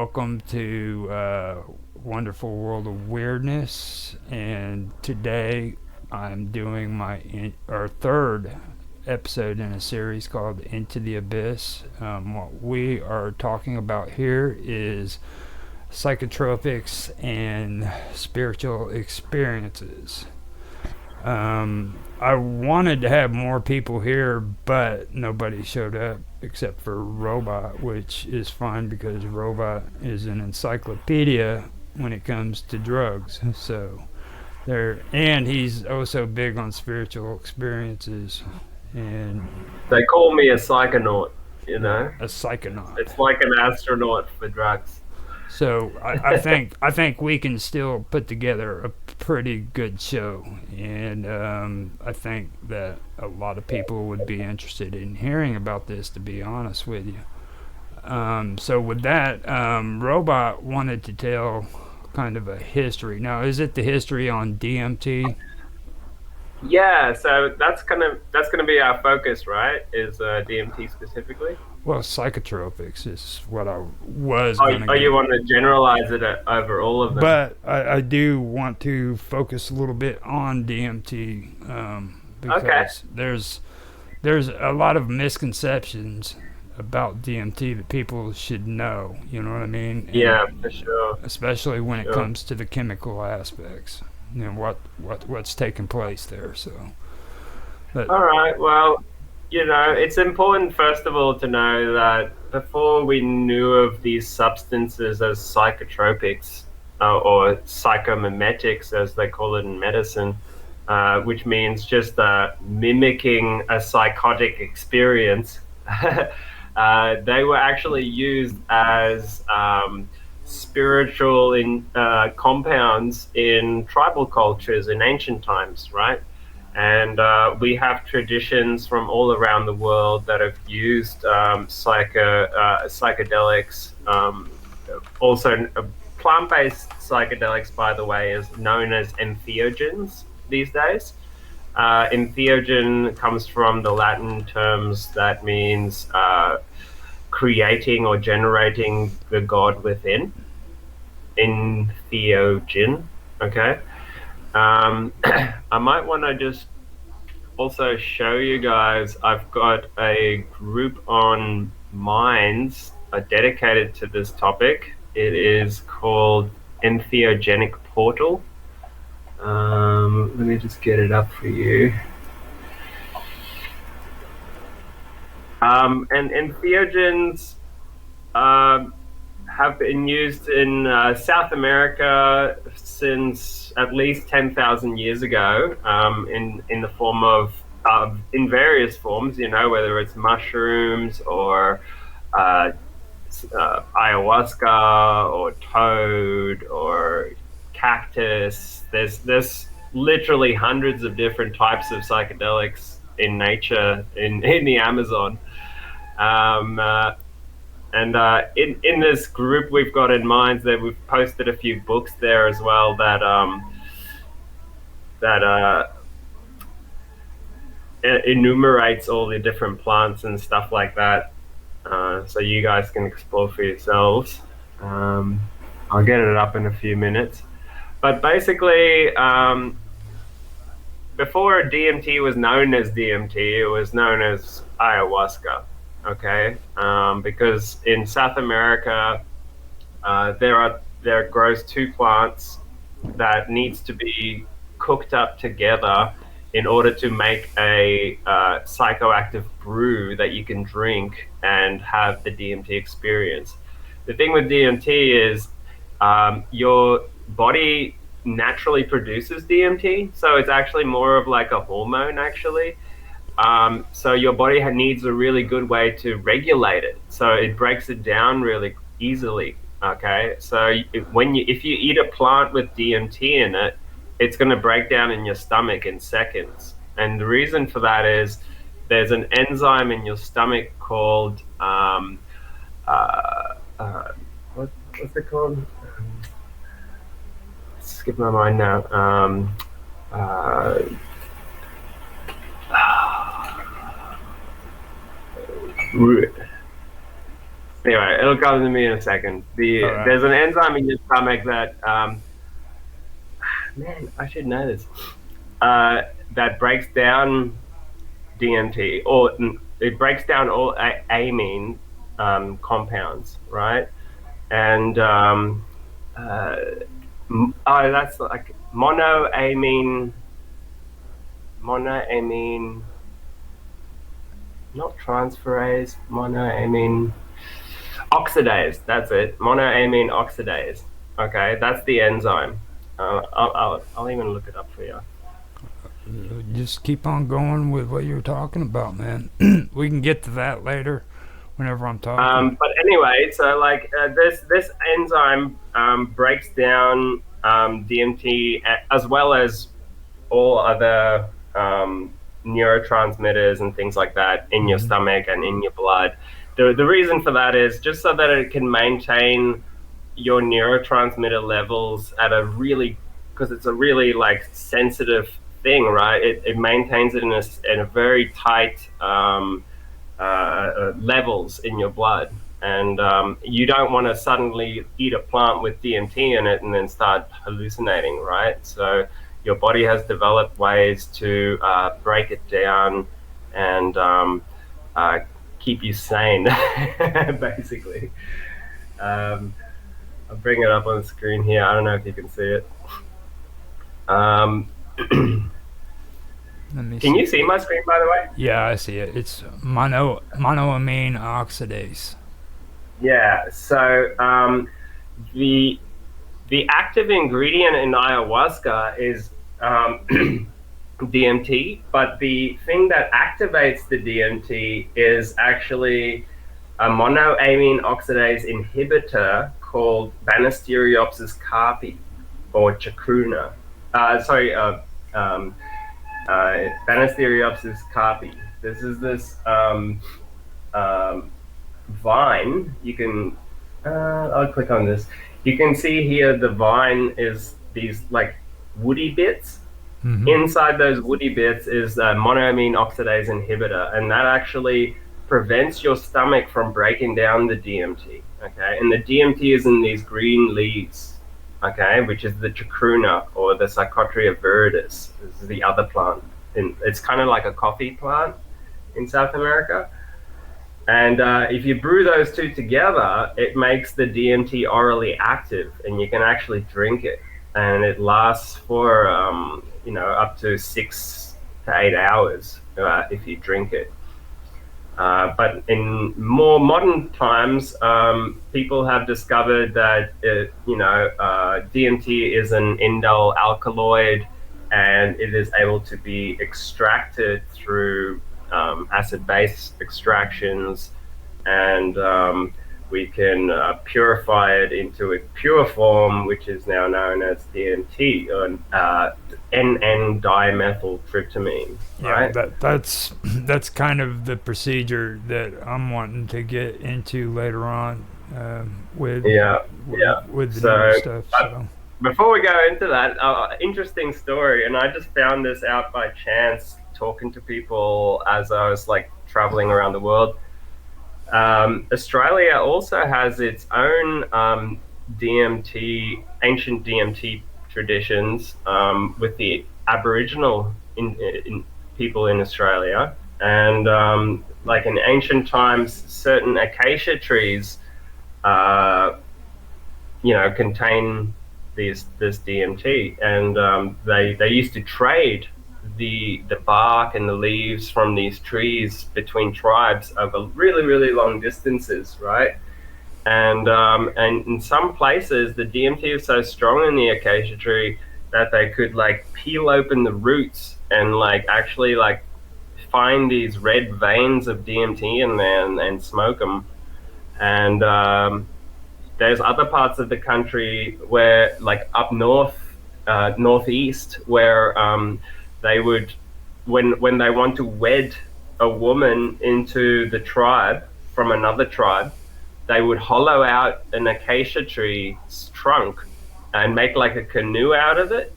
welcome to Wonderful World of Weirdness. And today I'm doing our third episode in a series called Into the Abyss. What we are talking about here is psychotropics and spiritual experiences. I wanted to have more people here, but nobody showed up except for Robot, which is fine because Robot is an encyclopedia when it comes to drugs. So and he's also big on spiritual experiences and They call me a psychonaut, you know. a psychonaut. It's like an astronaut for drugs. So I think we can still put together a pretty good show, and I think that a lot of people would be interested in hearing about this. To be honest with you, so with that, Robot wanted to tell kind of a history. Now, is it the history on DMT? Yeah, so that's gonna be our focus, right? Is DMT specifically? Well, psychotropics is what I was Oh, gonna oh, you get. want to generalize it over all of them? But I do want to focus a little bit on DMT Okay. because there's a lot of misconceptions about DMT that people should know. You know what I mean? Yeah, And for sure. especially when it Sure. comes to the chemical aspects. You know what's taking place there. So, but All right. Well, it's important first of all to know that before we knew of these substances as psychotropics or psychomimetics, as they call it in medicine, which means just mimicking a psychotic experience, they were actually used as spiritual compounds in tribal cultures in ancient times, right? And we have traditions from all around the world that have used psychedelics. Also, plant-based psychedelics, by the way, is known as entheogens these days. Entheogen comes from the Latin terms that means creating or generating the god within. Entheogen, okay? I might want to just also show you guys, I've got a group on Minds dedicated to this topic. It is called Entheogenic Portal. Let me just get it up for you. And entheogens have been used in South America since at least 10,000 years ago, in the form of in various forms. Whether it's mushrooms or ayahuasca or toad or cactus. There's literally hundreds of different types of psychedelics in nature in the Amazon. Um, uh, and in this group we've got in Minds, that we've posted a few books there as well that enumerates all the different plants and stuff like that, so you guys can explore for yourselves. I'll get it up in a few minutes. But basically, before DMT was known as DMT, it was known as ayahuasca. Okay, because in South America, there grows two plants that needs to be cooked up together in order to make a psychoactive brew that you can drink and have the DMT experience. The thing with DMT is your body naturally produces DMT, so it's actually more of like a hormone, actually. So your body needs a really good way to regulate it, so it breaks it down really easily. Okay, so if you eat a plant with DMT in it, it's going to break down in your stomach in seconds. And the reason for that is there's an enzyme in your stomach called uh, what's it called? Skip my mind now. Uh, Anyway, it'll come to me in a second. All right. There's an enzyme in your stomach that man, I should know this. That breaks down DMT, or it breaks down all amine compounds, right? And uh, that's like monoamine, not transferase, monoamine oxidase. That's it, monoamine oxidase. Okay, that's the enzyme. I'll even look it up for you. Just keep on going with what you're talking about, man. We can get to that later whenever I'm talking. But anyway, so like this enzyme breaks down DMT as well as all other neurotransmitters and things like that in your Hmm. stomach and in your blood. The reason for that is just so that it can maintain your neurotransmitter levels at a really, because it's a really like sensitive thing, right? It maintains it in a very tight levels in your blood. And you don't want to suddenly eat a plant with DMT in it and then start hallucinating, right? So your body has developed ways to break it down and uh, keep you sane, basically. Um, I'll bring it up on the screen here. I don't know if you can see it. Um, Let me can see. you see my screen, by the way? Yeah, I see it. It's monoamine oxidase. Yeah. So the the active ingredient in ayahuasca is DMT, but the thing that activates the DMT is actually a monoamine oxidase inhibitor called Banisteriopsis carpi or chacruna. Sorry, Banisteriopsis carpi. This is this um, vine. You can, I'll click on this. You can see here the vine is these like woody bits. Hmm. Inside those woody bits is a monoamine oxidase inhibitor, and that actually prevents your stomach from breaking down the DMT. Okay, and the DMT is in these green leaves. Okay, which is the chacruna or the Psychotria viridis. This is the other plant. It's kind of like a coffee plant in South America. And if you brew those two together, it makes the DMT orally active, and you can actually drink it. And it lasts for up to 6 to 8 hours if you drink it. But in more modern times, people have discovered that DMT is an indole alkaloid, and it is able to be extracted through acid-base extractions, and we can purify it into its pure form, which is now known as DMT, or N,N-dimethyltryptamine, Yeah, right? that's kind of the procedure that I'm wanting to get into later on with Yeah, with yeah. with the newer So, stuff. So before we go into that, interesting story, and I just found this out by chance talking to people as I was like traveling around the world. Australia also has its own DMT, ancient DMT traditions with the Aboriginal people in Australia. And like in ancient times, certain acacia trees, uh, contain this DMT, and they used to trade the bark and the leaves from these trees between tribes over really really long distances, right? And in some places, the DMT is so strong in the acacia tree that they could like peel open the roots and like actually like find these red veins of DMT in there and smoke them. And there's other parts of the country where, like up north, northeast, where they would, when they want to wed a woman into the tribe from another tribe, they would hollow out an acacia tree's trunk and make like a canoe out of it,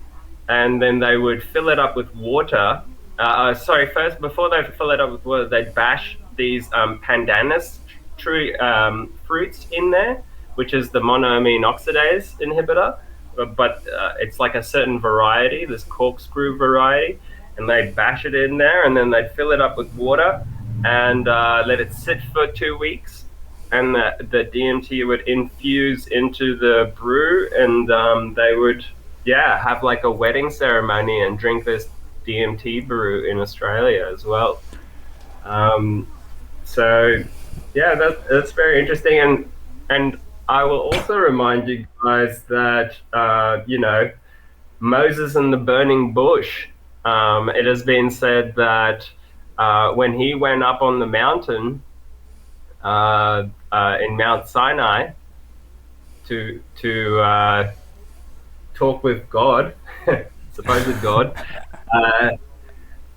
and then they would fill it up with water. Sorry, first before they fill it up with water, they'd bash these pandanus tree fruits in there, which is the monoamine oxidase inhibitor. But it's like a certain variety, this corkscrew variety, and they bash it in there, and then they fill it up with water and let it sit for 2 weeks. And the DMT would infuse into the brew, and they would, yeah, have like a wedding ceremony and drink this DMT brew in Australia as well. Um, so yeah, that's very interesting, and I will also remind you guys that Moses and the burning bush. It has been said that when he went up on the mountain in Mount Sinai to talk with God, supposed God, uh,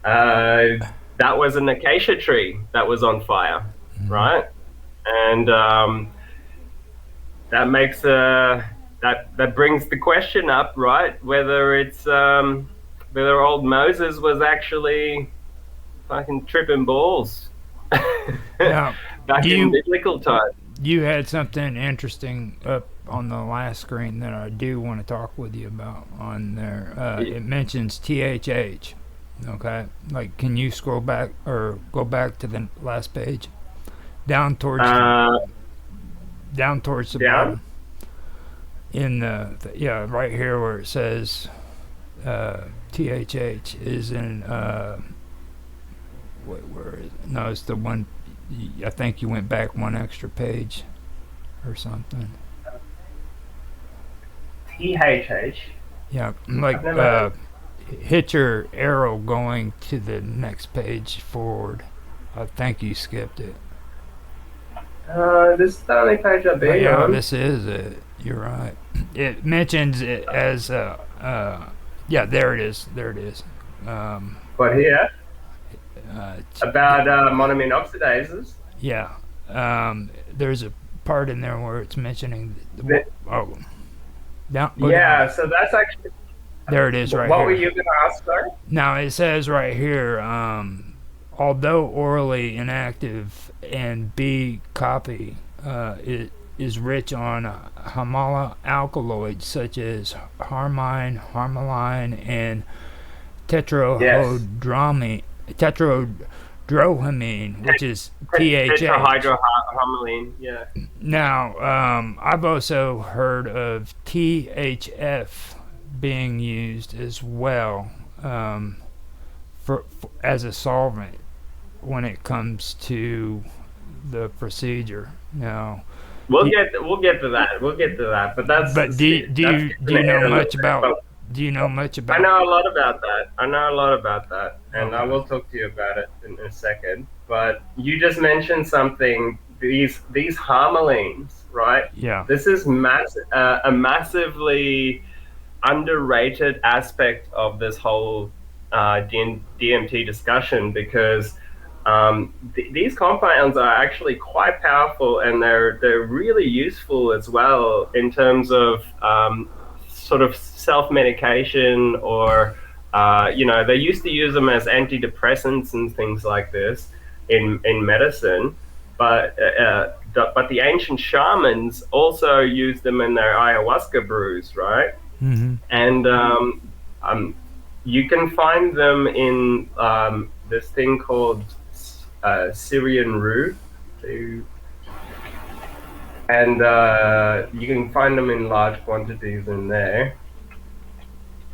that was an acacia tree that was on fire, right? And that makes that brings the question up, right? Whether it's whether old Moses was actually fucking tripping balls Now, back do in you biblical times. you had something interesting up on the last screen that I do want to talk with you about on there. It mentions THH. Okay, like can you scroll back or go back to the last page, down towards down towards the Down? bottom in yeah, right here where it says THH is in where is it? No, it's the one. I think you went back one extra page or something. THH. Yeah, like I've never hit your arrow going to the next page forward. I think you skipped it. This is the only page I've Oh, been yeah, on. this is it. You're right. It mentions it as yeah, there it is. There it is. But here, T- about monoamine oxidases. yeah. There's a part in there where it's mentioning. Oh, down. Go Yeah, down. so that's actually. There it is, right What here. were you going to ask, sorry? Now it says right here, although orally inactive and B copy, it is rich on hamala alkaloids such as harmine, harmaline, and Yes. tetrodrohamine, which is THH. Tetrahydroharmaline. Yeah. Now, I've also heard of THF being used as well for as a solvent when it comes to the procedure. Now, We'll get to that. We'll get to that. But that's but do you know much about do you know much I about know a lot about that. I know a lot about that, and I will talk to you about it in a second. But you just mentioned something. These harmalines, right? yeah. This is a massively underrated aspect of this whole DMT discussion because these compounds are actually quite powerful and they're really useful as well in terms of sort of self-medication or they used to use them as antidepressants and things like this in medicine, but the ancient shamans also used them in their ayahuasca brews, right? Mm-hmm. And you can find them in this thing called Syrian rue, and you can find them in large quantities in there,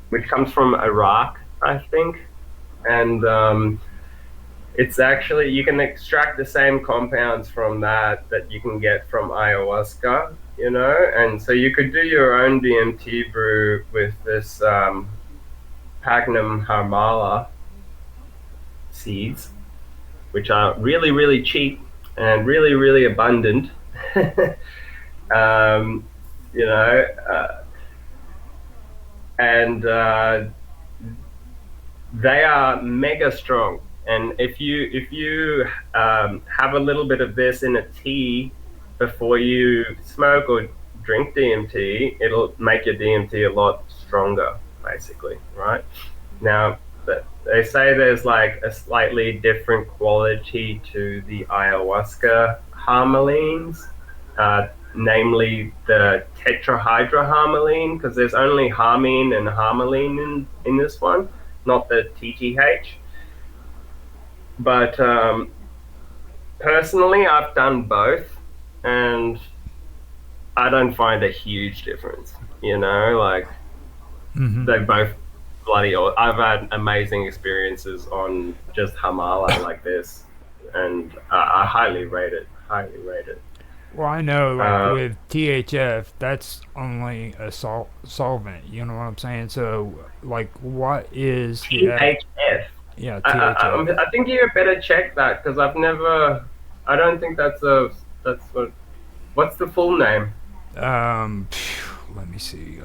which comes from Iraq, I think, and it's actually you can extract the same compounds from that you can get from ayahuasca, and so you could do your own DMT brew with this Pagnum harmala seeds, which are really, really cheap and really, really abundant. um, you know, and they are mega strong. And if you have a little bit of this in a tea before you smoke or drink DMT, it'll make your DMT a lot stronger, basically, right? Now, they say there's like a slightly different quality to the ayahuasca harmalines, namely the tetrahydroharmaline, because there's only harmine and harmaline in this one, not the TTH. But personally, I've done both, and I don't find a huge difference. Like they both bloody. I've had amazing experiences on just Hamala like this, and I highly rate it. Highly rate it. Well, I know, like with THF, that's only a solvent. You know what I'm saying? So, like, what is THF? Yeah, THF. I think you better check that because I've never. I don't think that's what. What's the full name? Let me see.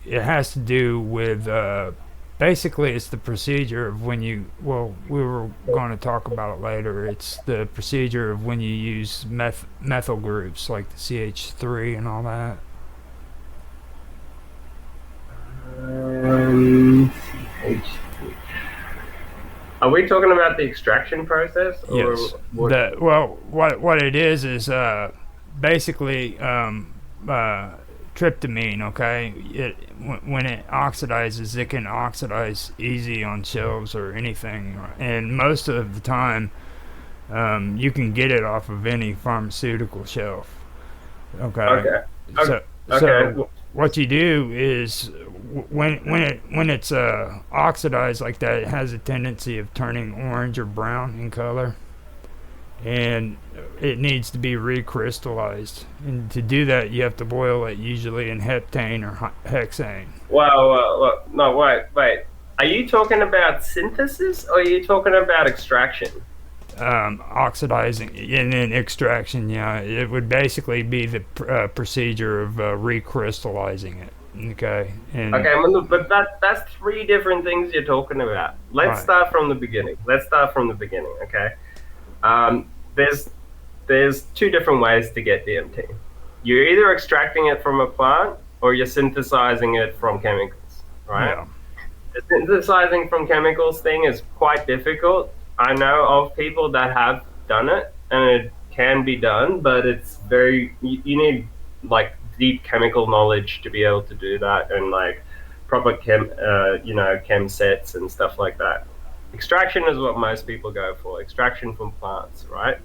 It has to do with basically it's the procedure of when you. Well, we were going to talk about it later. It's the procedure of when you use methyl groups like the CH3 and all that. CH3. Are we talking about the extraction process? Or yes. What it is basically tryptamine. Okay, when it oxidizes, it can oxidize easy on shelves or anything, and most of the time, you can get it off of any pharmaceutical shelf. Okay. Okay. So what you do is when it's oxidized like that, it has a tendency of turning orange or brown in color, and it needs to be recrystallized. And to do that, you have to boil it usually in heptane or hexane. Well, no, wait. Are you talking about synthesis or are you talking about extraction? Oxidizing and then extraction. Yeah, it would basically be the procedure of recrystallizing it. Okay. Okay, but that's three different things you're talking about. Let's start from the beginning. Okay. There's two different ways to get DMT. You're either extracting it from a plant or you're synthesizing it from chemicals, right? Yeah. The synthesizing from chemicals thing is quite difficult. I know of people that have done it, and it can be done, but it's you need like deep chemical knowledge to be able to do that, and like proper chem sets and stuff like that. Extraction is what most people go for. Extraction from plants, right?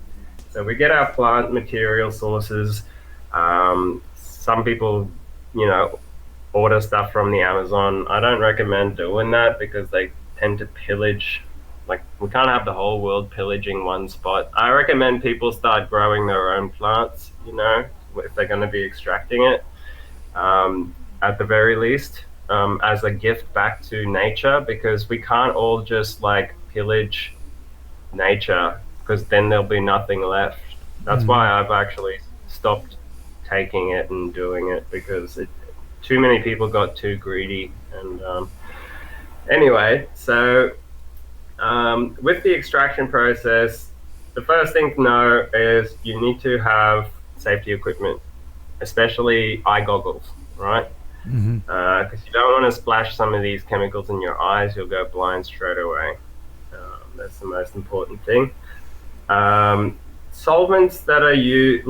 So we get our plant material sources. Some people, order stuff from the Amazon. I don't recommend doing that because they tend to pillage. Like, we can't have the whole world pillaging one spot. I recommend people start growing their own plants, if they're going to be extracting it, at the very least, as a gift back to nature, because we can't all just like pillage nature, because then there'll be nothing left. That's why I've actually stopped taking it and doing it, because too many people got too greedy. And anyway, so with the extraction process, the first thing to know is you need to have safety equipment, especially eye goggles, right? Because you don't want to splash some of these chemicals in your eyes, you'll go blind straight away. That's the most important thing. Solvents that are used,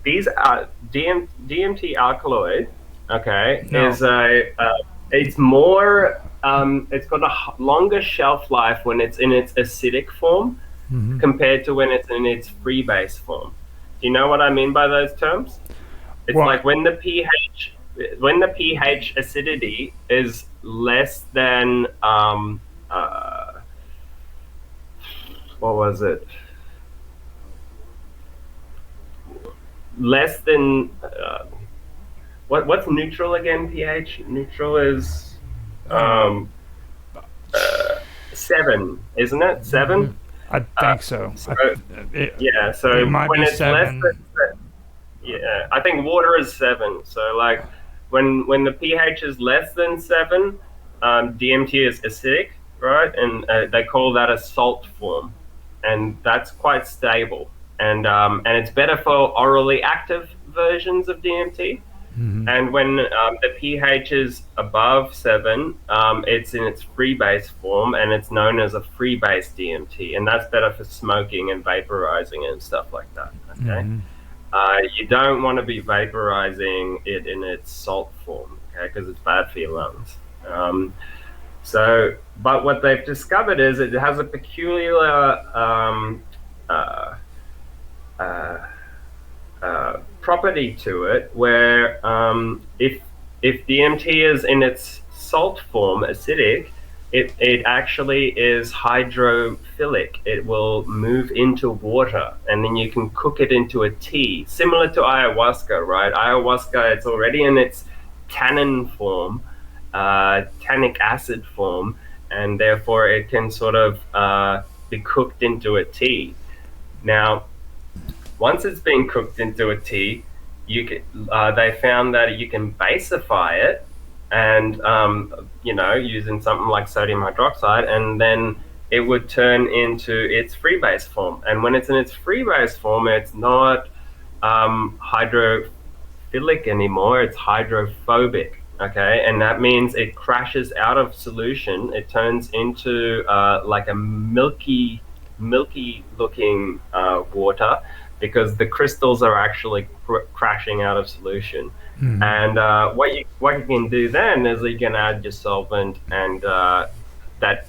these are DMT alkaloid, okay, is it's more, it's got a longer shelf life when it's in its acidic form compared to when it's in its free base form. Do you know what I mean by those terms? It's like when the pH acidity is less than what was it? Less than what's neutral again? pH neutral is 7, isn't it? 7. I think so. So when it's 7. Less than, I think water is 7. So like when the pH is less than 7, DMT is acidic, right? And they call that a salt form, and that's quite stable. And it's better for orally active versions of DMT. And when the pH is above 7, it's in its free base form, and it's known as a free base DMT, and that's better for smoking and vaporizing and stuff like that. Okay, you don't want to be vaporizing it in its salt form, okay, because it's bad for your lungs. But what they've discovered is it has a peculiar uh, uh, property to it, where if DMT is in its salt form, acidic, it actually is hydrophilic. It will move into water, and then you can cook it into a tea, similar to ayahuasca, right? Ayahuasca, it's already in its tannin form, tannic acid form, and therefore it can sort of be cooked into a tea. Now, once it's been cooked into a tea, they found that you can basify it, and using something like sodium hydroxide, and then it would turn into its free base form. And when it's in its free base form, it's not hydrophilic anymore; it's hydrophobic. Okay, and that means it crashes out of solution. It turns into like a milky looking water, because the crystals are actually crashing out of solution. And what you can do then is you can add your solvent, and that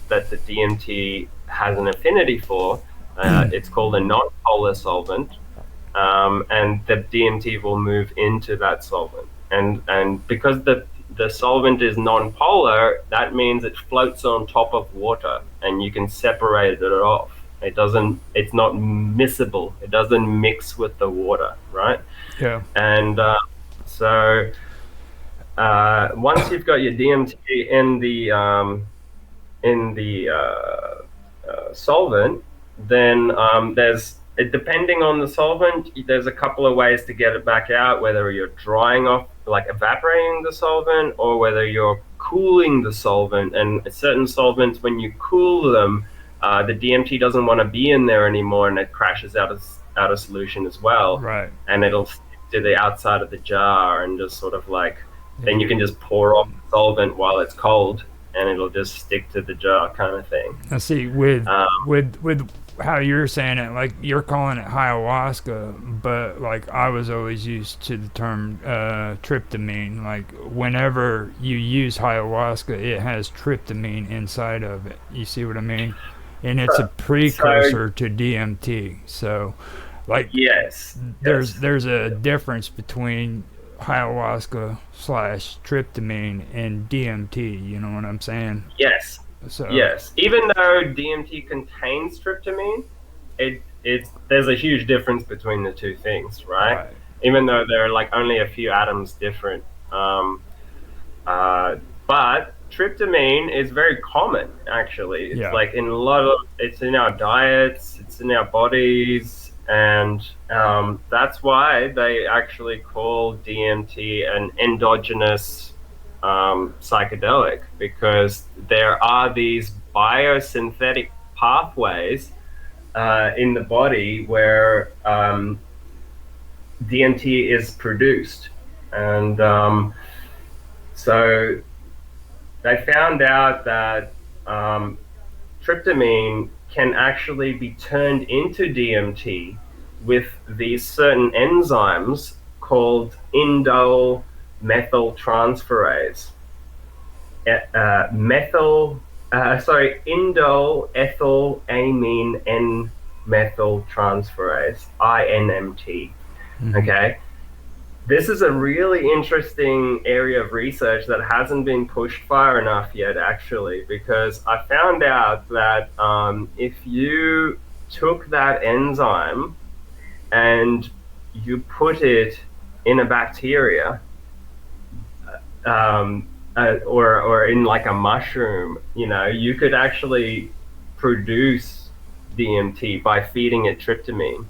the DMT has an affinity for. It's called a non-polar solvent, and the DMT will move into that solvent. And because the solvent is non-polar, that means it floats on top of water, and you can separate it off. It's not miscible. It doesn't mix with the water, right? Yeah. And so once you've got your DMT in the solvent, then depending on the solvent, there's a couple of ways to get it back out, whether you're drying off, like evaporating the solvent, or whether you're cooling the solvent. And certain solvents, when you cool them, the DMT doesn't want to be in there anymore, and it crashes out of solution as well. Right. And it'll stick to the outside of the jar, and just sort of like, then you can just pour off the solvent while it's cold, and it'll just stick to the jar, kind of thing. I see. With how you're saying it, like you're calling it ayahuasca, but like I was always used to the term tryptamine. Like whenever you use ayahuasca, it has tryptamine inside of it. You see what I mean? And it's a precursor to DMT. So, like, yes, there's a difference between ayahuasca / tryptamine and DMT. You know what I'm saying? Yes. So yes, even though DMT contains tryptamine, there's a huge difference between the two things, right? Even though they're like only a few atoms different. But tryptamine is very common, actually. It's like it's in our diets, it's in our bodies, and that's why they actually call DMT an endogenous psychedelic, because there are these biosynthetic pathways in the body where DMT is produced. And so they found out that tryptamine can actually be turned into DMT with these certain enzymes called indole methyltransferase. Indole ethylamine N methyltransferase, INMT. Okay, this is a really interesting area of research that hasn't been pushed far enough yet, actually, because I found out that if you took that enzyme and you put it in a bacteria, or in like a mushroom, you could actually produce DMT by feeding it tryptamine.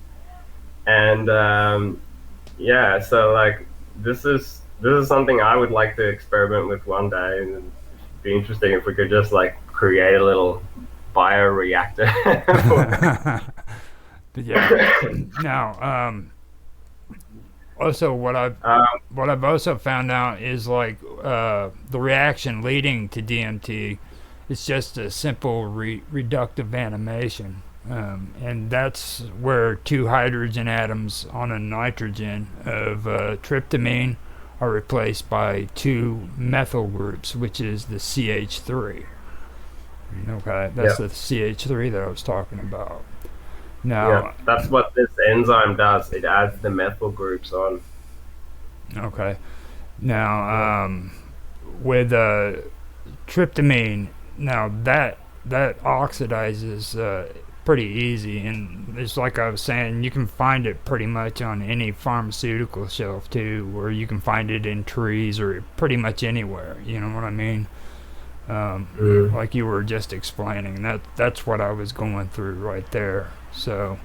And so like this is something I would like to experiment with one day, and it'd be interesting if we could just like create a little bioreactor. Yeah. Now, Also, Um, what I've also found out is like the reaction leading to DMT is just a simple reductive animation. And that's where two hydrogen atoms on a nitrogen of tryptamine are replaced by two methyl groups, which is the CH3. Okay, that's yeah, the CH3 that I was talking about. yeah. Now, That's what this enzyme does. It adds the methyl groups on. okay, Yeah. now with tryptamine, now that oxidizes pretty easy, and it's like I was saying, you can find it pretty much on any pharmaceutical shelf too, or you can find it in trees or pretty much anywhere. You know what I mean? Mm. Like you were just explaining, that's what I was going through right there. So,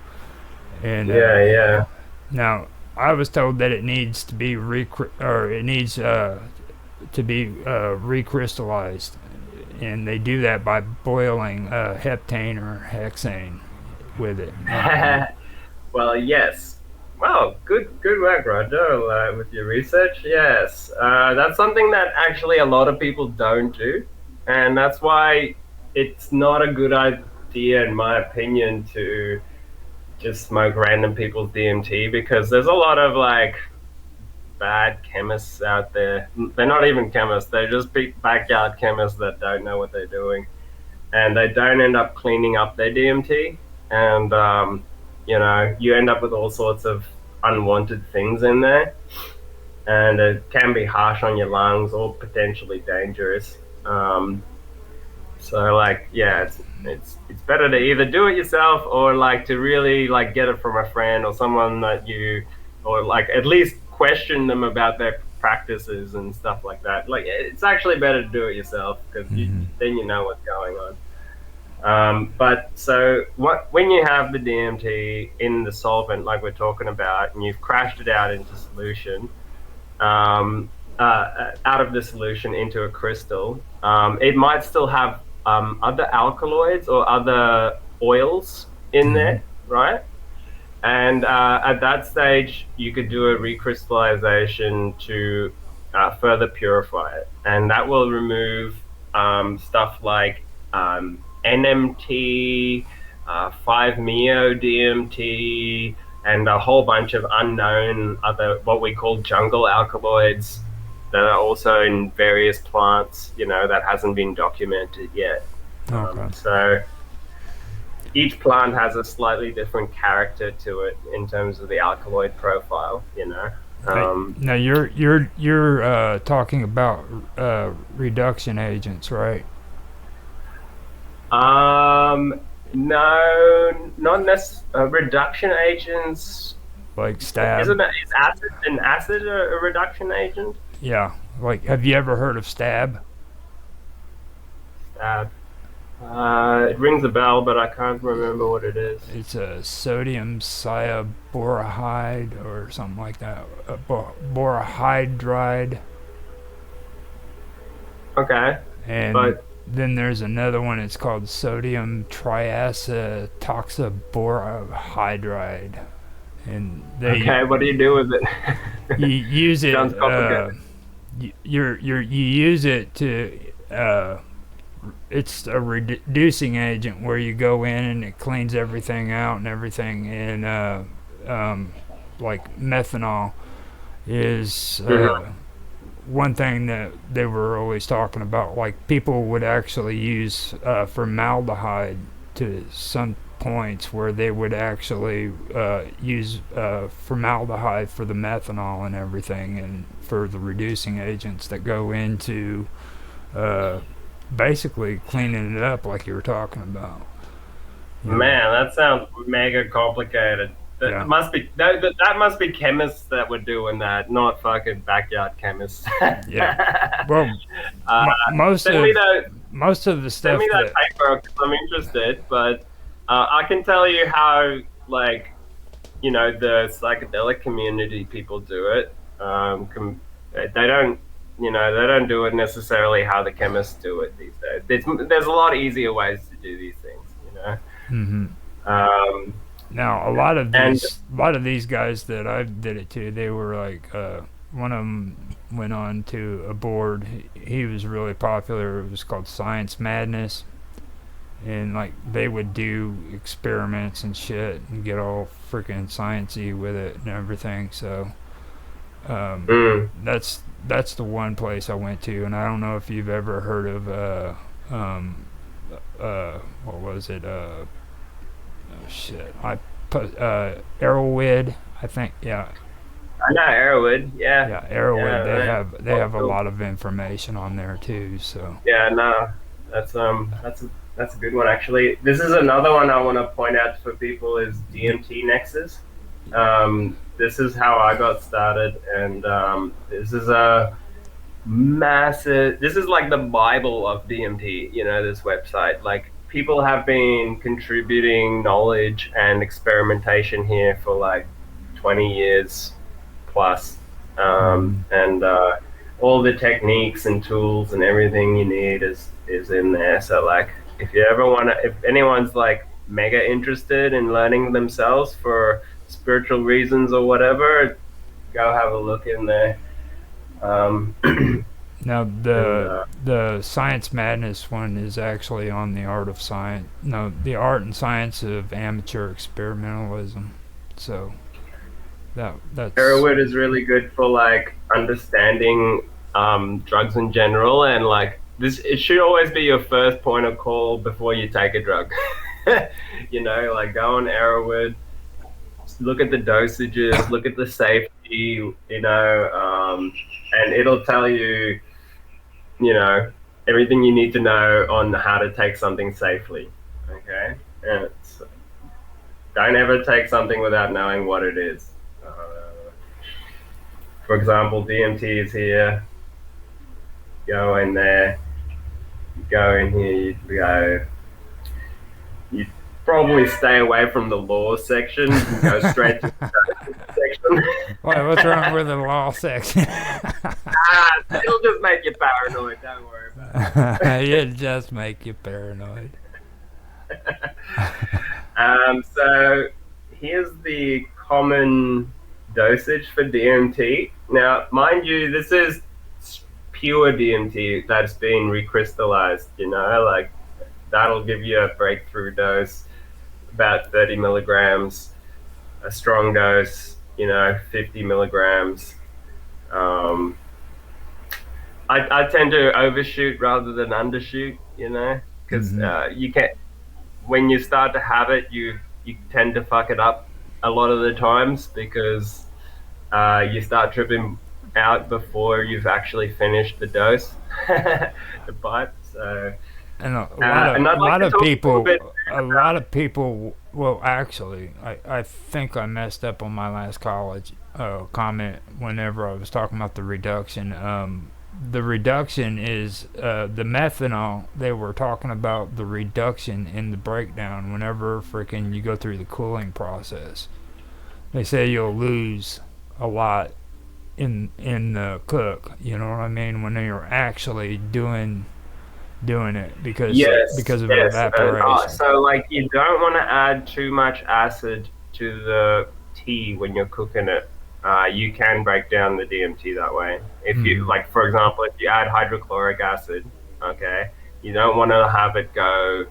and Yeah, yeah. now I was told that it needs to be or it needs to be recrystallized, and they do that by boiling heptane or hexane with it. Well, yes. Well, good work, Roger, with your research. Yes, that's something that actually a lot of people don't do, and that's why it's not a good idea, in my opinion, to just smoke random people's DMT because there's a lot of like bad chemists out there. They're not even chemists; they're just backyard chemists that don't know what they're doing, and they don't end up cleaning up their DMT, and you end up with all sorts of unwanted things in there, and it can be harsh on your lungs or potentially dangerous. So like, yeah, it's better to either do it yourself or like to really like get it from a friend or someone that you, or like at least question them about their practices and stuff like that. Like it's actually better to do it yourself because Mm-hmm. then you know what's going on. But so when you have the DMT in the solvent, like we're talking about, and you've crashed it out into solution, out of the solution into a crystal, it might still have other alkaloids or other oils in Mm-hmm. there, right? And at that stage, you could do a recrystallization to further purify it. And that will remove stuff like NMT, 5-MeO DMT, and a whole bunch of unknown other, what we call jungle alkaloids that are also in various plants, that hasn't been documented yet. Okay. So each plant has a slightly different character to it in terms of the alkaloid profile. Hey, Um, now you're talking about reduction agents, right? no, not necessarily. Reduction agents, Like stab. is acid a reduction agent? Yeah. Like, have you ever heard of stab? Uh, it rings a bell, but I can't remember what it is. It's a sodium cyaborahide or something like that. Borahydride. Okay, And but then there's another one. It's called sodium triacetoxaborahydride. And they okay, what do you do with it? you use it. Sounds complicated. You use it to. It's a reducing agent where you go in and it cleans everything out and everything. And like methanol is Mhm. one thing that they were always talking about. Like people would actually use formaldehyde to some points where they would actually use formaldehyde for the methanol and everything, and for the reducing agents that go into uh, basically cleaning it up, like you were talking about. You know? Man, that sounds mega complicated. That Yeah. must be that must be chemists that were doing that, not fucking backyard chemists. Yeah. Well, uh, most send me of that the send stuff me that that. paper because I'm interested. But I can tell you how, like, the psychedelic community people do it. They don't, they don't do it necessarily how the chemists do it these days. There's a lot easier ways to do these things. Hmm. Um, Now And a lot of these guys that I did it to, they were like, one of them went on to a board. He was really popular. It was called Science Madness, and like they would do experiments and shit and get all freaking sciencey with it and everything. So um, mm, that's the one place I went to, and I don't know if you've ever heard of um, what was it? Oh shit, I put Arrowwood. I think yeah, I know Arrowwood. Yeah, yeah, Arrowwood. yeah, right. They Oh, have a cool. lot of information on there too. So Yeah, no, that's a good one actually. This is another one I want to point out for people is DMT Nexus. This is how I got started, and this is a massive. This is like the Bible of DMT. You know, this website. Like people have been contributing knowledge and experimentation here for like 20 years plus, mm, and all the techniques and tools and everything you need is in there. So like, if you ever want to, if anyone's like mega interested in learning themselves for spiritual reasons or whatever, go have a look in there. Um, now and the Science Madness one is actually on the art of science. No, the art and science of amateur experimentalism. So that's Arrowwood is really good for like understanding drugs in general, and like this, it should always be your first point of call before you take a drug. You know, like go on Arrowwood, look at the dosages, look at the safety, you know, and it'll tell you, you know, everything you need to know on how to take something safely. Okay, and don't ever take something without knowing what it is. For example, DMT is here. Go in there. You go in here. You go. You probably stay away from the law section and go straight to the section. why? What's wrong with the law section? It'll just make you paranoid. Don't worry about It just make you paranoid. it. So here's the common dosage for DMT. Now, mind you, this is pure DMT that's been recrystallized. You know, like that'll give you a breakthrough dose, about 30 milligrams. A strong dose, you know, 50 milligrams. Um, I tend to overshoot rather than undershoot, you know, because Hmm. you can when you start to have it, you tend to fuck it up a lot of the times because you start tripping out before you've actually finished the dose, the pipe. So, And and I'd like to talk a little bit a lot about. of people. Well, actually, I think I messed up on my last college comment whenever I was talking about the reduction. The reduction is the methanol. They were talking about the reduction in the breakdown whenever freaking you go through the cooling process. They say you'll lose a lot in the cook. You know what I mean? When you're actually doing it Yes, because of yes. evaporation. So, like, you don't want to add too much acid to the tea when you're cooking it. You can break down the DMT that way. If you, Hmm. like, for example, if you add hydrochloric acid, okay, you don't want to have it go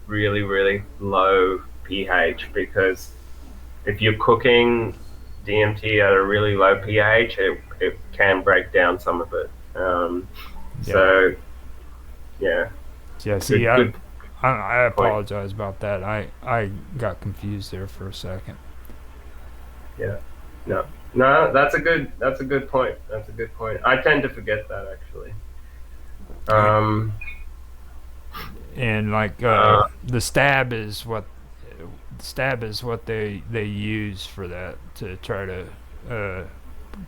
really, really low pH because if you're cooking DMT at a really low pH, it can break down some of it. Yeah. So, yeah, Yeah. See, good, good I point. apologize about that. I got confused there for a second. Yeah. No. No, that's a good point. That's a good point. I tend to forget that actually. Um And like uh the stab is what they use for that to try to uh,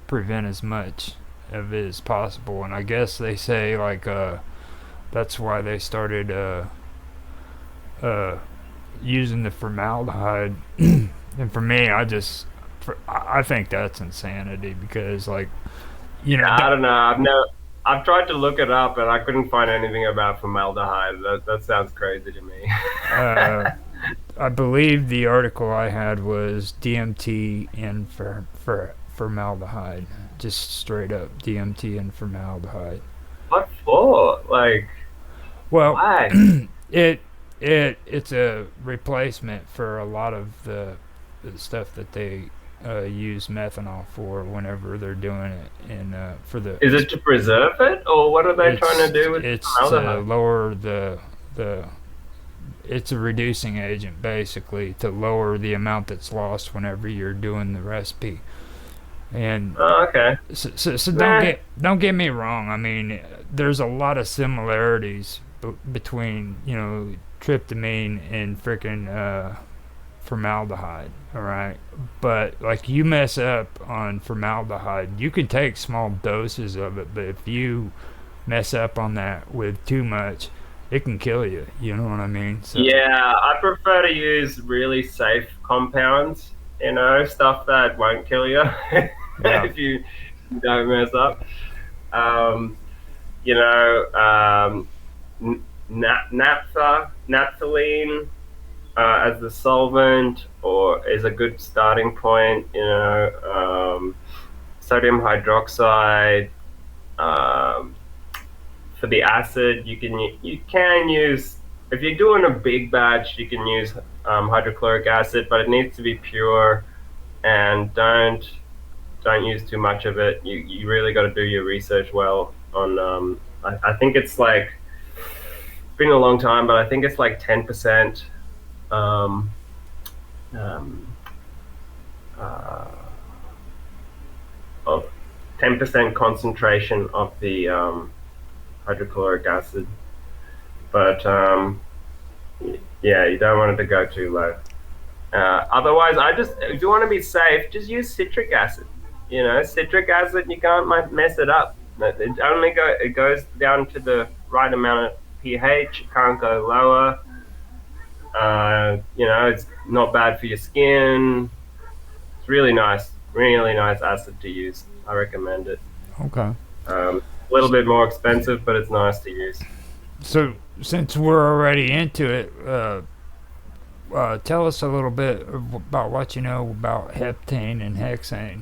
prevent as much of it as possible. And I guess they say like that's why they started uh, using the formaldehyde. And for me, I think that's insanity because like you know I don't know. I've tried to look it up and I couldn't find anything about formaldehyde. That sounds crazy to me. uh, I believe the article I had was DMT and for formaldehyde, just straight up DMT and formaldehyde. What for? Like, Well, why? it it's a replacement for a lot of the stuff that they use methanol for whenever they're doing it, and for the Is it to preserve it, or what are they trying to do with it's to formaldehyde? lower the it's a reducing agent basically to lower the amount that's lost whenever you're doing the recipe. And Oh, okay. so Nah. don't get me wrong. I mean, there's a lot of similarities between tryptamine and freaking formaldehyde. All right, but like you mess up on formaldehyde, you can take small doses of it, but if you mess up on that with too much, it can kill you. You know what I mean? So Yeah, I prefer to use really safe compounds, stuff that won't kill you yeah. if you don't mess up. Um, you know, naphthalene as the solvent or is a good starting point. Sodium hydroxide. Um, for the acid, you can use if you're doing a big batch, you can use hydrochloric acid, but it needs to be pure and don't use too much of it. You really got to do your research well on. I think it's like been a long time, but I think it's like 10%. Um, um, uh, of 10% concentration of the hydrochloric acid, but yeah, you don't want it to go too low. Otherwise, if you want to be safe, just use citric acid. Citric acid, you can't mess it up. It goes down to the right amount of pH. It can't go lower. It's not bad for your skin. It's really nice acid to use. I recommend it. Okay. A little bit more expensive, but it's nice to use. So since we're already into it, tell us a little bit about what you know about heptane and hexane.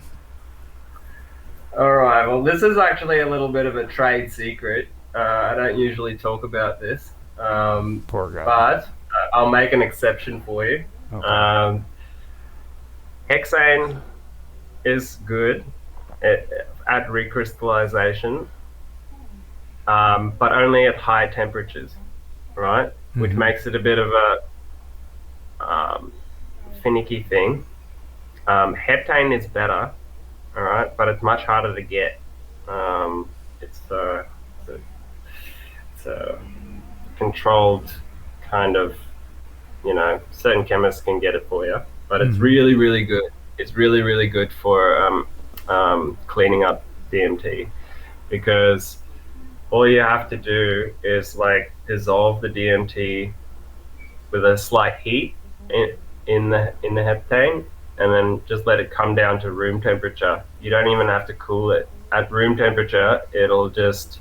All right. Well, this is actually a little bit of a trade secret. I don't usually talk about this, Poor guy. but I'll make an exception for you. Okay. Hexane is good at recrystallization, but only at high temperatures, right? Which Mm-hmm. makes it a bit of a finicky thing. Heptane is better, all right, but it's much harder to get. It's a controlled kind of, certain chemists can get it for you, but it's Mm-hmm. really, really good. It's really, really good for cleaning up DMT because all you have to do is like dissolve the DMT with a slight heat in the heptane, and then just let it come down to room temperature. You don't even have to cool it. At room temperature, it'll just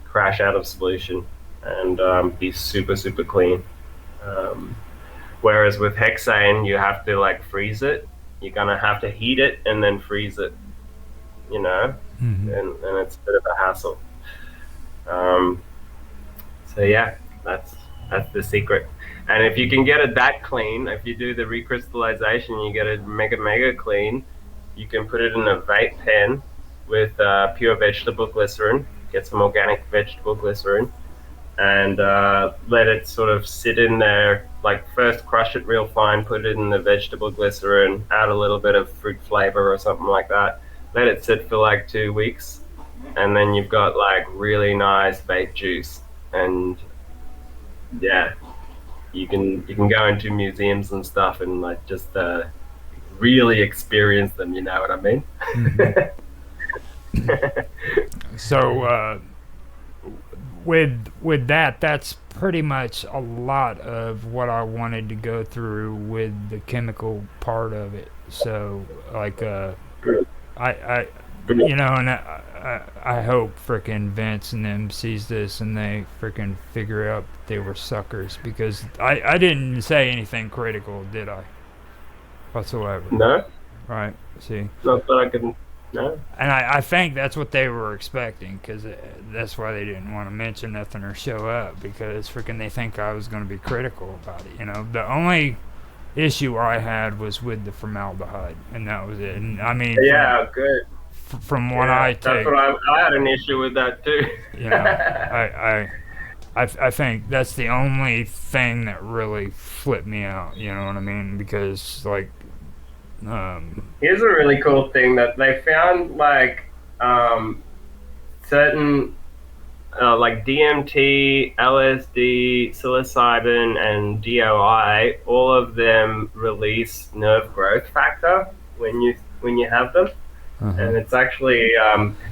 crash out of solution and be super super clean. Um, Whereas with hexane, you have to like freeze it. You're gonna have to heat it and then freeze it, you know, Mm-hmm. and it's a bit of a hassle. Um, so yeah, that's the secret. And if you can get it that clean, if you do the recrystallization, you get it mega clean. You can put it in a vape pen with pure vegetable glycerin. Get some organic vegetable glycerin and let it sort of sit in there. Like first crush it real fine, put it in the vegetable glycerin, add a little bit of fruit flavor or something like that. Let it sit for like 2 weeks, and then you've got like really nice vape juice. And yeah, you can go into museums and stuff and like just really experience them. You know what I mean? Mm-hmm. So with that, that's pretty much a lot of what I wanted to go through with the chemical part of it. So like I And I hope frickin' Vince and them sees this and they frickin' figure out they were suckers, because I didn't say anything critical, did I? Whatsoever. No, Right? See? not that I can. No. And I think that's what they were expecting, because that's why they didn't want to mention nothing or show up, because freaking they think I was going to be critical about it. The only issue I had was with the formaldehyde, and that was it. And I mean, Yeah, good. from what Yeah, I that's take, what I had an issue with that too. I, I think that's the only thing that really flipped me out. You know what I mean? Because like, Here's a really cool thing that they found, like certain like DMT, LSD, psilocybin, and DOI. All of them release nerve growth factor when you have them, uh-huh. and it's actually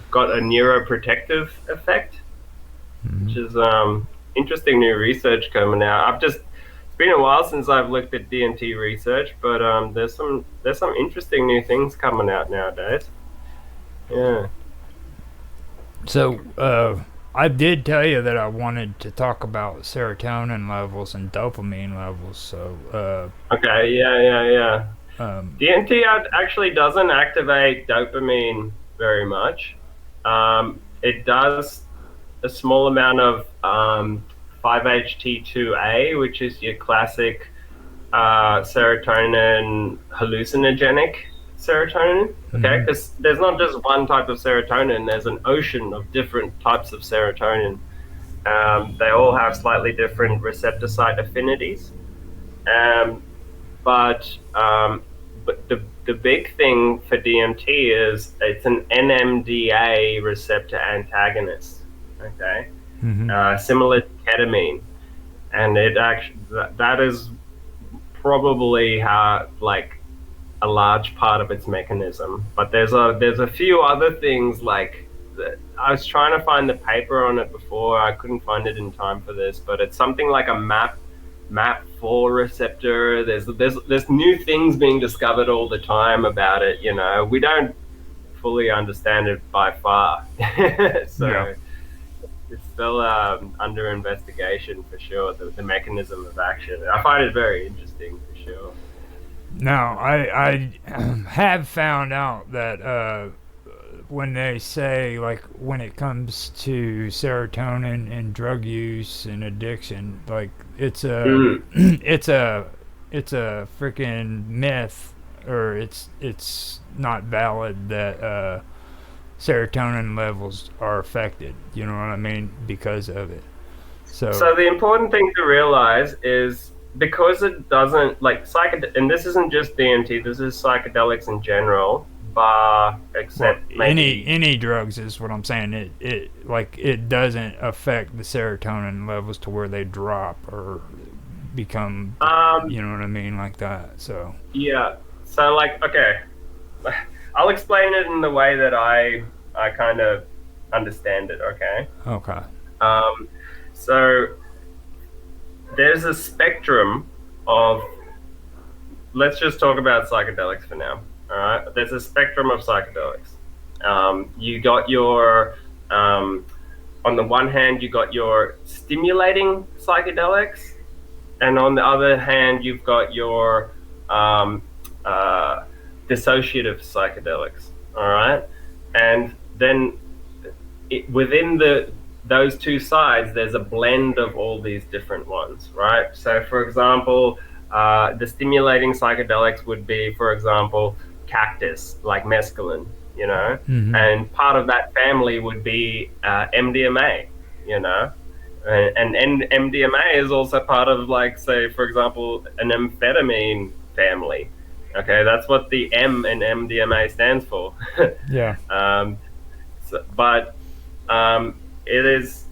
got a neuroprotective effect, Mhm. which is interesting new research coming out. It's been a while since I've looked at DMT research, but there's some interesting new things coming out nowadays. Yeah. So, I did tell you that I wanted to talk about serotonin levels and dopamine levels. So, Okay. Yeah. Yeah. Yeah. um, DMT actually doesn't activate dopamine very much. It does a small amount of 5-HT2A, which is your classic serotonin hallucinogenic serotonin. Okay, mhm. because there's not just one type of serotonin. There's an ocean of different types of serotonin. They all have slightly different receptor site affinities. Um, but the big thing for DMT is it's an NMDA receptor antagonist. Okay, Mhm. similar to ketamine, and it actually that is probably how, like, a large part of its mechanism. But there's a few other things, like I was trying to find the paper on it before. I couldn't find it in time for this, but it's something like a MAP4 receptor. There's new things being discovered all the time about it. We don't fully understand it by far, Yeah. so it's still under investigation for sure. The mechanism of action. I find it very interesting for sure. Now, I have found out that when they say, like, when it comes to serotonin and drug use and addiction, like, it's a Mm. it's a freaking myth, or it's not valid that serotonin levels are affected. You know what I mean? Because of it. So, So the important thing to realize is, because it doesn't, like, and this isn't just DMT. This is psychedelics in general, bar well, except any maybe. any drugs is what I'm saying. It doesn't affect the serotonin levels to where they drop or become, Um, you know what I mean, like that. So, yeah. So, like, okay, I'll explain it in the way that I kind of understand it. Okay. okay. Um, so there's a spectrum of. Let's just talk about psychedelics for now. All right. There's a spectrum of psychedelics. You got your on the one hand, you got your stimulating psychedelics, and on the other hand, you've got your um, uh, dissociative psychedelics. All right, and then within those two sides, there's a blend of all these different ones, right? So, for example, the stimulating psychedelics would be, for example, cactus, like mescaline, Mm-hmm. and part of that family would be MDMA, you know, and MDMA is also part of, like, say, for example, an amphetamine family. Okay, that's what the M in MDMA stands for. Yeah. um, but it is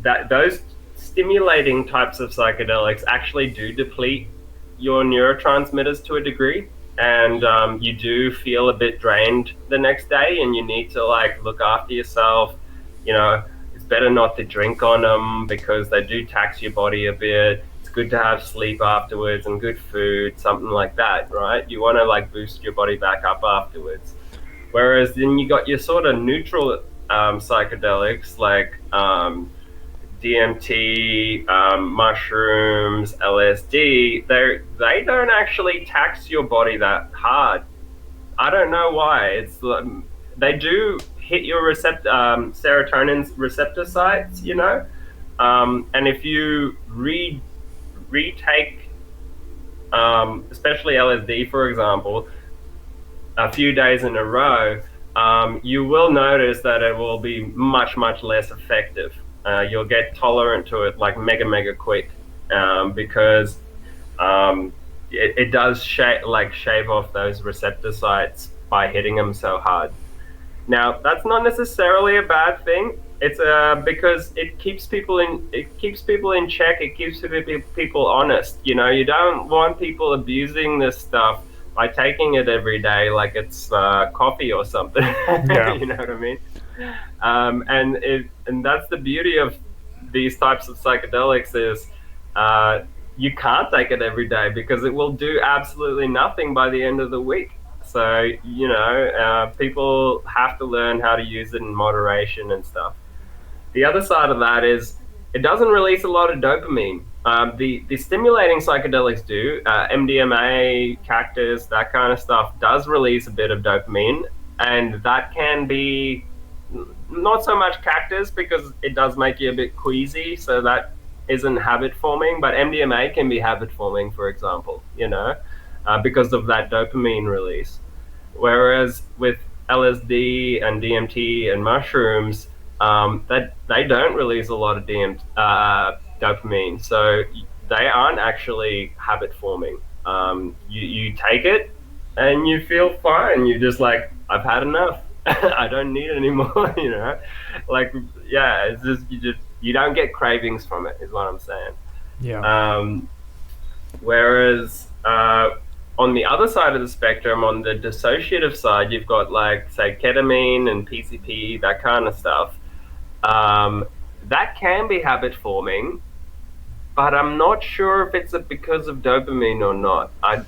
that those stimulating types of psychedelics actually do deplete your neurotransmitters to a degree, and you do feel a bit drained the next day, and you need to, like, look after yourself. It's better not to drink on them because they do tax your body a bit. It's good to have sleep afterwards and good food, something like that, right? You want to, like, boost your body back up afterwards. Whereas then you got your sort of neutral psychedelics like DMT, mushrooms, LSD. They don't actually tax your body that hard. I don't know why. They do hit your serotonin receptor sites, and if you retake, especially LSD, for example, a few days in a row, you will notice that it will be much, much less effective. You'll get tolerant to it like mega quick, because it does shave off those receptor sites by hitting them so hard. Now, that's not necessarily a bad thing. It's because it keeps people in check. It keeps people honest. You don't want people abusing this stuff by taking it every day like it's coffee or something. Yeah. You know what I mean? And that's the beauty of these types of psychedelics is you can't take it every day because it will do absolutely nothing by the end of the week. So, people have to learn how to use it in moderation and stuff. The other side of that is it doesn't release a lot of dopamine. The stimulating psychedelics do. MDMA, cactus, that kind of stuff does release a bit of dopamine. And that can be not so much cactus because it does make you a bit queasy. So that isn't habit forming. But MDMA can be habit forming, for example, because of that dopamine release. Whereas with LSD and DMT and mushrooms, that they don't release a lot of dopamine, so they aren't actually habit forming. You take it and you feel fine. You're just like, I've had enough. I don't need it anymore. Like, yeah, it's just you don't get cravings from it, is what I'm saying. Yeah. Whereas on the other side of the spectrum, on the dissociative side, you've got like, say, ketamine and PCP, that kind of stuff. That can be habit forming, but I'm not sure if it's because of dopamine or not. I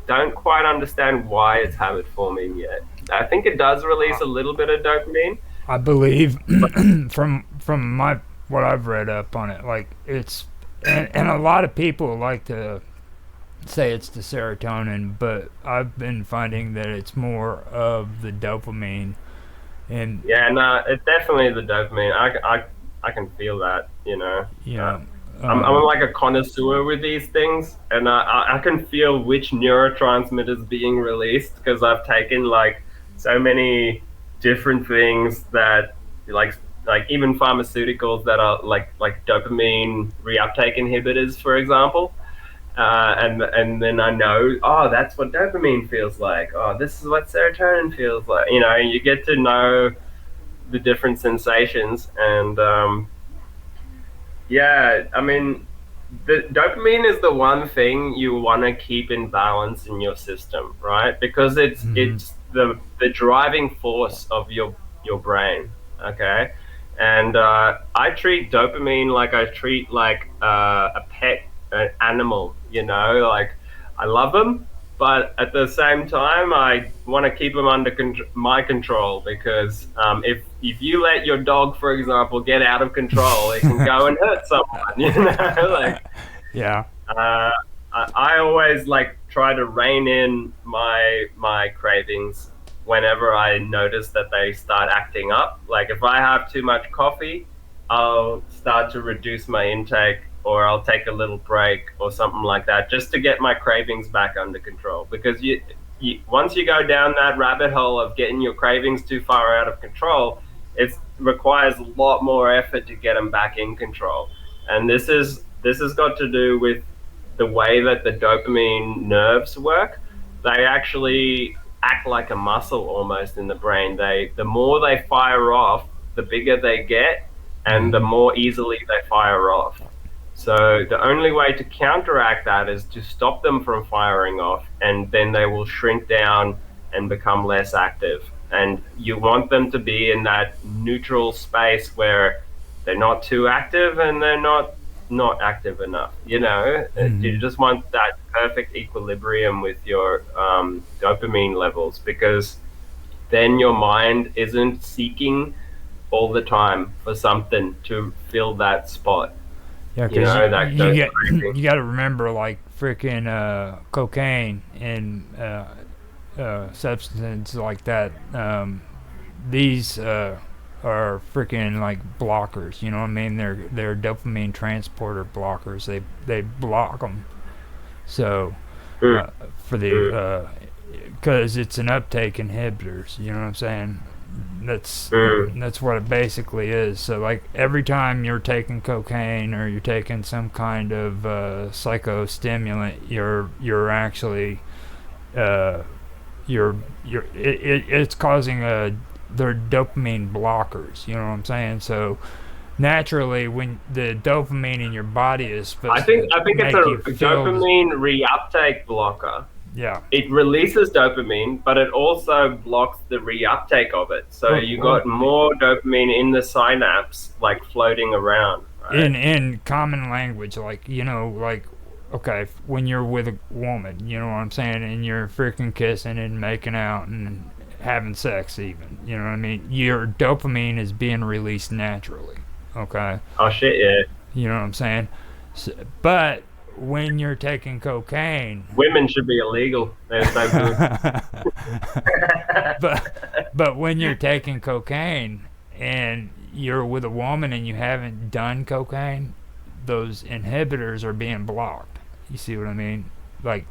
don't quite understand why it's habit forming yet. I think it does release a little bit of dopamine. I believe from my what I've read up on it, like it's and a lot of people like to say it's the serotonin, but I've been finding that it's more of the dopamine. And yeah, no, it's definitely the dopamine. I can feel that, yeah, I'm like a connoisseur with these things, and I can feel which neurotransmitters being released because I've taken like so many different things that like even pharmaceuticals that are like dopamine reuptake inhibitors, for example. And then I know, oh, that's what dopamine feels like. Oh, this is what serotonin feels like. You get to know the different sensations, and yeah, I mean, the dopamine is the one thing you want to keep in balance in your system, right? Because it's the driving force of your brain. Okay, and I treat dopamine like I treat like a pet, an animal. Like I love them, but at the same time, I want to keep them under my control because if you let your dog, for example, get out of control, it can go and hurt someone. Like yeah, I always like try to rein in my cravings whenever I notice that they start acting up. Like if I have too much coffee, I'll start to reduce my intake, or I'll take a little break or something like that, just to get my cravings back under control. Because you once you go down that rabbit hole of getting your cravings too far out of control, it requires a lot more effort to get them back in control. And this has got to do with the way that the dopamine nerves work. They actually act like a muscle almost in the brain. The more they fire off, the bigger they get, and the more easily they fire off. So the only way to counteract that is to stop them from firing off, and then they will shrink down and become less active. And you want them to be in that neutral space where they're not too active and they're not active enough. You just want that perfect equilibrium with your dopamine levels, because then your mind isn't seeking all the time for something to fill that spot. Yeah, You because know, like those you got to remember like freaking cocaine and substances like that. These are freaking like blockers. You know what I mean? They're dopamine transporter blockers. They block them. So mm, uh, for mm, the because it's an uptake inhibitors. You know what I'm saying? That's mm. that's what it basically is. So like every time you're taking cocaine or you're taking some kind of psychostimulant, you're actually uh, it's causing a they're dopamine blockers. You know what I'm saying? So naturally, when the dopamine in your body is I supposed think to I think it's make a you feel, dopamine reuptake blocker. yeah. It releases dopamine, but it also blocks the reuptake of it. So Well, you well, got more dopamine in the synapse, like floating around, right? in common language, like like okay, when you're with a woman, you know what I'm saying, and you're freaking kissing and making out and having sex, even, you know what I mean. Your dopamine is being released naturally. Okay, Oh shit, yeah. you know what I'm saying. But when you're taking cocaine, Women should be illegal. They're so good. but when you're taking cocaine and you're with a woman and you haven't done cocaine, those inhibitors are being blocked. You see what I mean? Like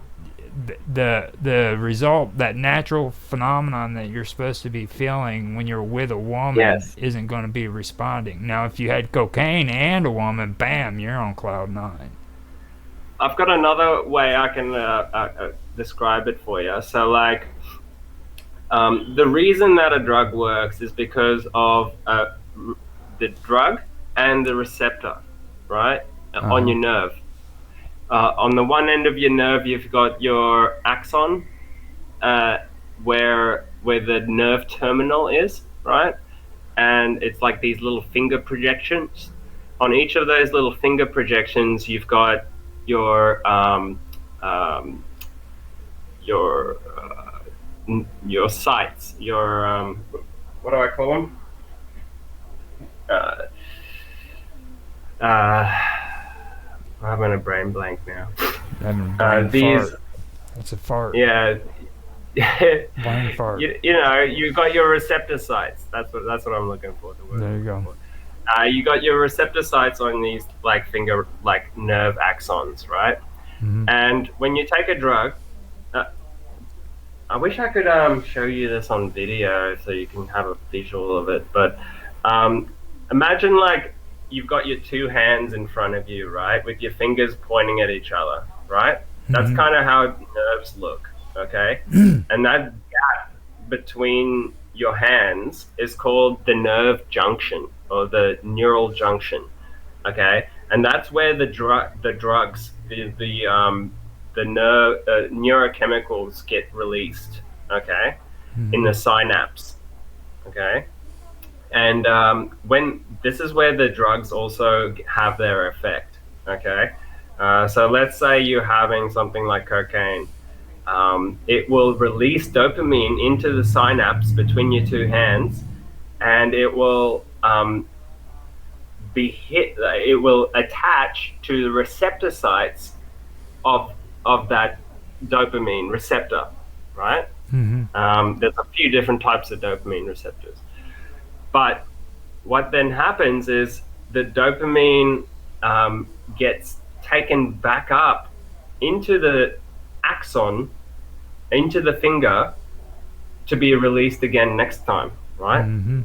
the result, that natural phenomenon that you're supposed to be feeling when you're with a woman Yes. isn't going to be responding. Now, if you had cocaine and a woman, bam, you're on cloud nine. I've got another way I can describe it for you. So, like, the reason that a drug works is because of the drug and the receptor, right, Uh on huh. your nerve. On the one end of your nerve, you've got your axon, uh, where the nerve terminal is, right? And it's like these little finger projections. On each of those little finger projections, you've got your um, your your sites, your what do I call them? Uh, I'm having a brain blank now. Having a brain These, fart. That's a fart. yeah, Brain fart. you know, you've got your receptor sites. That's what I'm looking for. The word There I'm you looking go. for. You got your receptor sites on these like finger like nerve axons, right? Hmm. And when you take a drug, uh, I wish I could show you this on video so you can have a visual of it. But imagine like you've got your two hands in front of you, right, with your fingers pointing at each other, right? That's Hmm. kind of how nerves look, okay? And that gap between your hands is called the nerve junction or the neural junction, okay? And that's where the drugs, the neurochemicals get released, okay, in Hmm. the synapse, okay. And when this is where the drugs also have their effect, okay. So let's say you're having something like cocaine. It will release dopamine into the synapse between your two hands, and it will be hit. It will attach to the receptor sites of that dopamine receptor, right? Hmm. There's a few different types of dopamine receptors, but what then happens is the dopamine gets taken back up into the axon, into the finger, to be released again next time, right? Hmm.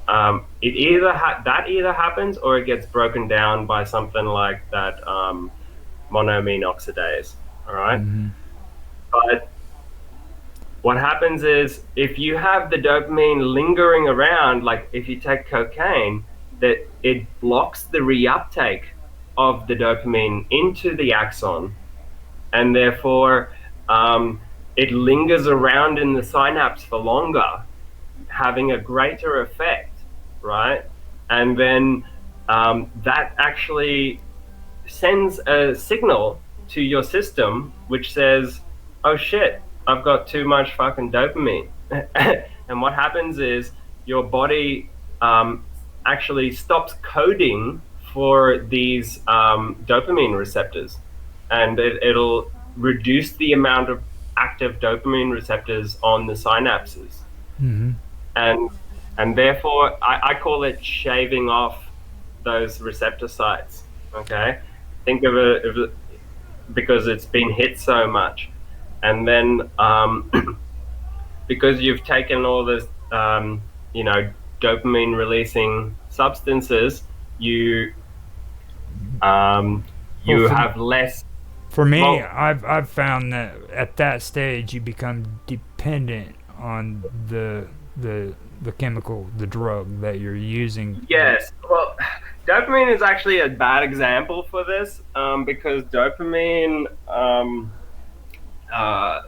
That either happens or it gets broken down by something like that monoamine oxidase. All right, Hmm. but what happens is if you have the dopamine lingering around, like if you take cocaine, that it blocks the reuptake of the dopamine into the axon, and therefore it lingers around in the synapse for longer, having a greater effect, right? And then that actually sends a signal to your system which says, oh shit, I've got too much fucking dopamine. And what happens is your body um, actually stops coding for these dopamine receptors, and it'll reduce the amount of active dopamine receptors on the synapses, Mm-hmm. and therefore I call it shaving off those receptor sites. Okay, think of it because it's been hit so much, and then because you've taken all this, you know, dopamine releasing substances, you Well, you have less. for me, Well, I've found that at that stage you become dependent on the chemical, the drug that you're using. yes. Well, dopamine is actually a bad example for this because dopamine uh,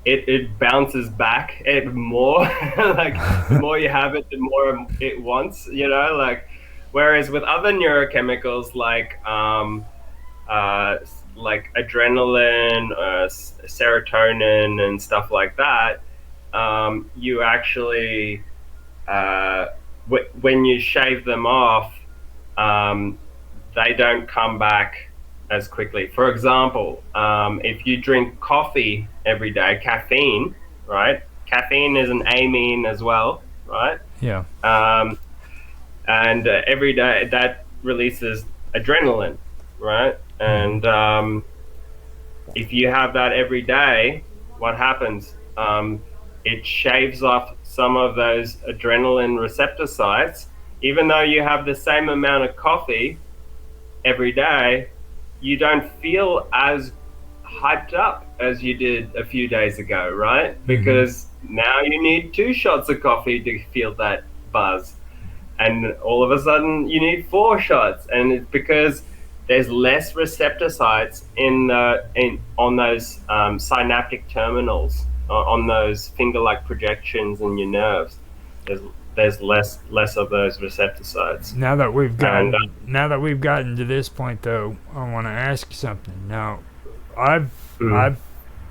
it bounces back more. Like the more you have it, the more it wants. You know, like whereas with other neurochemicals uh, like adrenaline, serotonin, and stuff like that, you actually when you shave them off, um, they don't come back as quickly. For example, if you drink coffee every day, caffeine, right? Caffeine is an amine as well, right? Yeah. Um, and every day that releases adrenaline, right? Mm-hmm. And if you have that every day, what happens? It shaves off some of those adrenaline receptor sites. Even though you have the same amount of coffee every day, you don't feel as hyped up as you did a few days ago, right? Mm-hmm. Because now you need 2 shots of coffee to feel that buzz. And all of a sudden you need 4 shots. And it's because there's less receptor sites in on those synaptic terminals, on those finger-like projections in your nerves. There's less of those receptor sites. And Now that we've gotten to this point, though, I want to ask you something. Now, I've mm, I've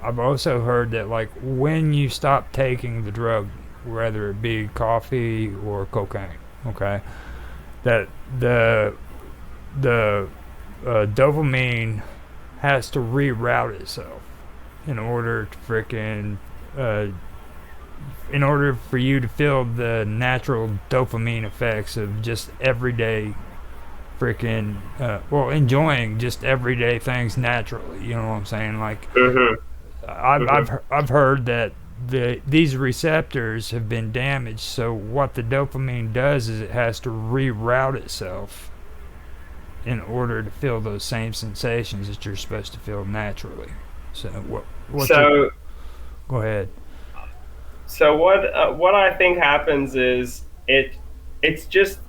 I've also heard that like when you stop taking the drug, whether it be coffee or cocaine, okay, that the dopamine has to reroute itself in order to frickin' uh, in order for you to feel the natural dopamine effects of just everyday freaking enjoying just everyday things naturally, you know what I'm saying? Like mhm, mhm. I've heard that these receptors have been damaged, so what the dopamine does is it has to reroute itself in order to feel those same sensations that you're supposed to feel naturally. So what's your So go ahead. what I think happens is it's just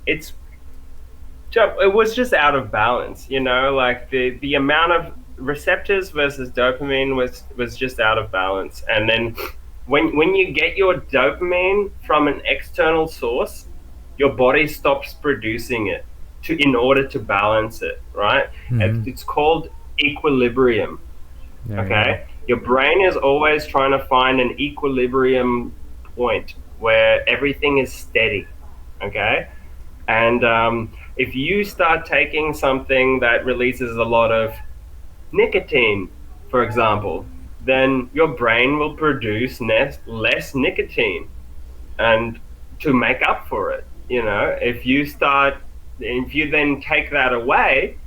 it's it was just out of balance, you know, like the amount of receptors versus dopamine was just out of balance. And then when you get your dopamine from an external source, your body stops producing it to in order to balance it, right? Mm-hmm. It's called equilibrium. There you go. Okay, your brain is always trying to find an equilibrium point where everything is steady. Okay, and if you start taking something that releases a lot of nicotine, for example, then your brain will produce less nicotine and to make up for it. You know, if you then take that away,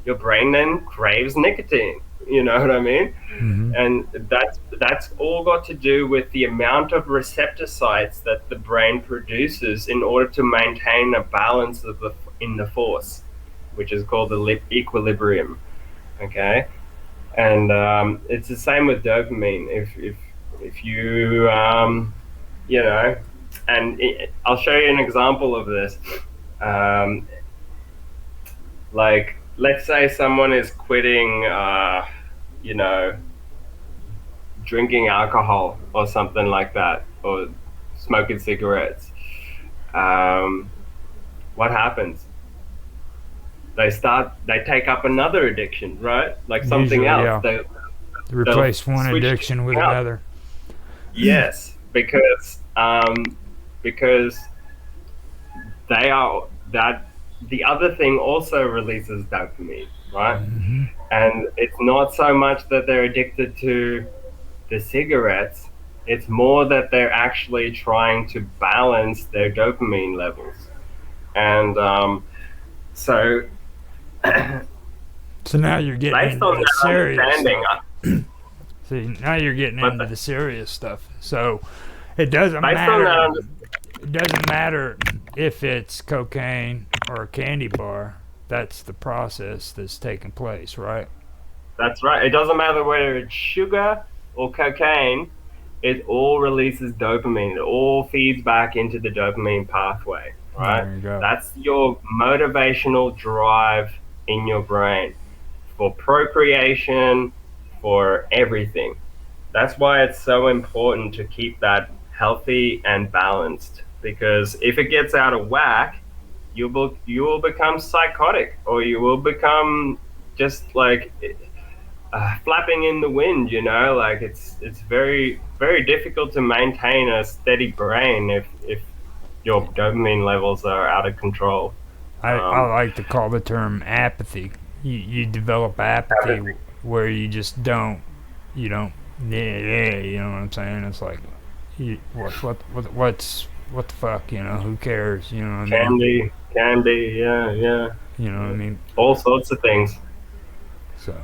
your brain then craves nicotine. You know what I mean? Mm-hmm. And that's all got to do with the amount of receptor sites that the brain produces in order to maintain a balance of the in the force, which is called the equilibrium. Okay, and it's the same with dopamine. If you you know, and I'll show you an example of this. Um, like, let's say someone is quitting, you know, drinking alcohol or something like that, or smoking cigarettes. Um, what happens? They take up another addiction, right? Like something Usually, else. yeah. They'll Replace one switch to addiction with something else. another. Yes, because they are that the other thing also releases dopamine, right? Hmm. And it's not so much that they're addicted to the cigarettes, it's more that they're actually trying to balance their dopamine levels. And so, So now you're getting based into on the that serious understanding, stuff. See, now you're getting but into the serious stuff. So it doesn't based on that matter. understanding, It doesn't matter if it's cocaine or a candy bar. That's the process that's taking place, right? that's right. It doesn't matter whether it's sugar or cocaine, it all releases dopamine. It all feeds back into the dopamine pathway, right? There you go. That's your motivational drive in your brain for procreation, for everything. That's why it's so important to keep that healthy and balanced. Because if it gets out of whack, you will become psychotic, or you will become just like flapping in the wind. Like it's very difficult to maintain a steady brain if your dopamine levels are out of control. I Um, like to call the term apathy. You develop apathy where you don't yeah, you know what I'm saying? It's like what the fuck, who cares, you know what I mean? candy, yeah, yeah, You know what I yeah. mean? All sorts of things. So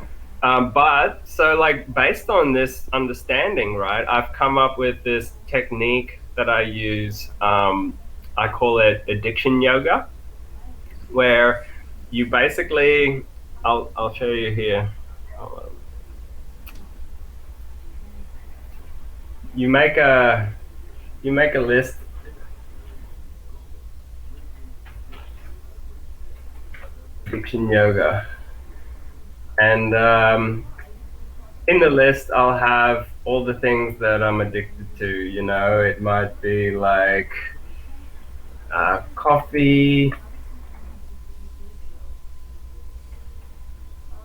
But so, like, based on this understanding, right, I've come up with this technique that I use. I call it addiction yoga, where you basically, I'll show you here. You make a you make a list. Addiction yoga, and in the list, I'll have all the things that I'm addicted to. It might be like coffee,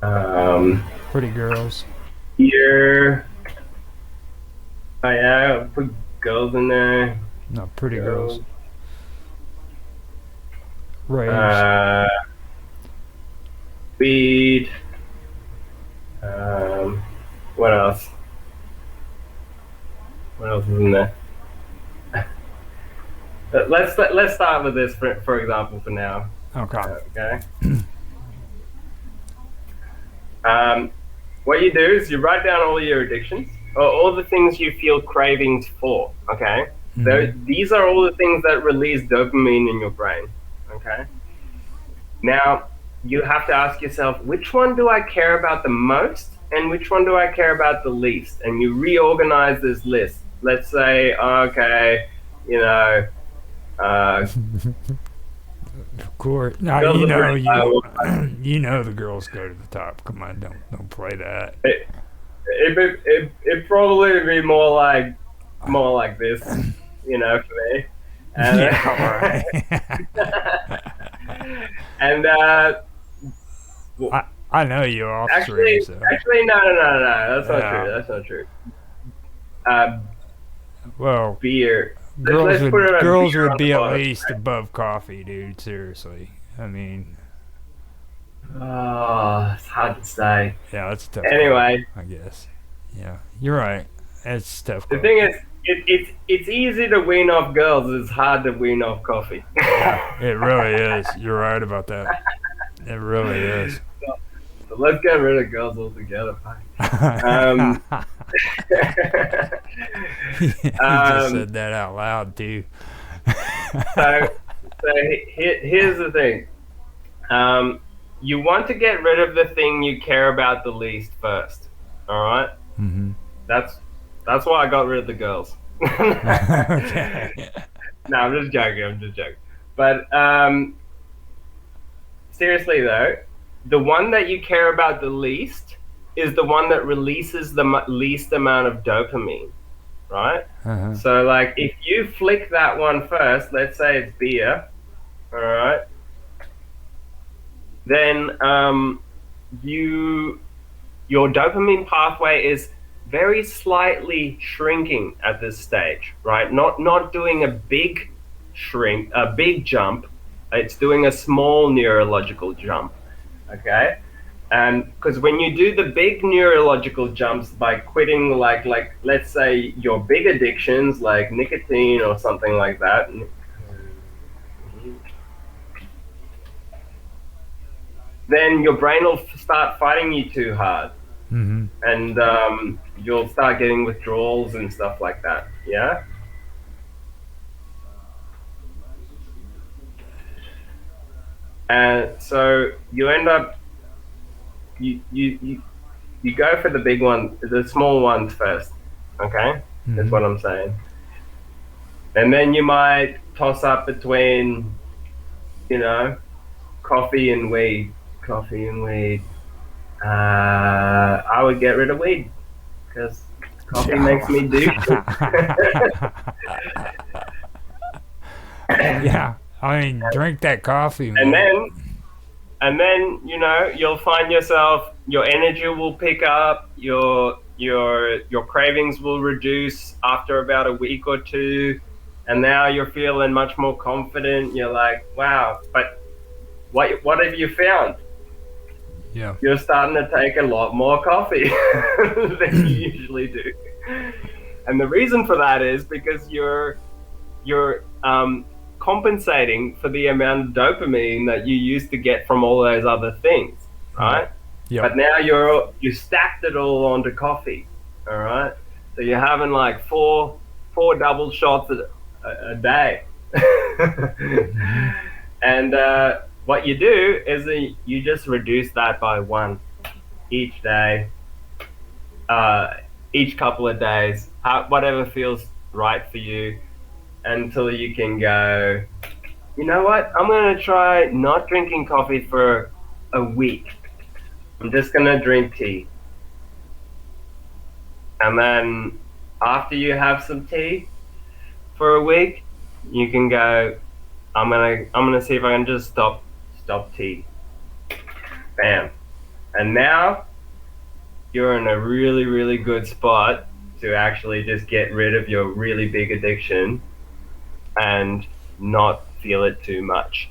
um, pretty girls, beer. Oh yeah, I'll put girls in there. no, pretty girls, Girls. raves, Uh, weed. Um, what else? What else is in there? Let's start with this for example for now. okay. Okay. Um, what you do is you write down all your addictions or all the things you feel cravings for. Okay. Hmm. These are all the things that release dopamine in your brain. Okay. Now, you have to ask yourself, which one do I care about the most and which one do I care about the least? And you reorganize this list. Let's say, okay, you know, uh, Of course. Now girls are pretty low. you know the girls go to the top. Come on, don't play that. It probably be more like this, for me. And Yeah, and right. I know you off actually, stream, so no, that's not true. yeah. That's not true. Uh, Well, beer. girls Let's put it would on girls beer would on the be at bottom. least above coffee, dude. Seriously, I mean, Oh, it's hard to say. yeah, that's a tough call, Anyway, I guess. Yeah, you're right. It's a tough the call. thing is, it's easy to wean off girls. It's hard to wean off coffee. Yeah, it really is. You're right about that. It really is. So let's get rid of girls altogether. Um, You just um, said that out loud too. so here's the thing. You want to get rid of the thing you care about the least first. All right. Hmm. That's that's why I got rid of the girls. Okay. No, I'm just joking. I'm just joking. But seriously though, the one that you care about the least is the one that releases the least amount of dopamine, right? Uh-huh. So like if you flick that one first, let's say it's beer, all right, then you your dopamine pathway is very slightly shrinking at this stage, right? Not doing a big shrink, a big jump. It's doing a small neurological jump. Okay, and because when you do the big neurological jumps by quitting, like let's say your big addictions like nicotine or something like that, then your brain will start fighting you too hard, Mm-hmm. and you'll start getting withdrawals and stuff like that. Yeah. And so you end up you go for the big one, the small ones first. Okay, that's Mm-hmm. what I'm saying. And then you might toss up between, you know, coffee and weed. Coffee and weed. I would get rid of weed because coffee makes me do shit. Yeah, I mean, drink that coffee, and man. then and then you'll find yourself, your energy will pick up, your cravings will reduce after about a week or two, and now you're feeling much more confident. You're like, wow. But what have you found? Yeah. You're starting to take a lot more coffee than you usually do, and the reason for that is because you're compensating for the amount of dopamine that you used to get from all those other things, right? Yep. But now you stacked it all onto coffee, all right? So you're having like four double shots a day, Mm-hmm. and what you do is you just reduce that by one each day, each couple of days, whatever feels right for you, until you can go, you know what? I'm going to try not drinking coffee for a week. I'm just going to drink tea. And then after you have some tea for a week, you can go, I'm going to see if I can just stop tea. Bam. And now you're in a really, really good spot to actually just get rid of your really big addiction and not feel it too much.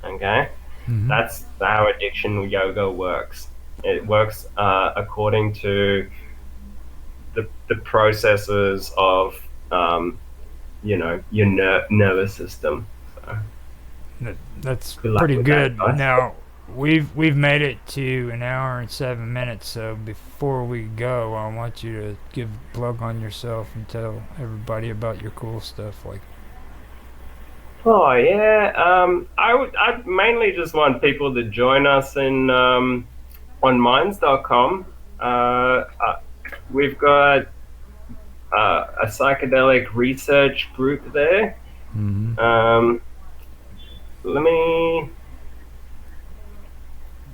Okay, Mm-hmm. that's how addiction yoga works. It works according to the processes of your nervous system. So That's good luck pretty with that, good. guys. Now we've made it to an hour and 7 minutes. So before we go, I want you to give a plug on yourself and tell everybody about your cool stuff. Like, Oh yeah, I mainly just want people to join us in on minds.com. We've got a psychedelic research group there. mm-hmm. Let me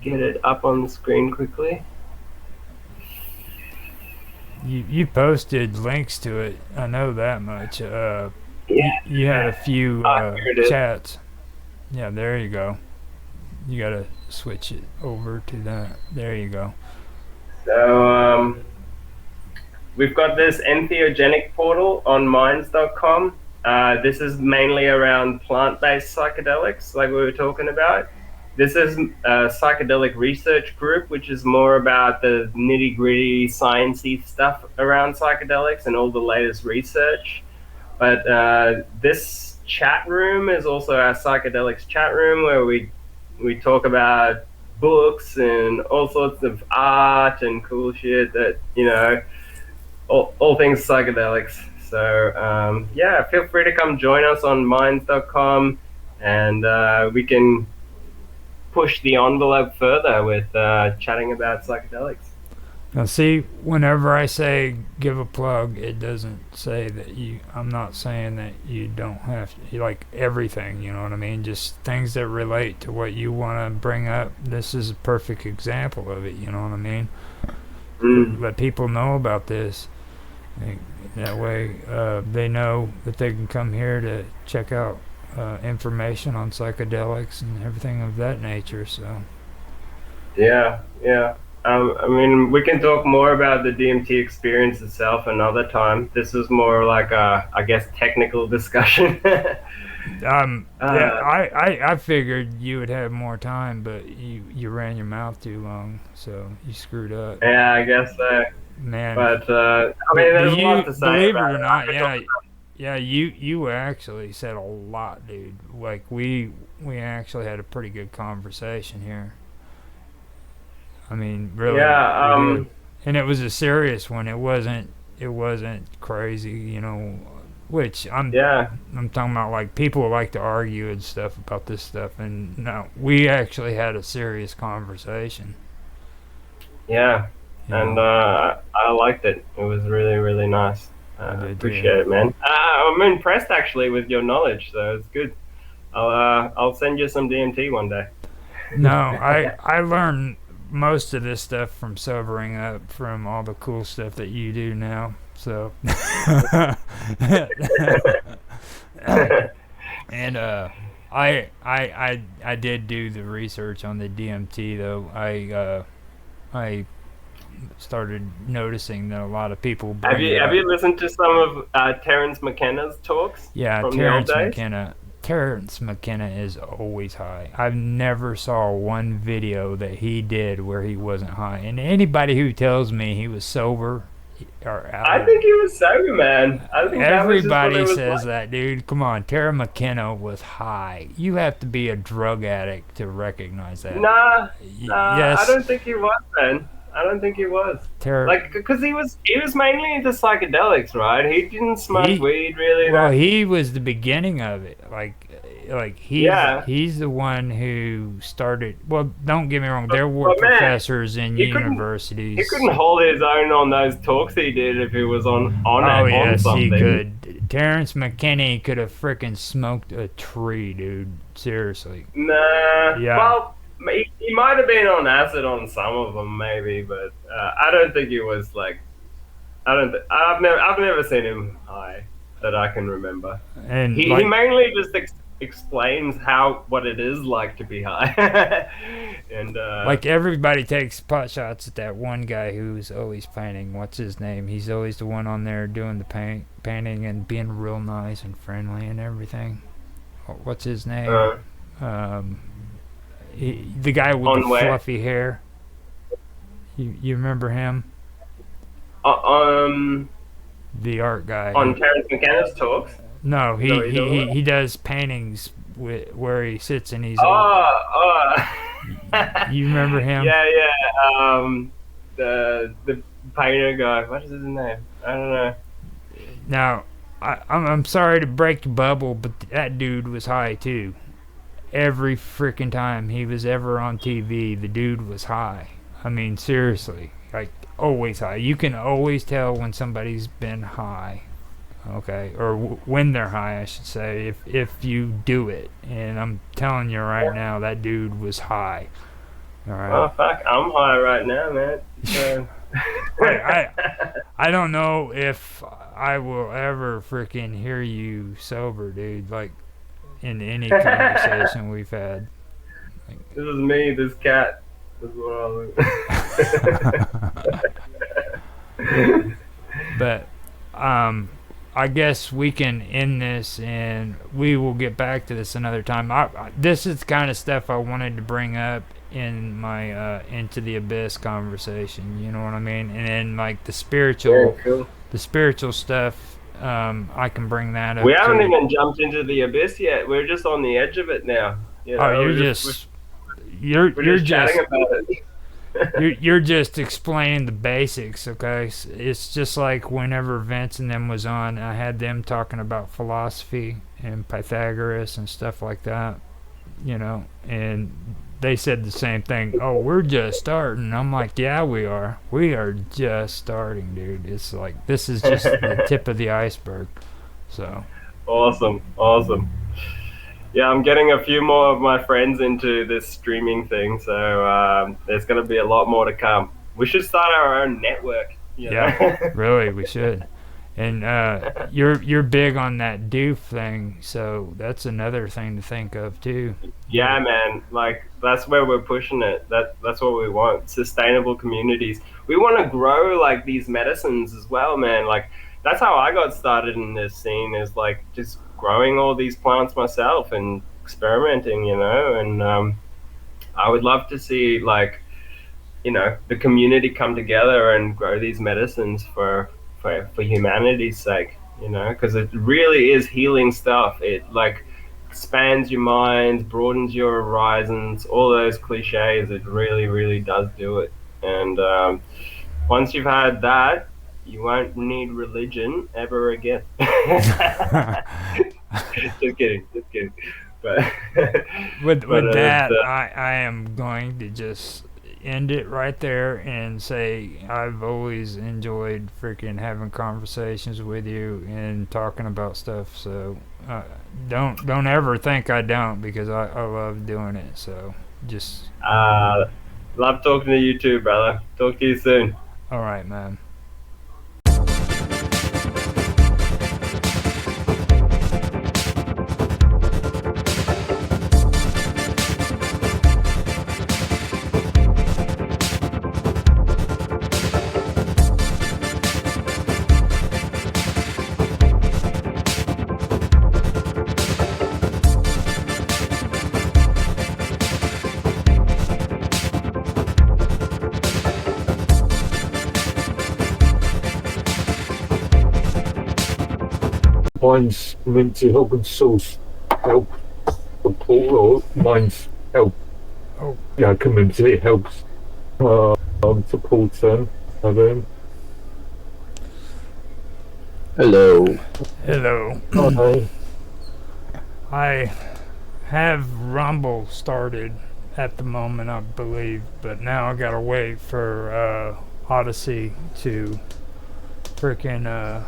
get it up on the screen quickly. You posted links to it. I know that much. Yeah, You had a few here it is. chats. Yeah, there you go. You gotta switch it over to that. There you go. So we've got this entheogenic portal on minds.com. This is mainly around plant-based psychedelics, like we were talking about. This is a psychedelic research group, which is more about the nitty-gritty, sciencey stuff around psychedelics and all the latest research. But this chat room is also our psychedelics chat room, where we talk about books and all sorts of art and cool shit that all things psychedelics. So yeah, feel free to come join us on minds.com, and we can push the envelope further with chatting about psychedelics. Now, see, whenever I say give a plug, it doesn't say that you. I'm not saying that you don't have to, like everything. You know what I mean? Just things that relate to what you want to bring up. This is a perfect example of it. You know what I mean? Let people know about this. That way, they know that they can come here to check out information on psychedelics and everything of that nature. So Yeah, yeah. I mean, we can talk more about the DMT experience itself another time. This is more like a, I guess, technical discussion. Yeah, uh, I figured you would have more time, but you ran your mouth too long, so you screwed up, yeah, I guess so. man. But I mean, But there's a you lot to say believe it about or it. I not, could talk yeah, yeah, you actually said a lot, dude. Like we actually had a pretty good conversation here. I mean, really, yeah, we did, and it was a serious one. It wasn't crazy, Which yeah, I'm talking about, like people like to argue and stuff about this stuff, and no, we actually had a serious conversation. yeah. You And know, I liked it. It was really, really nice. I did too. Appreciate it, man. I'm impressed actually with your knowledge, so it's good. I'll send you some DMT one day. No, I learned most of this stuff from sobering up, from all the cool stuff that you do now. So, and I did do the research on the DMT though. I started noticing that a lot of people Have bring you it have up. you listened to some of Terence McKenna's talks Yeah, from the old days? Terrence McKenna is always high. I've never saw one video that he did where he wasn't high. And anybody who tells me he was sober or out I of think he was sober, man. I think that was just what it everybody was says like. that, dude. Come on, Terra McKenna was high. You have to be a drug addict to recognize that. Nah, I Yes, don't think he was, man. I don't think he was. Terra. Like, because he was mainly into psychedelics, right? He didn't smoke He weed really. Well, he was the beginning of it. Like Yeah, he's the one who started. Well, don't get me wrong. There were but man, professors in he couldn't he universities. couldn't hold his own on those talks he did if he was on Oh it on yes, he something. could. Terrence McKinney could have frickin' smoked a tree, dude. Seriously. Nah, Yeah. well, he might have been on acid on some of them, maybe, but I don't think he was like. I don't. I've never seen him high that I can remember. And He mainly just explains what it is like to be high, and like everybody takes pot shots at that one guy who's always painting. What's his name? He's always the one on there doing the painting and being real nice and friendly and everything. What's his name? uh, Um, the guy with the on where fluffy hair. You remember him? uh, um The art guy. on Terence McKenna's talks. No, Is that what you're talking about? he does paintings where he sits and he's all. Oh, You remember him? yeah, yeah. The painter guy. What is his name? I don't know. Now, I'm sorry to break your bubble, but that dude was high too. Every freaking time he was ever on TV, the dude was high. I mean, seriously, like always high. You can always tell when somebody's been high, okay, or when they're high, I should say, if you do it. And I'm telling you right now, that dude was high. All Oh right. fuck, I'm high right now, man. So. I, I I don't know if I will ever freaking hear you sober, dude. Like in any conversation we've had. This is me, this cat. This is what I But I guess we can end this, and we will get back to this another time. This is the kind of stuff I wanted to bring up in my Into the Abyss conversation. You know what I mean? And then like Yeah, cool. the spiritual stuff. I can bring that up We haven't too. even jumped into the abyss yet. We're just on the edge of it now. You Oh, know, you're we're just just you're we're you're just just chatting about it. you're just explaining the basics, okay? It's just like whenever Vince and them was on, I had them talking about philosophy and Pythagoras and stuff like that, and they said the same thing. Oh, we're just starting. I'm like, yeah, we are. We are just starting, dude. It's like this is just the tip of the iceberg. So, Awesome, awesome. Yeah, I'm getting a few more of my friends into this streaming thing, so there's going to be a lot more to come. We should start our own network. You yeah, know? really, we should. And you're big on that doof thing, so that's another thing to think of too. Yeah, man. Like that's where we're pushing it. That's what we want. Sustainable communities. We want to grow like these medicines as well, man. Like that's how I got started in this scene is like just growing all these plants myself and experimenting, and I would love to see like the community come together and grow these medicines for humanity's sake, because it really is healing stuff. It like expands your mind, broadens your horizons, all those cliches. It really, really does do it. And once you've had that, you won't need religion ever again. Just kidding, just kidding. But with but that, I am going to just end it right there and say I've always enjoyed freaking having conversations with you and talking about stuff. So don't ever think I don't, because I love doing it. So just love talking to you too, brother. Talk to you soon. all right, man. Mine's mental health and source help support, or mine's help. Oh. Yeah, community helps support them. Hello. Hello. Hi. I have Rumble started at the moment, I believe, but now I gotta wait for Odyssey to freaking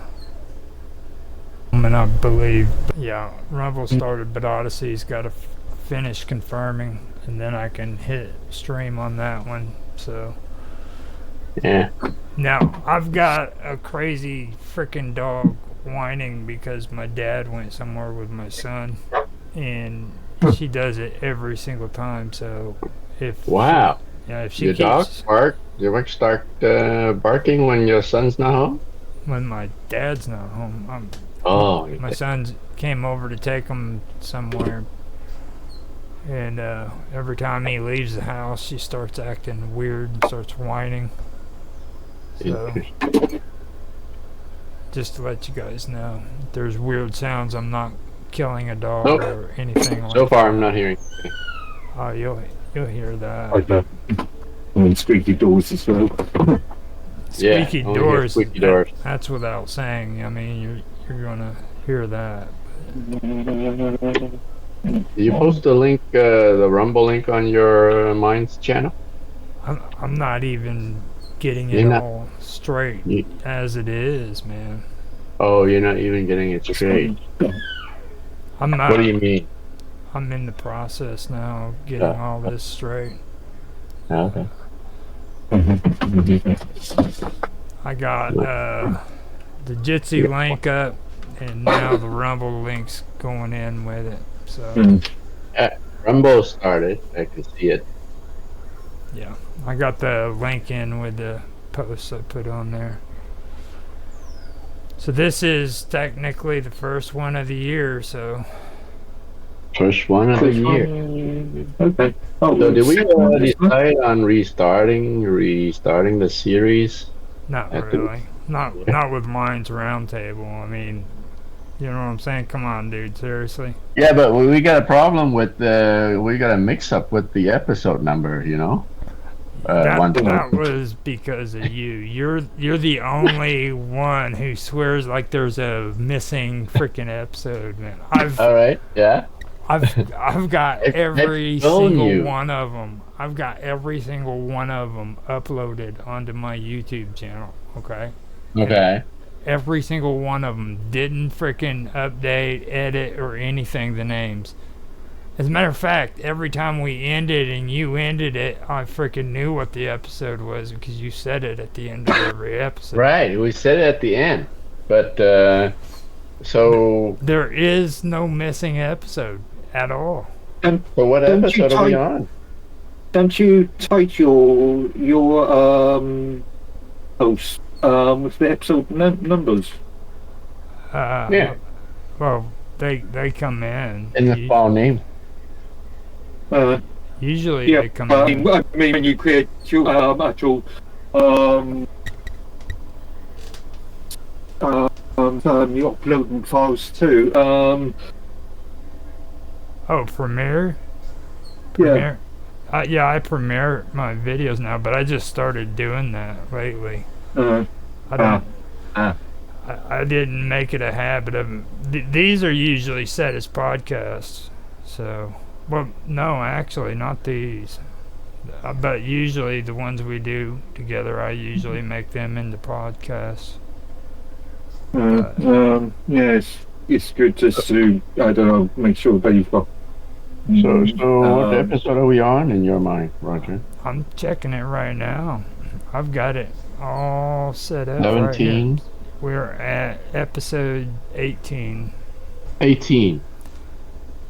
I believe. Yeah, Rumble started, but Odyssey's got to finish confirming, and then I can hit stream on that one. So Yeah. now I've got a crazy freaking dog whining because my dad went somewhere with my son, and she does it every single time. So if Wow. if she Your dog keeps bark? Your dog start barking when your son's not home? when my dad's not home, Oh. my son came over to take him somewhere, and every time he leaves the house, she starts acting weird and starts whining. So, just to let you guys know, if there's weird sounds, I'm not killing a dog Nope. or anything like So far, that. I'm not hearing. Oh, you'll hear that. Like that. And squeaky doors as well. Squeaky only hear doors. squeaky doors. That's without saying. I mean, you're gonna hear that. Did you post the link, the Rumble link on your Minds channel? I'm not even getting it You're not- all straight You- as it is, man. Oh, you're not even getting it straight. I'm not. What do you mean? I'm in the process now of getting all this straight. Okay. I got the Jitsi link up, and now the Rumble link's going in with it. So Rumble started. I can see it. yeah, I got the link in with the posts I put on there. So this is technically the first one of the year. So First one of the year. Okay. So did we decide on restarting the series? not At the- really, not with Minds Roundtable. I mean, you know what I'm saying? Come on, dude, seriously. Yeah, but we got a problem with we got a mix up with the episode number, you know. That was because of you. You're the only one who swears like there's a missing freaking episode, man. All right, yeah. I've got It's every shown single you. one of them. I've got every single one of them uploaded onto my YouTube channel. Okay. Okay. Every single one of them didn't freaking update, edit, or anything. The names. As a matter of fact, every time we ended and you ended it, I freaking knew what the episode was because you said it at the end of every episode. Right. We said it at the end. But so There is no missing episode at all. And so what don't you episode are we type on? don't you type your post with the episode numbers? Yeah, Well, they come in. in the file name. Usually Yeah, they come in. I mean when you create your actual you're uploading files too. Oh, Premiere. Yeah. Premiere. Yeah, I premiere my videos now, but I just started doing that lately. Uh, I don't. ah. I didn't make it a habit of. These are usually set as podcasts. So, well, no, actually, not these. But usually the ones we do together, I usually make them into podcasts. Yeah, it's good just to I don't know make sure that you've got. So what episode are we on in your mind, Roger? I'm checking it right now. I've got it all set up. Right 17. here. We're at episode 18. 18.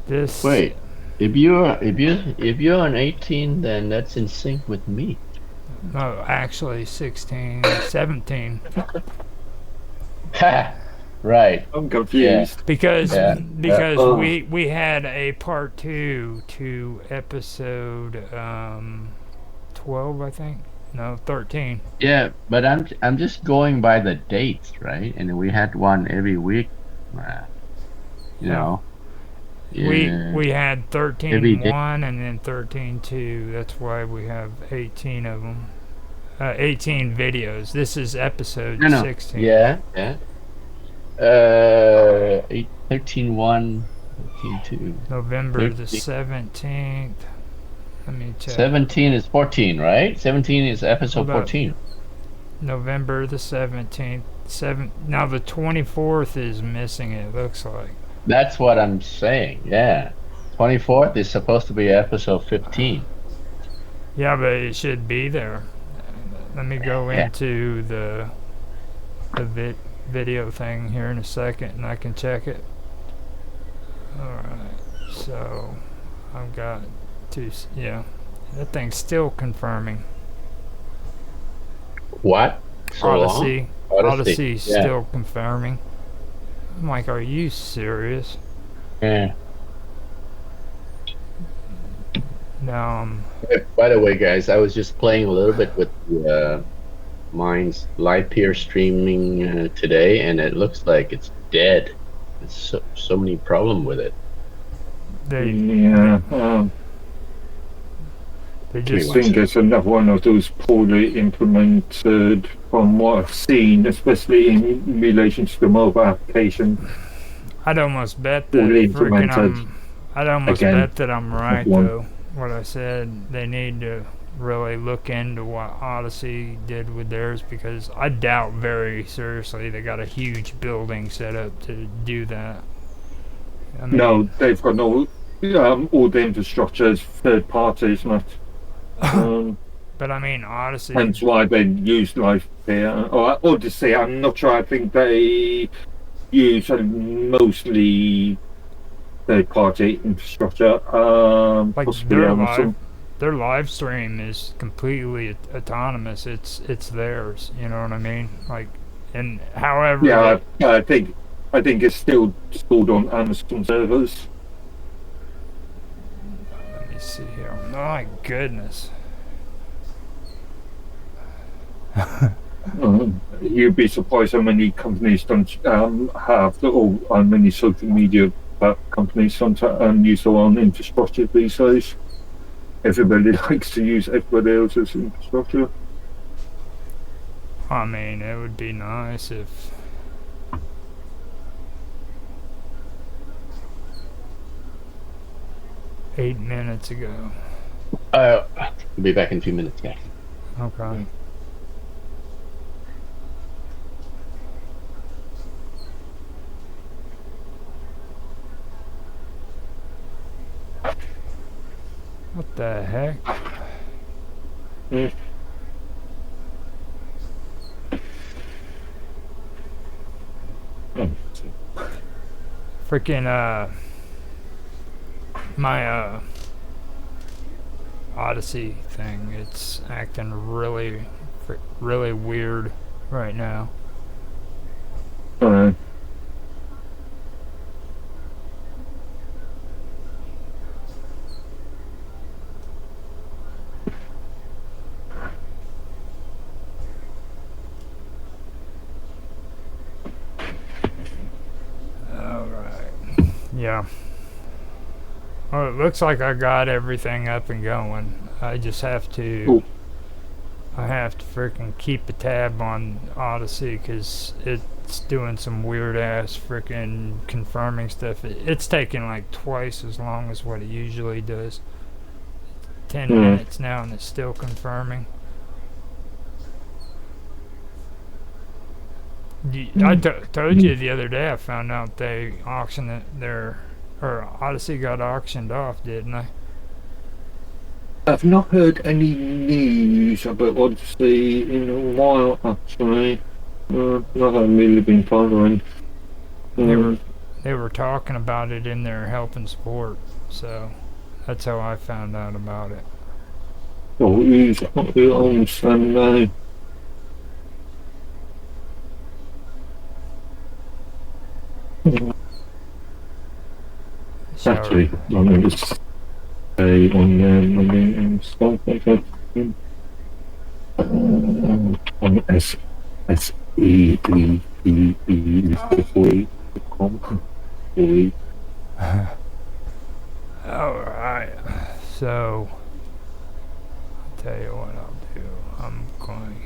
This. Wait, if you're on 18, then that's in sync with me. No, actually 16, 17. Ha! Right. I'm confused. Because Oh. we had a part 2 to episode 12, I think. No, 13. Yeah, but I'm just going by the dates, right? And we had one every week. You know. Yeah. We had Every day. 13.1 and then 13.2. That's why we have 18 of them. 18 videos. This is episode 16. Yeah. 13.1, 13.2. November the 13. 17th. Let me check. 17 is 14, right? 17 is episode Hold up. 14. November the 17th. Now the 24th is missing, it looks like. That's what I'm saying. Yeah. 24th is supposed to be episode 15. Yeah, but it should be there. Let me go Yeah. into the video thing here in a second, and I can check it. Alright, so I've got to, yeah, that thing's still confirming. What? So Odyssey. long? Odyssey's Yeah. still confirming. I'm like, are you serious? Yeah. No, By the way, guys, I was just playing a little bit with the mine's live peer streaming today, and it looks like it's dead. There's so many problem with it. they I just think it's another one of those poorly implemented from what I've seen, especially in relation to the mobile application. I'd almost bet that Poorly freaking implemented. I'd almost Again, bet that I'm right one. though. What I said, they need to really look into what Odyssey did with theirs, because I doubt very seriously they got a huge building set up to do that. I mean, No, they've got no all the infrastructure is third parties, not. but I mean Odyssey. Hence why they use Live Peer or Odyssey. I'm not sure. I think they use mostly third-party infrastructure. Like Possibly Amazon. their live stream is completely autonomous. It's theirs. You know what I mean? Like, and however. Yeah, I think it's still stored on Amazon servers. Let me see here. My goodness. You'd be surprised how many companies don't have, or how many social media companies don't use their own infrastructure these days. Everybody likes to use everybody else's infrastructure. I mean, it would be nice if. Eight minutes ago. I'll be back in a few minutes, guys. Okay. What the heck? freaking my Odyssey thing. It's acting really weird right now. Uh, Alright. Yeah. Well, it looks like I got everything up and going. I just have to. Cool. I have to freaking keep a tab on Odyssey because it's doing some weird ass freaking confirming stuff. It's taking like twice as long as what it usually does. 10 minutes now and it's still confirming. I told you the other day I found out they auctioned or Odyssey got auctioned off, didn't I? I've not heard any news about Odyssey in a while, actually. Not I've really been following. They were talking about it in their help and support, so that's how I found out about it. Oh, who's on Sunday? Actually, I'm going to stay on on SEEEE.com. Alright, so I'll tell you what I'll do. I'm going.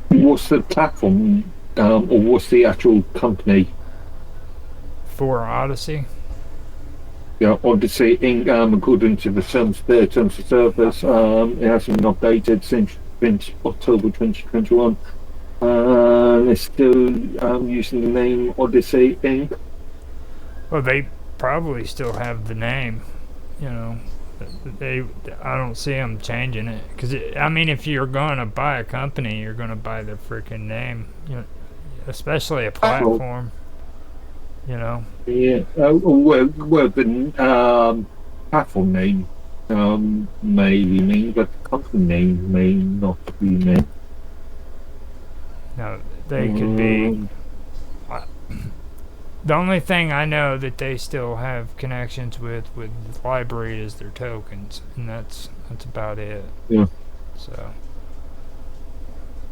What's the platform, or what's the actual company? For Odyssey? Yeah, Odyssey Inc. According to their terms of service, it hasn't been updated since October 2021. They're still using the name Odyssey Inc. Well, they probably still have the name, you know. I don't see them changing it because I mean, if you're going to buy a company, you're going to buy their freaking name, you know, especially a platform. You know. Yeah. Well, the platform name may remain, but the company name may not remain. No, they could be. The only thing I know that they still have connections with library is their tokens, and that's about it. Yeah. So.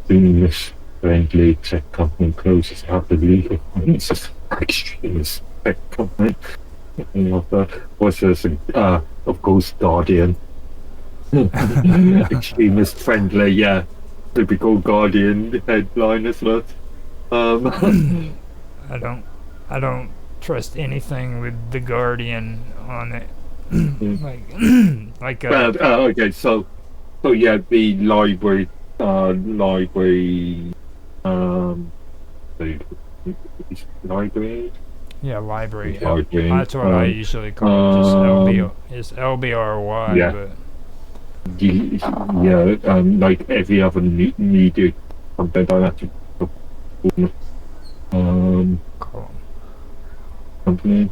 English friendly tech company closes out the legal extremist tech company. Was of course Guardian. Extremist friendly, yeah. Typical Guardian headline as well. I don't trust anything with the Guardian on it. Okay, so yeah, the library, library. Yeah, library. Library. That's what I usually call it. Just it's LBRY. Yeah. But yeah, like every other media content I actually cool. company.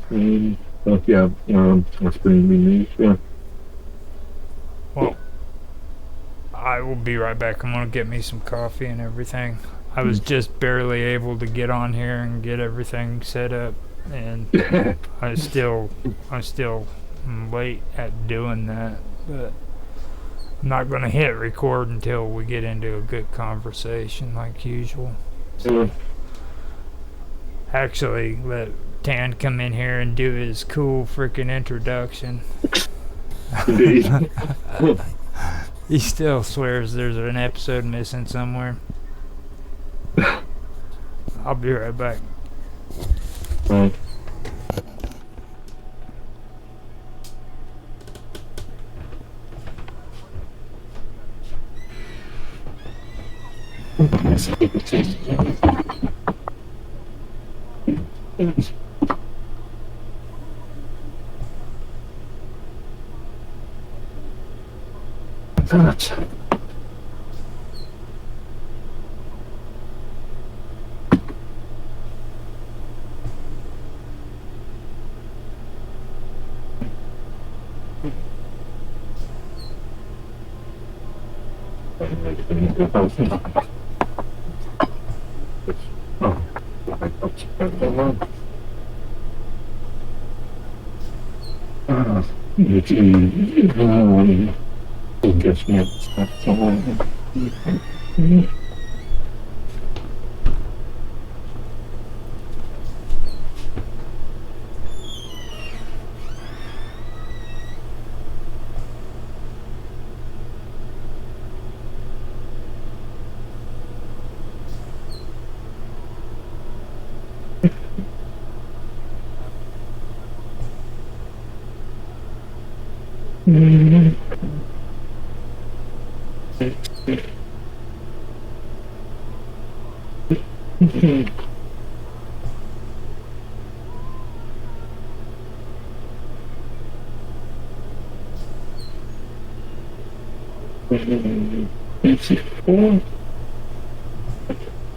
Yeah, that's been released. Yeah. Well, I will be right back. I'm gonna get me some coffee and everything. I was just barely able to get on here and get everything set up, and I'm still late at doing that. But I'm not gonna hit record until we get into a good conversation, like usual. So, actually, let Tan come in here and do his cool freaking introduction. He still swears there's an episode missing somewhere. I'll be right back. Right. that.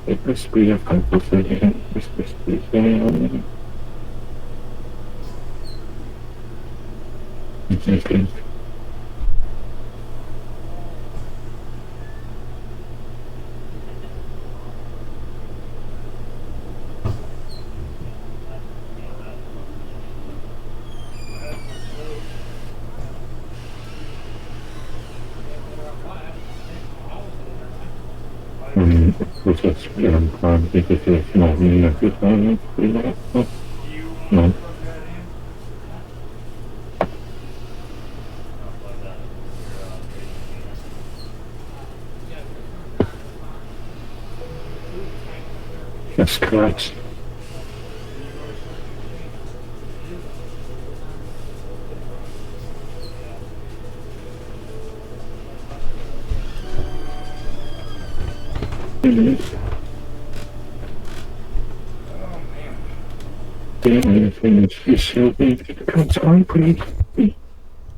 It must be a couple of no. That's correct.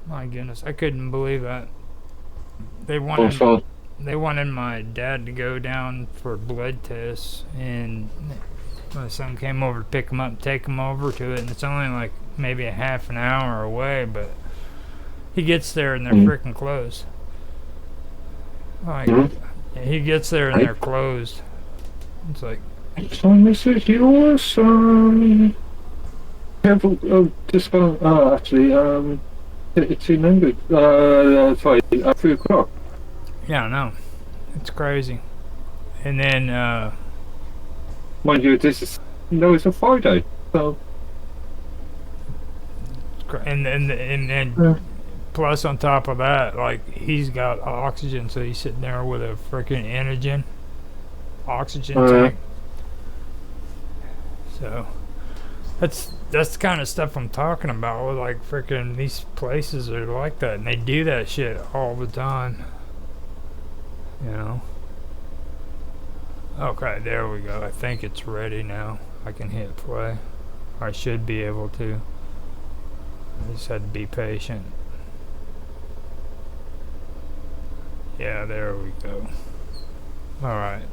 My goodness, I couldn't believe that. They wanted my dad to go down for blood tests, and my son came over to pick him up, take him over to it, and it's only like maybe a half an hour away, but he gets there and they're freaking closed. Like, he gets there and they're closed. It's like, So this is yours. Careful. Just go. Actually, it's remembered. Sorry, at 3:00. yeah, I know. It's crazy. And then, Mind you, it's a Friday, so. and then plus on top of that, like, he's got oxygen, so he's sitting there with a freaking oxygen tank. So that's the kind of stuff I'm talking about. With like freaking these places are like that, and they do that shit all the time. You know. Okay, there we go. I think it's ready now. I can hit play. I should be able to. I just had to be patient. Yeah, there we go. Alright.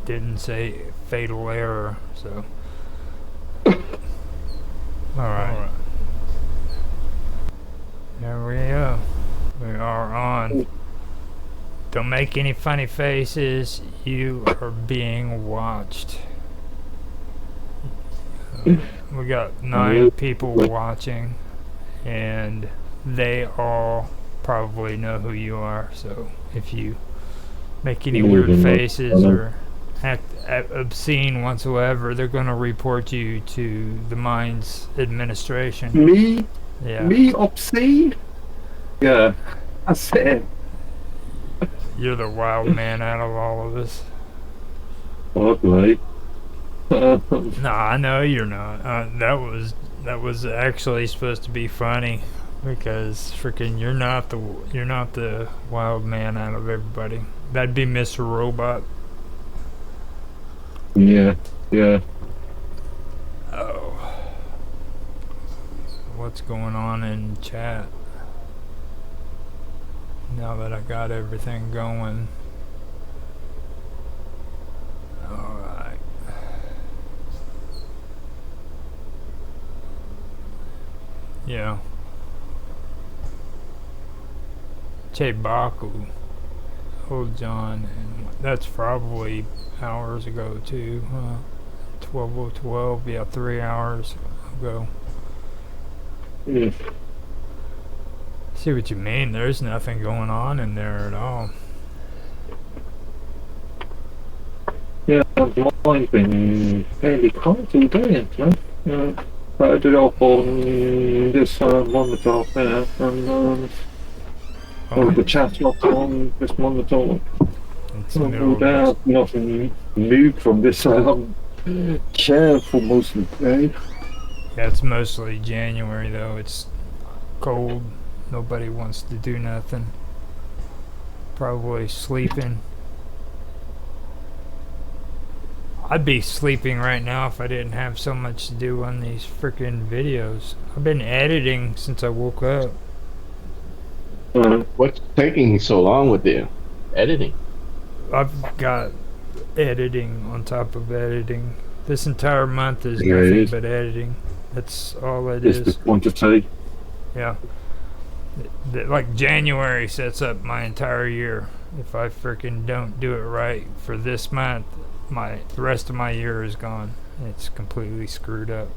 Didn't say fatal error, so. Alright. There we go. We are on. Don't make any funny faces. You are being watched. We got 9 people watching, and they all probably know who you are. So if you make any weird faces or act obscene whatsoever, they're going to report you to the mines administration. Me? Yeah. Me obscene? Yeah, that's it. You're the wild man out of all of us. Okay. No, I know you're not. That was actually supposed to be funny, because freaking you're not the wild man out of everybody. That'd be Mr. Robot. Yeah. Oh. what's going on in chat. Now that I got everything going. Alright. Yeah. Che Baku. Old John. And that's probably hours ago too. 12:12. Yeah, 3 hours ago. Mm. See what you mean. There's nothing going on in there at all. Yeah, mine's been fairly quiet all day, started it off on this monitor there, and the chat's not on this monitor. It's the middle of this. Nothing moved from this chair for most of the day. Yeah, it's mostly January though. It's cold. Nobody wants to do nothing. Probably sleeping. I'd be sleeping right now if I didn't have so much to do on these freaking videos. I've been editing since I woke up. What's taking so long with the editing? I've got editing on top of editing. This entire month is Yeah, nothing but editing. That's all it It's is. just quantity. Yeah. Like January sets up my entire year. If I freaking don't do it right for this month, the rest of my year is gone. It's completely screwed up.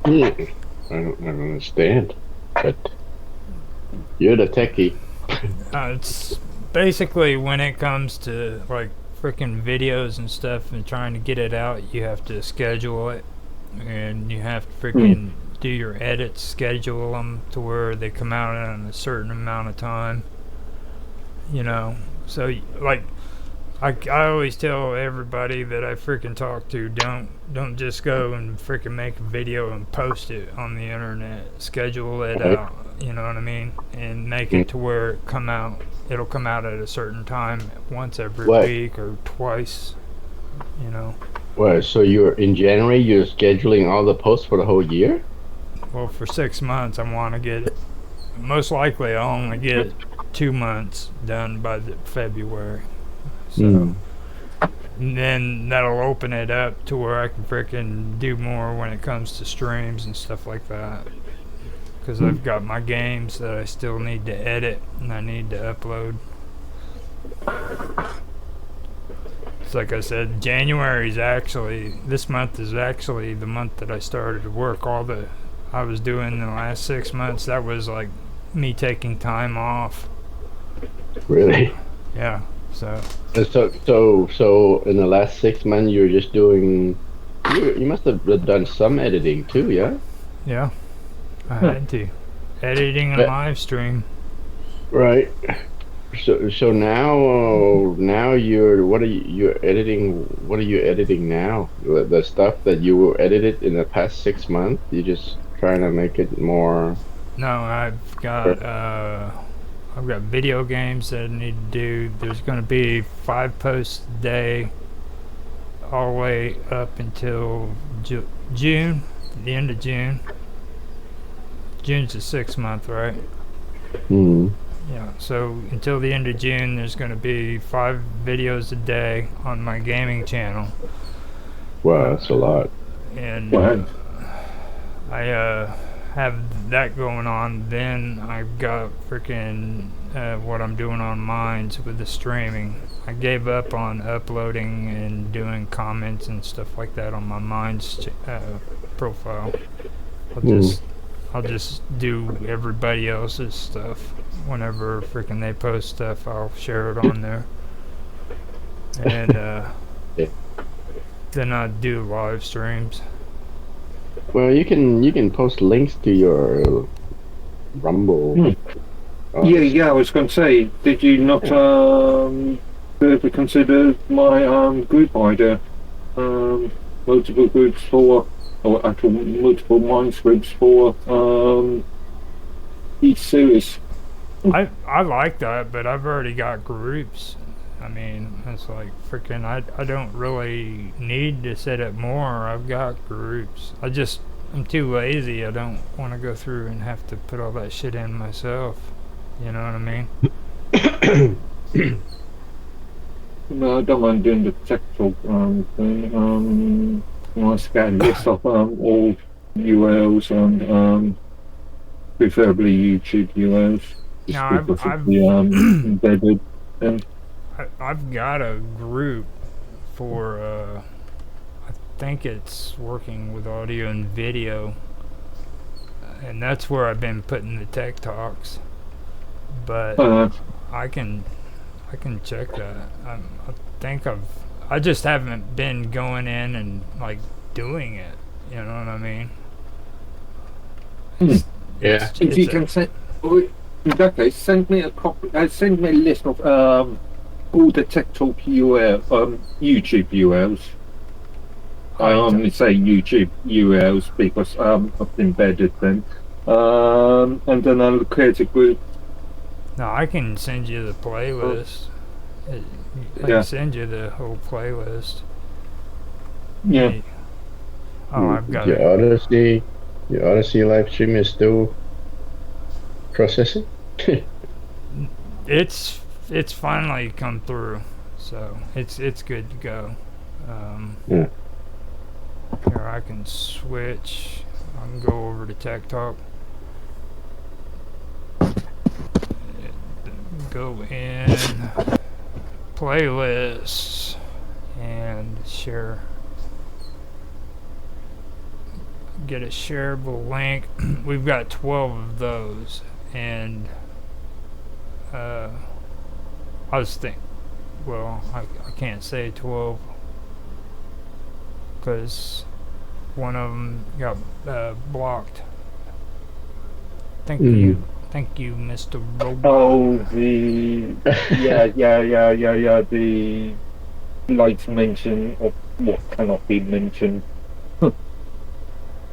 I don't understand. But you're the techie. It's basically when it comes to like freaking videos and stuff and trying to get it out, you have to schedule it, and you have to freaking do your edits, schedule them to where they come out in a certain amount of time. You know, so like I always tell everybody that I freaking talk to, don't just go and freaking make a video and post it on the internet. Schedule it out, you know what I mean, and make it to where it'll come out at a certain time, once every week or twice, you know. Well, so you're in January. You're scheduling all the posts for the whole year. Well, for 6 months, I want to get it. Most likely, I'll only get 2 months done by February. So, and then that'll open it up to where I can freaking do more when it comes to streams and stuff like that. Because I've got my games that I still need to edit and I need to upload. It's like I said, this month is actually the month that I started to work. I was doing the last 6 months, that was like me taking time off. Really? Yeah. So in the last 6 months, you're just doing. You must have done some editing too, yeah. Yeah, I had to editing a live stream. Right. So now you're editing. What are you editing now? The stuff that you edited in the past 6 months. You're just trying to make it more. No, I've got video games that I need to do. There's going to be 5 posts a day all the way up until June, the end of June. June's the 6th month, right? Yeah, so until the end of June, there's going to be 5 videos a day on my gaming channel. Wow, that's a lot. And I have that going on. Then I've got freaking what I'm doing on Minds with the streaming. I gave up on uploading and doing comments and stuff like that on my Minds profile. I'll just do everybody else's stuff. Whenever freaking they post stuff, I'll share it on there. And then I do live streams. Well, you can post links to your Rumble. Yeah. I was going to say, did you not ever consider my group idea? Multiple groups for, or actual multiple Minds groups for each series. I like that, but I've already got groups. I mean, it's like freaking. I don't really need to set up more. I've got groups. I'm too lazy. I don't want to go through and have to put all that shit in myself. You know what I mean? No, I don't mind doing the tech talk thing. I scan list of all URLs and preferably YouTube URLs, just Now because of I've the embedded thing. I've got a group for I think it's working with audio and video, and that's where I've been putting the tech talks. But I can check that. I think I just haven't been going in and like doing it. You know what I mean? Yeah. If you can send, in that case, send me a copy. Send me a list of all the Tech Talk YouTube URLs. I only say YouTube URLs because I've embedded them. And then I'll create a group. No, I can send you the playlist. I can send you the whole playlist. Yeah. Oh, I've got Your Odyssey live stream is still processing. It's finally come through, so it's good to go. Yeah. Here I can switch. I can go over to Tech Talk. Go in playlists and share. Get a shareable link. We've got 12 of those, and I was well, I can't say 12 because one of them got blocked. Thank you, Mr. Robot. Oh, the the light mention of what cannot be mentioned.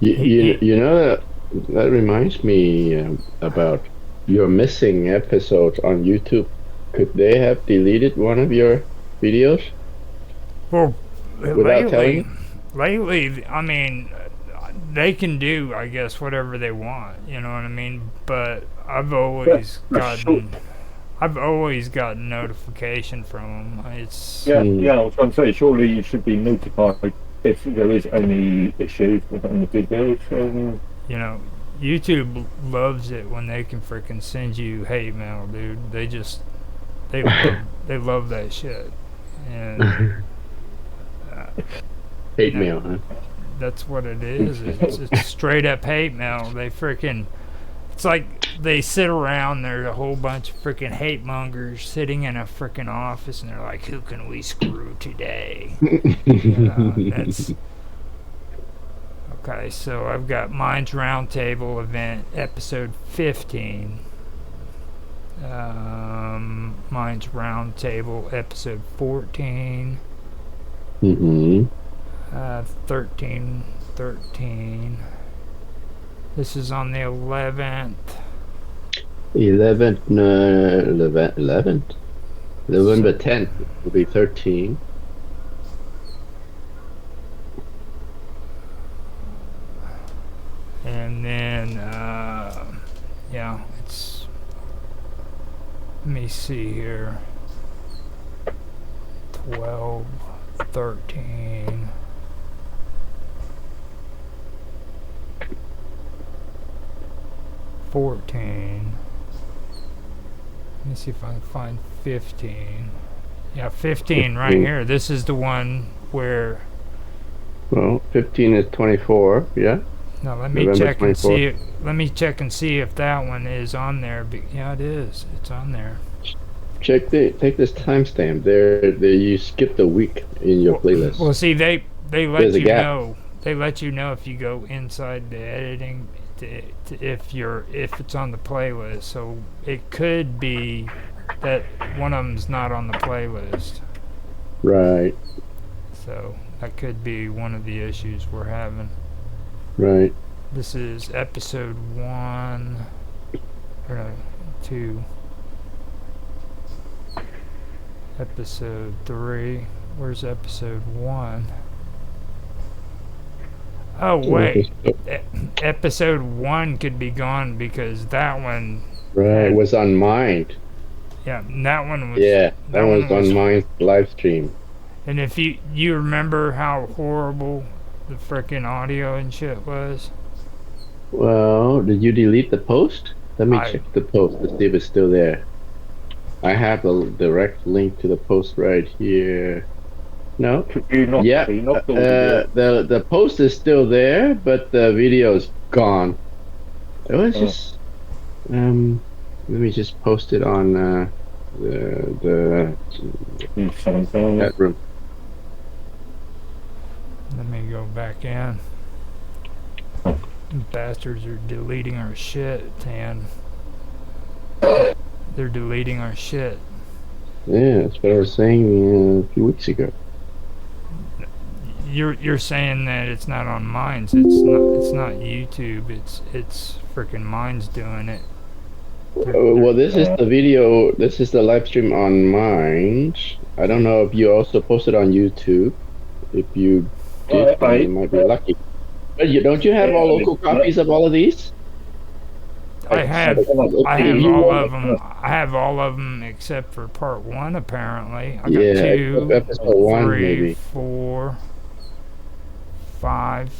You know that reminds me about your missing episodes on YouTube. Could they have deleted one of your videos? Well, Without telling you? lately, I mean, they can do, I guess, whatever they want. You know what I mean? But I've always gotten notification from them. It's I was going to say, surely you should be notified if there is any issues with any videos. You know, YouTube loves it when they can freaking send you hate mail, dude. They love that shit. And hate mail, huh? That's what it is. It's straight up hate mail. It's like they sit around, there's a whole bunch of freaking hate mongers sitting in a freaking office, and they're like, who can we screw today? That's okay. So I've got Minds Roundtable event episode 15. Minds Roundtable episode 14. 13. This is on the 11th. 11th. November 10th will be 13. And then, it's. Let me see here. 12, 13. 14. Let me see if I can find 15. Yeah, 15 right here. This is the one where. Well, 15 is 24. Yeah. No, let me November check 24th. and see. Let me check and see if that one is on there. Yeah, it is. It's on there. Take this timestamp. There, you skipped a week in your playlist. Well, see, they let There's a you gap. know. They let you know if you go inside the editing, if it's on the playlist. So it could be that one of them's not on the playlist. Right. So that could be one of the issues we're having. Right. This is episode 1 or no, 2. Episode 3. Where's episode 1? Oh wait, episode 1 could be gone because that one. Right, it was on Mind. Yeah, that one was. Yeah, that one was on Mind live stream. And if you remember how horrible the frickin' audio and shit was. Well, did you delete the post? Let me check the post to see if it's still there. I have a direct link to the post right here. No. Yeah. The post is still there, but the video is gone. It was just. Let me just post it on the chat room. Let me go back in. Bastards are deleting our shit, Tan. They're deleting our shit. Yeah, that's what I was saying a few weeks ago. You're saying that it's not on Minds. It's not YouTube. It's freaking Minds doing it. Well, this is the video. This is the live stream on Mind. I don't know if you also posted on YouTube. If you did, then you might be lucky. But don't you have all local copies of all of these? I have all of them. I have all of them except for part 1. Apparently, I got 2, episode 1, 3, maybe 4, 5,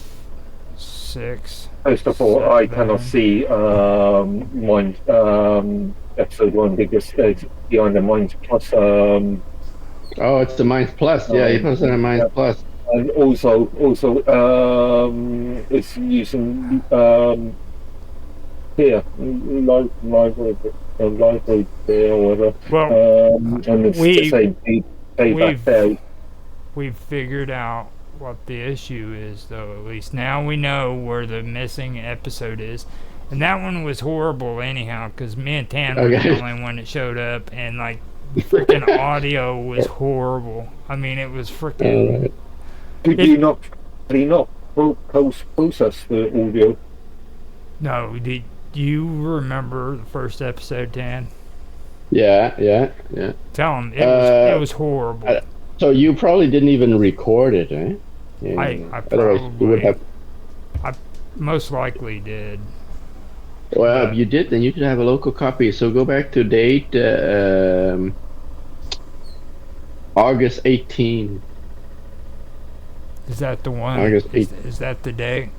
6. First of all, 7. I cannot see Mind episode 1 because it's behind the Mind Plus. Oh, it's the Mind Plus. Yeah, you posted on Mind Plus. And also, it's using here library there or whatever. Well, and it's the same payback there. We've figured out what the issue is, though. At least now we know where the missing episode is, and that one was horrible anyhow. Because me and Tan were the only one that showed up, and like freaking audio was horrible. I mean, it was freaking. Did you not process the audio? No, did you remember the first episode, Dan? Yeah. Tell him it was horrible. So you probably didn't even record it, eh? Yeah. I probably would have. I most likely did. Well, if you did, then you should have a local copy. So go back to date August 18. Is that the one? August 8. Is that the date?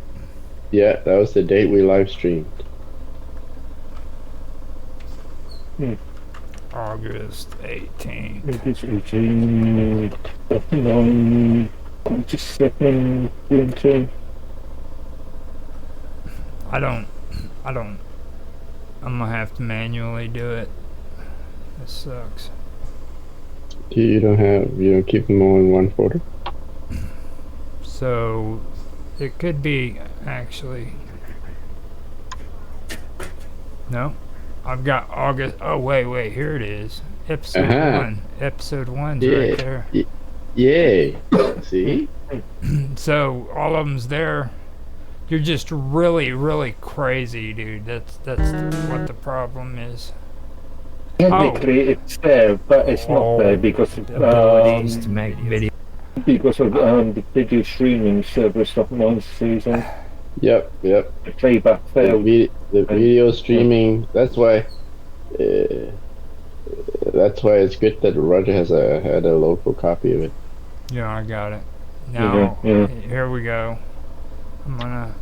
Yeah, that was the date we live streamed. August 18th. August 18th. Just second. I don't. I'm gonna have to manually do it. This sucks. You don't keep them all in one folder? So it could be actually. No, I've got August. Oh wait, here it is. Episode 1. Episode 1's right there. Yay! See? So all of them's there. You're just really, really crazy, dude. That's what the problem is. Technically, it's there, but it's not there because abilities to make video. Because of the video streaming service of Mind season. Yep. The playback failed. The video streaming. That's why. That's why it's good that Roger had a local copy of it. Yeah, I got it. Now, here we go. I'm gonna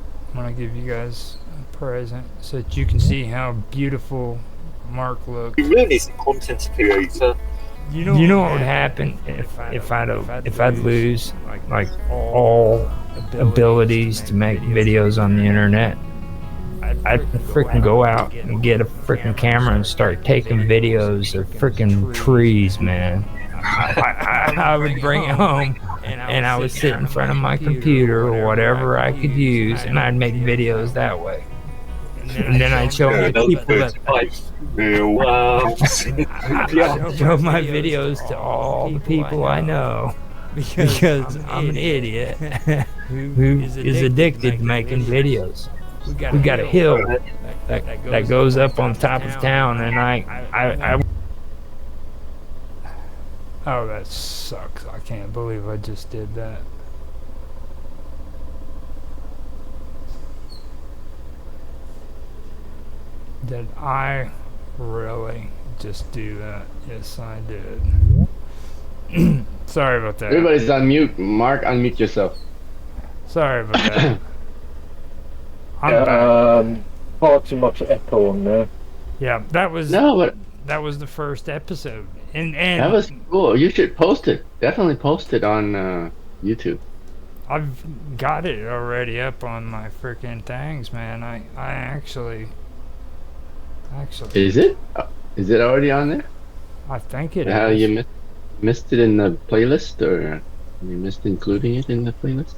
give you guys a present so that you can see how beautiful Mark looks. You really is a content creator. You know what would happen if I'd lose like all abilities to make videos on the internet? I'd freaking go out and get a freaking camera and start taking videos of freaking trees, man. I would bring it home and I would sit in front of my computer or whatever I could use, and I'd make videos that way. And then I'd show people that show my videos to all the people I know because I'm an idiot who is addicted to making videos. We got a hill that goes up on top of town, and I oh, that sucks. I can't believe I just did that. Did I really just do that? Yes, I did. Sorry about that. Everybody's on mute. Mark, unmute yourself. Sorry about that. I'm Yeah, back. far too much echo on there. Yeah, that was No, but the first episode, and that was cool. You should post it. Definitely post it on YouTube. I've got it already up on my freaking things, man. I actually, Is it? Is it already on there? I think it How is. you missed it in the playlist, or you missed including it in the playlist?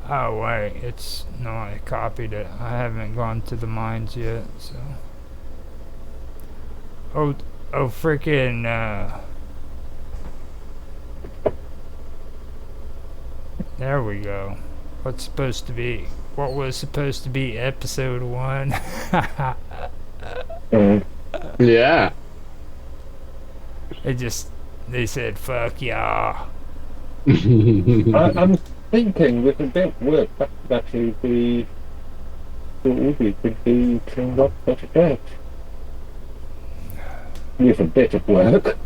Oh wait, it's no, I copied it. I haven't gone to the mines yet, so. Oh, freaking. There we go. What's supposed to be? What was supposed to be episode 1? Yeah. They said, fuck y'all. I'm thinking with a bit of work that actually the audio could be cleaned up quite a bit. With a bit of work.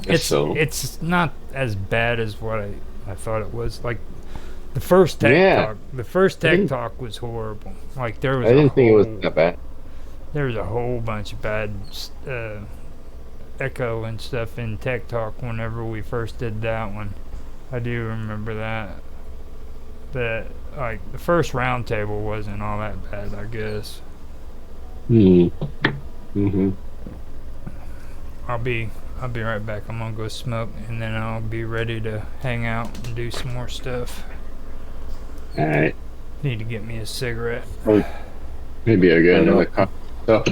It's not as bad as what I thought it was. Like, the first tech talk was horrible. Like, there was I didn't think it was that bad. There was a whole bunch of bad echo and stuff in Tech Talk whenever we first did that one. I do remember that. But like the first round table wasn't all that bad, I guess. Mm-hmm. I'll be right back. I'm gonna go smoke and then I'll be ready to hang out and do some more stuff. Alright. Need to get me a cigarette. Maybe I get another cup. So.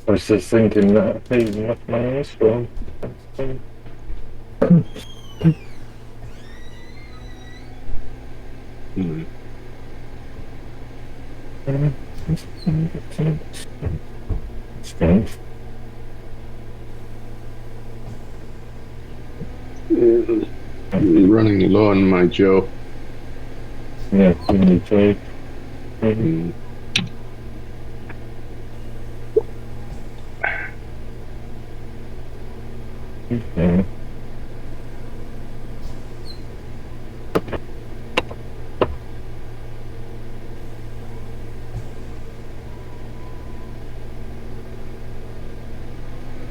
I was just thinking that hey, not my restaurant. Strange. Running low on my Joe. Yeah, really true. Mm-hmm. Okay.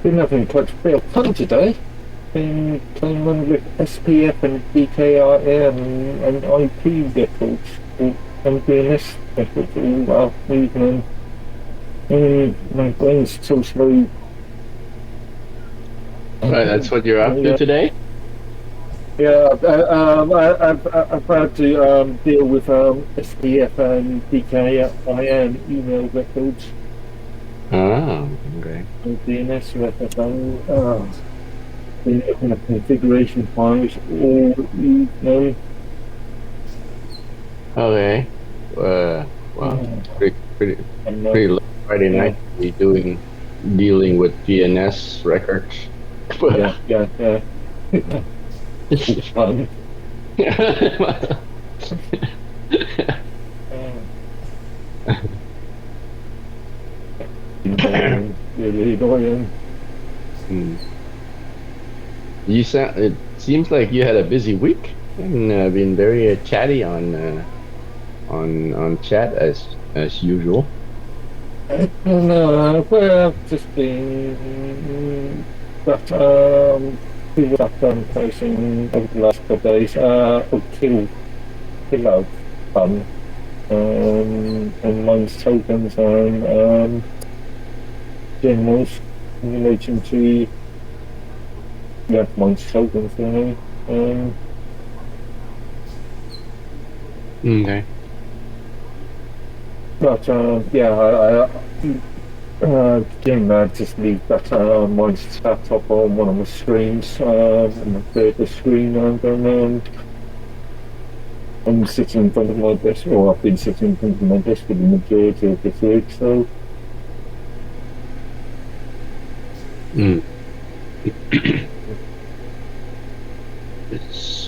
Been having quite a bit of fun today. Been playing one with SPF and DKIM and IP records and DNS records all evening. My brain's still slow. Right, that's what you're up to today? Yeah, I've had to deal with SPF and DKIM email records. Oh, okay. And DNS records. Been looking at configuration files all evening. Okay. Wow. Pretty late Friday night to be dealing with DNS records. Yeah. It's fun. Really annoying. It seems like you had a busy week and been very chatty on chat as usual. No, well, I've just been people I've done posting over the last couple of days. Kill fun. And mine's tokens and generals in relation to mine's tokens, Okay. But again, just leave that mine's sat up on one of my screens, and the screen, and I'm sitting in front of my desk, or I've been sitting in front of my desk for the majority of this week, so.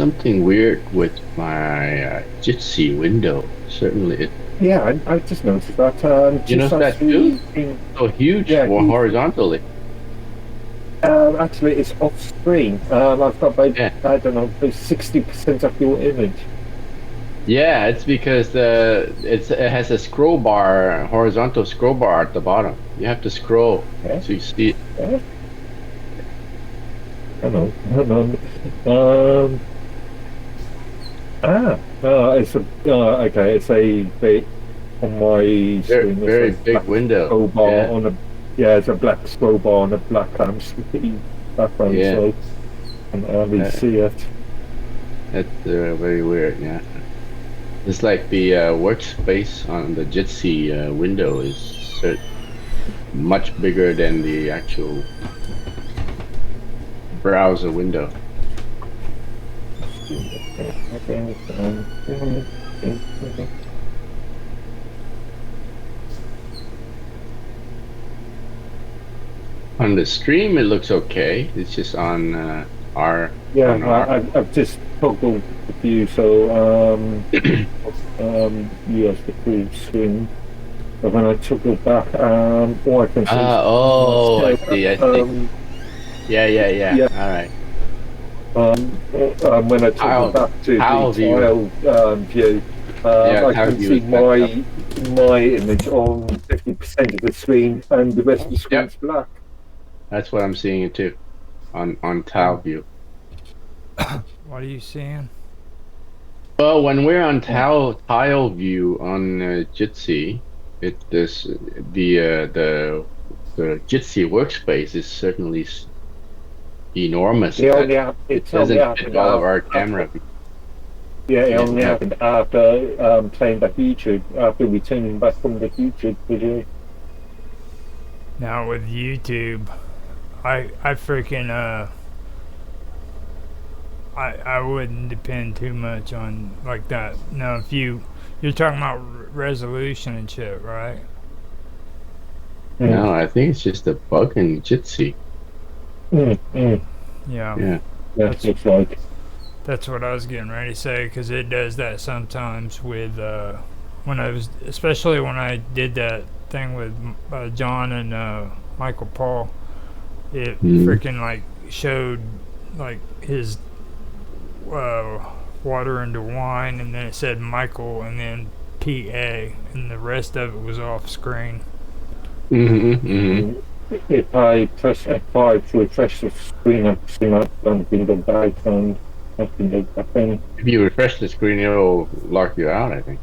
something weird with my Jitsi window. Certainly, Yeah, I just noticed that. you Just notice that too? actually, So huge yeah, horizontally. actually, it's off screen. I've got about, Yeah. I don't know, 60% of your image. Yeah, it's because it has a scroll bar, horizontal scroll bar at the bottom. You have to scroll Yeah. so you see it. Yeah. Hang on. It's a, okay, it's a bit on my Very, screen. It's very a big black window. scroll bar Yeah. on a, yeah, it's a black scroll bar on a black screen background, Yeah. so I can hardly see it. That's very weird. Yeah. It's like the workspace on the Jitsi window is much bigger than the actual browser window. On the stream, it looks okay. It's just on our. Yeah, on our I've just toggled the view, so yes, the full screen. But when I toggle back, all I can see is oh, I see. I see. Yeah. yeah. All right. When I toggle back to tile the view. tile view, Yeah, I tile can view see is backed my image on 50% of the screen, and the rest of the screen's black. That's what I'm seeing it too, on tile view. What are you seeing? Well, when we're on tile view on Jitsi, the Jitsi workspace is certainly enormous. It doesn't fit all of our camera view. Yeah, it only happened after playing back YouTube, after returning back from the YouTube video. Now with YouTube, I freaking I wouldn't depend too much on like that. Now if you're talking about resolution and shit, right? No, I think it's just a bug in Jitsi. Yeah. That's looks like. That's what I was getting ready to say, because it does that sometimes with especially when I did that thing with John and Michael Paul. It freaking like showed like his water into wine, and then it said Michael and then PA, and the rest of it was off screen. If I press F5 to refresh the screen, I've seen that something the background. If you refresh the screen, it'll lock you out, I think.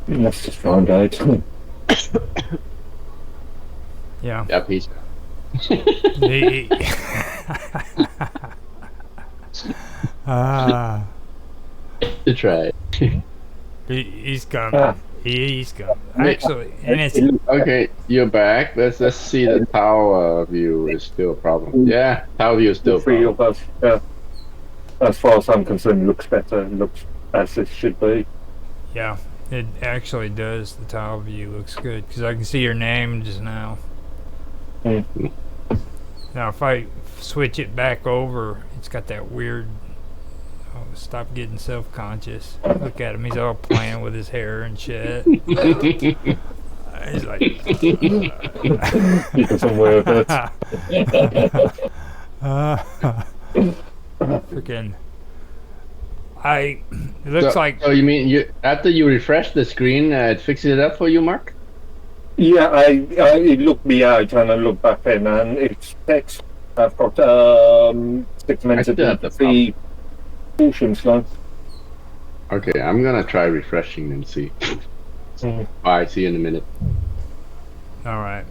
Let's just find out. Yeah. Yep, he's. To try it. He's coming. He's coming. Actually, and it's okay. You're back. Let's see. The tile view is still a problem. Yeah, tile view is still a Three problem. of us. Yeah. As far as I'm concerned, it looks better. It looks as it should be. Yeah, it actually does. The tile view looks good because I can see your name just now. Now, if I switch it back over, it's got that weird. Oh, stop getting self-conscious. Look at him. He's all playing with his hair and shit. He's like. You can somewhere with it. Freaking. It looks like. So you mean after you refresh the screen, it fixes it up for you, Mark? Yeah, it looked me out and I looked back in and it's text. I've got segmented into 3 portions now. Okay, I'm gonna try refreshing and see. Alright, see you in a minute. Alright.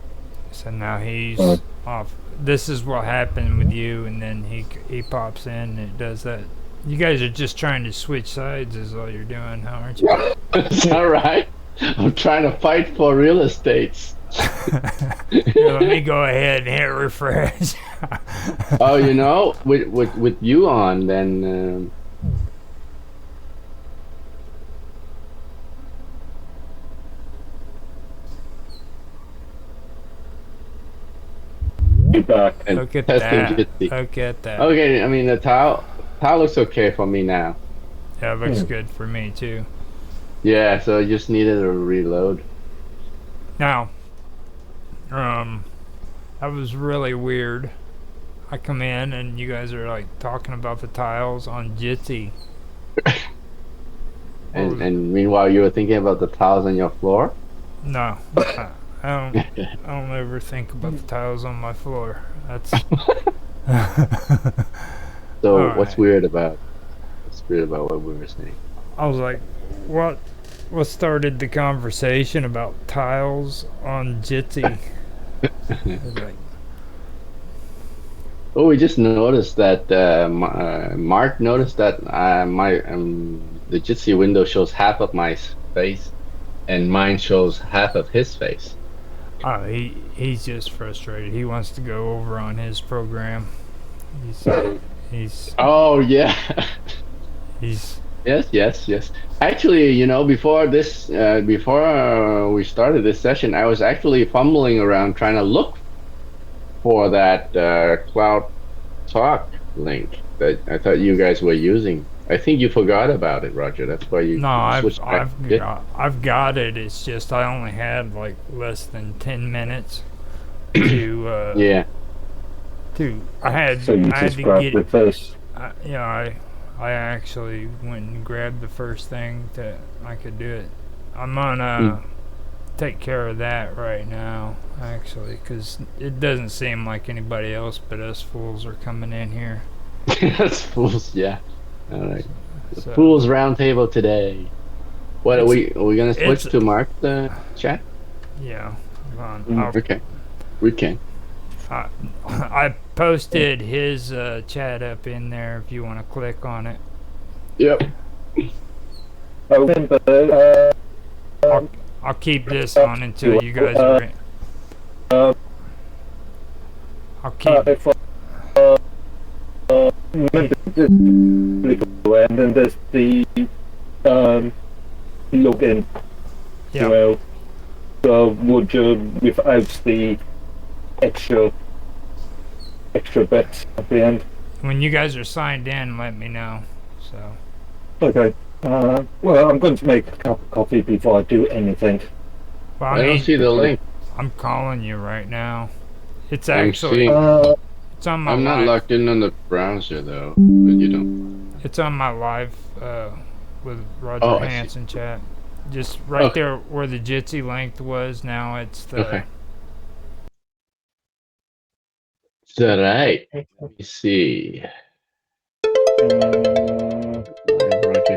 So now he's off. This is what happened with you, and then he pops in and it does that. You guys are just trying to switch sides is all you're doing, huh, aren't you? Is that right? I'm trying to fight for real estates. Here, let me go ahead and hit refresh. Oh, you know, with you on, then Back. and Look at testing that. Jitsi. Look at that. Okay, I mean the tile tile looks okay for me now. Yeah, it looks good for me too. Yeah, so I just needed a reload. Now, that was really weird. I come in and you guys are like talking about the tiles on Jitsi. And meanwhile, you were thinking about the tiles on your floor. No, I don't ever think about the tiles on my floor. That's So All what's right. weird about what we were saying? I was like, what started the conversation about tiles on Jitsi? Like, Oh, we just noticed that Mark noticed that my the Jitsi window shows half of my face, and mine shows half of his face. oh, he's just frustrated. He wants to go over on his program. He's Oh yeah. he's Yes. Actually, you know, before we started this session, I was actually fumbling around trying to look for that Cloud Talk link that I thought you guys were using. I think you forgot about it, Roger. That's why you no, I've switched back. I've got it. It's just I only had like less than 10 minutes to Yeah. So you I had just to grabbed get the first. I actually went and grabbed the first thing that I could do it. I'm Hmm. gonna take care of that right now, actually, because it doesn't seem like anybody else but us fools are coming in here. That's fools. Yeah. All right. So Fools roundtable today. What are It's- we gonna switch it's- to Mark the chat? yeah, hold Mm. on. Okay. We can. I posted his chat up in there if you want to click on it. Yep. I remember. I'll keep this on until you guys are in. I'll keep. If I remember the and then there's the login. Yeah. Well, so would you without the extra bits at the end? When you guys are signed in, let me know. So. Okay. Well, I'm going to make a cup of coffee before I do anything. Well, I don't see the link. I'm calling you right now. It's I'm actually seeing. it's on my I'm not live. logged in on the browser though. But you don't. It's on my live with Roger Oh, I see. Hanson chat. Just right Okay. there where the Jitsi link was. Now it's the. Okay. Is that right? Let me see. Roger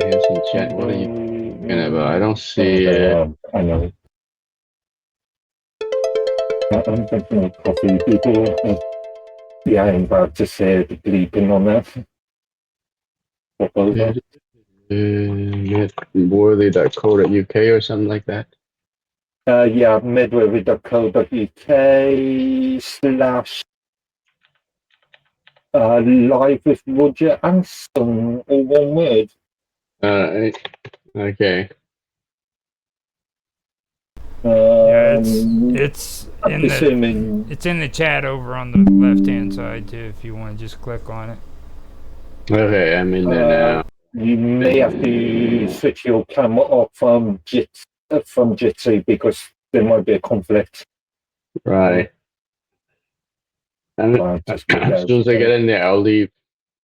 Hanson chat. What are you talking about? I don't see it. I know. I'm thinking of coffee people. Yeah, I'm about to say the bleeping on that. What was that? Networthy.co.uk or something like that. Yeah, midway.co.uk / live with Roger Hanson, all one word. Okay. Yeah, Um, it's I'm in the presuming. it's in the chat over on the left hand side too. If you want to just click on it. Okay, I'm in there now. You may have to switch your camera off from Jitsi because there might be a conflict. Right. Well, As just look out. soon as I get in there, I'll leave.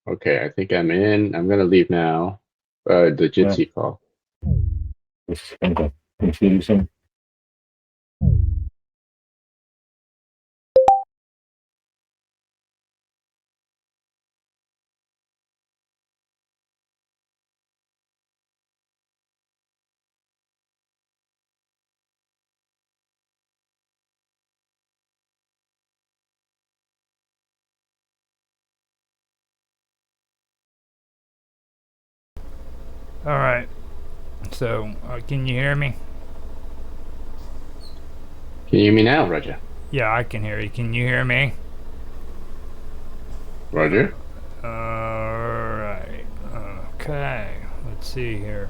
Okay, I think I'm in. I'm gonna leave now. The Jitsi call. It's kind of confusing. All right. So can you hear me? Can you hear me now, Roger? Yeah, I can hear you. Can you hear me? Roger? Alright. Okay. Let's see here.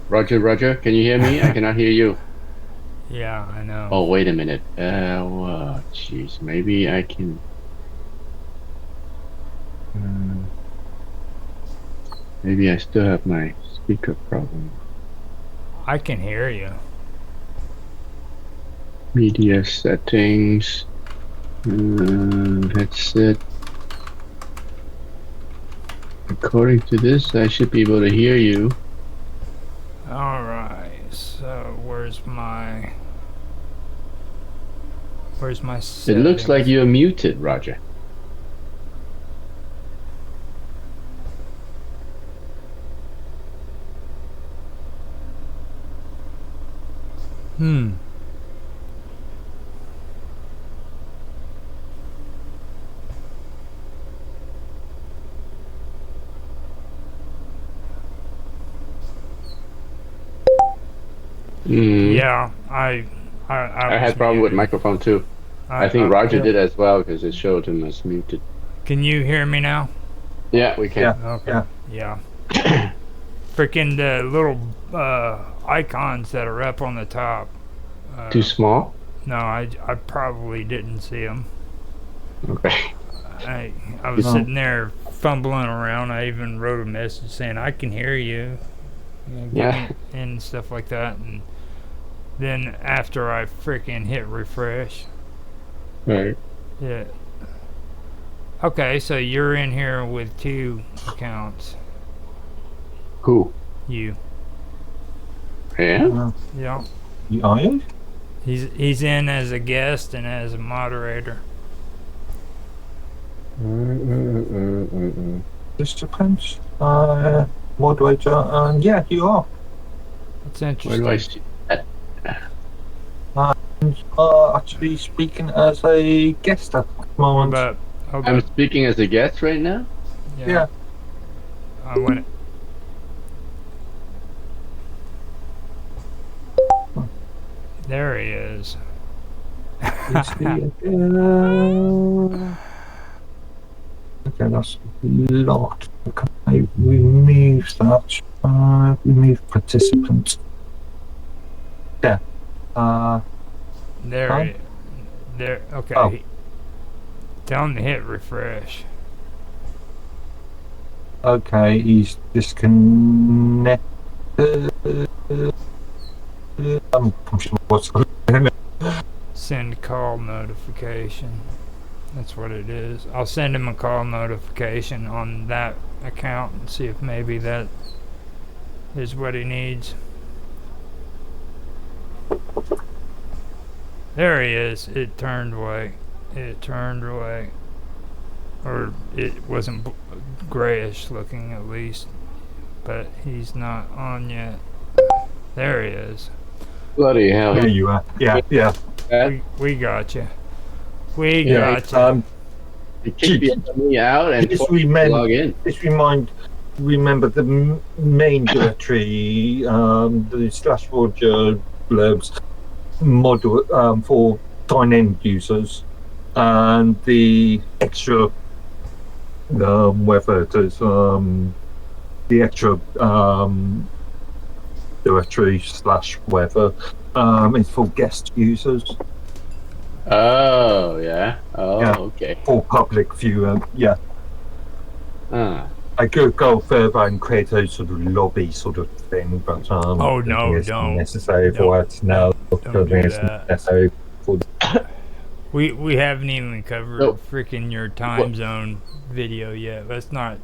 Roger, can you hear me? I cannot hear you. Yeah, I know. Oh, wait a minute. Jeez. Maybe I can. Maybe I still have my speaker problem. I can hear you. Media settings. Headset. According to this, I should be able to hear you. All right. So where's my It looks like settings? you're muted, Roger. Hmm. Mm. Yeah, I I was had problem with muted. microphone too. I think Roger yeah. did as well because it showed him as muted. Can you hear me now? Yeah, we can. Yeah. Okay. Yeah. Freaking the little icons that are up on the top. Too small? No, I probably didn't see them. Okay. I was No. sitting there fumbling around. I even wrote a message saying I can hear you, give Yeah. me- and stuff like that. And then after I freaking hit refresh, Right. yeah. Okay, so you're in here with 2 accounts. Who? You. Yeah? Yeah. Are you? He's in as a guest and as a moderator. This depends. Moderator, and yeah, you are. That's Where interesting. do I see that? Actually speaking as a guest at the moment. But hold I'm up. speaking as a guest right now? Yeah. I went. There he is. Okay, that's locked. Okay, remove that. Remove participant. Yeah. There. Huh? There. Okay. Oh. Tell him to hit refresh. Okay, he's disconnected. I'm sure what's Send call notification. That's what it is. I'll send him a call notification on that account and see if maybe that is what he needs. There he is. It turned white. It turned white. Or it wasn't grayish looking at least. But he's not on yet. There he is. Bloody hell. There you are. Yeah, yeah. We got you. We Yeah, got you. He kicked me out and Just forced me to log in. Just remember the main directory, the /Roger blurbs model for sign-in users, and the extra whether it is the extra directory /whether is for guest users. Oh, yeah. Oh, Yeah. okay. For public view, yeah. Ah. I could go further and create a sort of lobby sort of thing, but Oh, I don't no, think it's don't. necessary for it. No, Don't don't think do it's that. necessary for. We haven't even covered Nope. freaking your time zone video yet. Let's not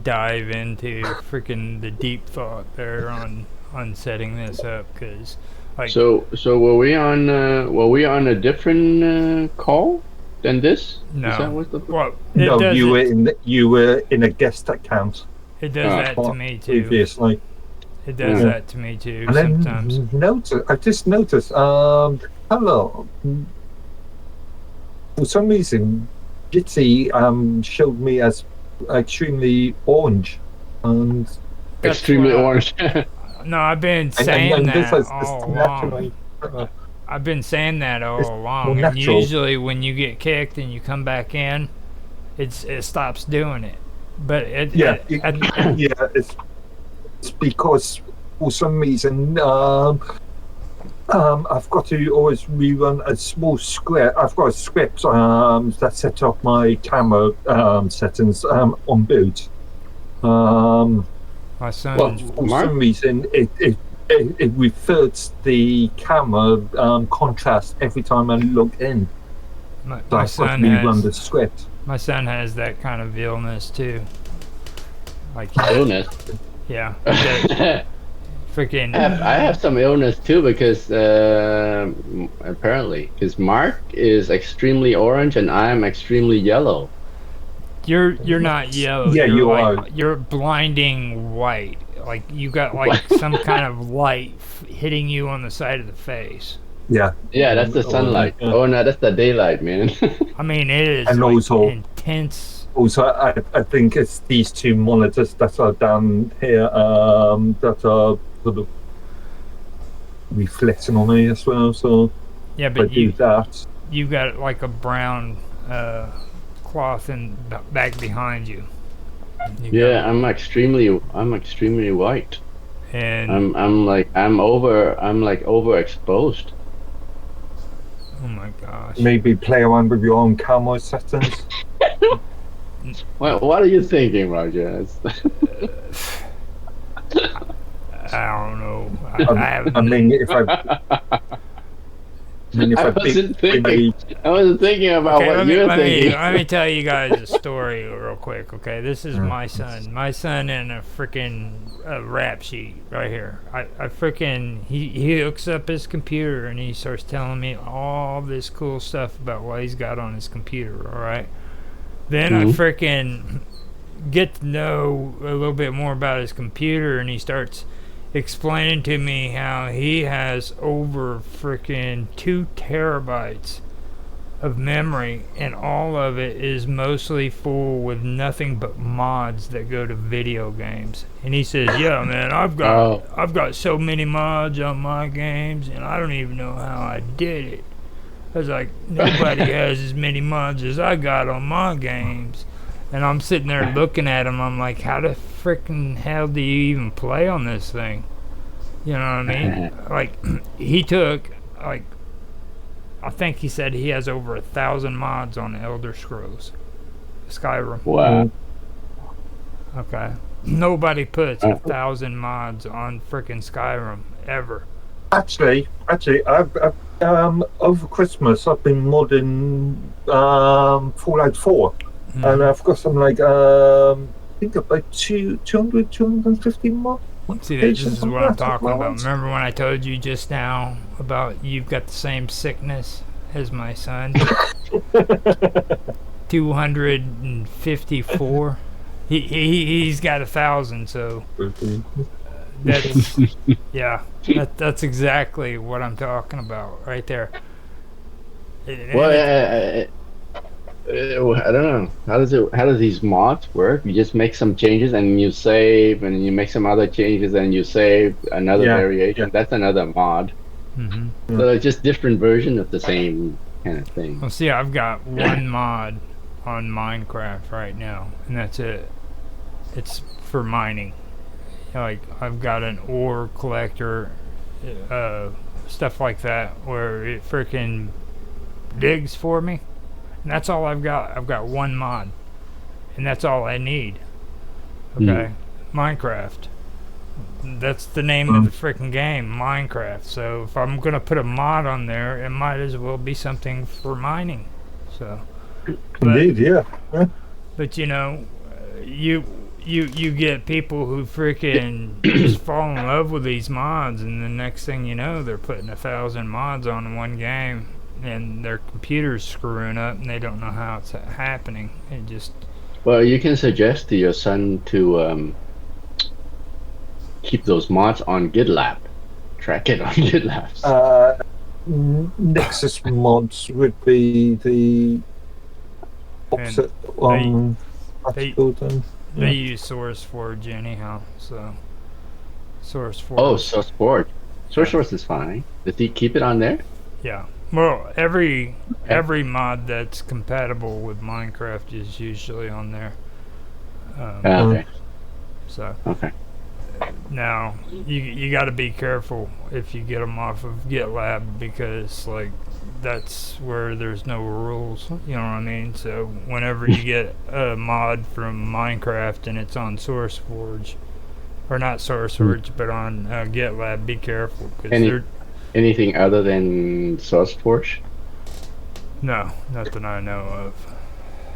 dive into freaking the deep thought there on setting this up, because like So were we on a different call than this? no. Is that what the Well, it No, does you were in a guest account it does Ah. that to me too. previously. It does Yeah. that to me too And then sometimes. I just noticed. Hello. For some reason, Jitsi showed me as extremely orange, and That's extremely what I- orange? No, I've been saying this that is all along. naturally. I've been saying that all It's along. more And natural. usually when you get kicked and you come back in, it stops doing it. But Yeah, it's because for some reason I've got to always rerun a small script. I've got a script that set up my camera settings on boot. My son. Well, for Mark? some reason, it reverts the camera contrast every time I log in. my, So my I've got to son rerun the has. script. My son has that kind of illness too. Like Illness. yeah, I freaking. have some illness too because apparently because Mark is extremely orange and I'm extremely yellow. You're not yellow. Yeah, you're you like, are. You're blinding white. Like you got like some kind of light hitting you on the side of the face. Yeah. Yeah, that's the sunlight. Yeah. Oh no, that's the daylight, man. I mean, it is And like also- intense. Also, I think it's these two monitors that are down here that are sort of reflecting on me as well. So Yeah, if I but do that, you got like a brown cloth back behind you. Yeah, I'm extremely white. And I'm overexposed. oh my gosh. maybe play around with your own camera settings. What are you thinking, Roger? I don't know. I haven't. I mean, if I I wasn't thinking. I wasn't thinking about Okay, what you're thinking. let me tell you guys a story real quick, okay? This is my son. My son in a freaking rap sheet right here. I freaking, he hooks up his computer and he starts telling me all this cool stuff about what he's got on his computer, all right? Then I freaking get to know a little bit more about his computer and he starts explaining to me how he has over freaking 2 terabytes of memory and all of it is mostly full with nothing but mods that go to video games. And he says, yeah man, I've got so many mods on my games and I don't even know how I did it. I was like, nobody has as many mods as I got on my games. And I'm sitting there looking at him. I'm like, how the freaking hell do you even play on this thing? You know what I mean? Like, he took, like, I think he said he has over 1,000 mods on Elder Scrolls. Skyrim. Wow. Okay. Nobody puts 1,000 mods on freaking Skyrim, ever. Actually, I've over Christmas I've been modding Fallout 4, and I've got some like I think about 250 mods. See, this is what I'm talking about. Remember when I told you just now about you've got the same sickness as my son? 254. He's got 1,000, so that's that's exactly what I'm talking about right there. Well, I don't know. How do these mods work? You just make some changes and you save, and you make some other changes and you save another variation. That's another mod. Mm-hmm. So it's just different version of the same kind of thing. Well, see, I've got one mod on Minecraft right now, and that's it. It's for mining. Like, I've got an ore collector, stuff like that, where it freaking digs for me. And that's all I've got. I've got one mod. And that's all I need. Okay? Minecraft. That's the name of the freaking game, Minecraft. So if I'm going to put a mod on there, it might as well be something for mining. So. Indeed, yeah. But you know, you get people who freaking just fall in love with these mods, and the next thing you know, they're putting 1,000 mods on one game, and their computer's screwing up, and they don't know how it's happening. It just. Well, you can suggest to your son to keep those mods on GitLab. Track it on GitLab. Nexus mods would be the opposite on Article. They use SourceForge anyhow, so SourceForge. Oh, SourceForge. SourceForge is fine. Does he keep it on there? Yeah. Well, every mod that's compatible with Minecraft is usually on there. Okay. So. Okay. Now, you got to be careful if you get them off of GitLab, because like that's where there's no rules, you know what I mean? So whenever you get a mod from Minecraft and it's on SourceForge or not SourceForge, but on GitLab. Be careful, because Any- they're Anything other than SourceForge? no, nothing I know of.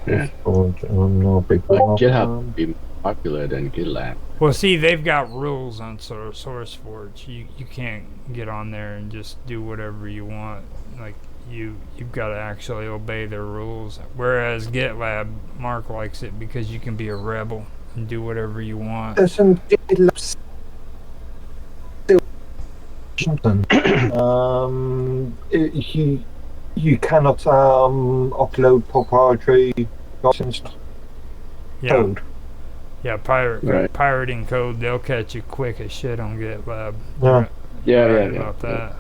I'm not a big fan Well, of, GitHub would be more popular than GitLab. Well, see, they've got rules on SourceForge. You can't get on there and just do whatever you want. Like you've got to actually obey their rules. Whereas GitLab, Mark likes it because you can be a rebel and do whatever you want. Doesn't GitLab still something? You cannot upload proprietary licensed Yeah, code. yeah, Right. pirating code. They'll catch you quick as shit on GitLab. Yeah. Yeah, Right yeah, about yeah.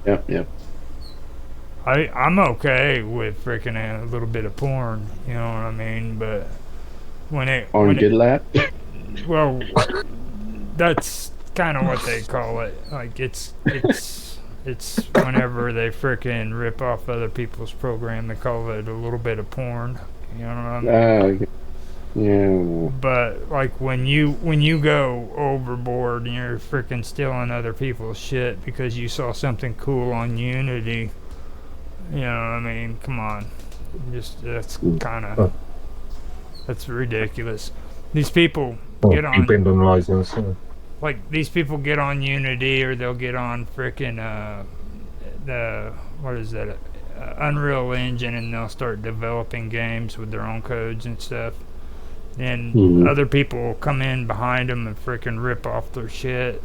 that. Yep. I'm okay with freaking a little bit of porn, you know what I mean? But when On GitLab? well, that's kind of what they call it. Like it's whenever they freaking rip off other people's program, they call it a little bit of porn. You know what I mean? Yeah. But like when you go overboard and you're freaking stealing other people's shit because you saw something cool on Unity, you know what I mean? Come on, that's kind of that's ridiculous. These people get on Dependent license. like these people get on Unity or they'll get on freaking the what is that Unreal Engine, and they'll start developing games with their own codes and stuff. And other people will come in behind them and freaking rip off their shit,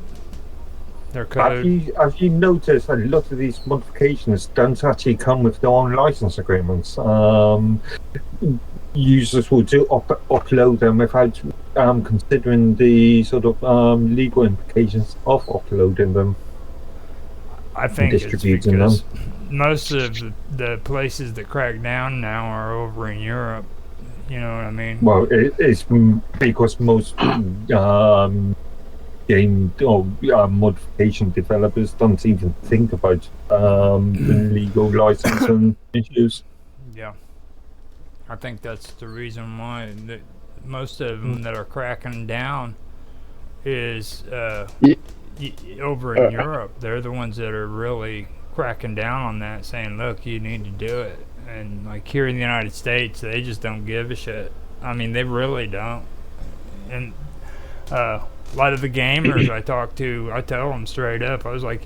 their code. Have you noticed a lot of these modifications don't actually come with their own license agreements? Users will upload them without considering the sort of legal implications of uploading them. I think it's distributing because most of the places that crack down now are over in Europe. You know what I mean? Well, it's because most game or modification developers don't even think about the legal licensing issues. Yeah. I think that's the reason why most of them that are cracking down is over in Europe. They're the ones that are really cracking down on that, saying, look, you need to do it. And like here in the United States, they just don't give a shit. I mean, they really don't. And a lot of the gamers I talk to, I tell them straight up, I was like,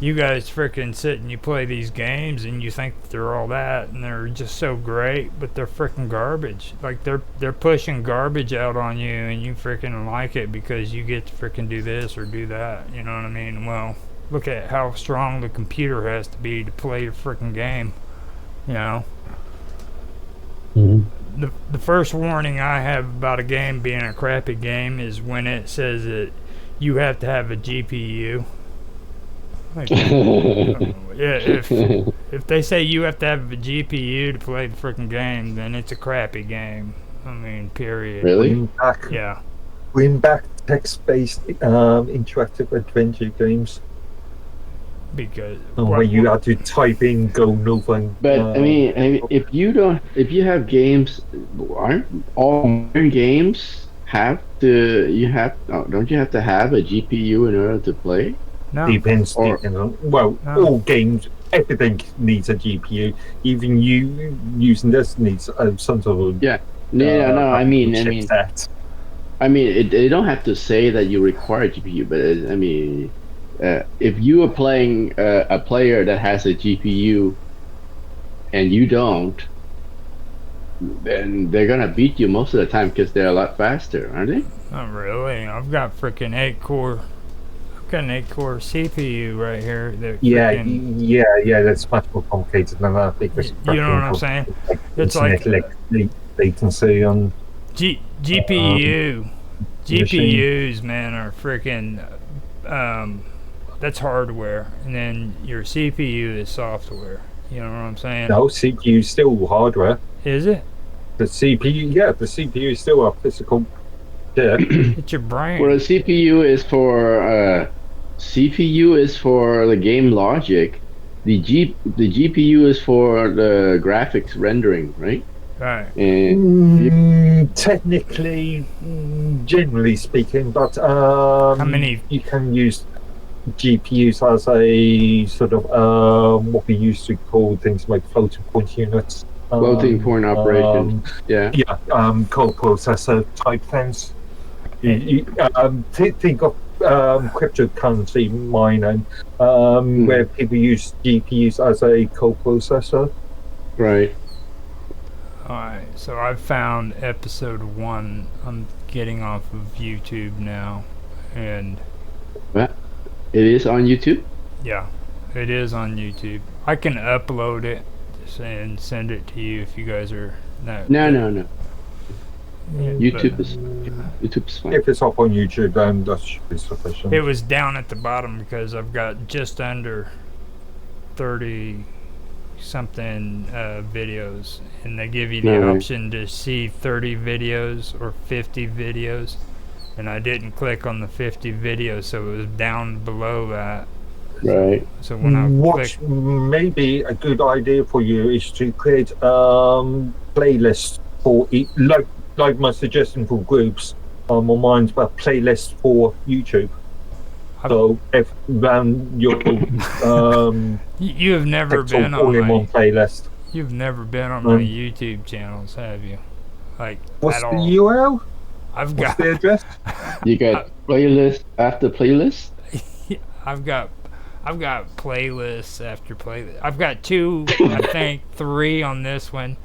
you guys freaking sit and you play these games and you think that they're all that and they're just so great, but they're freaking garbage. Like they're pushing garbage out on you and you freaking like it because you get to freaking do this or do that. You know what I mean? Well, look at how strong the computer has to be to play your freaking game. You know? The first warning I have about a game being a crappy game is when it says that you have to have a GPU. Like, yeah, if they say you have to have a GPU to play the freaking game, then it's a crappy game. I mean, period. Really? Yeah. Bring back text-based interactive adventure games. Because Where you have to type in "Go Nova." And, But I mean, if you have games, aren't all modern games don't you have to have a GPU in order to play? no. depends on No. all games. Everything needs a GPU. Even you using this needs some sort of No. I mean, chipset. they don't have to say that you require a GPU, but if you are playing a player that has a GPU and you don't, then they're gonna beat you most of the time because they're a lot faster, aren't they? Not really. I've got freaking 8-core. I've got an 8-core CPU right here. That Yeah. That's much more complicated than that because you know what I'm saying? It's like latency on GPUs, man, are freaking. That's hardware, and then your CPU is software. You know what I'm saying? No, CPU is still hardware. Is it? The CPU is still a physical. Yeah. It's your brain. Well, the CPU is for the game logic. The GPU is for the graphics rendering, right? Right. And Technically, generally speaking, but How many? you can use GPUs as a sort of what we used to call things like floating point units. floating point operation. Yeah. Yeah, co-processor type things. Think of cryptocurrency mining, where people use GPUs as a co-processor. Right. Alright, so I've found episode 1. I'm getting off of YouTube now. And What? It is on YouTube? yeah, it is on YouTube. I can upload it and send it to you if you guys are not. No. Yeah, YouTube's fine. If it's up on YouTube, then that should be sufficient. it was down at the bottom because I've got just under 30 something videos, and they give you the Right. option to see 30 videos or 50 videos, and I didn't click on the 50 videos, so it was down below that. Right. So when I What click, may be a good idea for you is to create playlists for like my suggestion for groups on mine's but playlists for YouTube. So if then your you have never text all been on in my one playlist. you've never been on my YouTube channels, have you? Like What's at the all? URL? I've What's got the address? You got playlist after playlist? I've got playlists after playlist. I've got 2, I think 3 on this one.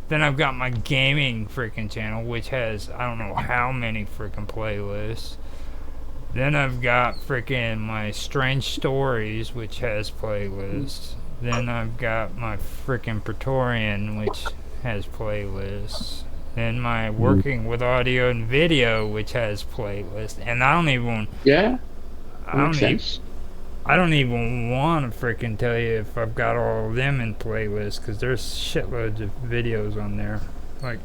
Then I've got my gaming freaking channel, which has I don't know how many freaking playlists. Then I've got freaking my strange stories, which has playlists. Then I've got my freaking Praetorian, which has playlists. Then my working with audio and video, which has playlists. And I don't even Yeah. I don't Makes even sense. I don't even want to freaking tell you if I've got all of them in playlists, because there's shitloads of videos on there. Like,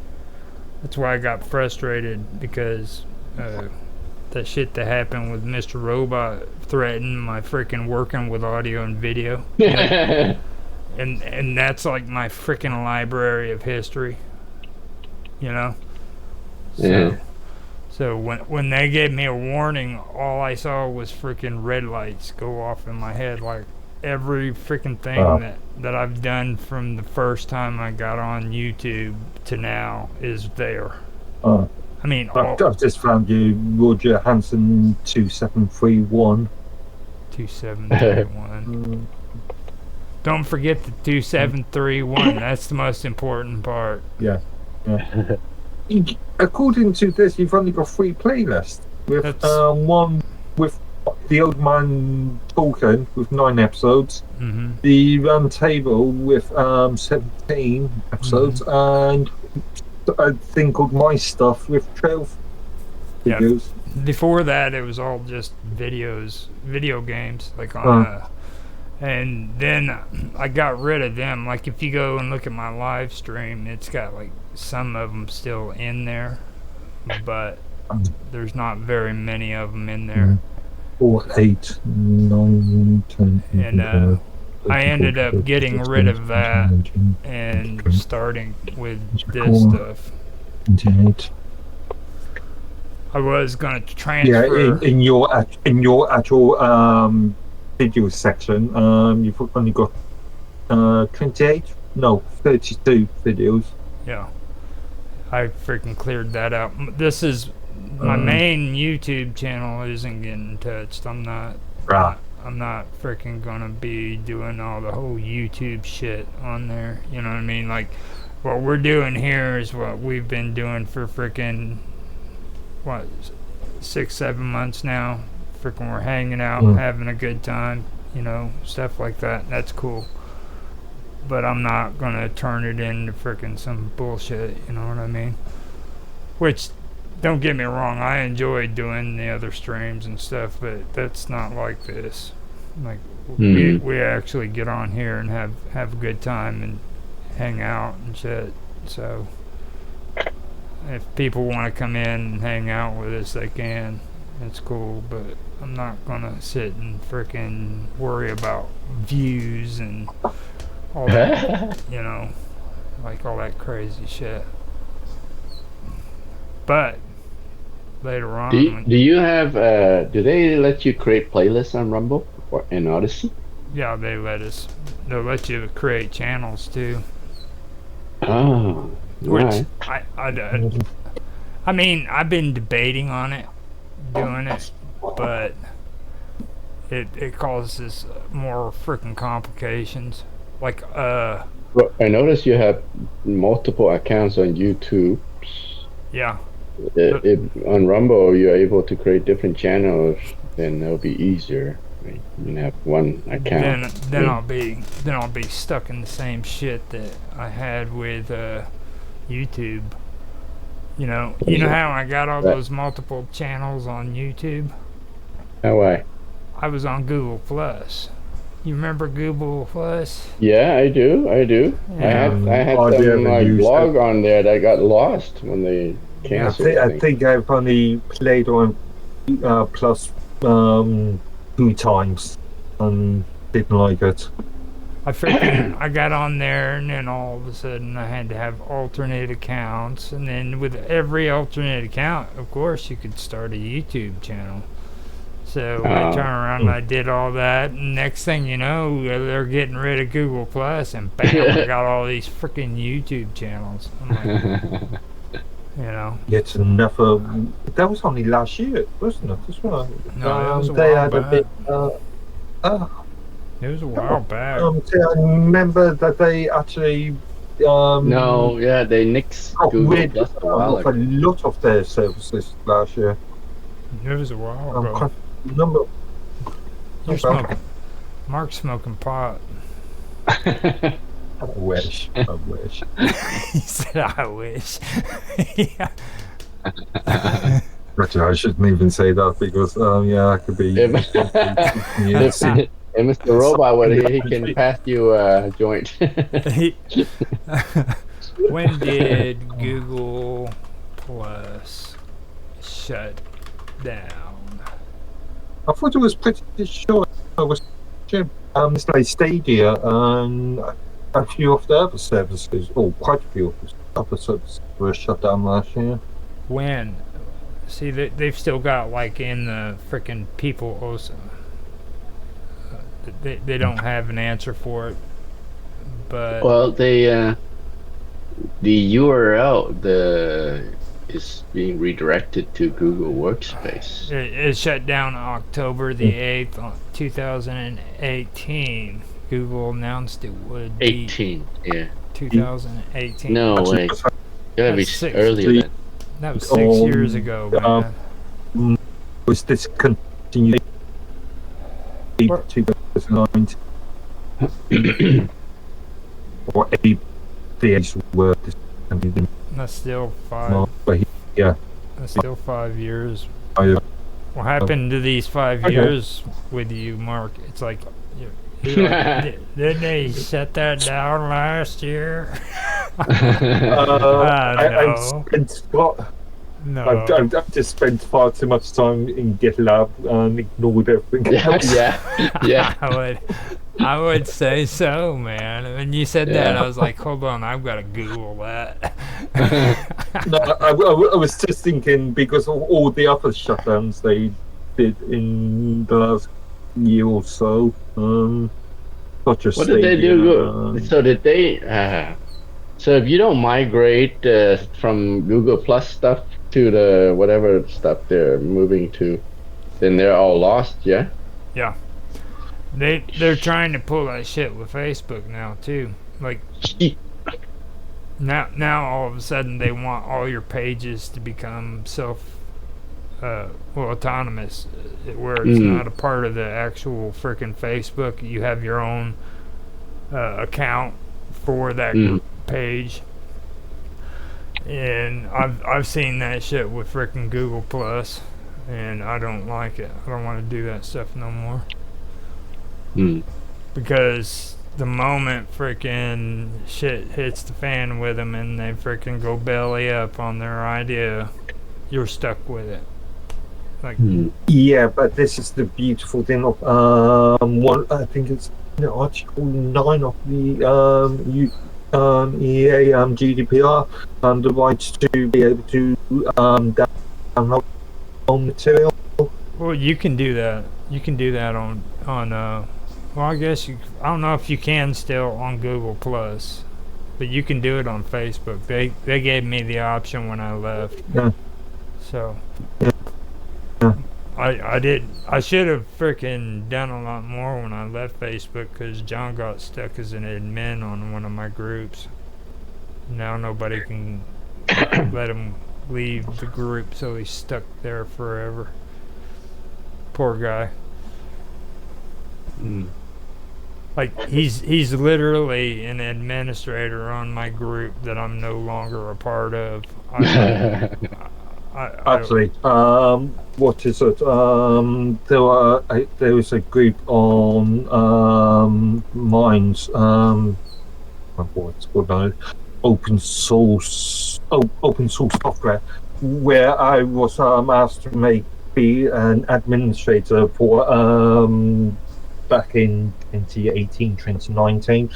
that's why I got frustrated, because that shit that happened with Mr. Robot threatened my freaking working with audio and video. And that's like my freaking library of history. You know? Yeah. So when they gave me a warning, all I saw was freaking red lights go off in my head. Like every freaking thing that I've done from the first time I got on YouTube to now is there. I mean, I've just found you, Roger Hanson 2731. 2731. Don't forget the 2731. That's the most important part. Yeah. According to this, you've only got 3 playlists. With one with the Old Man Talking with 9 episodes, the Round Table with 17 episodes, and a thing called My Stuff with 12 videos. Before that, it was all just video games, like on and then I got rid of them. Like if you go and look at my live stream, it's got like some of them still in there, but there's not very many of them in there. 4, 8, 9, 10. And I ended up getting rid of that and starting with this stuff. 28. I was gonna transfer. Yeah, in your actual video section, you've only got 28. No, 32 videos. Yeah, I freaking cleared that out. This is my main YouTube channel isn't getting touched. I'm not freaking gonna be doing all the whole YouTube shit on there. You know what I mean? Like what we're doing here is what we've been doing for freaking 6-7 months now. Freaking we're hanging out, having a good time, you know, stuff like that. That's cool. But I'm not gonna turn it into freaking some bullshit, you know what I mean? Which, don't get me wrong, I enjoy doing the other streams and stuff, but that's not like this. Like we actually get on here and have a good time and hang out and shit. So if people want to come in and hang out with us, they can. It's cool, but I'm not gonna sit and freaking worry about views and all that. You know, like all that crazy shit. But later on, Do you have? Do they let you create playlists on Rumble or in Odyssey? yeah, they'll let you create channels too. Oh, Which right. I mean, I've been debating on it, doing it, but it causes more freaking complications. Like, Well, I noticed you have multiple accounts on YouTube. yeah, If on Rumble you're able to create different channels, then it'll be easier. Right? You can have one account. then I'll be stuck in the same shit that I had with YouTube. You know how I got all those multiple channels on YouTube? How I? I was on Google Plus. You remember Google Plus? Yeah, I do. I Yeah. I had Hardly some ever used blog on there that got lost when they canceled. I think I've only played on Plus 2 times and didn't like it. I got on there, and then all of a sudden I had to have alternate accounts, and then with every alternate account, of course, you could start a YouTube channel. So I turned around and I did all that, and next thing you know, they're getting rid of Google Plus, and bam, I got all these freaking YouTube channels. I'm like, you know. Yet another. That was only last year, wasn't it? As well. No, it was a they while had a back. bit. It was a while back. See, I remember that they actually. No, yeah, they nixed Got Google rid Plus a while of a ago. lot of their services last year. It was a while I ago. can't remember. You're smoking. Mark's smoking pot. I wish. I wish. He said, I wish. Yeah. Actually, I shouldn't even say that because, yeah, I could be. If, Yes. if Mr. Robot, he can pass you a joint. When did Google Plus shut down? I thought it was pretty short. I was it's like Stadia and a few of the other services, or quite a few of the other services were shut down last year. When? See, they've still got, like, in the frickin' people also. They don't have an answer for it. But Well, the URL is being redirected to Google Workspace. it shut down October the 8th, 2018. Google announced it would be 18, yeah. 2018. No Actually, way. it was Gotta be That's six. earlier than. That was 6 years ago, man. was discontinued in 2009 or 8 days were discontinued. That's still 5. But yeah, That's still 5 years. I, What happened to these 5 Okay. years with you, Mark? It's like, you're like, didn't they shut that down last year? I've No. spent No. I've just spent far too much time in GitLab and ignored everything else. yeah. I would say so, man. When you said that, I was like, hold on, I've got to Google that. No, I was just thinking because of all the other shutdowns they did in the last year or so. Not just What did they Stadia, do? So did they? So if you don't migrate from Google Plus stuff to the whatever stuff they're moving to, then they're all lost. Yeah. Yeah. They're trying to pull that shit with Facebook now too. Like now all of a sudden they want all your pages to become autonomous, where it's not a part of the actual freaking Facebook. You have your own account for that page. And I've seen that shit with freaking Google Plus, and I don't like it. I don't want to do that stuff no more. Because the moment freaking shit hits the fan with them and they freaking go belly up on their idea, you're stuck with it. Like, Yeah, but this is the beautiful thing of one. I think it's Article 9 of the EA GDPR the rights to be able to download own material. Well, you can do that. You can do that on well, I guess I don't know if you can still on Google Plus, but you can do it on Facebook. They gave me the option when I left. Yeah. So Yeah. I should have freaking done a lot more when I left Facebook because John got stuck as an admin on one of my groups. Now nobody can let him leave the group, so he's stuck there forever. Poor guy. Like he's literally an administrator on my group that I'm no longer a part of. Actually, what is it? There was a group on Minds. What's called now? Open source software, where I was asked to be an administrator for back in 2018, 2019,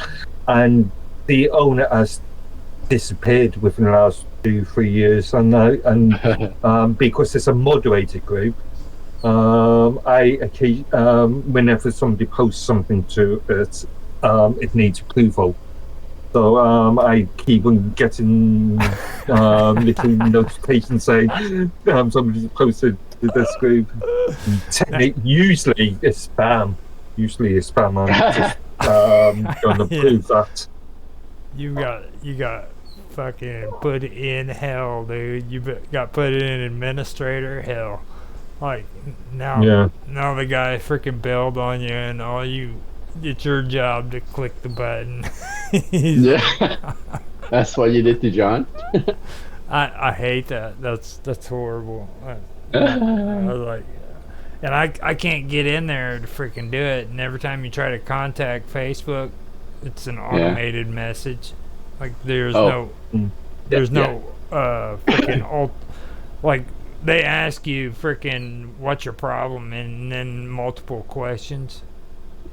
and the owner has disappeared within the last 2-3 years, and because it's a moderated group, whenever somebody posts something to it, it needs approval. So I keep on getting little notifications saying somebody's posted to this group. Usually it's spam. I'm just gonna prove that. You got fucking put in hell, dude. You got put in administrator hell. Like now the guy freaking bailed on you, and it's your job to click the button. Yeah. That's what you did to John? I hate that. That's horrible. I was like, and I can't get in there to freaking do it. And every time you try to contact Facebook, it's an automated message. Like there's no freaking like they ask you freaking what's your problem and then multiple questions.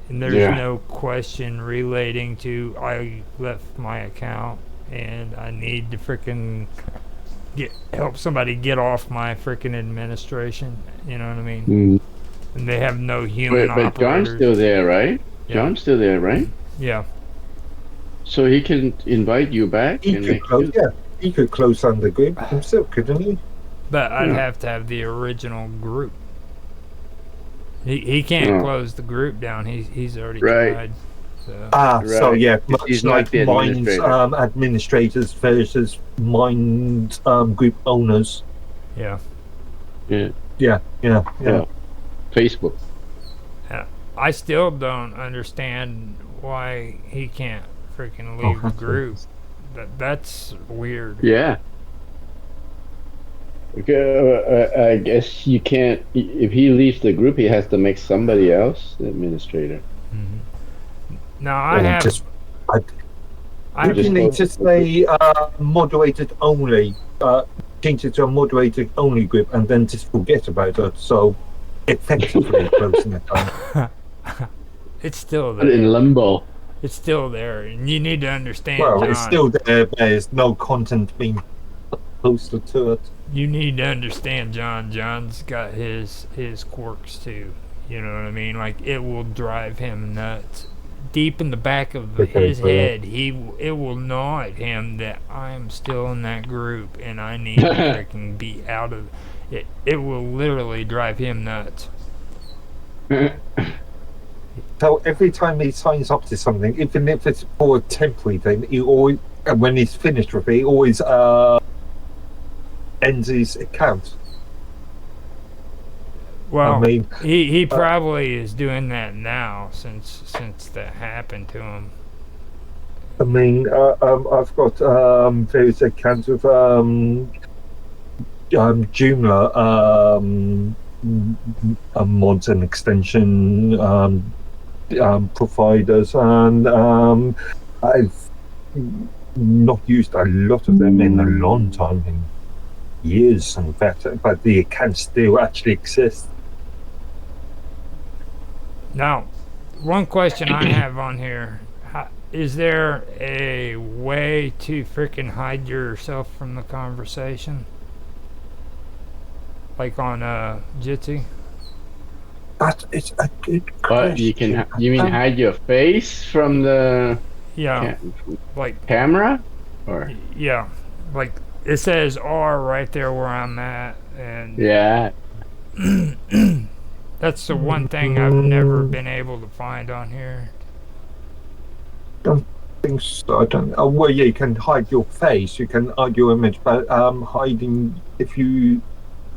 And there's no question relating to I left my account and I need to freaking help somebody get off my freaking administration. You know what I mean? And they have no human operators. But John's still there, right? Yeah. John's still there, right? Yeah. So he can invite you back. He could close down the group himself, couldn't he? But I'd have to have the original group. He can't close the group down. He's already tried. So. So yeah, He's much not the like Minds administrators versus Minds group owners. Yeah. Yeah. Facebook. Yeah. I still don't understand why he can't freaking leave the group. That's weird. Yeah. I guess you can't. If he leaves the group, he has to make somebody else the administrator. Mm-hmm. Now I have. You need to say moderated only. Change it to a moderated only group, and then just forget about it. So effectively closing it down. It's still Put there. it in limbo. It's still there, and you need to understand. Well, John, it's still there. There's no content being posted to it. You need to understand, John. John's got his quirks too. You know what I mean? Like it will drive him nuts. Deep in the back of his head, it will gnaw at him that I'm still in that group and I need to freaking be out of it. It will literally drive him nuts. So every time he signs up to something, even if it's for a temporary thing, he always, when he's finished with it, he always ends his account. Well, I mean, he probably is doing that now since that happened to him. I mean, I've got various accounts with Joomla mods and extension providers, and I've not used a lot of them in a long time, in years, in fact, but the accounts still actually exist. Now, one question I have on here: is there a way to freaking hide yourself from the conversation? Like on Jitsi? That is a good But you question. can. You mean hide your face from the Yeah, like camera, or yeah, like it says R right there where I'm at, and yeah? that's the one thing I've never been able to find on here. Don't think so. I don't. Well, yeah, you can hide your face. You can hide your image, but hiding if you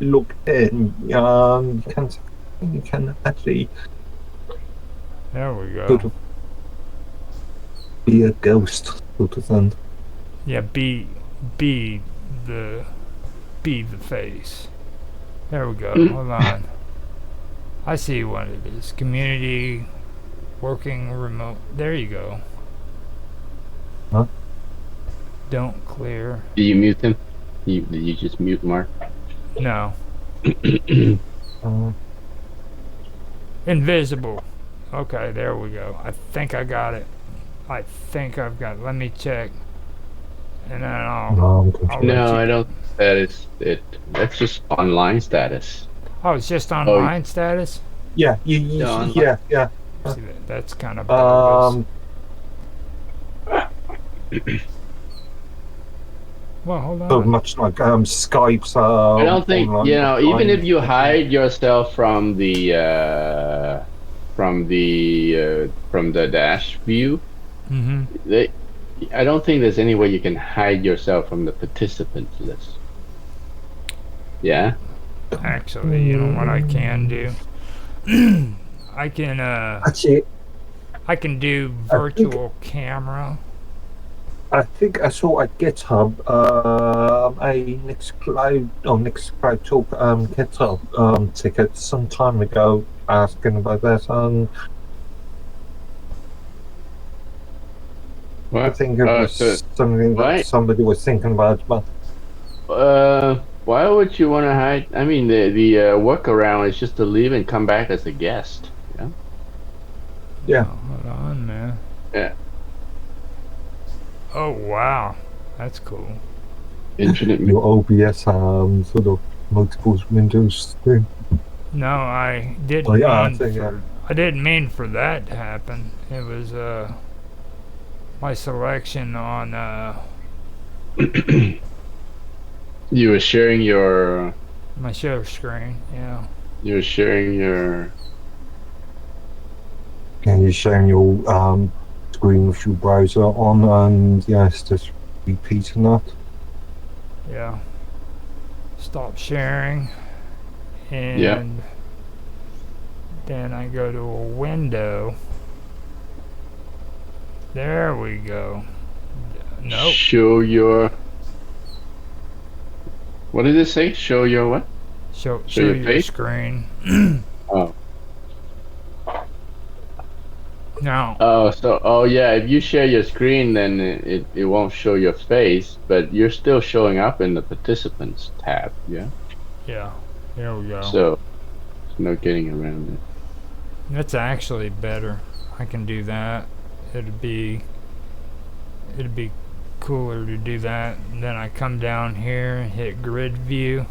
look in, you can actually There we go. sort of be a ghost sort of thing. Yeah, be the face. There we go. Hold on. I see what it is. Community working remote. There you go. Huh? Don't clear. Do you mute him? Did you just mute Mark? No. Uh, Invisible. Okay, there we go. I think I got it. I think I've got it. Let me check. And then I'll no, I'm I'll confused. let No, you- I don't. That is it. That's just online status. Oh, it's just online status? Yeah, Yeah, online. yeah. See, that's kind of bogus. Well, hold So on. much like Skype's. I don't think online- even if you online- hide yourself from the dash view, Mm-hmm. I don't think there's any way you can hide yourself from the participants list. Yeah. Actually, you know what I can do? I can Actually, I can do virtual camera. I think I saw at GitHub a Nextcloud Talk GitHub ticket some time ago asking about that. I What? think it was So, something why- that somebody was thinking about. But why would you want to hide? I mean, the workaround is just to leave and come back as a guest. Yeah. Oh, hold on, man. Yeah. Oh wow, that's cool. Infinite. your OBS sort of multiple windows thing. No, I didn't Oh, yeah, I mean think, for I didn't mean for that to happen. It was my selection on You were sharing your. my share screen. Yeah. You were sharing your. And you're sharing your screen with your browser on, and yes, just repeating that. Yeah. Stop sharing. And Yeah. then I go to a window. There we go. Nope. Show your. What did it say? Show your what? Show your your face? screen. Oh. Now, Oh yeah, if you share your screen, then it won't show your face, but you're still showing up in the participants tab, yeah? yeah. Here we go. So, there's no getting around it. That's actually better. I can do that. It'd be cooler to do that. And then I come down here and hit grid view.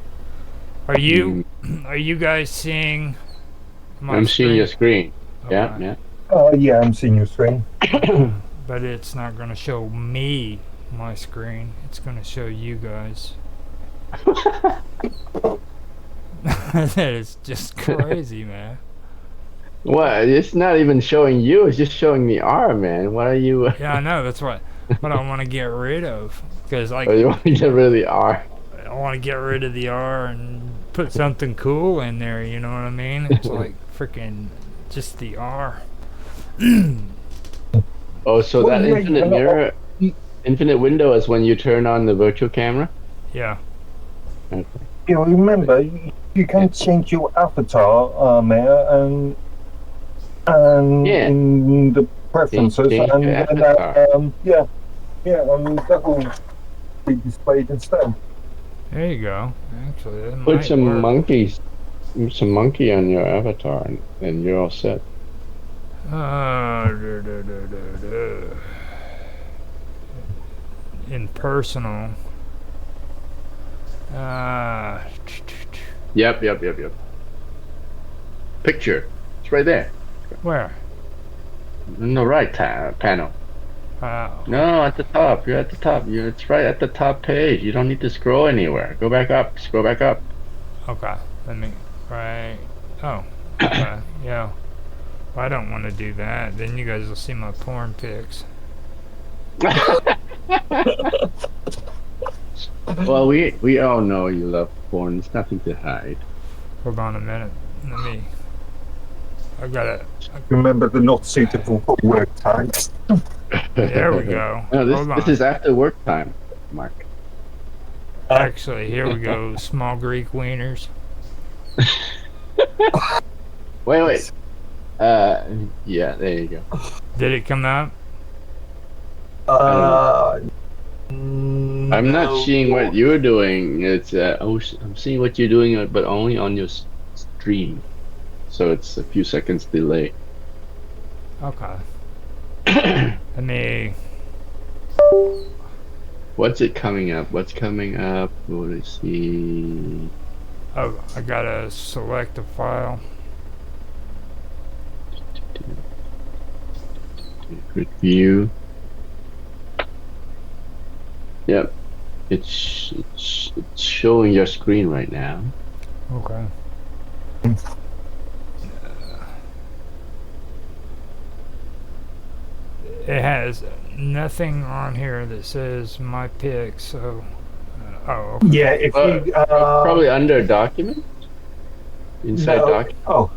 Are you guys seeing my I'm seeing your screen. Yeah, Okay. yeah. Oh yeah, I'm seeing your screen. But it's not going to show me my screen. It's going to show you guys. That is just crazy, man. What? It's not even showing you, it's just showing me R, man. What are you... Yeah, I know. That's what I want to get rid of. Because like you want to get rid of the R? I want to get rid of the R and put something cool in there. You know what I mean? It's like freaking just the R. Oh, so Well, that yeah, infinite you- mirror, infinite window is when you turn on the virtual camera? Yeah. Okay. You know, remember, you can change your avatar, Mayor, and Yeah. in the preferences, Change and your then avatar. that will be displayed instead. There you go. Actually, that Put might some work. some monkey on your avatar, and you're all set. Da, da, da, da, da. in personal. Yep. Picture. It's right there. Where? On the right panel. No, at the top. You're at the top. It's right at the top page. You don't need to scroll anywhere. Go back up. Scroll back up. Okay. Let me. Right. Oh. Okay. Yeah. Well, I don't want to do that. Then you guys will see my porn pics. Well, we all know you love porn. It's nothing to hide. Hold on a minute. Let me. I gotta. Remember the not suitable for work tags. There we go. No, Hold on. this is after work time, Mark. Actually, here we go. Small Greek wieners. Wait. Yeah, there you go. Did it come up? I'm not seeing what you're doing. It's I'm seeing what you're doing, but only on your stream. So it's a few seconds delay. Okay. Let me. What's it coming up? What's coming up? What do I see? Oh, I gotta select a file. Quick view. Yep. It's showing your screen right now. Okay. It has nothing on here that says my pic, so. Oh. Okay. Yeah, if you Probably under document. Inside document.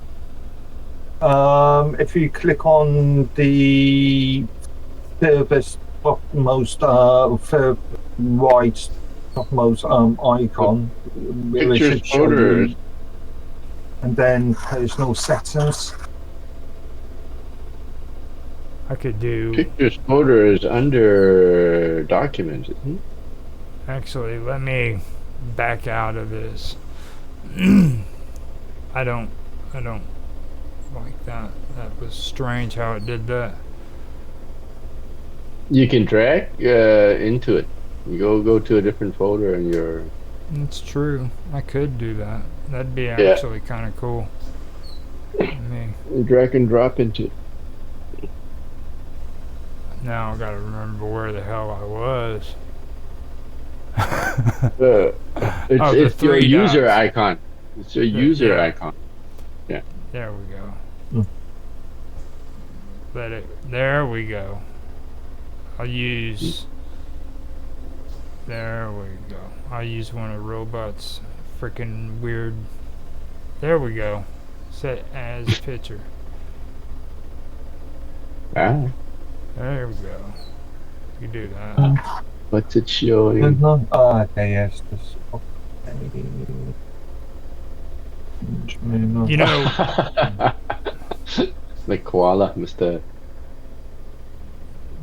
If you click on the furthest topmost, third right topmost icon, where it Pictures, should show photos. you, and then personal settings. I could do. Pictures, photos under documents. Isn't it? Actually, let me back out of this. I don't like that. That was strange how it did that. You can drag into it. You go to a different folder and you're. It's true. I could do that. That'd be actually kind of cool. Let me. Drag and drop into it. Now I gotta remember where the hell I was. It's your three user dots. icon. It's your user icon. There we go. There we go. I'll use. There we go. I'll use one of Robot's freaking weird. There we go. Set as picture. Ah, There we go. You do that. what's it showing? Okay, yes. You know, Like koala, Mr.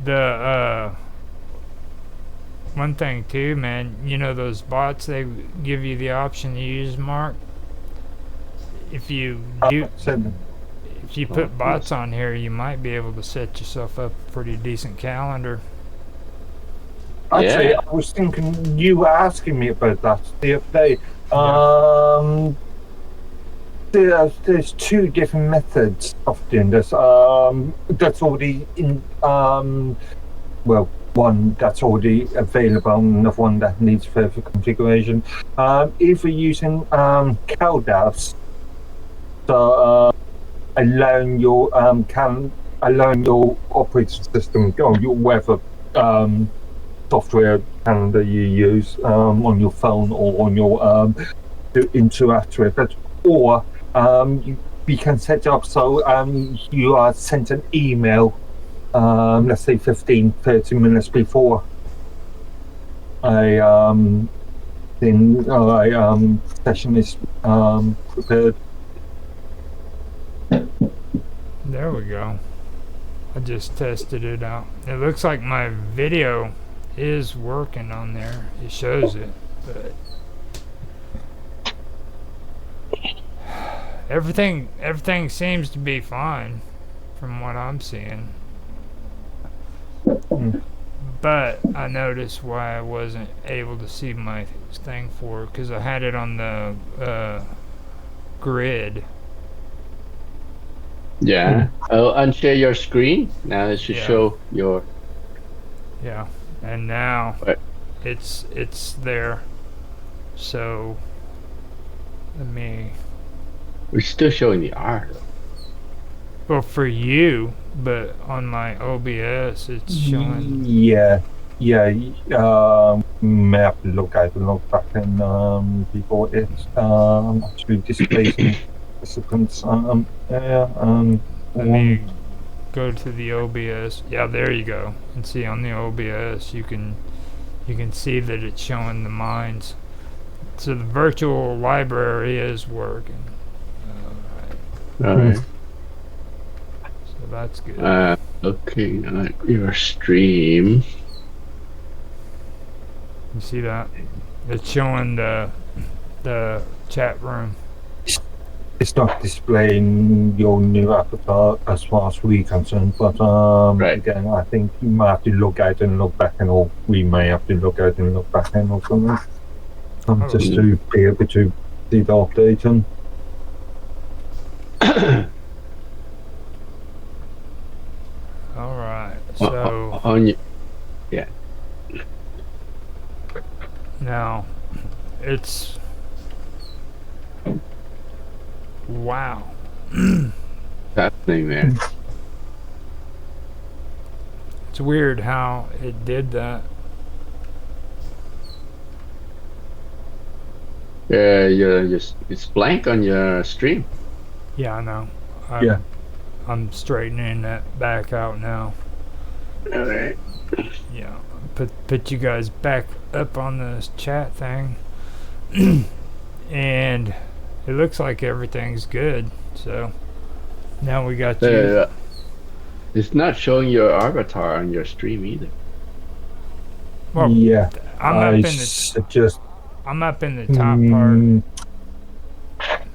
the one thing too, man, you know those bots they give you the option to use, Mark? If you put bots on here, you might be able to set yourself up a pretty decent calendar. Actually, Yeah. I was thinking you were asking me about that the other day. There's two different methods of doing this. That's already in. One that's already available, and another one that needs further configuration. Either using CalDAVs, so allowing your allowing your operating system or your whatever software calendar you use on your phone or on your to interact with it, or you can set up so you are sent an email, let's say 15-30 minutes before a session is prepared. There we go. I just tested it out. It looks like my video is working on there. It shows it, but everything seems to be fine from what I'm seeing. But I noticed why I wasn't able to see my thing for, because I had it on the grid. Yeah. Oh, unshare your screen. Now it should Yeah. show your. Yeah, and now What? it's there. So let me. We're still showing the R. Well, for you, but on my OBS, it's showing. Yeah, may have to look at and look back and before it actually displays some participants. Let me go to the OBS. Yeah, there you go. And see on the OBS, you can see that it's showing the mines. So the virtual library is working. All right. So that's good. Looking at your stream. You see that? It's showing the chat room. It's not displaying your new avatar as far as we're concerned, but Right. again, I think you might have to look out and look back, or we may have to look out and look back and or something, just to be able to see the update on. All right. So On your, now it's wow. happening there. It's weird how it did that. You're just it's blank on your stream. Yeah, I know. Yeah. I'm straightening that back out now. All right. Yeah. Put you guys back up on the chat thing. And it looks like everything's good. So now we got you. It's not showing your avatar on your stream either. Well, Yeah, I'm I up in the suggest. top part.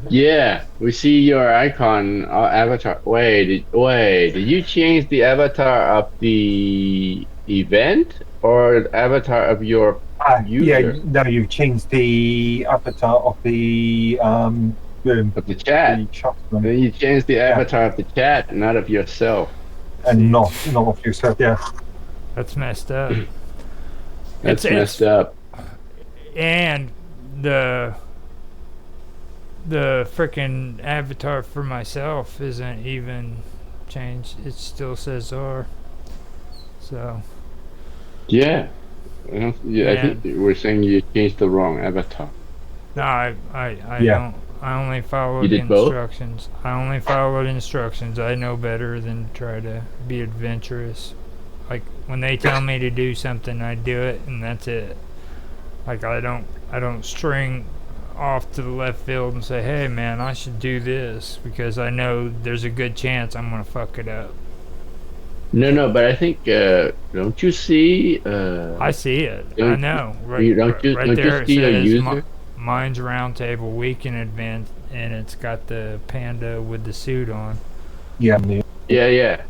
Yeah, we see your icon avatar. Wait, did you change the avatar of the event or the avatar of your Yeah, user? no, you've changed the avatar of the room. Of the chat. The chat room, Then you changed the avatar of the chat, not of yourself. and not of yourself. Yeah, That's messed up. That's It's- messed up. And the freaking avatar for myself isn't even changed. It still says R. So Yeah. I think we're saying you changed the wrong avatar. no, I Yeah. don't. I only followed You did both? instructions. I only followed instructions. I know better than to try to be adventurous. Like when they tell me to do something, I do it, and that's it. Like I don't string off to the left field and say, "Hey, man, I should do this," because I know there's a good chance I'm gonna fuck it up. No, but I think don't you see? I see it. I Don't- know. don't you there see a it says user? Mine's Roundtable Week in Advance, and it's got the panda with the suit on. yeah. Yeah.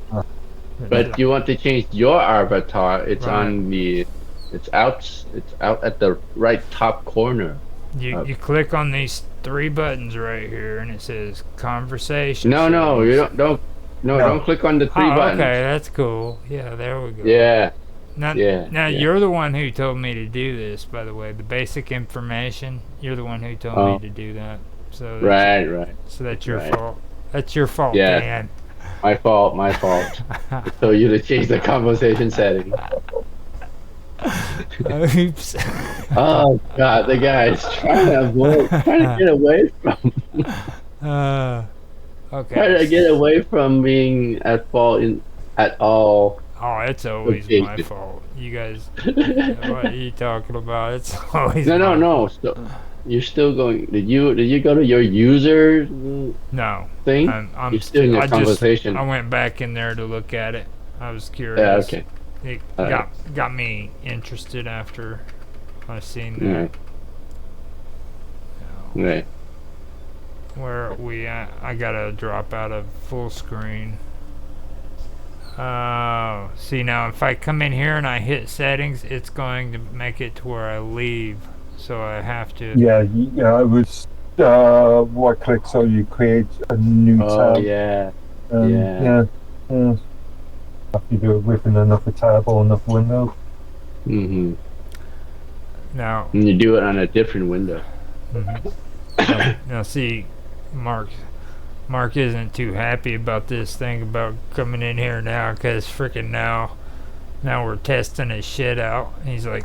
But you want to change your avatar? It's Right. on the. It's out at the right top corner. You click on these 3 buttons right here, and it says Conversation. No, you don't. No. Don't click on the 3 buttons. Okay, that's cool. Yeah, there we go. Yeah. Now, Yeah. you're the one who told me to do this, by the way. The basic information, you're the one who told me to do that. So that's, Right. So that's your Right. fault. That's your fault, Yeah. Dan. My fault. I told you to change the conversation setting. Oops. Oh God, the guy's trying to get away from, Okay. trying to get away from being at fault at all. Oh, it's always Okay. my fault. You guys, what are you talking about? It's always No. So you're still going. Did you go to your user No. thing? I'm You're still in the conversation. I went back in there to look at it. I was curious. Yeah. Okay. It All got me interested after I seen Right. that. Right. Where are we at? I gotta drop out of full screen. See now, if I come in here and I hit settings, it's going to make it to where I leave. So I have to. Yeah, yeah. It was right click so you create a new Oh tab. yeah, And yeah. yeah, yeah. Have to do it within another tab or another window. Mm-hmm. Now, And you do it on a different window. now see, Mark. Mark isn't too happy about this thing about coming in here now, because freaking now we're testing his shit out. He's like,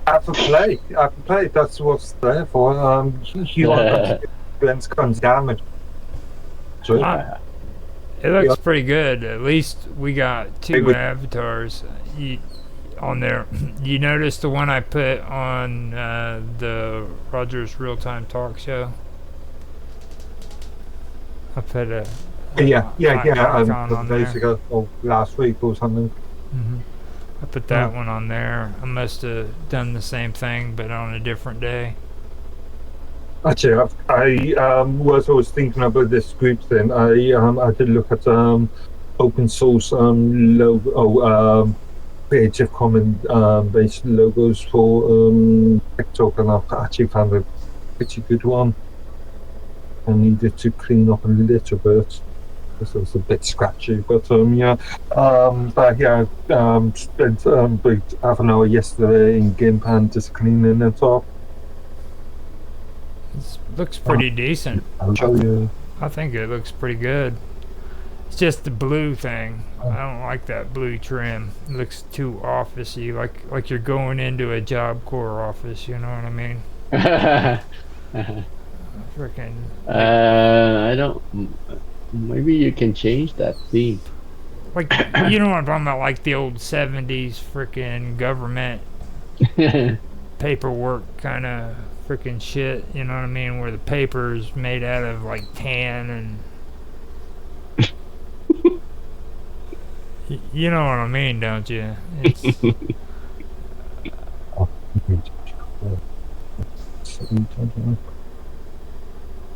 Have to play. Have to play. That's what's there for. You aren't going to experience guns damage. So, it looks pretty good. At least we got two would- avatars on there. You notice the one I put on the Rogers Real Time Talk Show? I put a yeah. A icon couple on of days there. ago or last week or something. I put that one on there. I must have done the same thing, but on a different day. Actually, I was thinking about this group thing. I did look at open source logo Creative Commons based logos for TikTok, and I've actually found a pretty good one. I needed to clean up a little bit because it was a bit scratchy, but spent about half an hour yesterday in GIMP and just cleaning it up. It looks pretty decent. I'll show you. I think it looks pretty good. It's just the blue thing. I don't like that blue trim. It looks too officey, like you're going into a Job Corps office. You know what I mean? Freaking. I don't. Maybe you can change that theme. Like, you know what I'm talking about? Like the old '70s freaking government paperwork kind of freaking shit. You know what I mean? Where the paper's made out of like tan and. You know what I mean, don't you? It's.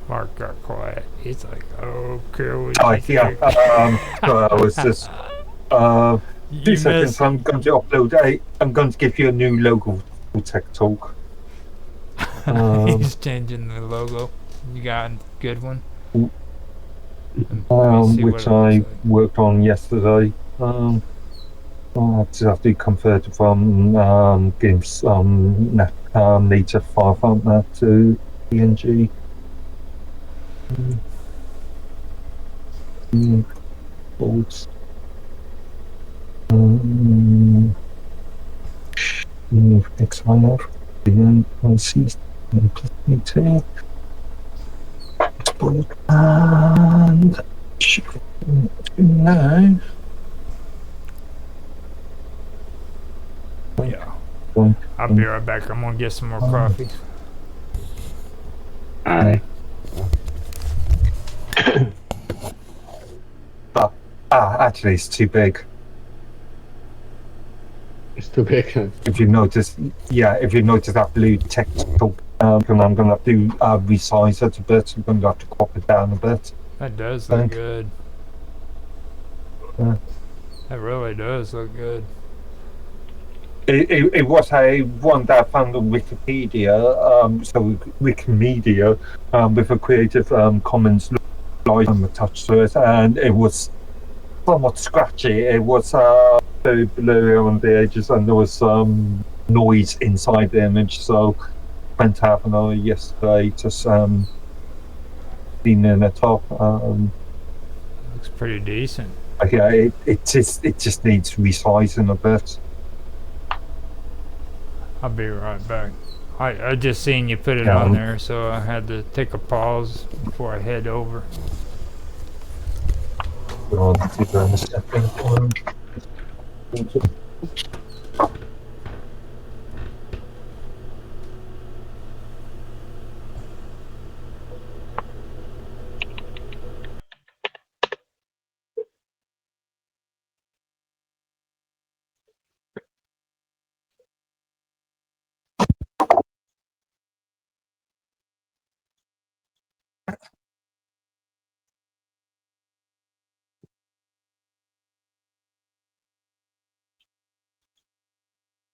Mark got quiet. He's like, "Okay, what Oh, you think?" so I was just 2 seconds. I'm going to upload. I'm going to give you a new logo for Tech Talk. He's changing the logo. You got a good one? Which I worked on yesterday. I just have to convert it from GIMP's native file format to PNG. Boards. Next one off. And I see implementing. Export and now. Yeah. I'll be right back. I'm gonna get some more coffee. Alright. Actually, it's too big. It's too big. If you notice, that blue textile, and I'm gonna have to resize it a bit. I'm gonna have to crop it down a bit. That does look good. Yeah. That really does look good. It was a one that I found on Wikipedia, Wikimedia, with a Creative Commons license attached to it, and it was somewhat scratchy. It was very blurry around the edges, and there was some noise inside the image. So, spent half an hour yesterday just cleaning it up. Looks pretty decent. Yeah, it just needs resizing a bit. I'll be right back. I just seen you put it on there, so I had to take a pause before I head over. Well, a second.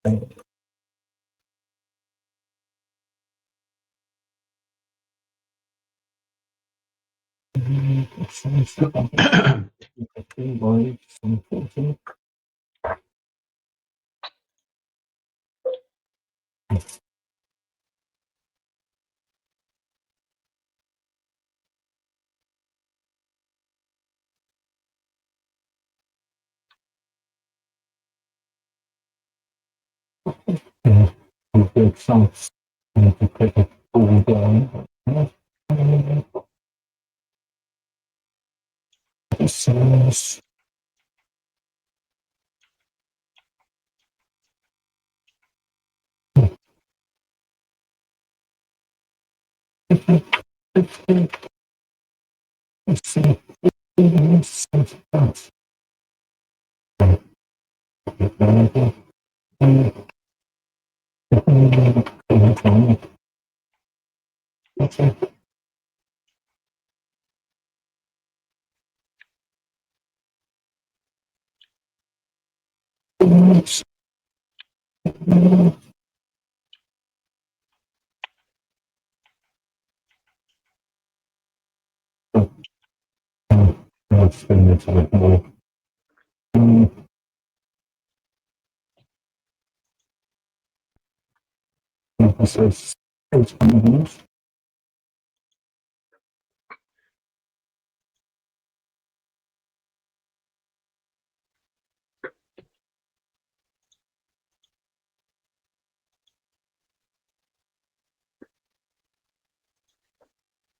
I'll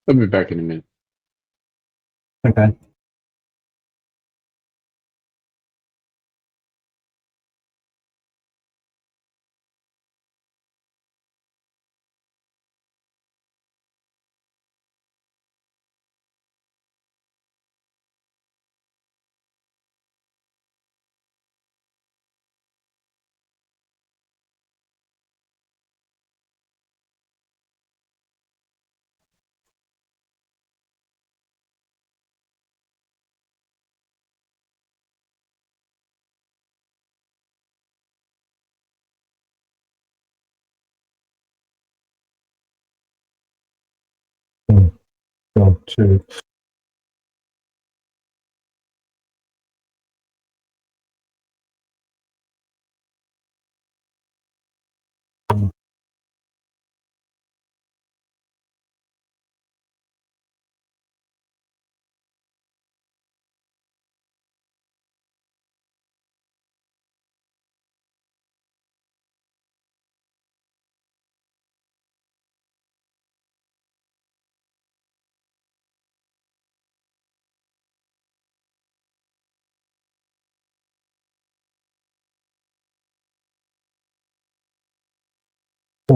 be back in a minute. Okay. Go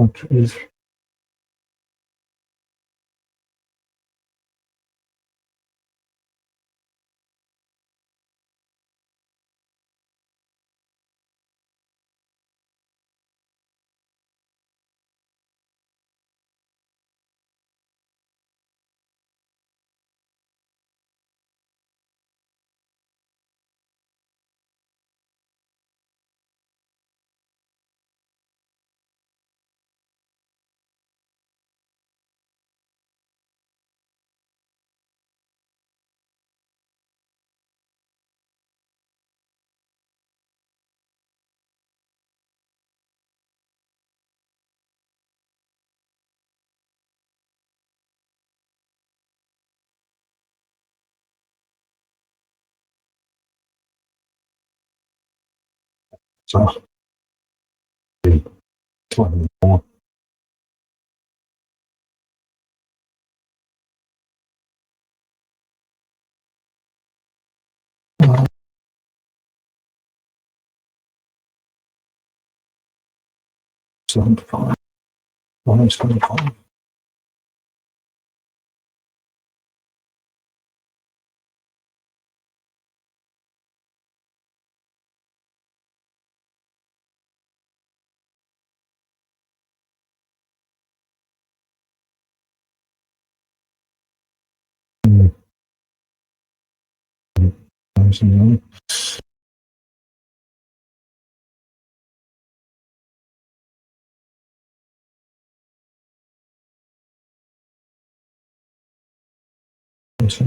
to is so 24. So 5. 125. So,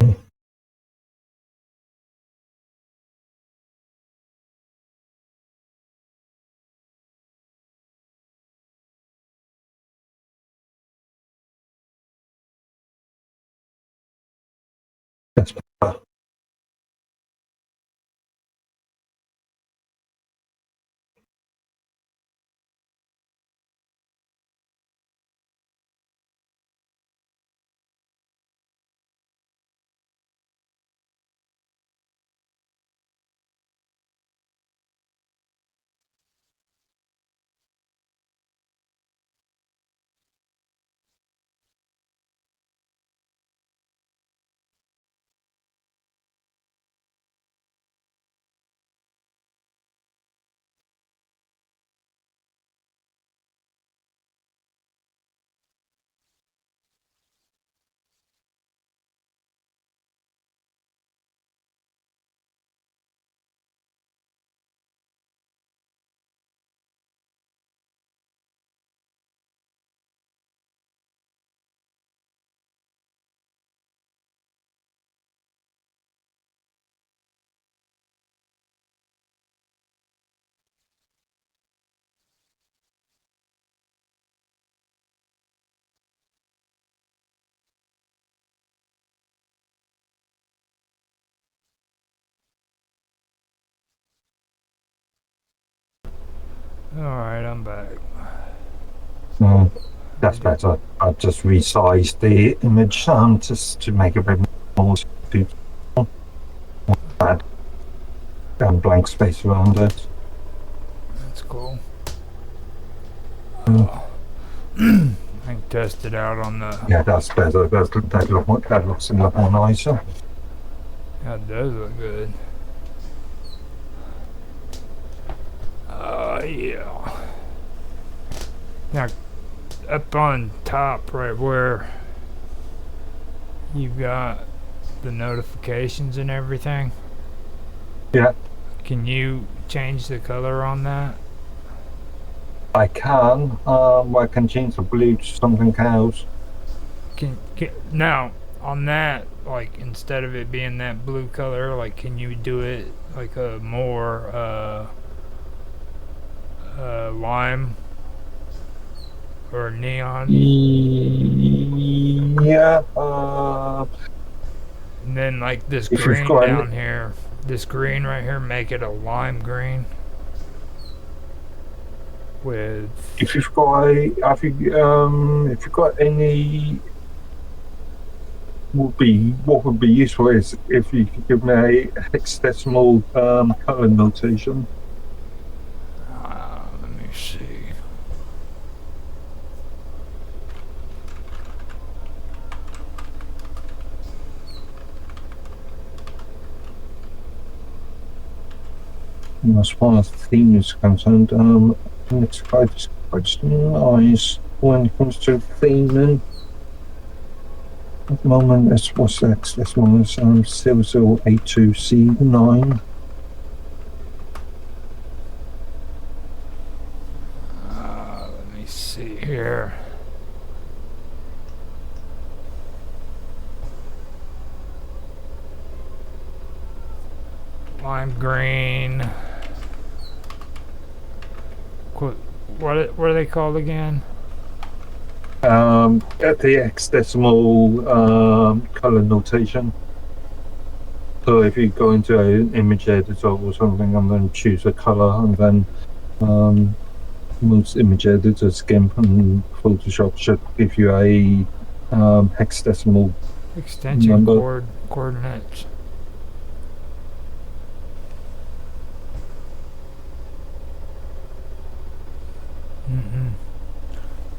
that's better. Alright, I'm back. That's better. I've just resized the image just to make it a bit more suitable. Add blank space around it. That's cool. Mm. I can test it out on the... Yeah, that's better. That looks a lot more nicer. That does look good. Yeah. Now, up on top, right where you've got the notifications and everything. Yeah. Can you change the color on that? I can. I can change the blue to something else. Can now on that, like instead of it being that blue color, like can you do it like a more lime or neon? Yeah. And then like this If you've green got down here, this green right here, make it a lime green. With if you've got if you've got any, what would be useful is if you could give me a hexadecimal color notation. let me see. As far as the theme is concerned, it's quite nice when it comes to theming. At the moment, it's what's next? This one is 0082C9. Let me see here. Lime green. What are they called again? At the hexadecimal color notation. So if you go into an image editor or something and then choose a color and then most image editors, GIMP and Photoshop should give you a hexadecimal Extension coordinates.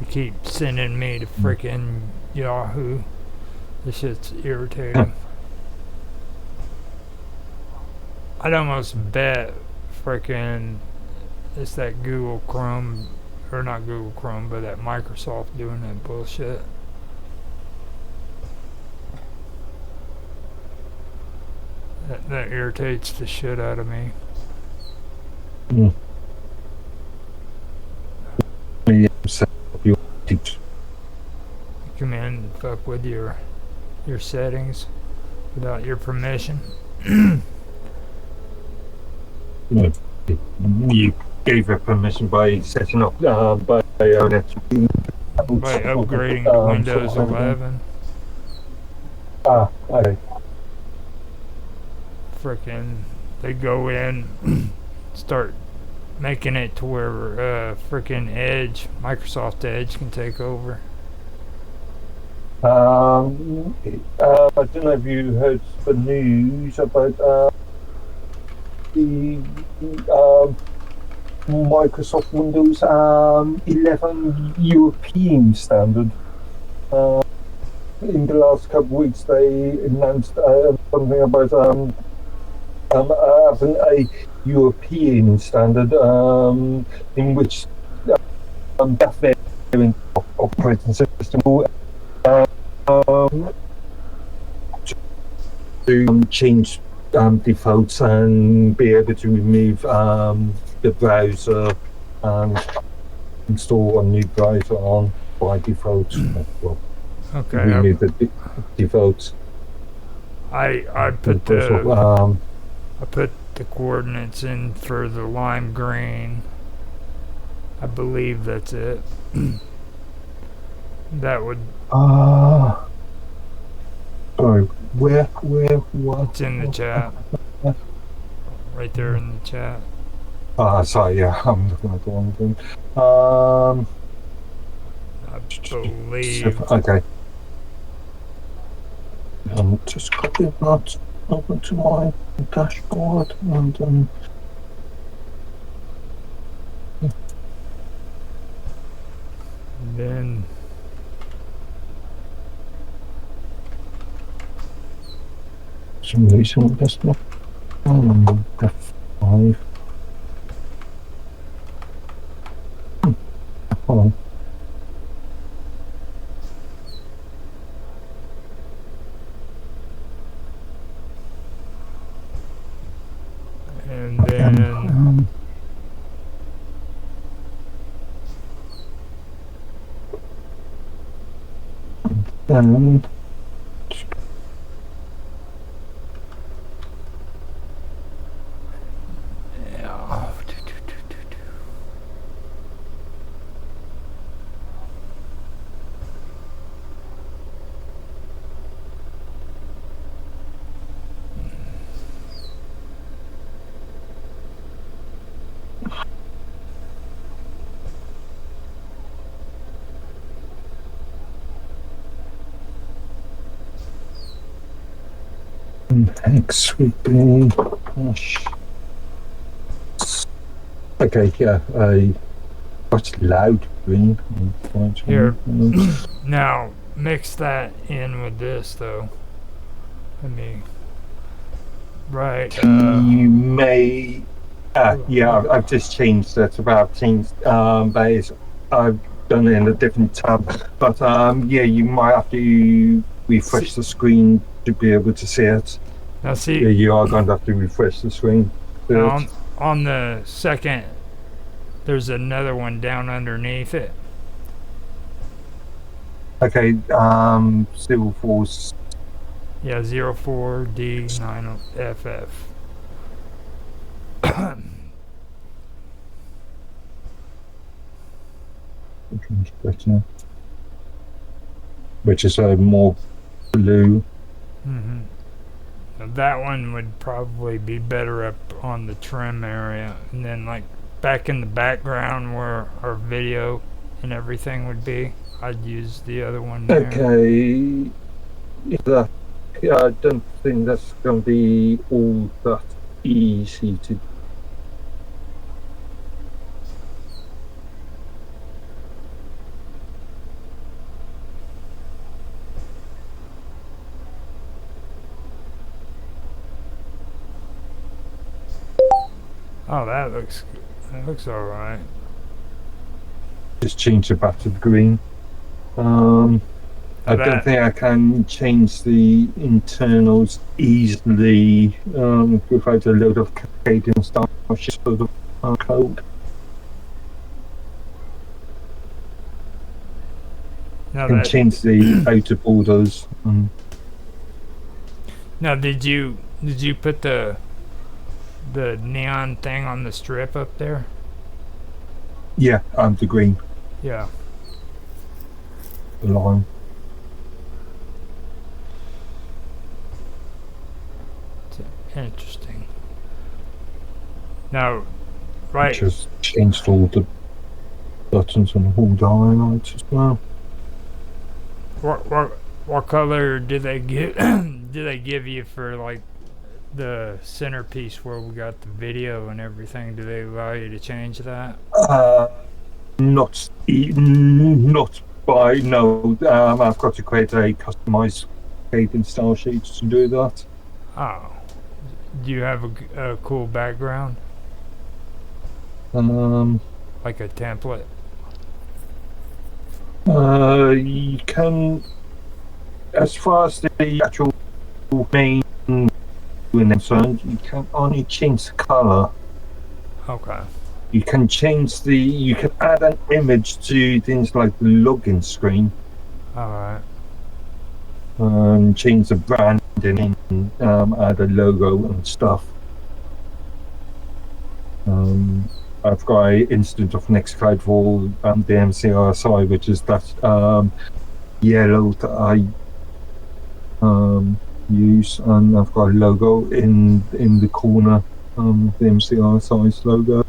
You keep sending me to frickin' Yahoo. This shit's irritating. I'd almost bet frickin' it's that Google Chrome, or not Google Chrome, but that Microsoft doing that bullshit. That irritates the shit out of me. Come in and fuck with your settings. without your permission. No, you gave her permission by setting up by By upgrading to Windows 11. Okay. Frickin', they go in, start making it to where frickin' Edge, Microsoft Edge can take over. I don't know if you heard the news about the Microsoft Windows 11 European standard. In the last couple of weeks, they announced something about having a European standard in which that variant of operating system will to change defaults and be able to remove the browser and install a new browser on by default. Well, Okay. remove the defaults. I put the coordinates in for the lime green. I believe that's it. That would. Sorry, where, what? It's in the chat. Right there in the chat. Sorry, yeah, I'm looking at the wrong thing. I believe. Okay. I'm just copying that over to my dashboard and Then some reason that's not F5. Hold on. and then And yeah. X would be gosh. Okay, yeah, a quite loud green. Here. Now mix that in with this though. Let me. Right. You may. Yeah, I've just changed that. I've changed base. I've done it in a different tab, but yeah, you might have to refresh the screen to be able to see it. Now see. Yeah, you are going to have to refresh the screen. On the second, there's another one down underneath it. Okay, Civil Force. Yeah, 04D9FF. Which is a more blue. Mm-hmm. Now that one would probably be better up on the trim area, and then like back in the background where our video and everything would be, I'd use the other one there. Okay. Yeah, I don't think that's going to be all that easy to. Oh, that looks all right. Just change it back to the green. I don't think I can change the internals easily without a load of Canadian stuff. Just sort of code. Now I can change the outer borders. Now, did you put the neon thing on the strip up there? Yeah, the green Yeah. line. Interesting. Now, right. Just changed all the buttons and all the highlights as well. What color did they give did they give you for like the centerpiece where we got the video and everything? Do they allow you to change that? Not by no. I've got to create a customized shading style sheet to do that. Oh, do you have a cool background, Um, like a template? you can, as far as the actual main concerned, you can only change the color. Okay. You can you can add an image to things like the login screen, All right. change the branding, add a logo and stuff. I've got an instance of Nextcloud for the MCRSI, which is that yellow that I use, and I've got a logo in the corner, the MCRSI's logo.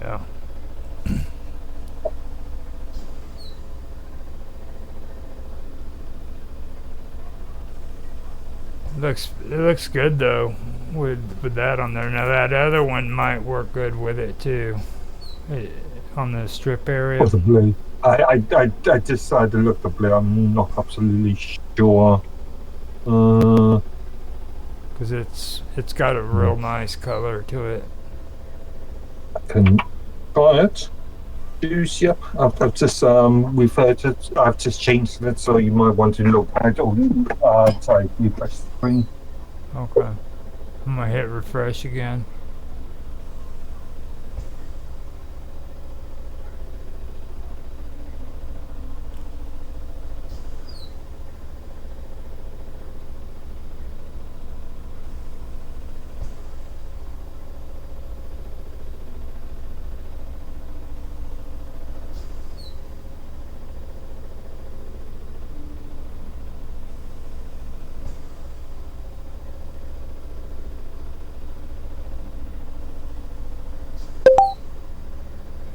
Yeah. It looks good though with that on there. Now that other one might work good with it too, on the strip area. Possibly. I just had to look at the blue. I'm not absolutely sure. Because it's got a real nice color to it. I can try it. Choose, yep. I've just referred it. I've just changed it, so you might want to look at it. Or sorry, refresh the screen. Okay. I'm gonna hit refresh again.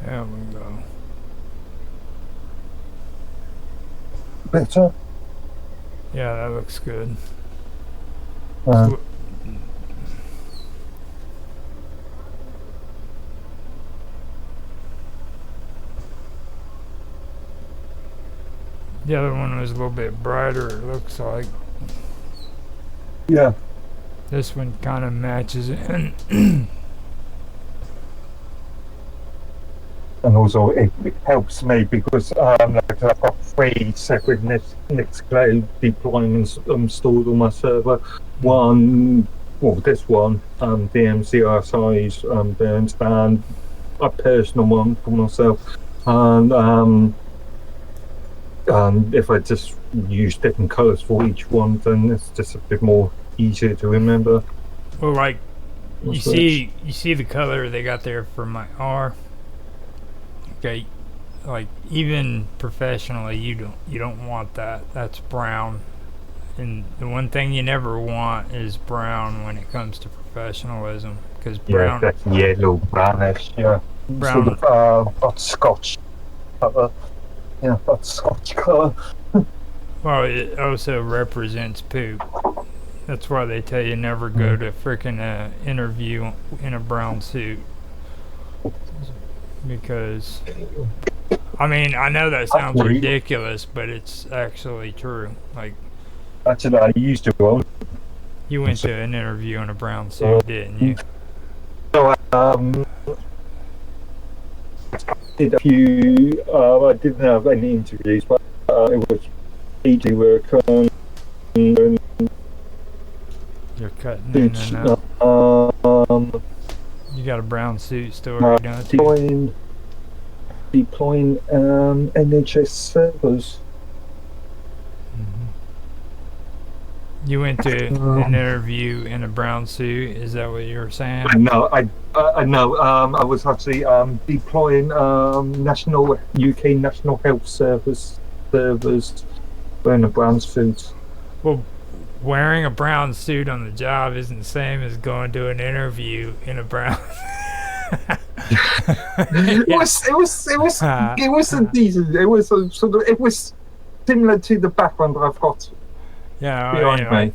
There we go. Better. Yeah, that looks good. Uh, The other one was a little bit brighter, it looks like. yeah. This one kind of matches it. And also it helps me because like I've got 3 separate Nextcloud deployments stored on my server. One, well, this one, the MCRSI's burns, and a personal one for myself. And if I just use different colours for each one, then it's just a bit more easier to remember. Well, like you see the color they got there for my R. Okay, like even professionally, you don't want that. That's brown, and the one thing you never want is brown when it comes to professionalism, because brown. Yeah, that's yellow, brownish. Yeah, Brown. sort of that Scotch colour. Yeah, that Scotch colour. Well, it also represents poop. That's why they tell you never go to frickin' interview in a brown suit. Because, I mean, I know that sounds ridiculous, but it's actually true. Like, That's what I used to own. you went to an interview in a brown suit, didn't you? So, did a few. I didn't have any interviews, but it was easy work. You're cutting in and out. You got a brown suit story, don't you? Deploying NHS servers. You went to an interview in a brown suit. Is that what you were saying? No, no. I was actually deploying national UK National Health Service servers wearing a brown suit. Well, wearing a brown suit on the job isn't the same as going to an interview in a brown. It wasn't decent. It was it was similar to the background that I've got Yeah, behind me.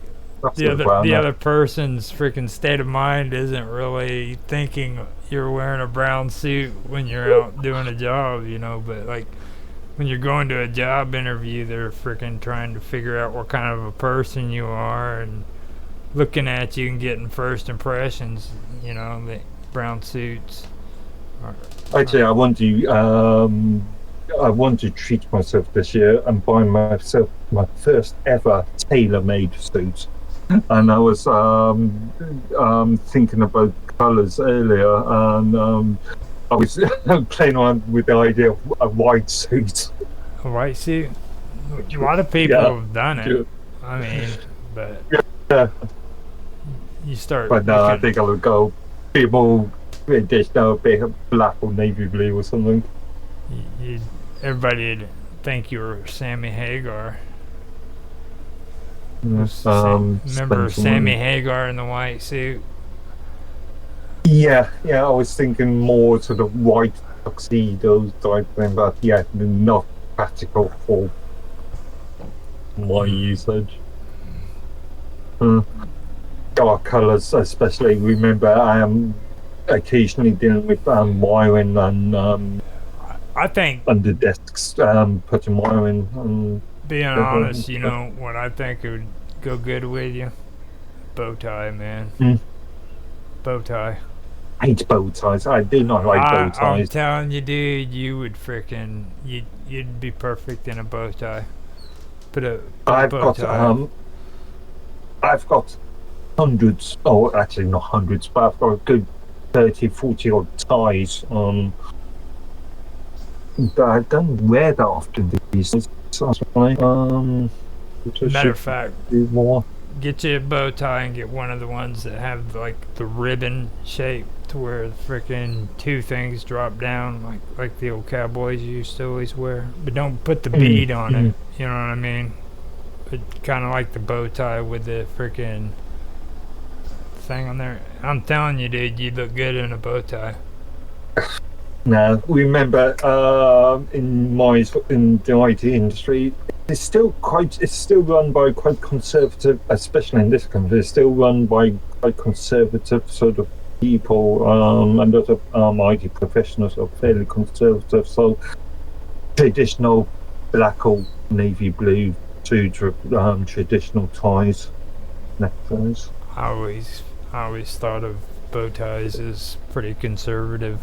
The other person's freaking state of mind isn't really thinking you're wearing a brown suit when you're out doing a job, but like when you're going to a job interview, they're freaking trying to figure out what kind of a person you are and looking at you and getting first impressions, the brown suits. Actually, I want to treat myself this year and buy myself my first ever tailor-made suit. And I was thinking about colours earlier, and I was playing around with the idea of a white suit. A white suit? A lot of people have done it. I mean, but you start. But no, I think I would go a bit more traditional, a bit of black or navy blue or something. Everybody'd think you were Sammy Hagar. Remember Sammy Hagar in the white suit? Yeah, I was thinking more sort of white tuxedos type thing, but yeah, not practical for my usage. Dark colours, especially. Remember, I am occasionally dealing with wiring and I think under desks, putting wiring. Being honest, what I think would go good with you? Bow tie, man. Bow tie. I hate bow ties. I do not like bow ties. I'm telling you, dude, you would freaking you'd be perfect in a bow tie. I've got hundreds, or actually not hundreds, but I've got a good 30, 40 odd ties. But I don't wear that often these days. Matter of fact, get you a bow tie and get one of the ones that have like the ribbon shape to where the freaking two things drop down like the old cowboys used to always wear. But don't put the bead on it. You know what I mean? But kind of like the bow tie with the freaking thing on there. I'm telling you, dude, you'd look good in a bow tie. Now, remember, in the IT industry, it's still run by quite conservative, especially in this country. It's still run by quite conservative sort of people, and a lot of IT professionals are fairly conservative. So, traditional black or navy blue suits with traditional ties, neckties. I always thought of bow ties as pretty conservative.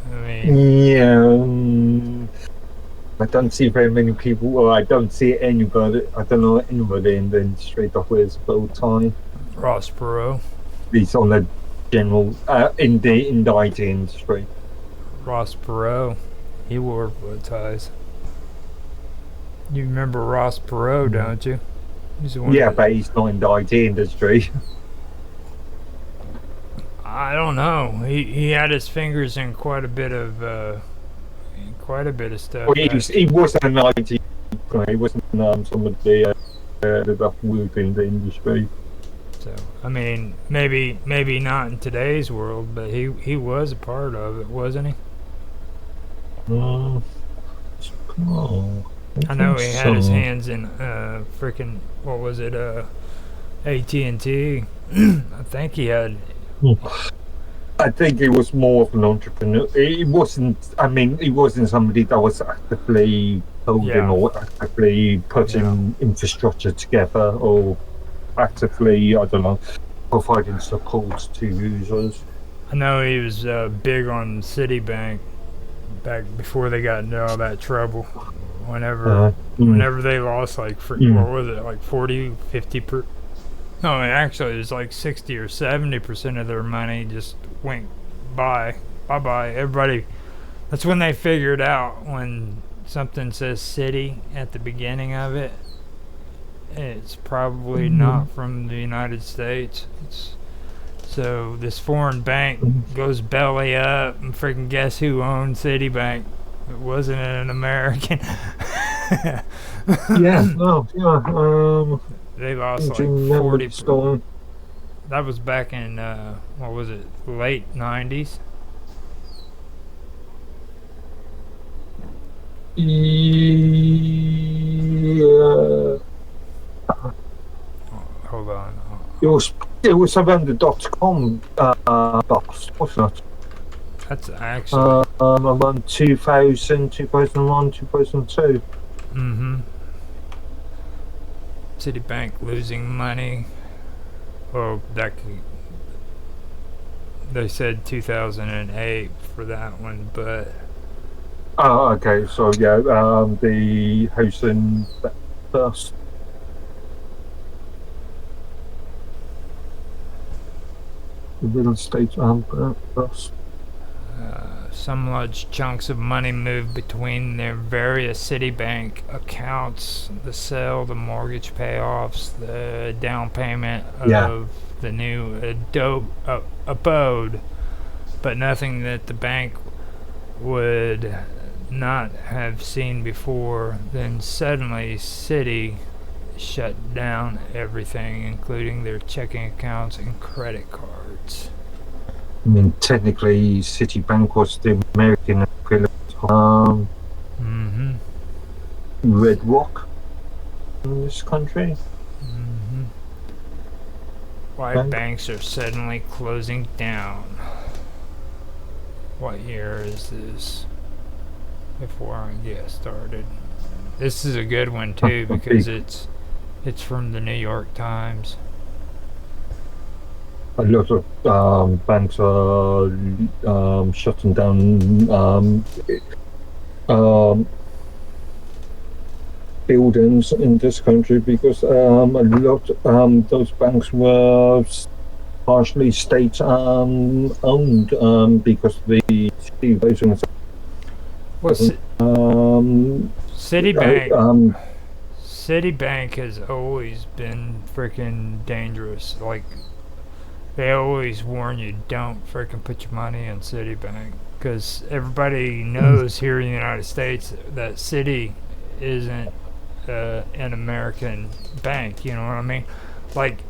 I mean, I don't see very many people, or I don't see anybody. I don't know anybody in the industry that wears a bow tie. Ross Perot. He's on the general in the IT industry. Ross Perot, he wore bow ties. You remember Ross Perot, don't you? But he's not in the IT industry. I don't know. He had his fingers in quite a bit of stuff. Well, he wasn't an IT guy. He wasn't somebody that worked in the industry. So I mean, maybe not in today's world, but he was a part of it, wasn't he? I know he had his hands in freaking what was it? AT&T. I think he had. I think he was more of an entrepreneur. He wasn't somebody that was actively coding or actively putting infrastructure together or actively, I don't know, providing support to users. I know he was big on Citibank back before they got into all that trouble. Whenever they lost what was it, like 40, 50%. No, actually, it was like 60 or 70% of their money just went bye. Everybody, that's when they figured out when something says city at the beginning of it, it's probably not from the United States. So this foreign bank goes belly up, and freaking guess who owned Citibank? It wasn't an American. Yeah, no, yeah. They lost like Remember 40. the story. That was back in what was it? Late 90s. Yeah. Hold on. It was around the .com box, wasn't it? That's actually. Around 2000, 2001, 2002. Citibank losing money. Well, they said 2008 for that one, but. Oh, okay. So yeah, the housing first. The real estate first. Some large chunks of money moved between their various Citibank accounts. The sale, the mortgage payoffs, the down payment of the new abode, but nothing that the bank would not have seen before. Then suddenly Citi shut down everything, including their checking accounts and credit cards. I mean, technically, Citibank was the American equivalent of Red Rock in this country. Why banks are suddenly closing down. What year is this? Before I get started. This is a good one too because it's from the New York Times. A lot of banks are shutting down buildings in this country because a lot those banks were partially state owned because the Citibank has always been freaking dangerous. Like, they always warn you, don't freaking put your money in Citibank, because everybody knows here in the United States that Citi isn't an American bank. You know what I mean? Like,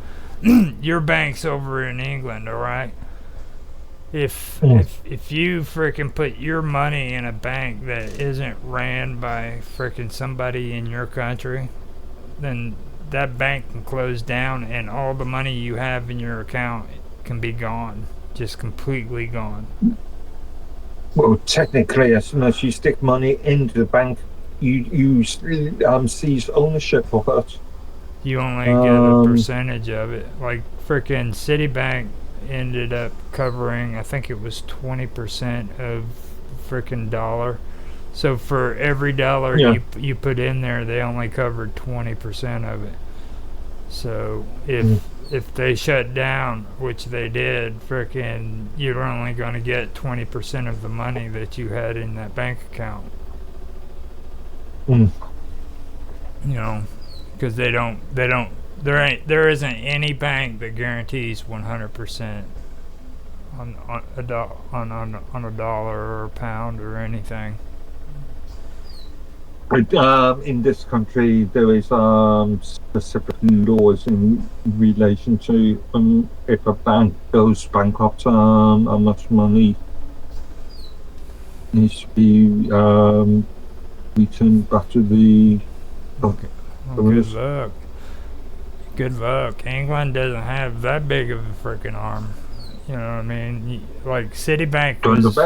your bank's over in England, all right? If you freaking put your money in a bank that isn't ran by freaking somebody in your country, then that bank can close down and all the money you have in your account can be gone, just completely gone. Well, technically, as soon as you stick money into the bank, you seize ownership of it. You only get a percentage of it. Like freaking Citibank ended up covering, I think it was 20% of freaking dollar. So for every dollar you put in there, they only covered 20% of it. So if they shut down, which they did, freaking, you're only going to get 20% of the money that you had in that bank account. You know, because there isn't any bank that guarantees 100% on a dollar or a pound or anything. In this country, there is specific laws in relation to if a bank goes bankrupt, how much money needs to be returned back to the. Okay. Well, good luck. Good luck. England doesn't have that big of a freaking arm. You know what I mean? Like Citibank was.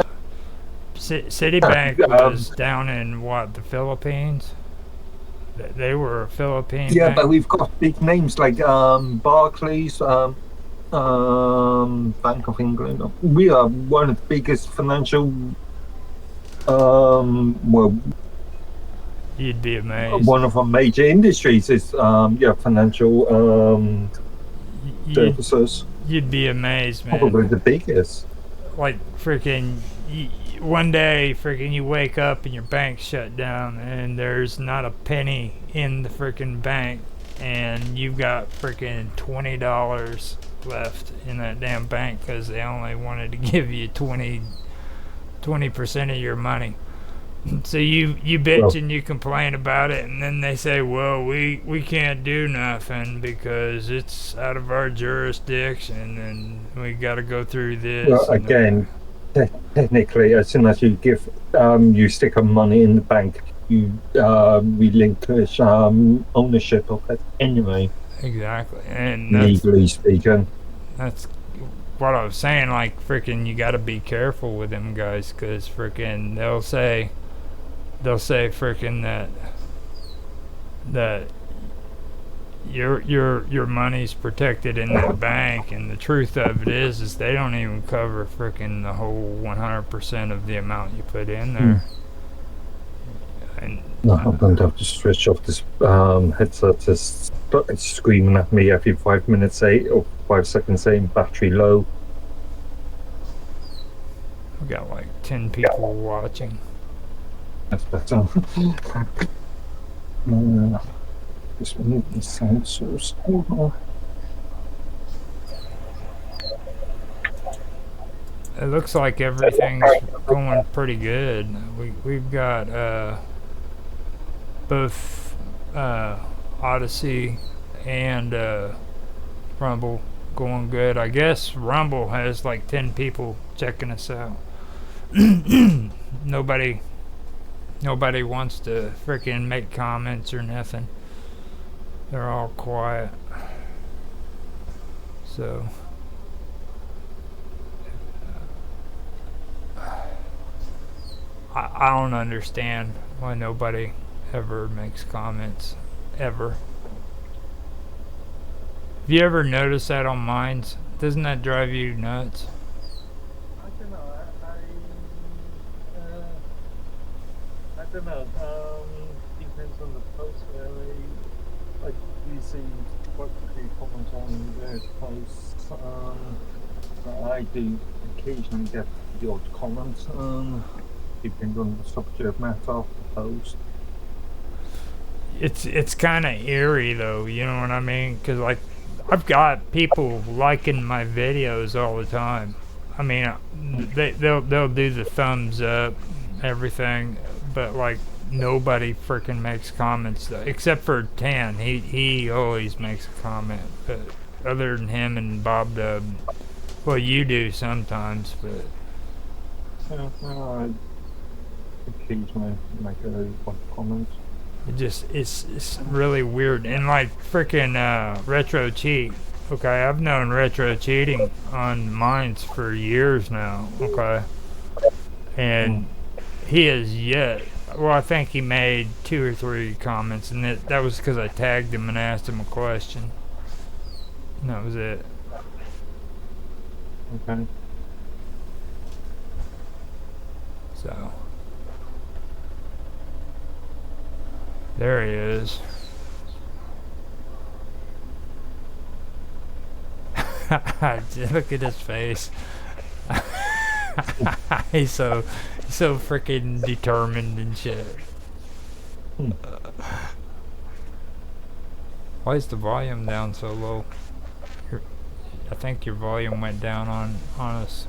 Citibank was down in the Philippines? They were a Philippine bank. But we've got big names like Barclays, Bank of England. We are one of the biggest financial. You'd be amazed. One of our major industries is financial services. You'd be amazed, man. Probably the biggest. Like freaking. One day, freaking, you wake up and your bank's shut down, and there's not a penny in the freaking bank and you've got freaking $20 left in that damn bank because they only wanted to give you 20% of your money. So you bitch and you complain about it, and then they say, well, we can't do nothing because it's out of our jurisdiction, and we got to go through this. Well, again, technically, as soon as you give, you stick of money in the bank, you relinquish ownership of it anyway. Exactly, and legally speaking. That's what I was saying. Like, freaking, you got to be careful with them guys, because freaking they'll say freaking that your money's protected in that bank, and the truth of it is they don't even cover freaking the whole 100% of the amount you put in there. And no, I'm going to have to switch off this headset. It's screaming at me every 5 minutes, 5 seconds, saying battery low. We got like 10 people watching. That's better. Just move the sound source over. It looks like everything's going pretty good. We've got both Odyssey and Rumble going good. I guess Rumble has like 10 people checking us out. Nobody wants to freaking make comments or nothing. They're all quiet. So I don't understand why nobody ever makes comments, ever. Have you ever noticed that on Minds? Doesn't that drive you nuts? I don't know. I don't know. Depends on the post. I do see quite a few comments on various posts. I do occasionally get the odd comments. Depending on the subject matter of the post. It's kind of eerie though, you know what I mean? Because like, I've got people liking my videos all the time. I mean, they'll do the thumbs up, everything, but like nobody freaking makes comments though, except for Tan. He always makes a comment, but other than him and Bob Dub, well, you do sometimes, but occasionally make a comment. It's really weird. And like freaking Retro Cheat, okay, I've known Retro Cheating on Minds for years now, okay, and he has yet, well, I think he made 2 or 3 comments, and that was because I tagged him and asked him a question, and that was it. Okay. So there he is. Look at his face. he's so freaking determined and shit. Why is the volume down so low? I think your volume went down on us.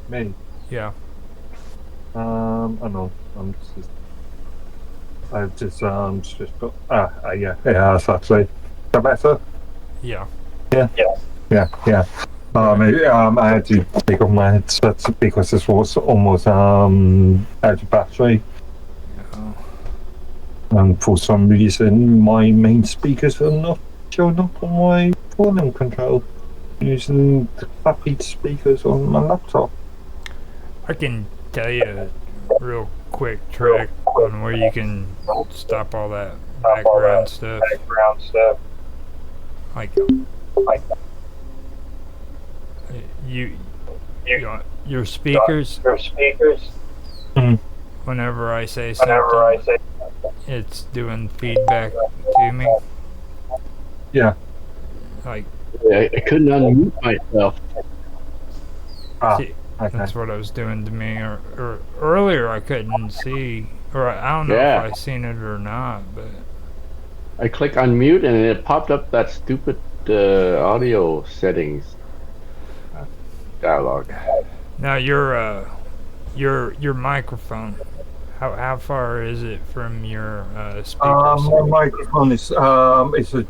Me? Yeah. I know. I've just got. Yeah, that's actually. Is that better? Yeah. Yeah. I had to take off my headset because this was almost out of battery. Oh. And for some reason, my main speakers are not showing up on my volume control. Using the crappy speakers on my laptop. I can tell you a real quick trick on where you can stop all that background stuff. Like your speakers. Whenever I say something, it's doing feedback to me. Yeah. Like. I couldn't unmute myself. See, Okay. that's what it was doing to me. Or earlier I couldn't see, or I don't know if I seen it or not, but I click unmute and it popped up that stupid audio settings dialogue. Now your microphone. How far is it from your speakers? My microphone is it's a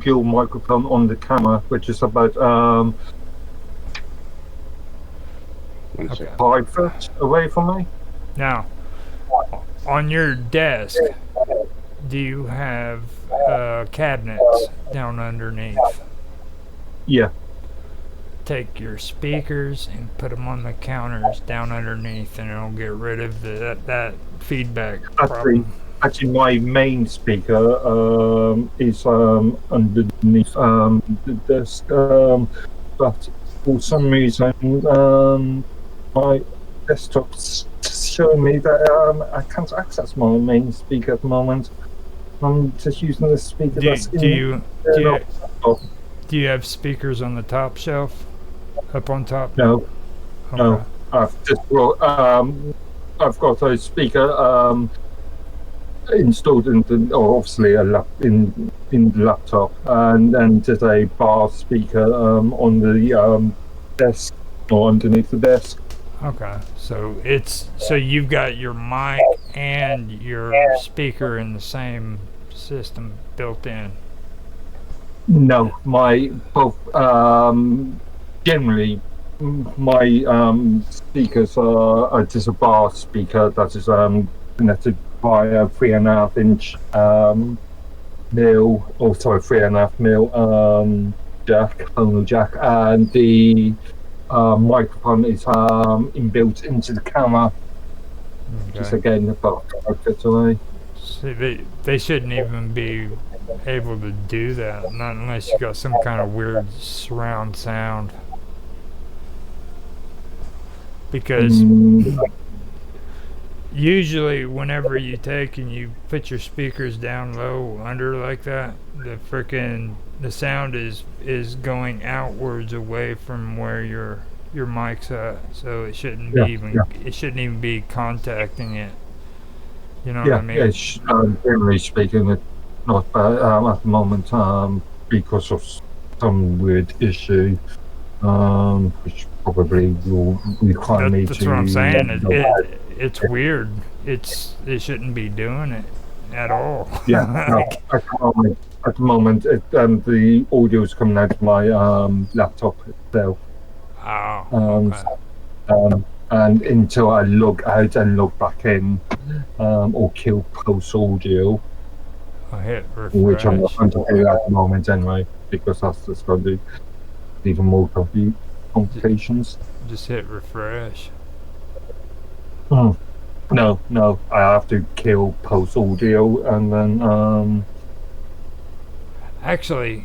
dual microphone on the camera, which is about 5 foot away from me. Now, on your desk, do you have cabinets down underneath? Yeah, Take your speakers and put them on the counters down underneath, and it'll get rid of that feedback problem. actually, my main speaker is underneath the desk, but for some reason my desktop's showing me that I can't access my main speaker at the moment. I'm just using the speaker that's Do you have speakers on the top shelf, up on top? No, Okay. no. I've just brought, I've got a speaker installed in the, obviously in the laptop, and then just a bar speaker on the desk or underneath the desk. Okay, so you've got your mic and your speaker in the same system built in. No, my both generally my speakers are just a bar speaker that is connected by a 3.5-inch mil, or sorry, 3.5 mil jack, tonal jack, and the microphone is inbuilt into the camera. Just Okay. again about 5 foot away. See, they shouldn't even be able to do that, not unless you got some kind of weird surround sound. Because usually whenever you take and you put your speakers down low under like that, the sound is going outwards away from where your mic's at, so it shouldn't it shouldn't even be contacting it. You know what I mean? It's, generally speaking, it's not bad at the moment because of some weird issue, which probably will require me That's to. what I'm saying. It's weird. It shouldn't be doing it at all. Yeah, no, at the moment, the audio is coming out of my laptop itself. Oh, okay. And until I log out and log back in, or kill post audio, I hit which I'm not refresh. going to do at the moment anyway, because that's just going to be even more complications. Just hit refresh. No, I have to kill post audio and then Actually,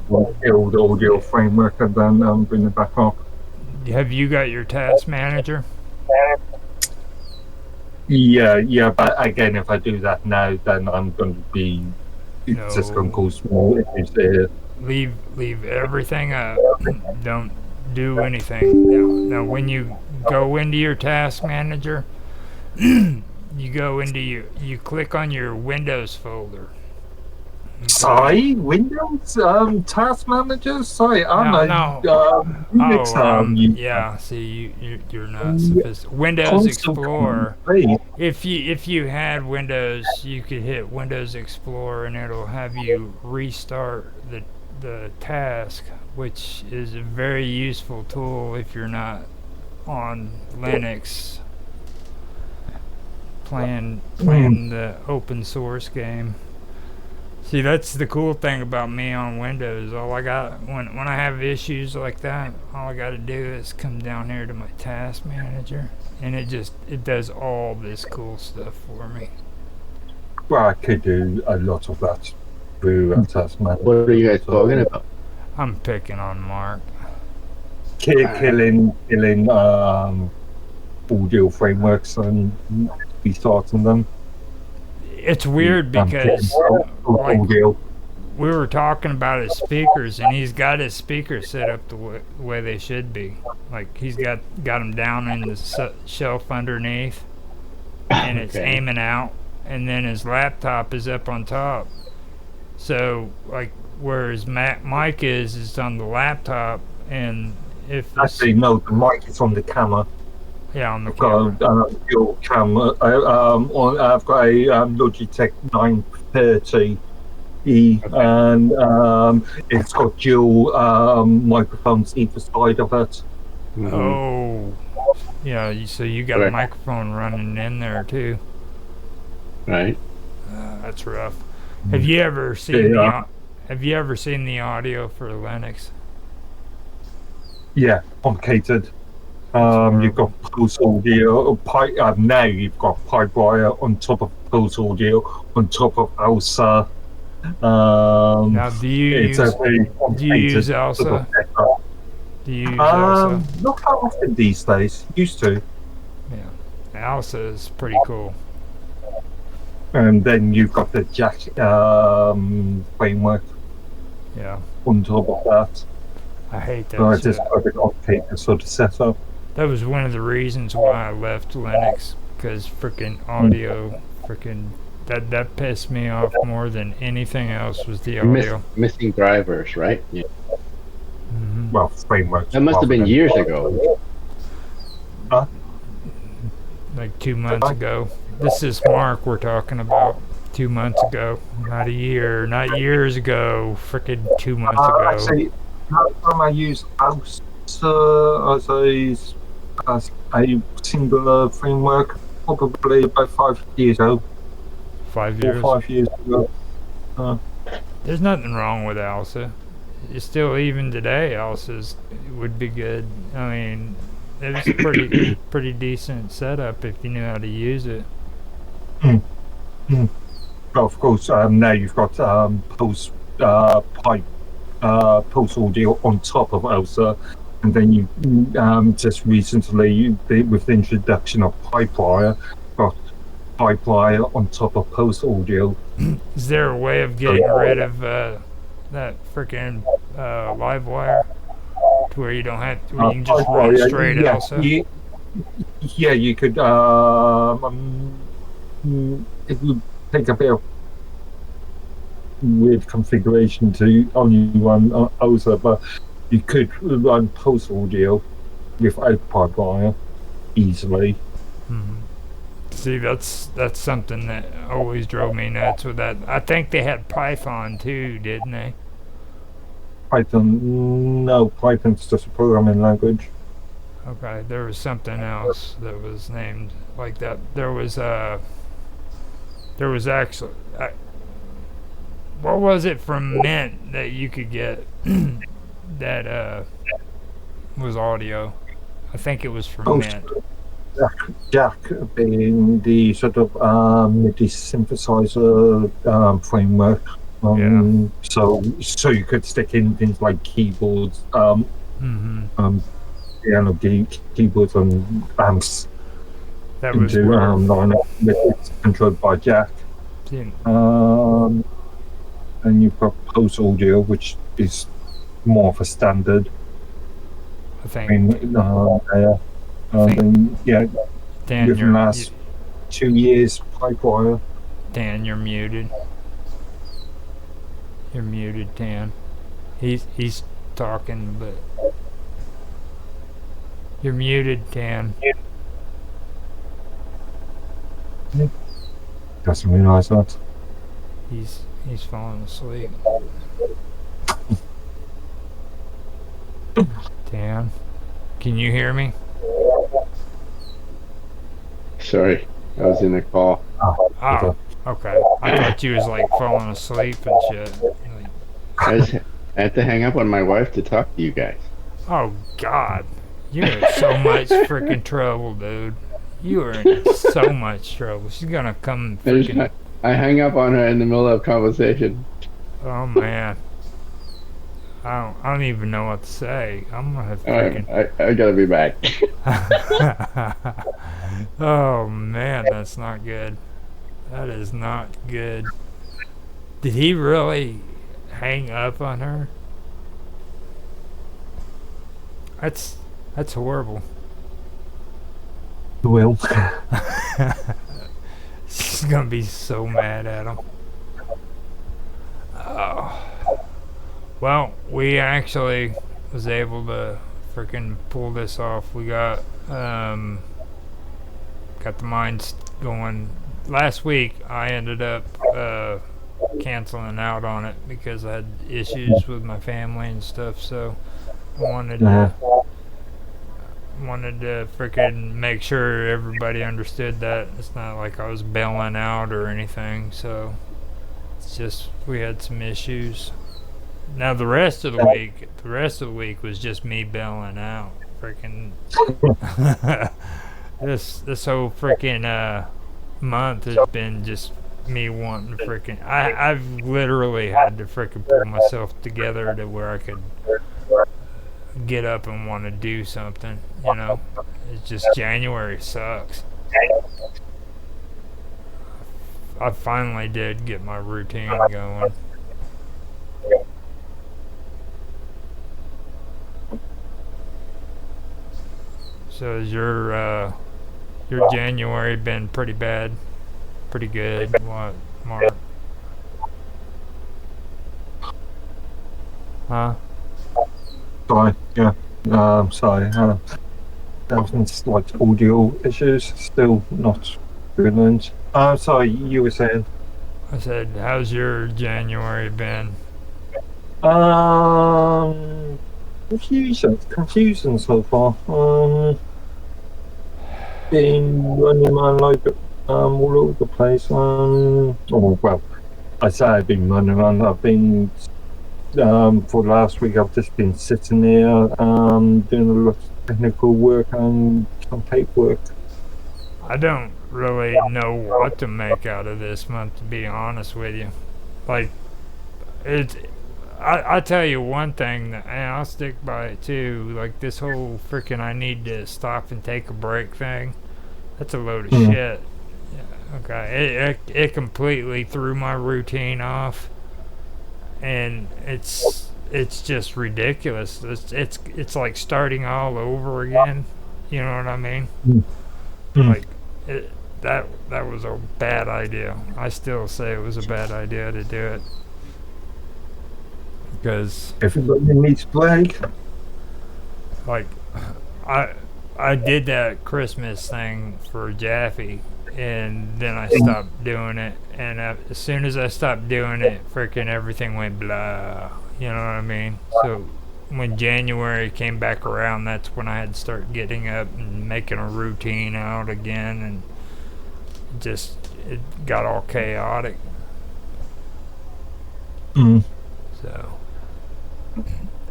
kill the audio framework and then bring it back up. have you got your task manager? Yeah, but again, if I do that now, then I'm going to be. It's just going to cause more issues there. Leave everything up. Don't do anything. Now when you go into your task manager, you click on your Windows folder. Okay. Sorry, Windows Task Manager. Sorry, I'm No. Unix. Yeah. See, you're not sophisticated. Windows Explorer. If you had Windows, you could hit Windows Explorer, and it'll have you restart the task, which is a very useful tool if you're not on Linux playing the open source game. See, that's the cool thing about me on Windows. All I got when I have issues like that, all I got to do is come down here to my task manager, and it does all this cool stuff for me. Well, I could do a lot of that through Task Manager. What are you guys talking about? I'm picking on Mark. Killing audio frameworks and restarting them. It's weird because like, we were talking about his speakers, and he's got his speakers set up the way they should be. Like he's got them down in the shelf underneath, and it's aiming out, and then his laptop is up on top, So like, whereas Mike is on the laptop, and if it's, Actually, no, the mic is on the camera. yeah, on the I've camera. got a dual camera. I've got a Logitech 930E, and it's got dual microphones either side of it. Mhm. Oh, yeah. So you got a Right. microphone running in there too. Right. That's rough. Have you ever seen Yeah. Have you ever seen the audio for Linux? Yeah, complicated. That's You've got Pulse Audio, now you've got Pipewire on top of Pulse Audio, on top of ALSA. Now, It's a very do you complicated use sort Elsa? of setup. Do you use Elsa? Not that often these days. Used to. Yeah, Elsa is pretty cool. And then you've got the Jack framework Yeah, on top of that. I hate So that it's just shit. quite a complicated sort of setup. That was one of the reasons why I left Linux, because freaking audio, freaking that pissed me off more than anything else was the audio. Missing drivers, right? Yeah. Mhm. Well, frameworks. That must have been rather years than- ago. Like 2 months ago. This is Mark we're talking about. 2 months ago, not a year, not years ago. Freaking 2 months ago. Actually, last time I used ALSA as a singular framework, probably about 5 years ago, 5 4 years. or 5 years ago. There's nothing wrong with Elsa. It's still, even today, Elsa's would be good. I mean, it's pretty decent setup if you knew how to use it. But of course, now you've got Pulse Pulse Audio on top of ALSA, and then you just recently, with the introduction of Pipewire, got Pipewire on top of Pulse Audio. Is there a way of getting rid of that freaking live wire to where you don't have to, where you can just run Pipewire, straight yeah, Elsa? you could. It would take a bit of weird configuration to only run ALSA, but you could run Pulse Audio without Pipewire easily. Mhm. See, that's something that always drove me nuts with that. I think they had Python too, didn't they? Python, no, Python's just a programming language. Okay, there was something else that was named like that. There was actually, what was it from Mint that you could get that was audio? I think it was from Oh, Mint. Jack being the sort of MIDI synthesizer framework. So you could stick in things like keyboards, Mm-hmm. piano keyboards and amps That was into where, lineup that's controlled by Jack. see, And you've got Pulse Audio, which is more of a standard. I think, There. Then, yeah, Dan, within the last 2 years, Pipewire. Dan, you're muted. You're muted, Dan. He's talking, but you're muted, Dan. Doesn't realise that. He's falling asleep. Dan, can you hear me? Sorry, I was in a call. Oh, okay. I thought you was like falling asleep and shit. Like, I had to hang up on my wife to talk to you guys. oh God, you're in so much freaking trouble, dude. You are in so much trouble. She's gonna come freaking. I hang up on her in the middle of conversation. Oh man. I don't even know what to say. I'm gonna have freaking. I gotta be back. Oh man, that's not good. That is not good. Did he really hang up on her? That's horrible. Will. She's gonna be so mad at him. Well, we actually was able to freaking pull this off. We got the mines going. Last week, I ended up canceling out on it because I had issues with my family and stuff. So I wanted to freaking make sure everybody understood that it's not like I was bailing out or anything. So it's just we had some issues. Now the rest of the week was just me bailing out. Freaking this whole freaking month has been just me wanting to freaking. I've literally had to freaking pull myself together to where I could get up and want to do something. You know, it's just January sucks. I finally did get my routine going. So has your January been pretty bad? Pretty good? What, Mark? Huh? Sorry, yeah. Sorry. Having like audio issues, still not brilliant. Sorry, you were saying. I said, how's your January been? Confusing so far. Been running my life all over the place. Oh well, I say I've been running around. I've been for last week. I've just been sitting there doing a lot of technical work and some paperwork. I don't really know what to make out of this month, to be honest with you. Like, I tell you one thing, and I'll stick by it too. Like this whole freaking I need to stop and take a break thing. That's a load of shit. Yeah, okay, it completely threw my routine off, and it's just ridiculous. It's like starting all over again. You know what I mean? Like that was a bad idea. I still say it was a bad idea to do it. Because everybody needs break. Like, I did that Christmas thing for Jaffe, and then I stopped doing it. And as soon as I stopped doing it, freaking everything went blah. You know what I mean? So when January came back around, that's when I had to start getting up and making a routine out again, and it got all chaotic. So.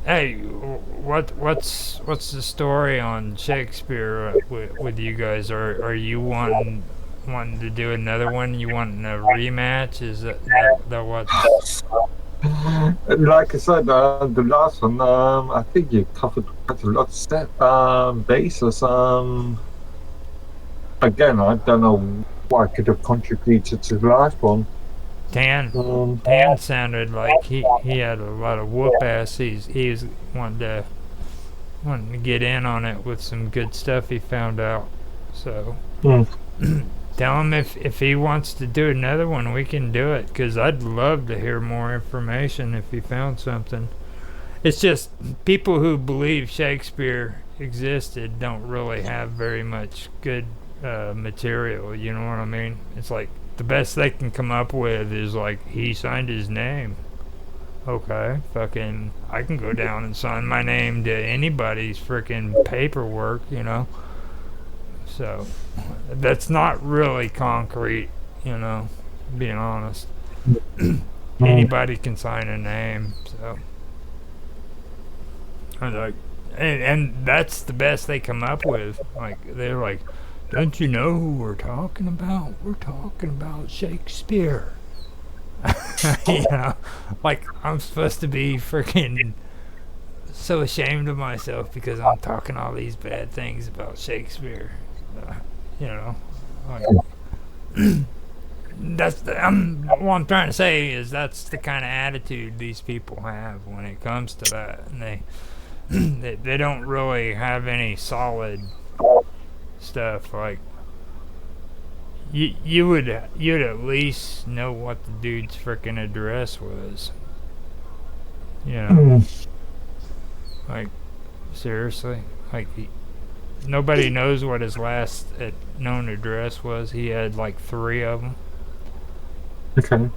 Hey, what's the story on Shakespeare with you guys? Are you wanting to do another one? You wanting a rematch? Is that what? Like I said, the last one, I think you covered quite a lot of bases. Again, I don't know what could have contributed to the last one. Tan sounded like he had a lot of whoop ass. He was wanting to get in on it with some good stuff he found out. So tell him if he wants to do another one, we can do it. Because I'd love to hear more information if he found something. It's just people who believe Shakespeare existed don't really have very much good material. You know what I mean? It's like. The best they can come up with is like he signed his name. Okay, fucking I can go down and sign my name to anybody's freaking paperwork, you know. So that's not really concrete, you know, being honest. Anybody can sign a name, so I like and that's the best they come up with. Like they're like, don't you know who we're talking about? We're talking about Shakespeare. You know, like I'm supposed to be freaking so ashamed of myself because I'm talking all these bad things about Shakespeare. You know, like, what I'm trying to say is that's the kind of attitude these people have when it comes to that, and they don't really have any solid stuff. Like you'd at least know what the dude's freaking address was. You know, like seriously, like nobody knows what his last known address was. He had like 3 of them, Okay.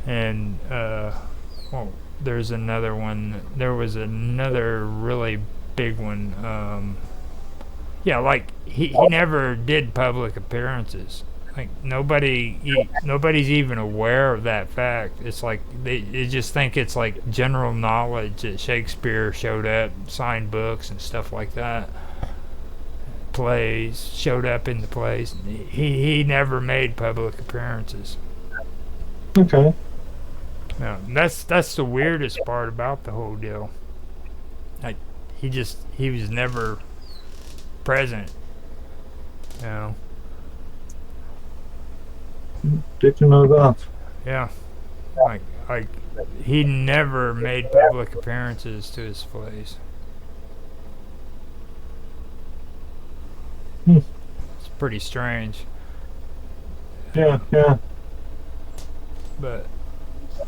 and well, there's another one. There was another really big one. Yeah, like he never did public appearances. Like nobody's even aware of that fact. It's like they just think it's like general knowledge that Shakespeare showed up, signed books and stuff like that. Plays showed up in the plays. He never made public appearances. Okay. No, that's the weirdest part about the whole deal. Like he was never present. You know. Did you know that? Yeah. Like he never made public appearances to his plays. It's pretty strange. Yeah, yeah. But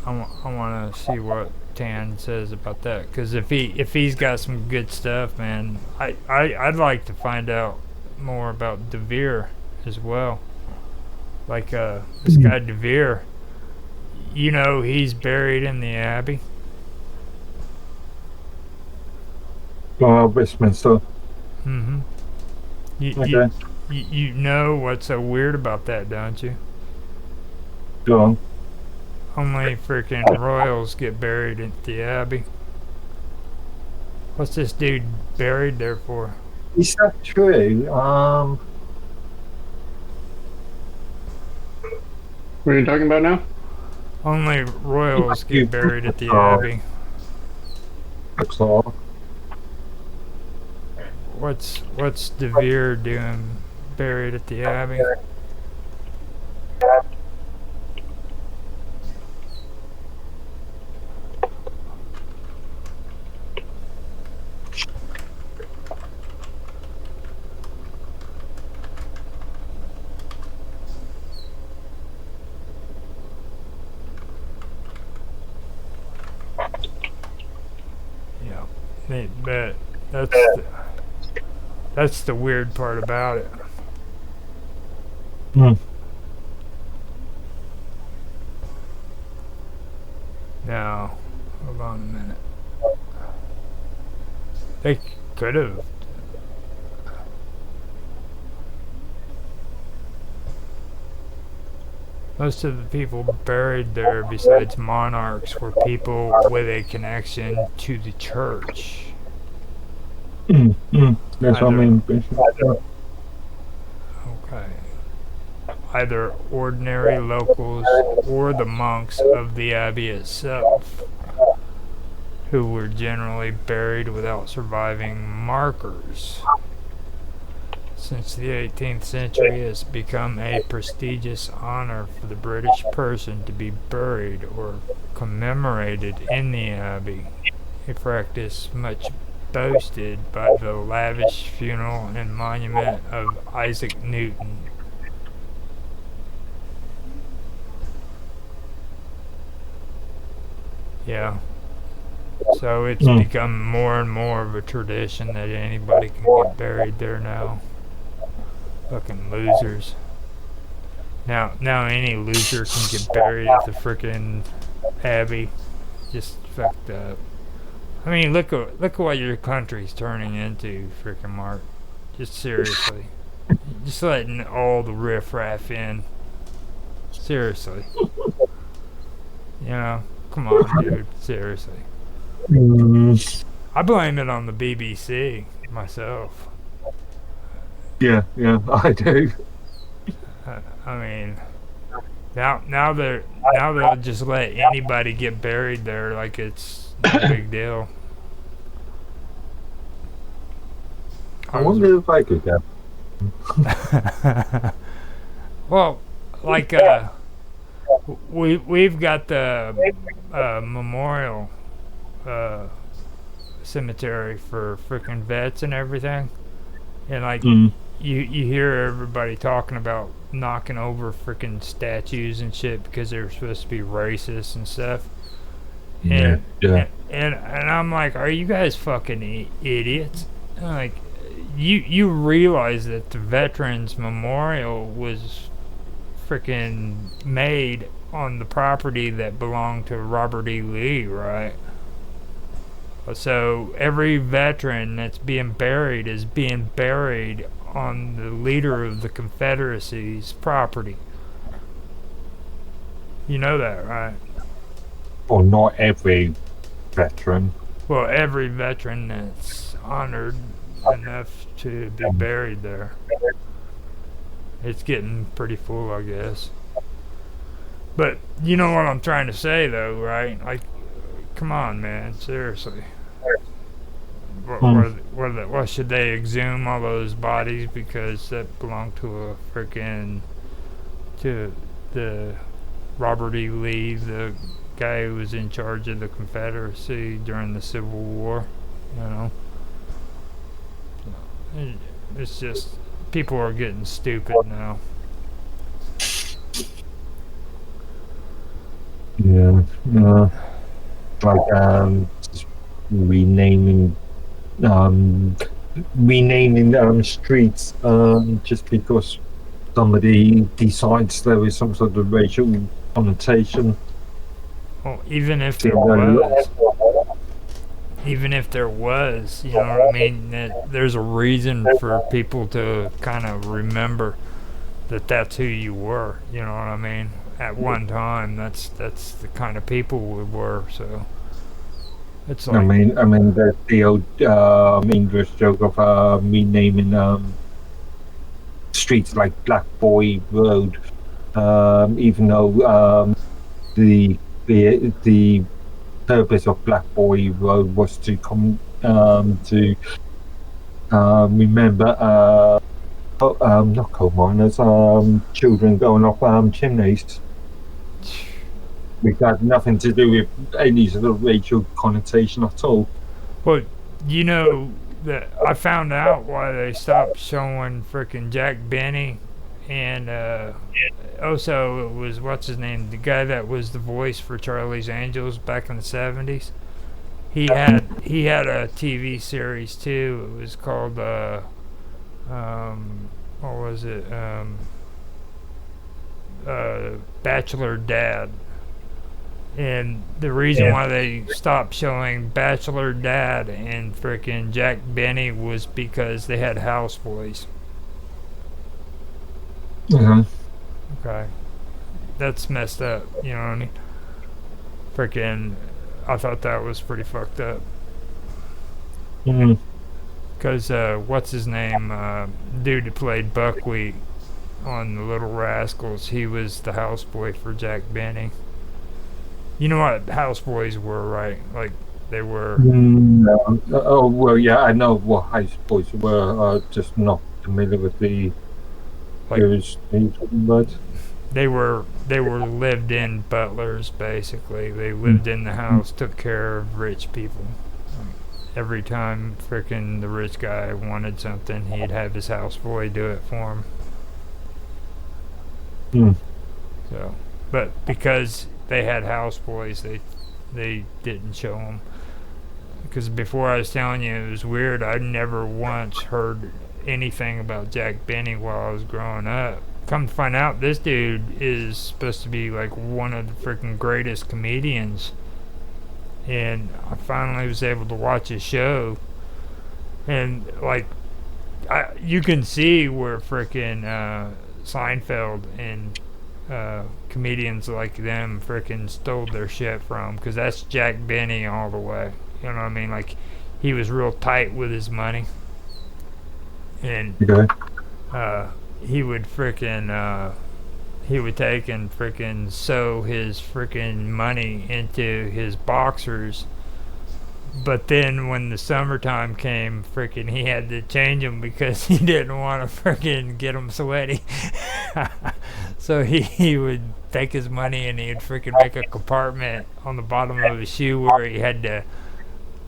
I want to see what Tan says about that, because if he's got some good stuff, man, I'd like to find out more about DeVere as well. Like this guy DeVere, you know, he's buried in the Abbey. Westminster. Mm-hmm. Okay. You know what's so weird about that, don't you? Go on. Only freaking royals get buried at the Abbey. What's this dude buried there for? Is that true? What are you talking about now? Only royals get buried at the Abbey. Looks like. What's DeVere doing buried at the Abbey? Yeah, but that's the weird part about it. Now, hold on a minute. They could have. Most of the people buried there, besides monarchs, were people with a connection to the church. That's what I mean. Okay. Either ordinary locals or the monks of the abbey itself, who were generally buried without surviving markers. Since the 18th century, it's become a prestigious honor for the British person to be buried or commemorated in the abbey, a practice much boasted by the lavish funeral and monument of Isaac Newton. Yeah. So it's become more and more of a tradition that anybody can get buried there now. Fucking losers. Now any loser can get buried at the frickin' Abbey. Just fucked up. I mean, look at what your country's turning into, frickin' Mark. Just seriously. Just letting all the riffraff in. Seriously. You know, come on, dude. Seriously. I blame it on the BBC myself. Yeah, I do. I mean, now they'll just let anybody get buried there like it's no big deal. I wonder if I could go. Well, like we've got the memorial cemetery for freaking vets and everything, and like you hear everybody talking about knocking over freaking statues and shit because they're supposed to be racist and stuff. And, Yeah. and I'm like, are you guys fucking idiots? Like, you realize that the Veterans Memorial was freaking made on the property that belonged to Robert E. Lee, right? So every veteran that's being buried is being buried on the leader of the Confederacy's property. You know that, right? Or not every veteran. Well, every veteran that's honored enough to be buried there. It's getting pretty full, I guess. But you know what I'm trying to say, though, right? Like, come on, man, seriously. What should they exhume all those bodies because that belonged to to the Robert E. Lee, the guy who was in charge of the Confederacy during the Civil War, you know? It's just, people are getting stupid now. Yeah. Like just renaming streets just because somebody decides there is some sort of racial connotation. Well, even if there was, you know what I mean? There's a reason for people to kind of remember that that's who you were. You know what I mean? At one time, that's the kind of people we were. So it's like, I mean, the old English joke of renaming streets like Black Boy Road, even though the purpose of Black Boy Road was to remember not coal miners, children going off chimneys. Which had nothing to do with any sort of racial connotation at all. well, you know that I found out why they stopped showing frickin' Jack Benny, and also it was what's his name, the guy that was the voice for Charlie's Angels back in the '70s. He had a TV series too. It was called what was it? Bachelor Dad. And the reason why they stopped showing Bachelor Dad and frickin' Jack Benny was because they had houseboys. Mm-hmm. Okay. That's messed up, you know what I mean? Frickin', I thought that was pretty fucked up. Mm-hmm. Because, what's his name? Dude that played Buckwheat on The Little Rascals, he was the houseboy for Jack Benny. You know what houseboys were, right? Like, they were... No. Oh, well, yeah, I know what houseboys were, just not familiar with the Like, series you're talking about. They were lived-in butlers, basically. They lived in the house, took care of rich people. Every time frickin' the rich guy wanted something, he'd have his houseboy do it for him. Mm. So, but because they had houseboys, they didn't show them. Because before I was telling you, it was weird. I never once heard anything about Jack Benny while I was growing up. Come to find out, this dude is supposed to be like one of the freaking greatest comedians. And I finally was able to watch his show. And like, you can see where freaking Seinfeld and comedians like them freaking stole their shit from, because that's Jack Benny all the way. You know what I mean? Like, he was real tight with his money, and he would freaking he would take and freaking sew his freaking money into his boxers. But then when the summertime came, freaking he had to change them because he didn't want to freaking get them sweaty. So he would take his money and he'd freaking make a compartment on the bottom of his shoe where he had to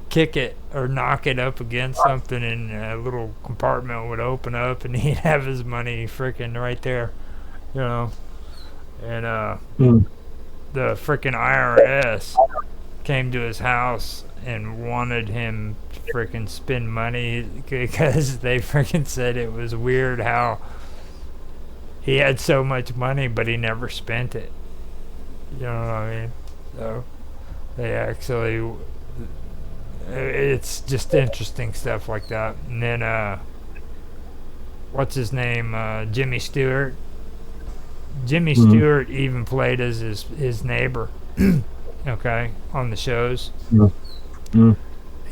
kick it or knock it up against something, and a little compartment would open up and he'd have his money freaking right there, you know. And the freaking IRS came to his house and wanted him to freaking spend money because they freaking said it was weird how he had so much money but he never spent it. You know what I mean? So they actually, it's just interesting stuff like that. And then what's his name? Jimmy Stewart. Jimmy Stewart even played as his neighbor. Okay, on the shows.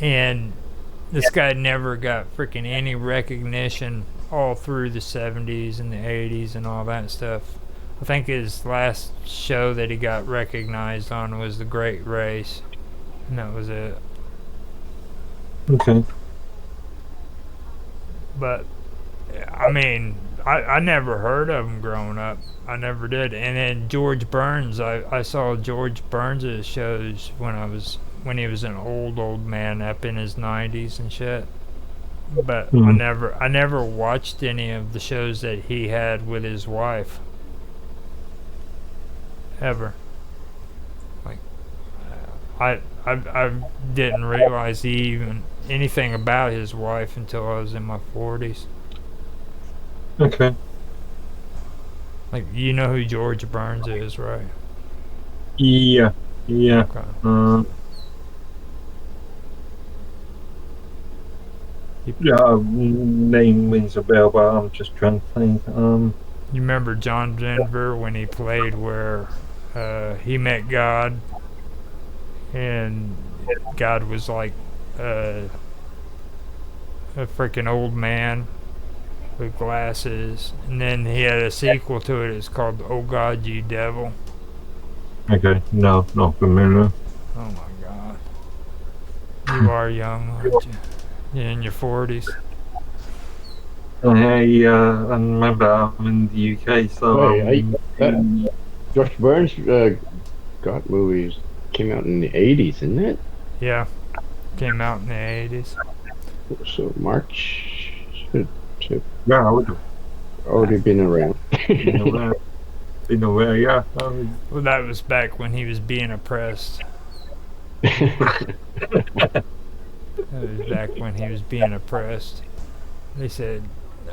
And this guy never got freaking any recognition all through the 70s and the 80s and all that stuff. I think his last show that he got recognized on was The Great Race, and that was it. Okay. But I mean, I never heard of him growing up. I never did. And then George Burns, I saw George Burns' shows when he was an old man up in his 90s and shit. But I never watched any of the shows that he had with his wife. Ever. Like, I didn't realize he even anything about his wife until I was in my 40s. Okay. Like, you know who George Burns is, right? Yeah. Okay. Yeah, name rings a bell, but I'm just trying to think. You remember John Denver when he played where he met God, and God was like a freaking old man with glasses, and then he had a sequel to it. It's called "Oh God, You Devil." Okay, no, not familiar. Oh my God, you are young, aren't you? You're in your 40s. I remember I'm in the UK, so George Burns got movies came out in the 80s, isn't it? Yeah, came out in the 80s. So March should yeah, I would have already been around. been aware, yeah. Well, that was back when he was being oppressed. That was back when he was being oppressed. They said,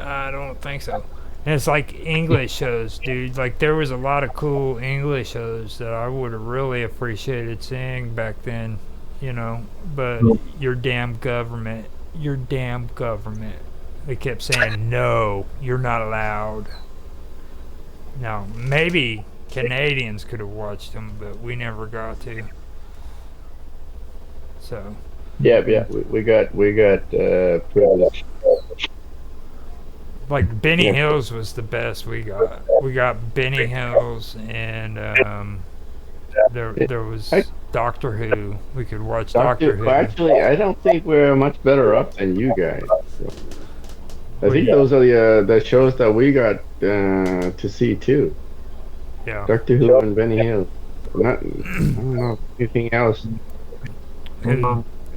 I don't think so. And it's like English shows, dude. Like, there was a lot of cool English shows that I would have really appreciated seeing back then, you know. But your damn government. They kept saying, no, you're not allowed. Now, maybe Canadians could have watched them, but we never got to. So. Yeah, we got privilege. Like Benny Hills was the best we got. We got Benny Hills, and there was Doctor Who. We could watch Doctor Who. Actually, I don't think we're much better up than you guys. I think those are the shows that we got to see too. Yeah. Doctor Who and Benny Hills. I don't know anything else.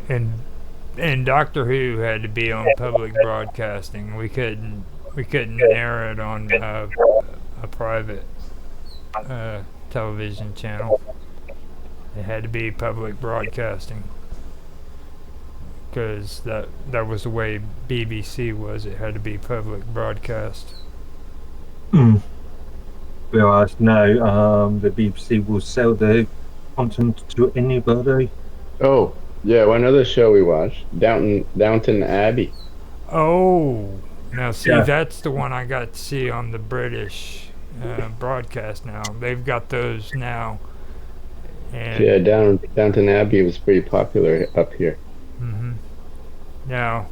And Doctor Who had to be on public broadcasting. We couldn't air it on a private television channel. It had to be public broadcasting, because that was the way BBC was. It had to be public broadcast. Whereas now, the BBC will sell their content to anybody. Oh, yeah, one other show we watched, Downton Abbey. Oh, now see, that's the one I got to see on the British broadcast now. They've got those now. And yeah, Downton Abbey was pretty popular up here. Mm-hmm. Now,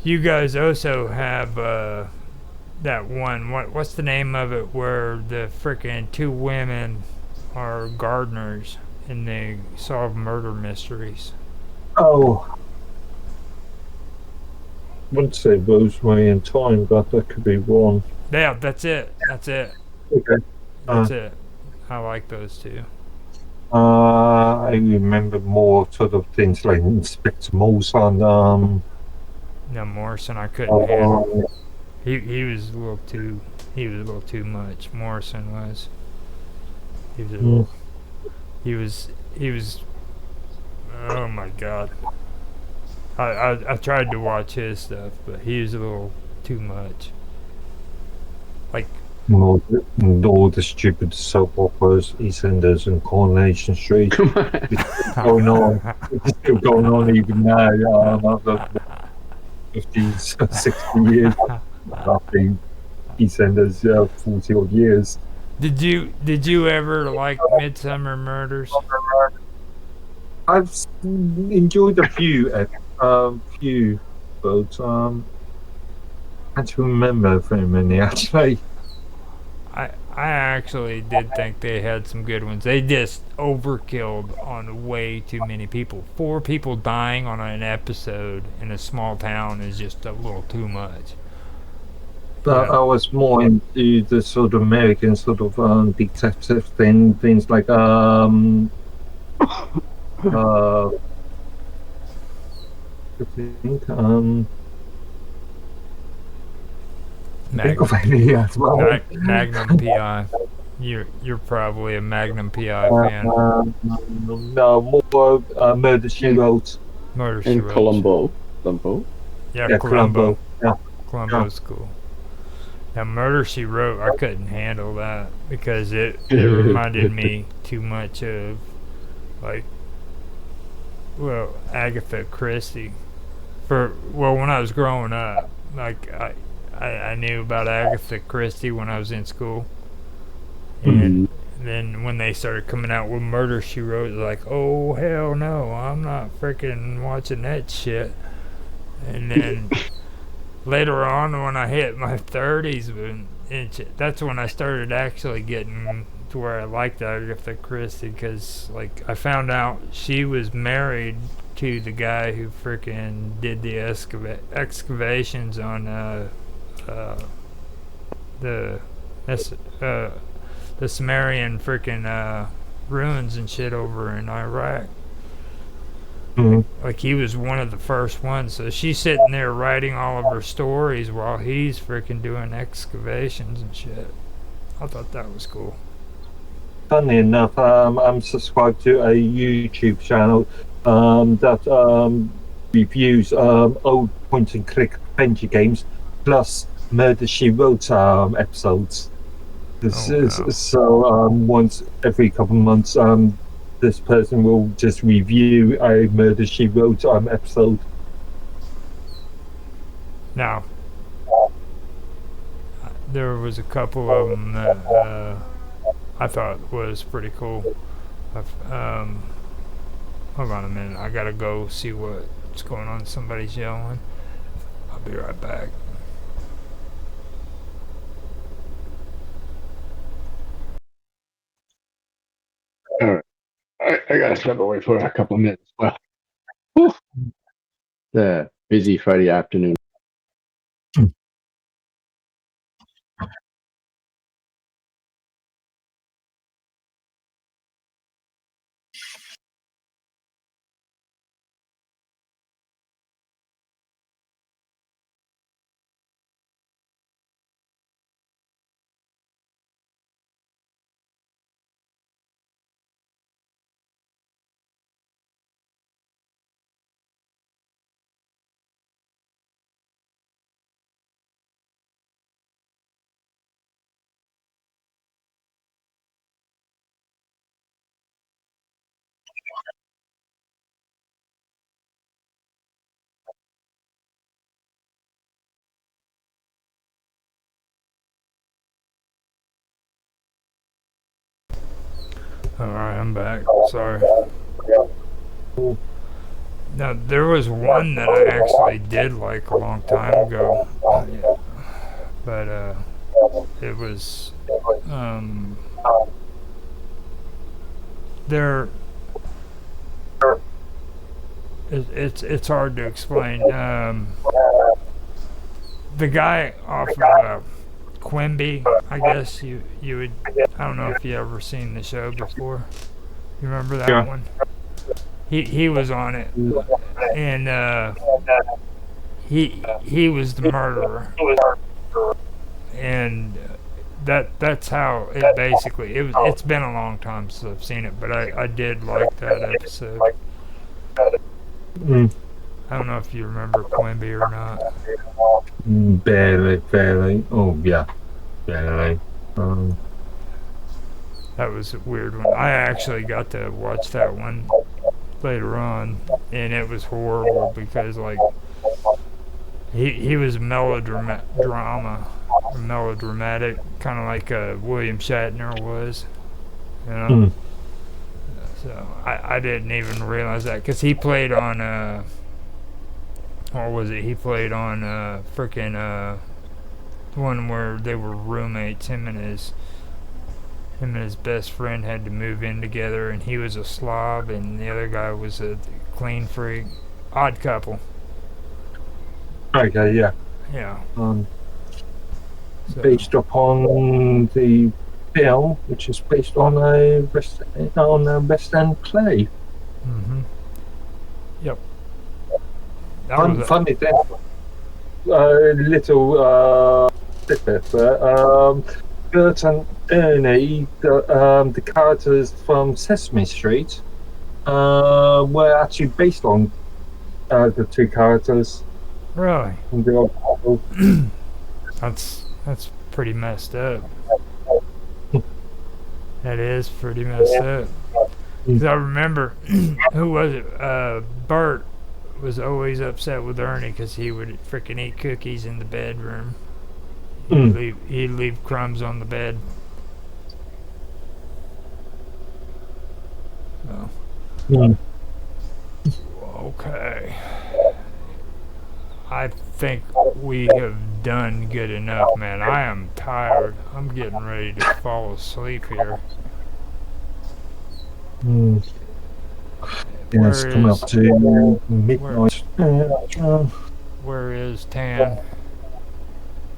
you guys also have that one, what's the name of it, where the frickin' two women are gardeners and they solve murder mysteries. Oh. I wouldn't say Rosemary in Time, but that could be one. Yeah, that's it. Okay. That's it. I like those two. I remember more sort of things like Inspector Morrison. No, Morrison, I couldn't handle. He was a little too much. Morrison was. He was Oh my god. I tried to watch his stuff, but he was a little too much. Like, All the stupid soap operas, EastEnders, and Coronation Street. Come on. It's still going on. It's still going on even now. After 50, 60 years. Nothing. EastEnders, 40 odd years. did you ever like Midsummer Murders? I've enjoyed a few, but can't remember very many actually. I actually did think they had some good ones. They just overkilled on way too many people. 4 people dying on an episode in a small town is just a little too much. But Yeah. I was more into the sort of American sort of detective things like I think think of any as well. Magnum PI. You're probably a Magnum PI fan. No, more Murder She Wrote. Murder She And Wrote. Columbo. Yeah, Columbo. Yeah. Columbo's cool. Now, Murder She Wrote, I couldn't handle that because it reminded me too much of, like, well, Agatha Christie. When I was growing up, like, I knew about Agatha Christie when I was in school. And then when they started coming out with Murder She Wrote, it was like, oh, hell no, I'm not freaking watching that shit. And then later on, when I hit my 30s, that's when I started actually getting to where I liked Agatha Christie, because, like, I found out she was married to the guy who freaking did the excavations on the Sumerian freaking ruins and shit over in Iraq. Like, he was one of the first ones. So she's sitting there writing all of her stories while he's freaking doing excavations and shit. I thought that was cool. Funny enough, I'm subscribed to a YouTube channel that reviews old point and click adventure games plus Murder She Wrote episodes. So once every couple of months, this person will just review a Murder She Wrote episode. Now, there was a couple of them that I thought was pretty cool. Hold on a minute, I gotta go see what's going on. Somebody's yelling. I'll be right back. All right. I gotta step away for a couple of minutes. Well, whew. The busy Friday afternoon. Alright, I'm back. Sorry. Now, there was one that I actually did like a long time ago. But, it was, there, it's hard to explain. The guy off of, Quimby, I guess you would, I don't know if you ever seen the show before. You remember that one? He was on it, and he was the murderer, and that's how it basically. It's been a long time since I've seen it, but I did like that episode. Mm, I don't know if you remember Quimby or not. barely. Oh, yeah, barely. Um, That was a weird one. I actually got to watch that one later on, and it was horrible because like he was melodramatic, kind of like William Shatner was, you know. mm, So I didn't even realize that because he played on what was it? He played on freaking one where they were roommates. Him and his best friend had to move in together, and he was a slob, and the other guy was a clean freak. Odd couple. okay, yeah. Yeah. So. So. Based upon the film, which is based on a West End play. Mm-hmm. Yep. That Funny thing, little tidbit, but Bert and Ernie, the characters from Sesame Street, were actually based on the two characters. Really? From the old couple. That's pretty messed up. That is pretty messed up. Because I remember, who was it? Bert was always upset with Ernie because he would freaking eat cookies in the bedroom. He'd leave crumbs on the bed. So. Okay. I think we have done good enough, man. I am tired. I'm getting ready to fall asleep here. Yeah, it's coming up to midnight. Where is Tan?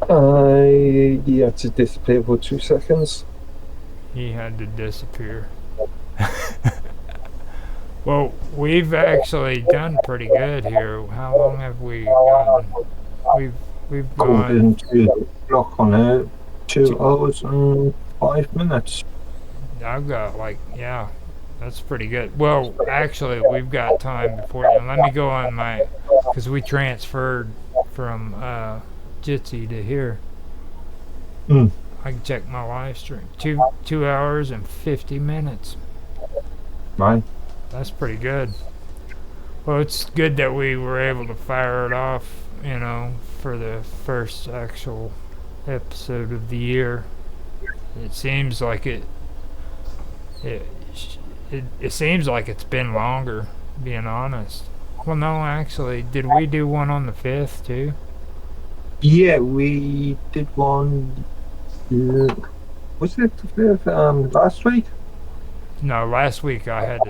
He had to disappear for 2 seconds. He had to disappear. Well, we've actually done pretty good here. How long have we gotten? We've gone to the clock on it. 2 hours and 5 minutes. I've got that's pretty good. Well, actually, we've got time before. And let me go on because we transferred from Jitsi to here. I can check my live stream. 2 hours and 50 minutes. Right. That's pretty good. Well, it's good that we were able to fire it off, for the first actual episode of the year. It seems like it seems like it's been longer, being honest. Well, no, actually, did we do one on the 5th too? Yeah, we did one. Was it the 5th? Last week? No, last week I had to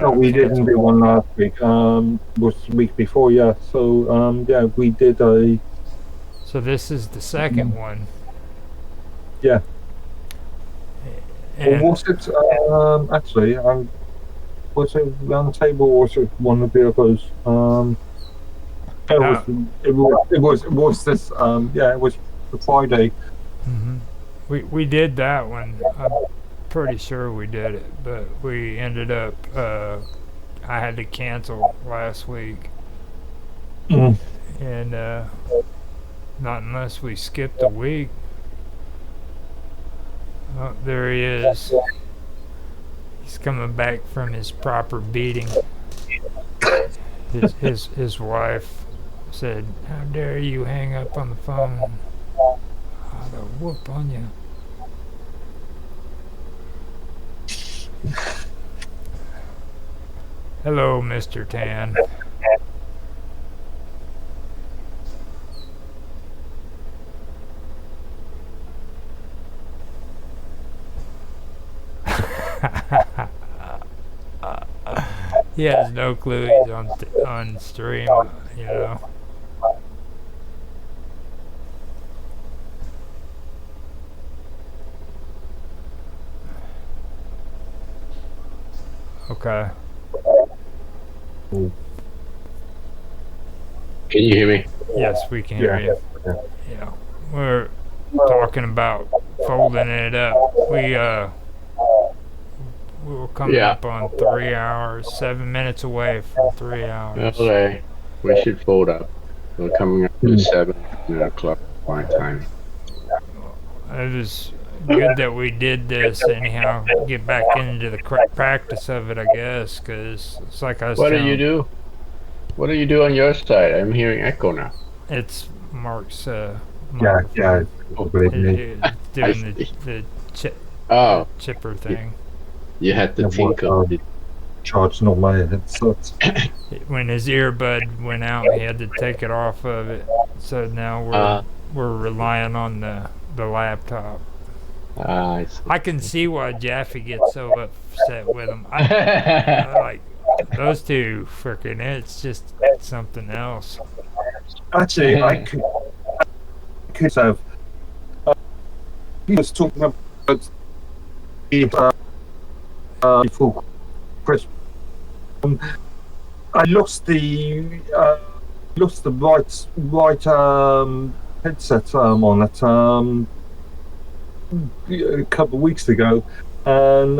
no, we cancel. didn't do one last week. Was the week before, yeah. So, yeah, we did a. So this is the second one. Yeah. And or was it actually? Was it round table or was it one of the others? It was this. Yeah, it was the Friday. Mm-hmm. We did that one. I'm pretty sure we did it, but we ended up. I had to cancel last week, and not unless we skipped a week. Oh, there he is. He's coming back from his proper beating. His wife said, "How dare you hang up on the phone? I'll whoop on you." Hello, Mr. Tan. He has no clue he's on stream, Okay. Can you hear me? Yes, we can hear you. Yeah. We're we're coming Yeah. up on 3 hours, 7 minutes away from 3 hours. Okay. We should fold up. We're coming up to 7 o'clock my time. It was good that we did this anyhow. Get back into the practice of it, I guess, because it's like I was What do telling. you do? What do you do on your side? I'm hearing echo now. It's Mark's. Yeah, Microphone. believe me. Doing see. the Oh, chipper thing. you had to Yeah, think well, of it. Charging on my headset. When his earbud went out, he had to take it off of it. So now we're relying on the laptop. I see. I can see why Jaffe gets so upset with him. I like those two freaking. It's just something else. Actually, I could have. He was talking about the before Christmas. I lost the right headset on it a couple of weeks ago, and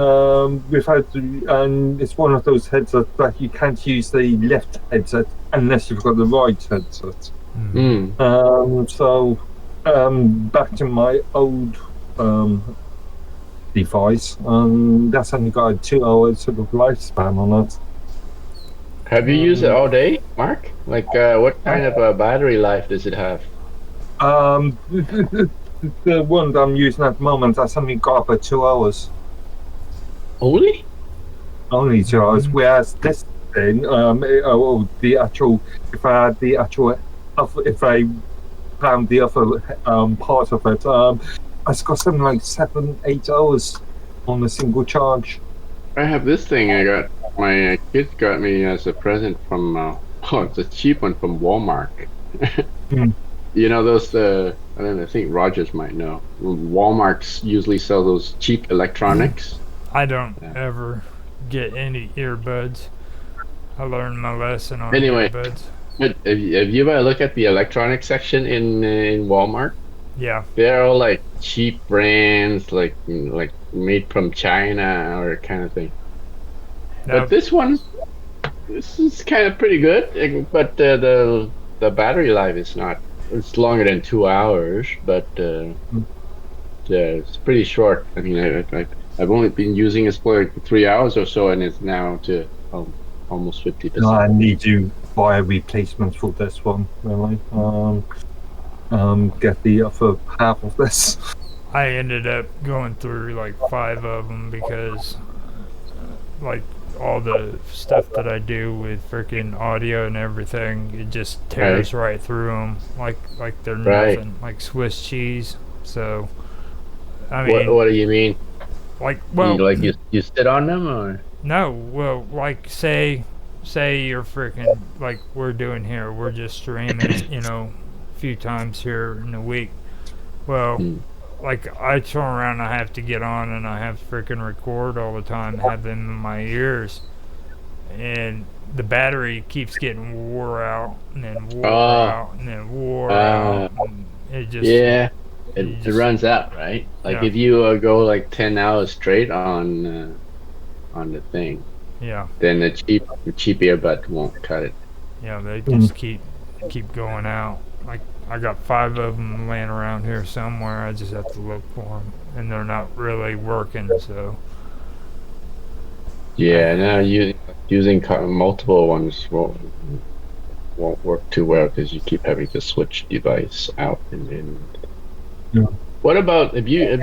and it's one of those headsets that you can't use the left headset unless you've got the right headset. So back to my old device, that's only got a 2 hour sort of lifespan on it. Have you used it all day, Mark? Like, what kind of battery life does it have? The one that I'm using at the moment, that's only got about 2 hours. Only? Only 2 hours. Whereas this thing, the actual, if I had the actual, if I found the other part of it, it's got something like 7-8 hours on a single charge. I have this thing I got. My kids got me as a present from, it's a cheap one from Walmart. You know those, I think Rogers might know. Walmart's usually sell those cheap electronics. I don't ever get any earbuds. I learned my lesson on Anyway. earbuds. But have you ever look at the electronics section in Walmart? Yeah. They're all like cheap brands, like made from China or kind of thing. But this is kind of pretty good. But the battery life is not. It's longer than 2 hours, but it's pretty short. I mean, I've only been using it for 3 hours or so, and it's now to almost 50%. No, I need to buy a replacement for this one, really. Get the other half of this. I ended up going through like 5 of them because, like, all the stuff that I do with freaking audio and everything, it just tears right through them like they're nothing, like Swiss cheese. So, I mean, what do you mean? Like, well, you sit on them or no? Well, like say you're freaking like we're doing here, we're just streaming, a few times here in a week. Well. Like, I turn around and I have to get on and I have to freaking record all the time, have them in my ears. And the battery keeps getting wore out and then wore out and then wore out. And it just... Yeah, it runs out, right? Like, if you go like 10 hours straight on the thing, then the cheap earbud won't cut it. Yeah, they just keep going out. Like, I got 5 of them laying around here somewhere. I just have to look for them, and they're not really working. So yeah, now using multiple ones won't work too well because you keep having to switch device out and in. Yeah. What about if you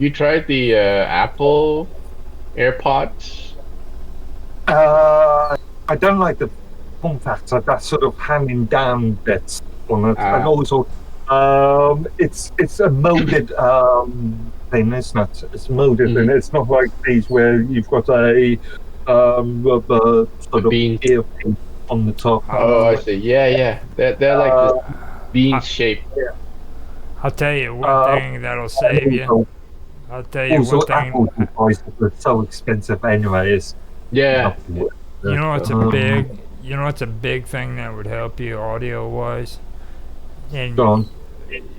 tried the Apple AirPods? I don't like the form factor, that sort of hanging down bits on it, and also it's a molded thing, isn't it? It's molded, and it's not like these where you've got a rubber sort of earpiece on the top. Oh, I see. Yeah. They're like this bean shape. Yeah. I'll tell you one thing that'll save you. I'll tell you one thing. Apple devices are so expensive anyway. Yeah. You know what's a big thing that would help you audio wise? And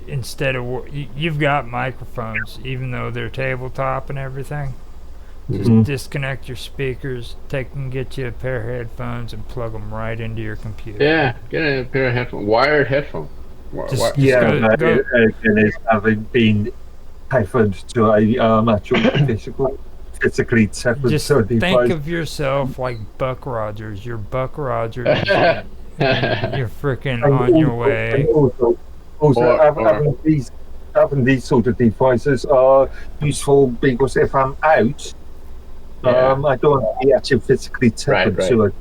instead of you've got microphones, even though they're tabletop and everything. Just Mhm. disconnect your speakers, take and get you a pair of headphones and plug them right into your computer. Yeah, get a pair of headphones, wired headphones. Just Yeah, go, but go. again, it's having been tethered to a actual physically tethered Just to a think device. of yourself like Buck Rogers. You're Buck Rogers, and you're freaking on your way. Also, Or- having these sort of devices are useful because if I'm out, Yeah. I don't want to be actually physically tethered Right. to it.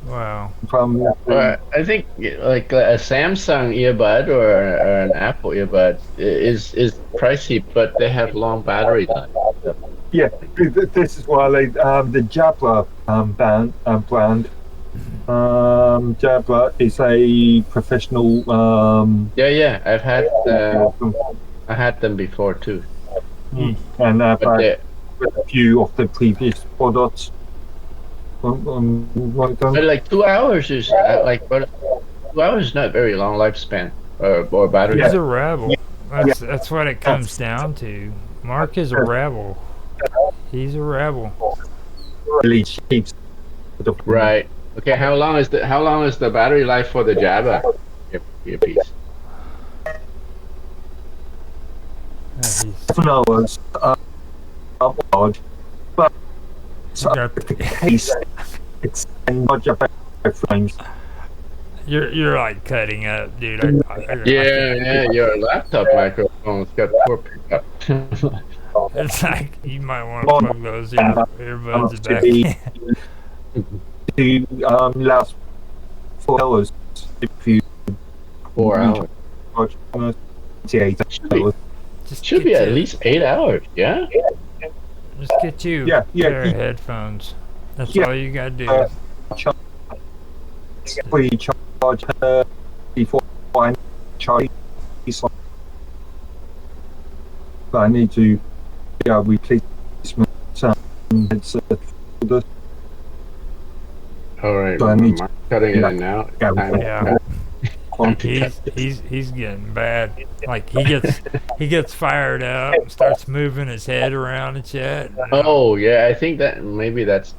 Wow. Well, I think like a Samsung earbud or an Apple earbud is pricey, but they have long battery life. Yeah, this is why the Jabra brand. Jabra is a professional. Yeah. I had them before too. And I've But had a few of the previous products. but like 2 hours is but 2 hours is not very long lifespan or battery. He's life. a rebel. That's what it comes down to. Mark is a rebel. He's a rebel. Really cheap. Right. Okay. How long is the battery life for the Jabra earpiece? He's 7 hours. Odd, but got- the case, it's Roger frames. you're like cutting up, dude. Yeah. Your laptop microphone's got poor pickup. It's like you might want to plug those earbuds to back be- in. To last 4 hours if you 4 hours. watch 28 hours. Just Should get be at you- least 8 hours. Yeah. Just get you Yeah, a pair of yeah. headphones. That's Yeah. all you gotta do. Free charge before I charge. But I need to replace my headset for this. All right. So I need I'm cutting it in now. Yeah. Yeah. on. He's getting bad. Like he gets fired up and starts moving his head around and shit. Oh yeah, I think that maybe that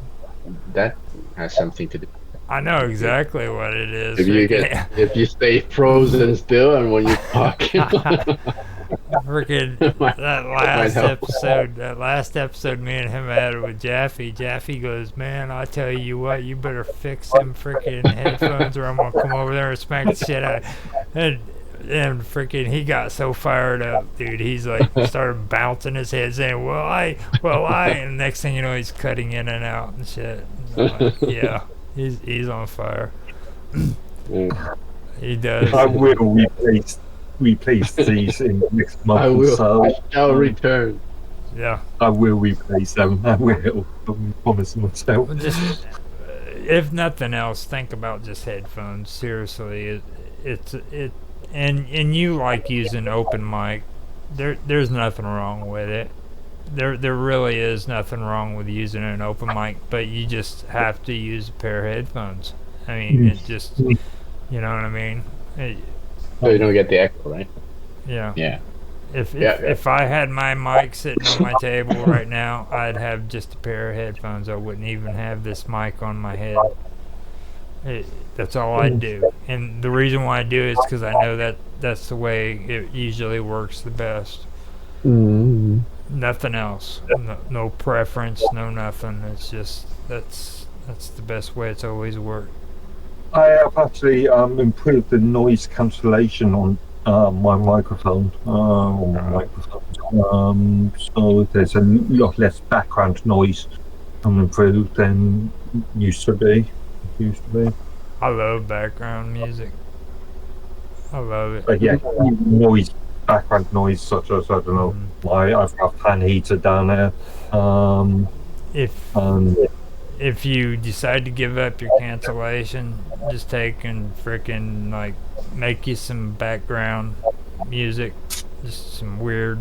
has something to do. I know exactly what it is. If you stay frozen still and when you talk. Freaking Might- that last episode me and him had with Jaffe goes, man, I tell you what, you better fix them freaking headphones or I'm gonna come over there and smack the shit out of it. And freaking he got so fired up, dude. He's like started bouncing his head saying, well I and next thing you know he's cutting in and out and shit. And I'm like, yeah, he's on fire. He does. I will replace these in the next month I or will. so. I shall return. Yeah. I will replace them. I will. I promise myself. Just if nothing else, think about just headphones. Seriously, and you like using open mic. There's nothing wrong with it. There really is nothing wrong with using an open mic, but you just have to use a pair of headphones. I mean, it just, you know what I mean? So you don't get the echo, right? Yeah. Yeah. If I had my mic sitting on my table right now, I'd have just a pair of headphones. I wouldn't even have this mic on my head. That's all I do. And the reason why I do it is because I know that that's the way it usually works the best. Nothing else. No preference, no nothing. It's just that's the best way it's always worked. I have actually improved the noise cancellation on my microphone. So there's a lot less background noise improved than used to be. I love background music. I love it. But yeah, background noise such as, I don't know, I've got a fan heater down there. If you decide to give up your cancellation, just take and frickin' like make you some background music, just some weird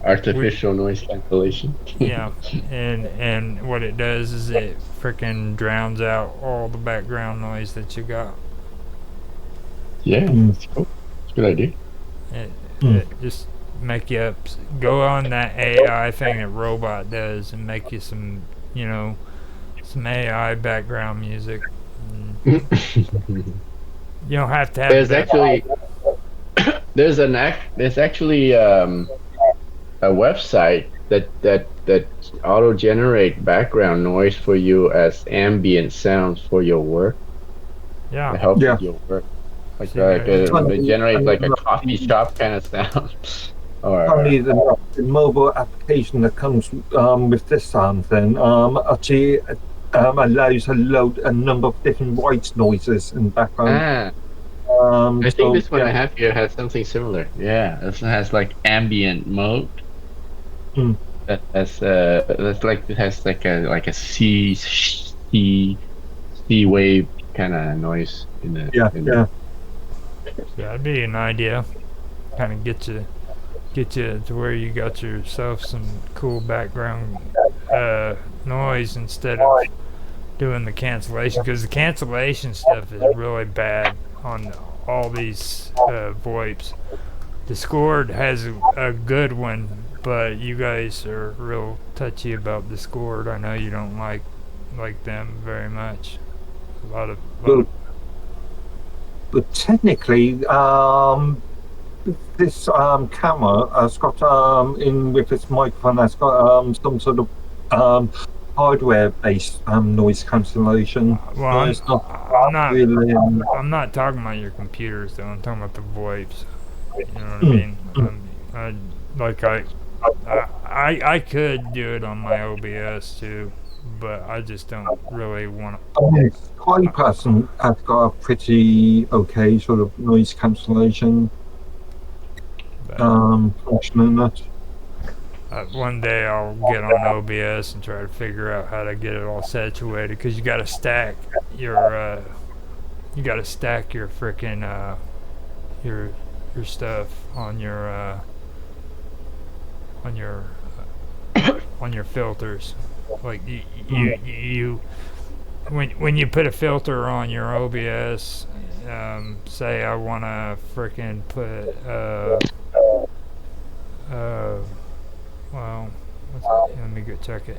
Artificial noise cancellation. yeah, and what it does is it frickin' drowns out all the background noise that you got. Yeah, that's cool. It's a good idea. It just make you up, go on that AI thing that Robot does and make you some, some AI background music. And you don't have to have There's that. actually there's actually a website that auto generate background noise for you as ambient sounds for your work. Yeah. It helps Yeah. with your work. Like, See, there you go. they generate like a coffee shop kind of sound. Or Funny enough, the mobile application that comes with this sound thing actually allows a number of different white noises in the background. I think So, this one I yeah. have here has something similar. Yeah, this one has like ambient mode. Hmm. That's like it has like a C wave kind of noise in the Yeah, in yeah. So that'd be an idea. Kind of get you to where you got yourself some cool background noise instead of doing the cancellation, because the cancellation stuff is really bad on all these VoIPs. Discord has a good one, but you guys are real touchy about Discord. I know you don't like them very much. A lot of But technically, this camera has got in with its microphone has got some sort of hardware-based noise cancellation. well, It's not I'm not really. I'm not talking about your computers though. I'm talking about the VoIPs. You know what I mean? I could do it on my OBS too, but I just don't really want to. I mean, Quality Person has got a pretty okay sort of noise cancellation function in it. One day I'll get on OBS and try to figure out how to get it all situated, because you got to stack your frickin' your stuff on your filters. Like you when you put a filter on your OBS, say I want to frickin' put well, let me go check it.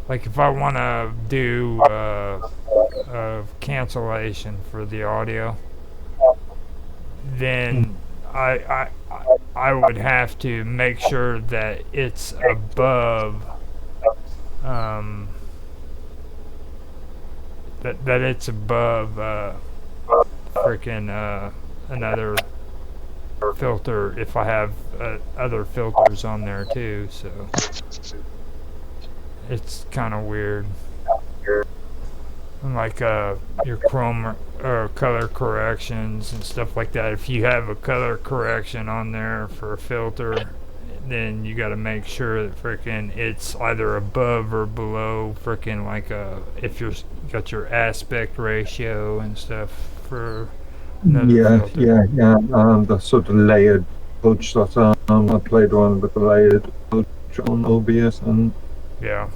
Like if I want to do a cancellation for the audio, then I would have to make sure that it's above that it's above freaking another filter, if I have other filters on there too, so it's kind of weird. And like your chrome or color corrections and stuff like that, if you have a color correction on there for a filter, then you got to make sure that freaking it's either above or below freaking like if you're got your aspect ratio and stuff for another filter. The sort of layered approach that I played on with the layered approach on OBS, and Yeah.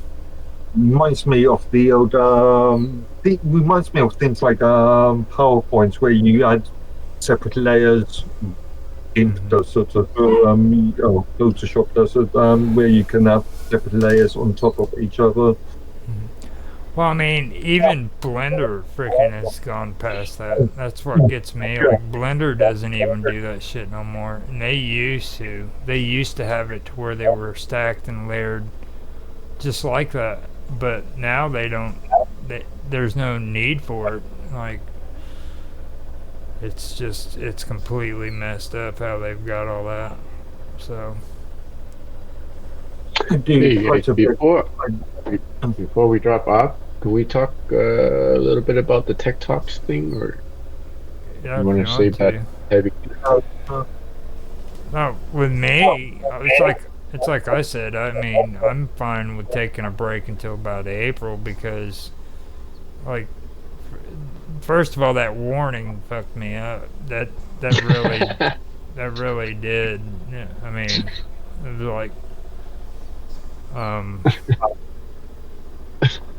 reminds me of the old reminds me of things like PowerPoints where you add separate layers in those sorts of Photoshop does it, where you can have separate layers on top of each other. Well, I mean, even Blender freaking has gone past that. That's what gets me. Like, Blender doesn't even do that shit no more. And they used to. They used to have it to where they were stacked and layered just like that. But now they don't. There's no need for it. Like, it's completely messed up how they've got all that. So. Before we drop off, can we talk a little bit about the Tech Talks thing, or Yeah, you want to save that heavy? No, with me, it's like I said. I mean, I'm fine with taking a break until about April, because, like, first of all, that warning fucked me up. That really that really did. Yeah, I mean, it was like,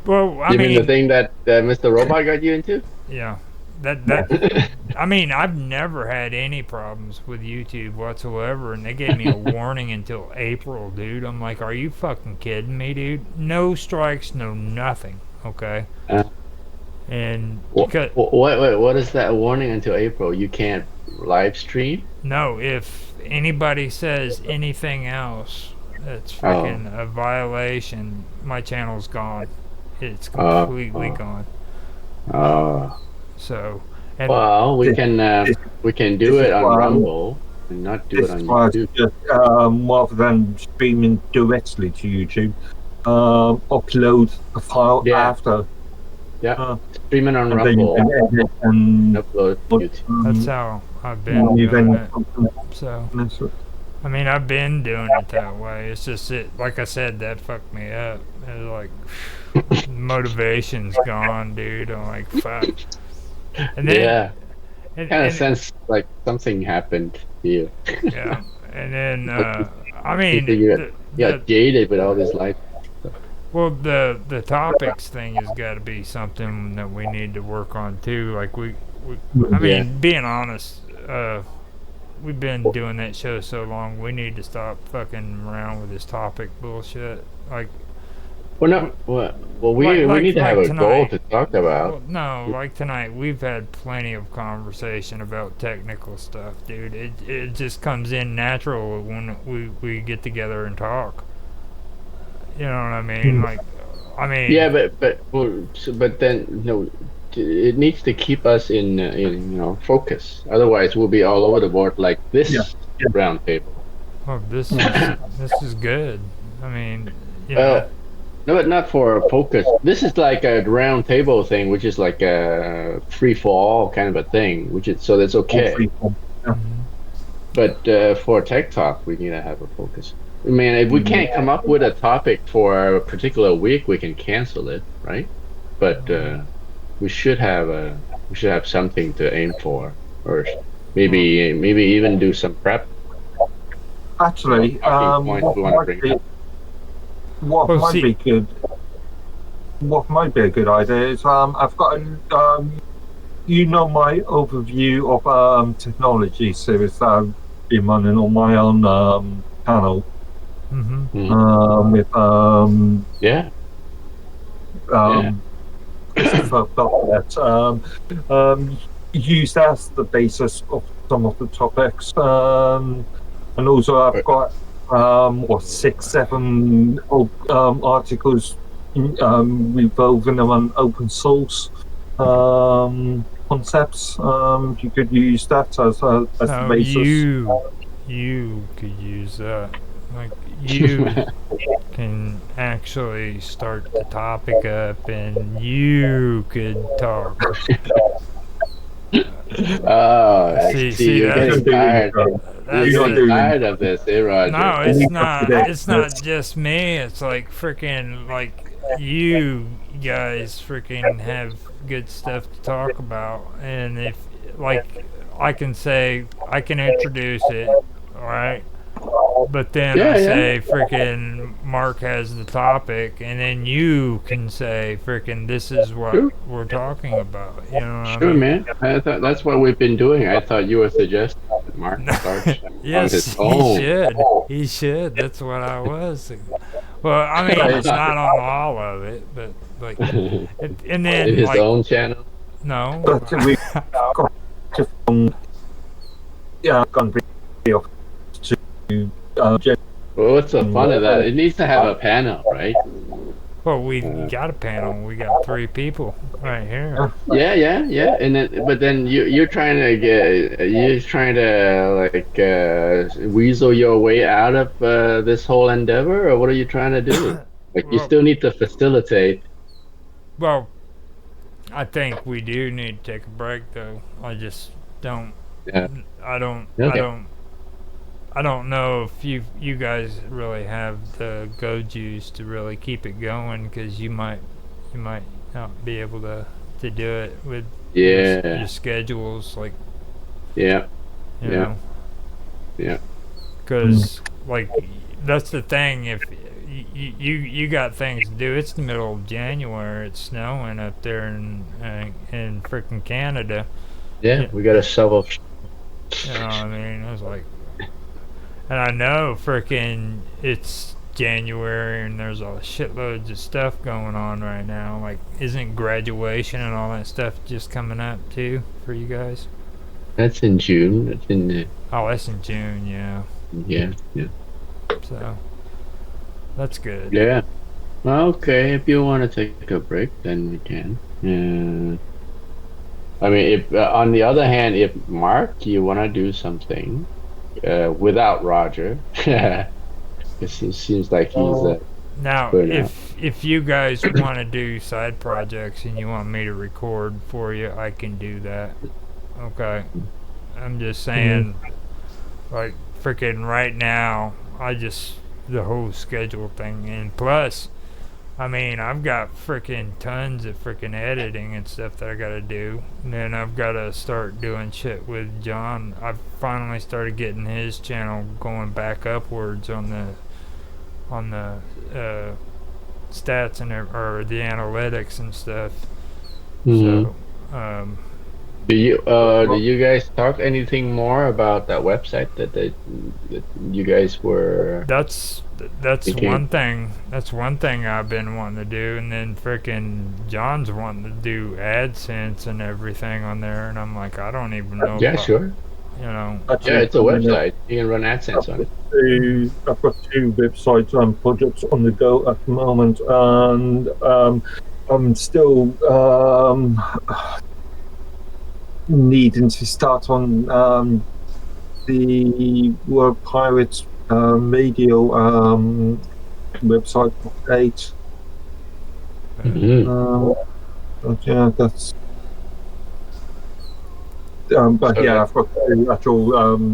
well, I You mean the mean, thing that Mr. Robot got you into? yeah, that I mean, I've never had any problems with YouTube whatsoever, and they gave me a warning until April, dude. I'm like, are you fucking kidding me, dude? No strikes, no nothing. Okay. Uh, And Wait, because what is that warning until April? You can't live stream? no, if anybody says anything else, that's Oh. freaking a violation. My channel's gone. It's Oh, completely oh. gone. Oh. So, and Well, we This- can do this it is on why- Rumble and not do This it on is why YouTube. just, rather than streaming directly to YouTube, upload a file Yeah. after. Yeah, stream it on And then you Rumble can edit and upload it to YouTube. that's how I've been you doing then it. So, I mean, I've been doing it that way. It's just like I said, that fucked me up. It was like motivation's gone, dude. I'm like, fuck. And then, Yeah, and, kind of and- sense like something happened to you. yeah, and then I mean, You got jaded with all this life. well, the topics thing has got to be something that we need to work on too. Like I mean, Yeah. being honest, we've been doing that show so long. We need to stop fucking around with this topic bullshit. Like, Well, no, well, we Like- need to have like a goal tonight. to talk about. well, no, like tonight we've had plenty of conversation about technical stuff, dude. It just comes in natural when we get together and talk. You know what I mean? Like, I mean, Yeah, but then no, it needs to keep us in focus. Otherwise, we'll be all over the board like this Yeah. round table. oh, this is good. I mean, you know. No, but not for focus. This is like a round table thing, which is like a free for all kind of a thing, which is so that's okay. But for Tech Talk, we need to have a focus. I mean, if we can't come up with a topic for a particular week, we can cancel it, right? But we should have something to aim for, or maybe even do some prep. Actually, Talking points we want to bring up. what Well, might see- be good. What might be a good idea is I've got my overview of technology series that I've been running on my own channel with Yeah. Christopher Bucklet, used as the basis of some of the topics, and also I've got 6-7 articles revolving around open source concepts. You could use that as the No, basis. you could use that. Like, you can actually start the topic up and you could talk. Oh, See, you're that's- getting tired. That's You're it. getting tired of this, eh, Roger? No, it's not just me. It's like freaking like you guys freaking have good stuff to talk about, and if like I can introduce it, all right. But then Yeah, I yeah. say freaking Mark has the topic, and then you can say freaking this is what Sure. we're talking about. You know what I Sure, mean? man. I thought that's what we've been doing. I thought you were suggesting that Mark starts on Yes, his he own. should. He should. That's what I was. Well, I mean, it's not on all of it, but like, and then In his like, own channel. no. But we got to gonna be off to Well, what's the fun of that? It needs to have a panel, right? Well, we got a panel. We got 3 people right here. Yeah. And then you're trying to weasel your way out of this whole endeavor, or what are you trying to do? Like you Well- still need to facilitate. Well, I think we do need to take a break, though. I just don't. Yeah. I don't. Okay. I don't know if you guys really have the go juice to really keep it going, because you might not be able to do it with Yeah. your schedules, like, Yeah. you Yeah. know. Yeah. Because like that's the thing. If you got things to do. It's the middle of January. It's snowing up there in freaking Canada. Yeah, Yeah. we got to shovel. You know what I mean? I was like, and I know freaking it's January and there's all shitloads of stuff going on right now. Like, isn't graduation and all that stuff just coming up too for you guys? That's in June. That's in the, Oh, that's in June. Yeah. yeah, yeah, So that's good. yeah. Okay, if you want to take a break, then we can. I mean, if on the other hand, if Mark, you want to do something without Roger, it seems like he's Now, burnt out. if you guys want to do side projects and you want me to record for you, I can do that. Okay. I'm just saying, like, freaking right now, the whole schedule thing. And plus, I mean, I've got freaking tons of freaking editing and stuff that I gotta do. And then I've gotta start doing shit with John. I've finally started getting his channel going back upwards on the stats and or the analytics and stuff. Mhm. So, Do you guys talk anything more about that website that you guys were that's thinking? one thing. That's one thing I've been wanting to do, and then frickin' John's wanting to do AdSense and everything on there, and I'm like, I don't even know. Yeah, sure. You know. Yeah, it's a website. You can run AdSense on it. I've got two websites and projects on the go at the moment, and I'm still needing to start on the World Pirates radio website update. Mhm. But yeah, that's. But So yeah, that- I've got the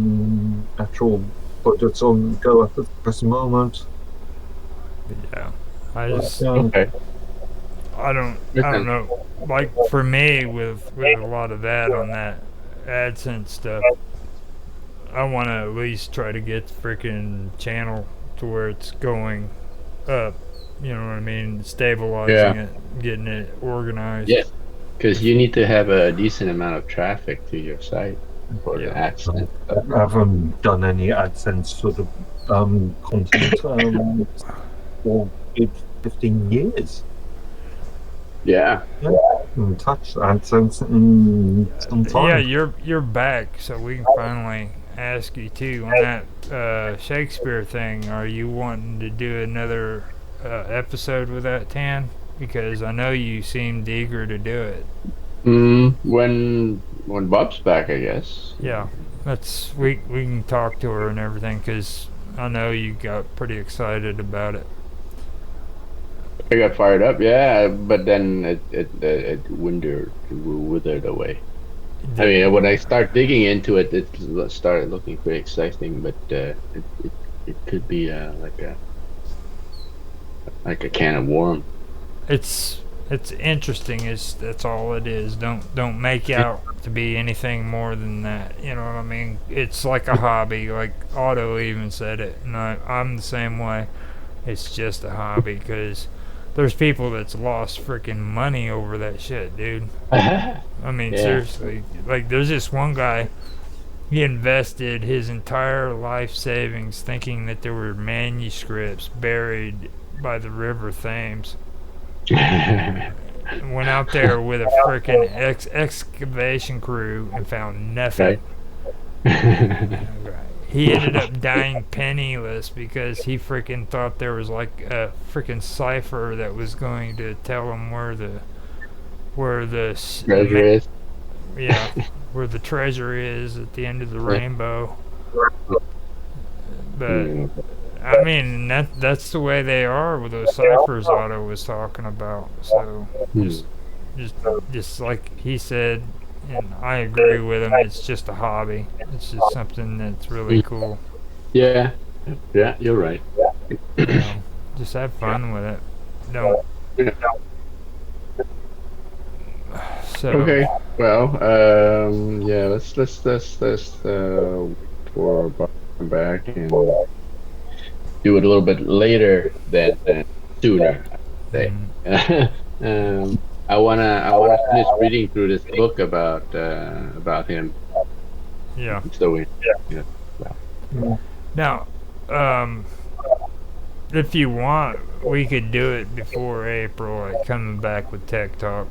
actual projects on the go at the present moment. Yeah. I just Okay. I don't know. Like for me, with a lot of that on that AdSense stuff, I want to at least try to get the freaking channel to where it's going up. You know what I mean? Stabilizing it, getting it organized. Yes, because you need to have a decent amount of traffic to your site for the Yeah. AdSense. I haven't done any AdSense sort of content for 15 years. Yeah. I haven't touched AdSense in some time. Yeah, you're back, so we can finally ask you too on that Shakespeare thing. Are you wanting to do another episode with that, Tan? Because I know you seemed eager to do it. When Bob's back, I guess. Yeah, we can talk to her and everything because I know you got pretty excited about it. I got fired up, yeah, but then it withered away. I mean, when I start digging into it, it started looking pretty exciting, but it could be like a can of worm. It's interesting. That's all it is. Don't make out to be anything more than that. You know what I mean? It's like a hobby. Like Otto even said it, and I'm the same way. It's just a hobby because there's people that's lost freaking money over that shit, dude. I mean, Yeah. seriously. Like, there's this one guy. He invested his entire life savings thinking that there were manuscripts buried by the River Thames. Went out there with a freaking excavation crew and found nothing. Right. He ended up dying penniless because he freaking thought there was like a freaking cipher that was going to tell him where the Treasure is. yeah, where the treasure is at the end of the rainbow. But I mean, that's the way they are with those ciphers Otto was talking about. So just like he said, and I agree with him. It's just a hobby. It's just something that's really cool. Yeah, you're right. You know, just have fun with it. Don't. So Okay. Well, yeah. Let's for Bob back and do it a little bit later than sooner. I'd say. I wanna finish reading through this book about him. Yeah. So we, yeah. Now, if you want, we could do it before April, like coming back with Tech Talk.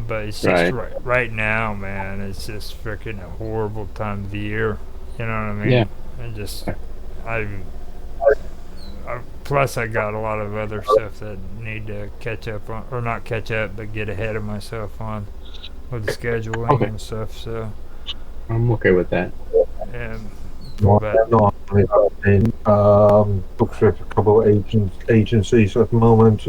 But it's just right now, man. It's just freaking a horrible time of the year. You know what I mean? Yeah. I plus I got a lot of other stuff that need to catch up on, or not catch up, but get ahead of myself on with the scheduling and stuff. So I'm okay with that. and Books with a couple of agencies at the moment.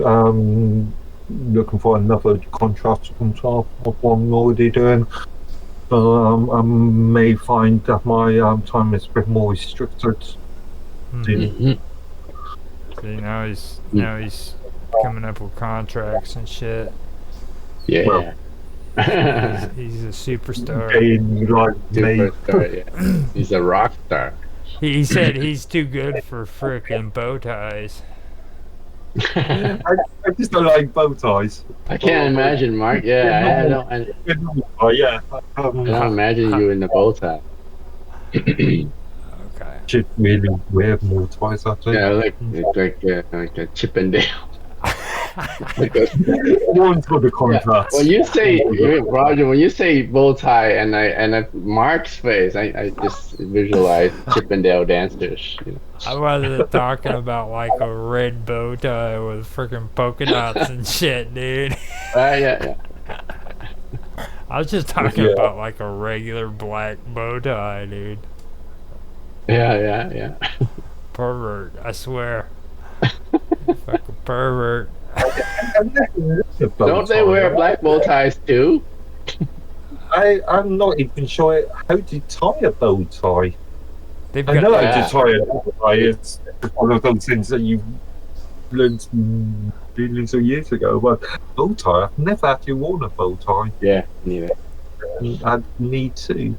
Looking for another contract on top of what I'm already doing. So I may find that my time is a bit more restricted. see, now he's coming up with contracts and shit. Yeah. Well, He's a superstar. Superstar, yeah. He's a rock star. He said he's too good for frickin' bow ties. I just don't like bow ties. I can't imagine, Mark. Yeah, I don't. Yeah. I don't imagine you in the bow tie. Okay. Should really wear more ties, I think. Yeah, like a Chippendale. One's got the contrast. When you say Roger, when you say bow tie, and Mark's face, I just visualize Chippendale dancers. You know? I wasn't talking about like a red bow tie with freaking polka dots and shit, dude. Yeah. I was just talking about like a regular black bow tie, dude. Yeah. Pervert, I swear. Fucking pervert. Don't they wear black bow ties too? I'm not even sure how to tie a bow tie. They've I know got how to tie a bow tie. It's one of those things that you learned millions of years ago. But bow tie, I've never actually worn a bow tie. Yeah, neither. I need to.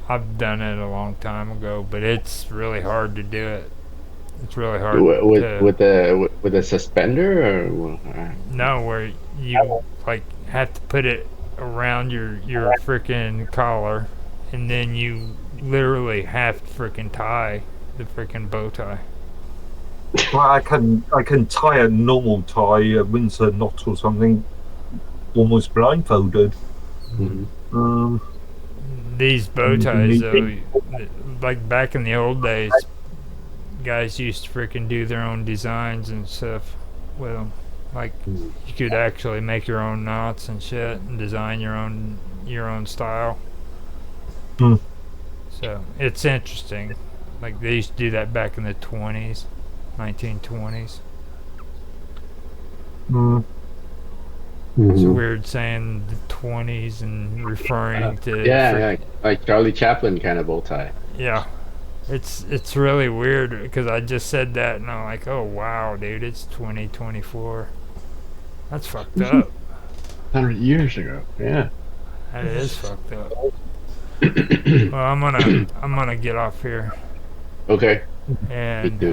I've done it a long time ago, but it's really hard to do it. It's really hard with a suspender or no, where you like have to put it around your freaking collar, and then you literally have to freaking tie the freaking bow tie. Well, I can tie a normal tie, a Windsor knot or something, almost blindfolded. Mm-hmm. These bow ties, though, like back in the old days, guys used to freaking do their own designs and stuff with them. Like you could actually make your own knots and shit, and design your own style. So it's interesting. Like they used to do that back in the 1920s. It's weird saying the 20s and referring to like Charlie Chaplin kind of bow tie. Yeah, it's really weird because I just said that and I'm like, oh wow, dude, it's 2024. That's fucked up. 100 years ago. Yeah, that is fucked up. Well, I'm gonna get off here. Okay. And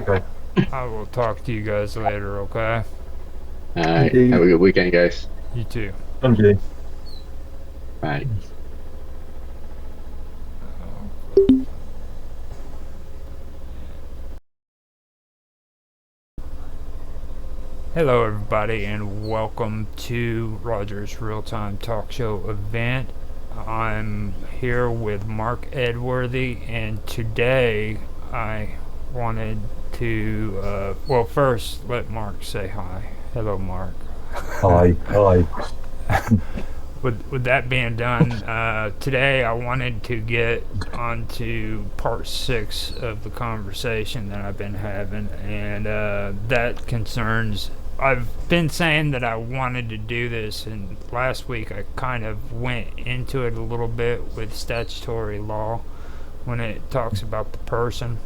I will talk to you guys later. Okay. All right. Have a good weekend, guys. You too. Okay. Bye. Hello everybody and welcome to Roger's Real-Time Talk Show event. I'm here with Mark Edworthy, and today I wanted to well, first let Mark say hi. Hello Mark. Hi. With that being done, today I wanted to get onto part 6 of the conversation that I've been having, and that concerns, I've been saying that I wanted to do this, and last week I kind of went into it a little bit with statutory law when it talks about the person,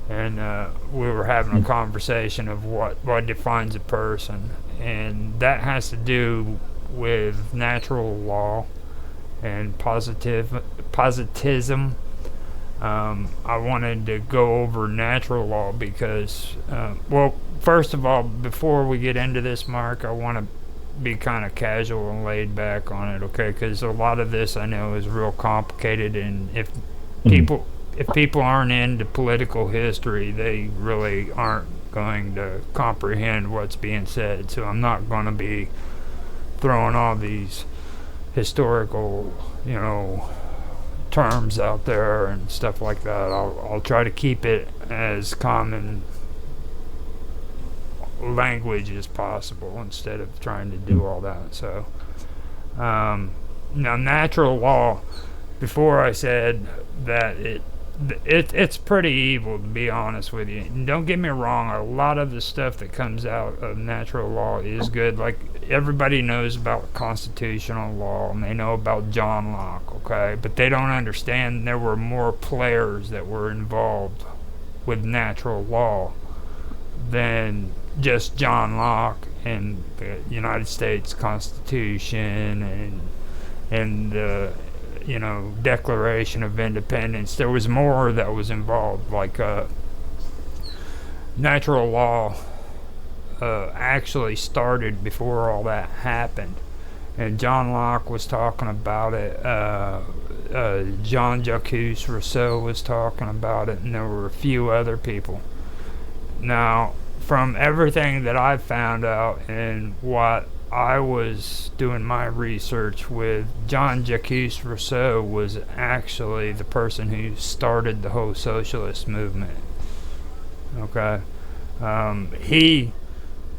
and we were having a conversation of what defines a person, and that has to do with natural law and positivism, I wanted to go over natural law because, well, first of all, before we get into this, Mark, I want to be kind of casual and laid back on it, okay? Because a lot of this I know is real complicated, and if people aren't into political history, they really aren't going to comprehend what's being said. So I'm not going to be throwing all these historical, terms out there and stuff like that. I'll try to keep it as common language as possible instead of trying to do all that. So now natural law, before I said that it's pretty evil, to be honest with you. And don't get me wrong, a lot of the stuff that comes out of natural law is good. Like, everybody knows about constitutional law and they know about John Locke, okay? But they don't understand there were more players that were involved with natural law than just John Locke and the United States Constitution and the Declaration of Independence. There was more that was involved, like natural law actually started before all that happened, and John Locke was talking about it. Jean Jacques Rousseau was talking about it, and there were a few other people. Now, from everything that I've found out and what I was doing my research with, Jean Jacques Rousseau was actually the person who started the whole socialist movement. Okay, he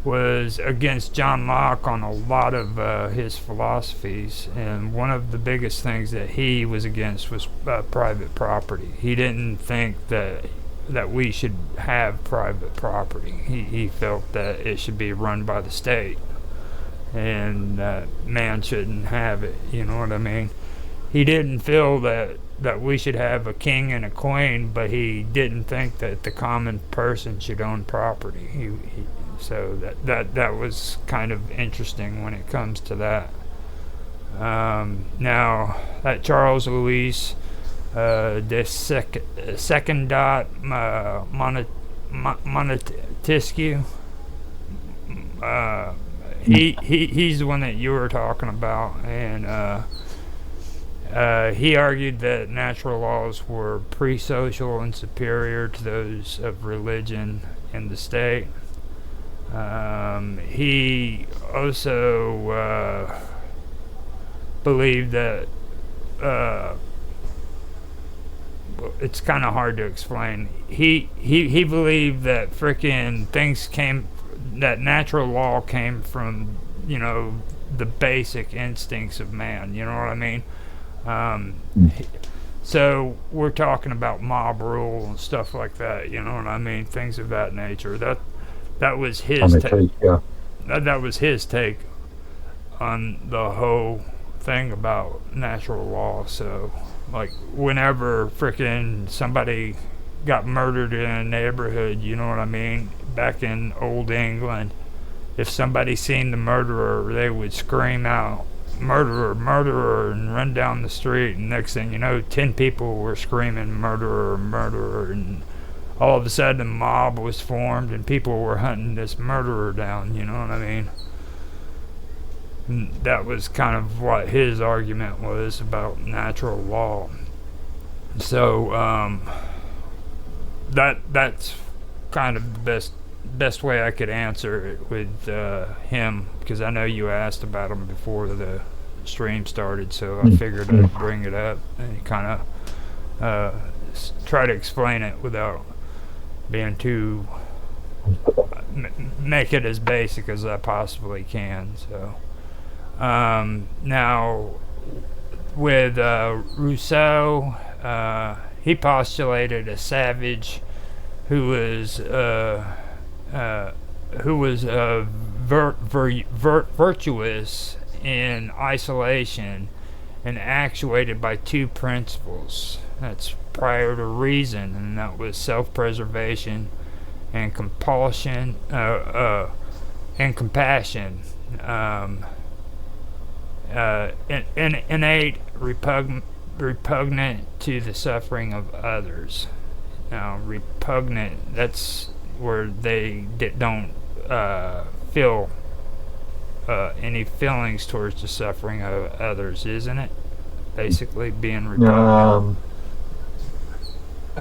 was against John Locke on a lot of his philosophies, and one of the biggest things that he was against was private property. He didn't think that we should have private property. He felt that it should be run by the state, and man shouldn't have it. You know what I mean? He didn't feel that we should have a king and a queen, but he didn't think that the common person should own property. So that was kind of interesting when it comes to that. Now, that Charles Louis de Secondot Montesquieu, he's the one that you were talking about, and he argued that natural laws were pre-social and superior to those of religion and the state. He also believed that it's kind of hard to explain. He believed that that natural law came from, the basic instincts of man. You know what I mean? So we're talking about mob rule and stuff like that. You know what I mean? Things of that nature. That was his take. Yeah. That was his take on the whole thing about natural law. So, like, whenever somebody got murdered in a neighborhood, you know what I mean? Back in old England, if somebody seen the murderer, they would scream out, "Murderer, murderer," and run down the street. And next thing you know, 10 people were screaming, "Murderer, murderer," and all of a sudden a mob was formed and people were hunting this murderer down. You know what I mean? And that was kind of what his argument was about natural law. So that's kind of the best way I could answer it with him, because I know you asked about him before the stream started, so I figured I'd bring it up and kind of try to explain it without being too make it as basic as I possibly can. So now with Rousseau, he postulated a savage who was virtuous in isolation and actuated by two principles. That's prior to reason, and that was self-preservation and compulsion and compassion. Innate repugnant to the suffering of others. Now, repugnant, that's where they don't feel any feelings towards the suffering of others, isn't it? Basically, being repugnant.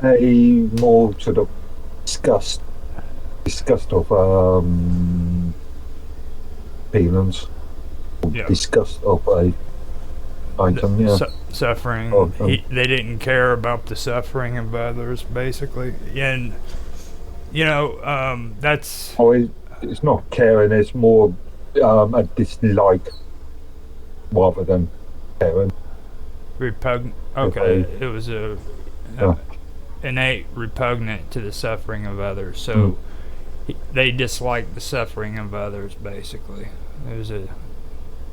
A more sort of disgust of feelings, Yeah. disgust of a item, yeah. Suffering. They didn't care about the suffering of others, basically. And, that's... Oh, it's not caring, it's more a dislike rather than caring. Repugnant. Okay, it was innate repugnant to the suffering of others. So they disliked the suffering of others, basically. There's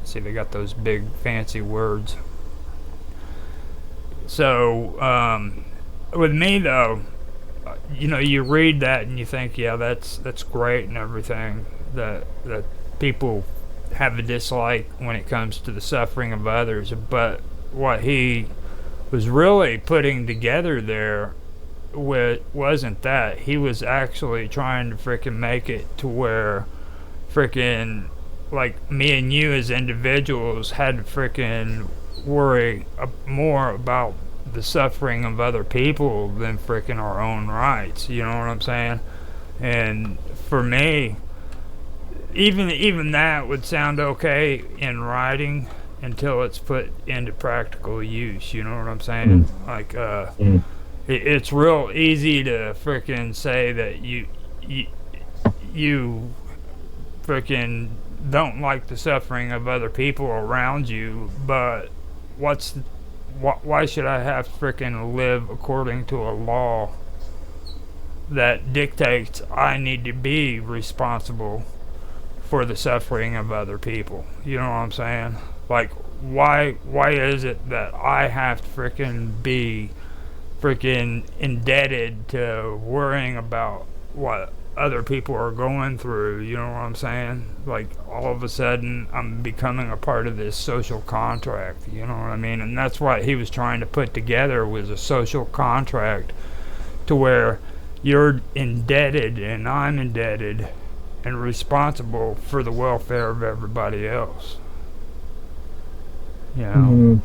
see, they got those big fancy words. So, with me though, you read that and you think, yeah, that's great and everything, that people have a dislike when it comes to the suffering of others, but what he was really putting together there wasn't that. He was actually trying to freaking make it to where freaking, like, me and you as individuals had to freaking worry more about the suffering of other people than freaking our own rights. You know what I'm saying? And for me, even that would sound okay in writing until it's put into practical use. You know what I'm saying? Like, it's real easy to freaking say that you freaking don't like the suffering of other people around you, but why should I have to freaking live according to a law that dictates I need to be responsible for the suffering of other people? You know what I'm saying? Like, why is it that I have to freaking be freaking indebted to worrying about what other people are going through? You know what I'm saying? Like, all of a sudden I'm becoming a part of this social contract, you know what I mean? And that's what he was trying to put together, was a social contract to where you're indebted and I'm indebted and responsible for the welfare of everybody else, you know.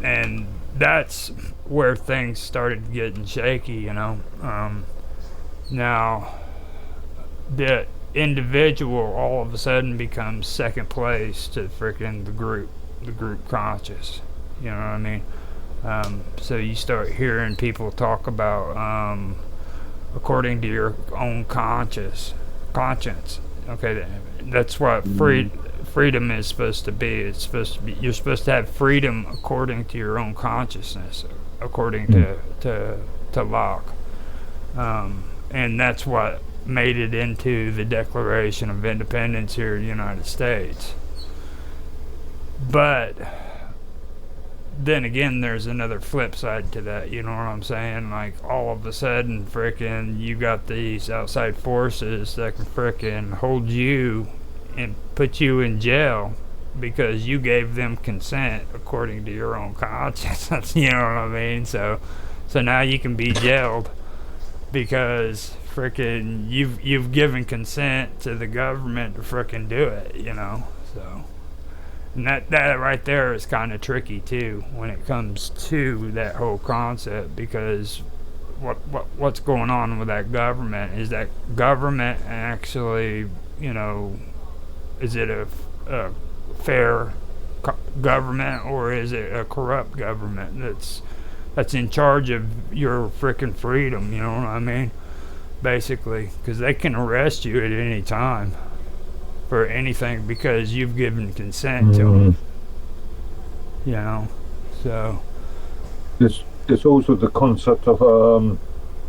And that's where things started getting shaky, you know. Now, the individual all of a sudden becomes second place to freaking the group conscious. You know what I mean? So you start hearing people talk about according to your own conscience. Okay, that's what freedom is supposed to be. It's supposed to be, you're supposed to have freedom according to your own consciousness, according to Locke. And that's what made it into the Declaration of Independence here in the United States. But then again, there's another flip side to that, you know what I'm saying? Like, all of a sudden, frickin', you got these outside forces that can frickin' hold you and put you in jail because you gave them consent according to your own conscience. You know what I mean? So now you can be jailed because frickin' you've given consent to the government to frickin' do it, you know? So, and that right there is kind of tricky too when it comes to that whole concept, because what's going on with that government? Is that government actually, you know, is it a fair government, or is it a corrupt government that's in charge of your frickin' freedom? You know what I mean? Basically, because they can arrest you at any time for anything because you've given consent to them. You know, so there's also the concept of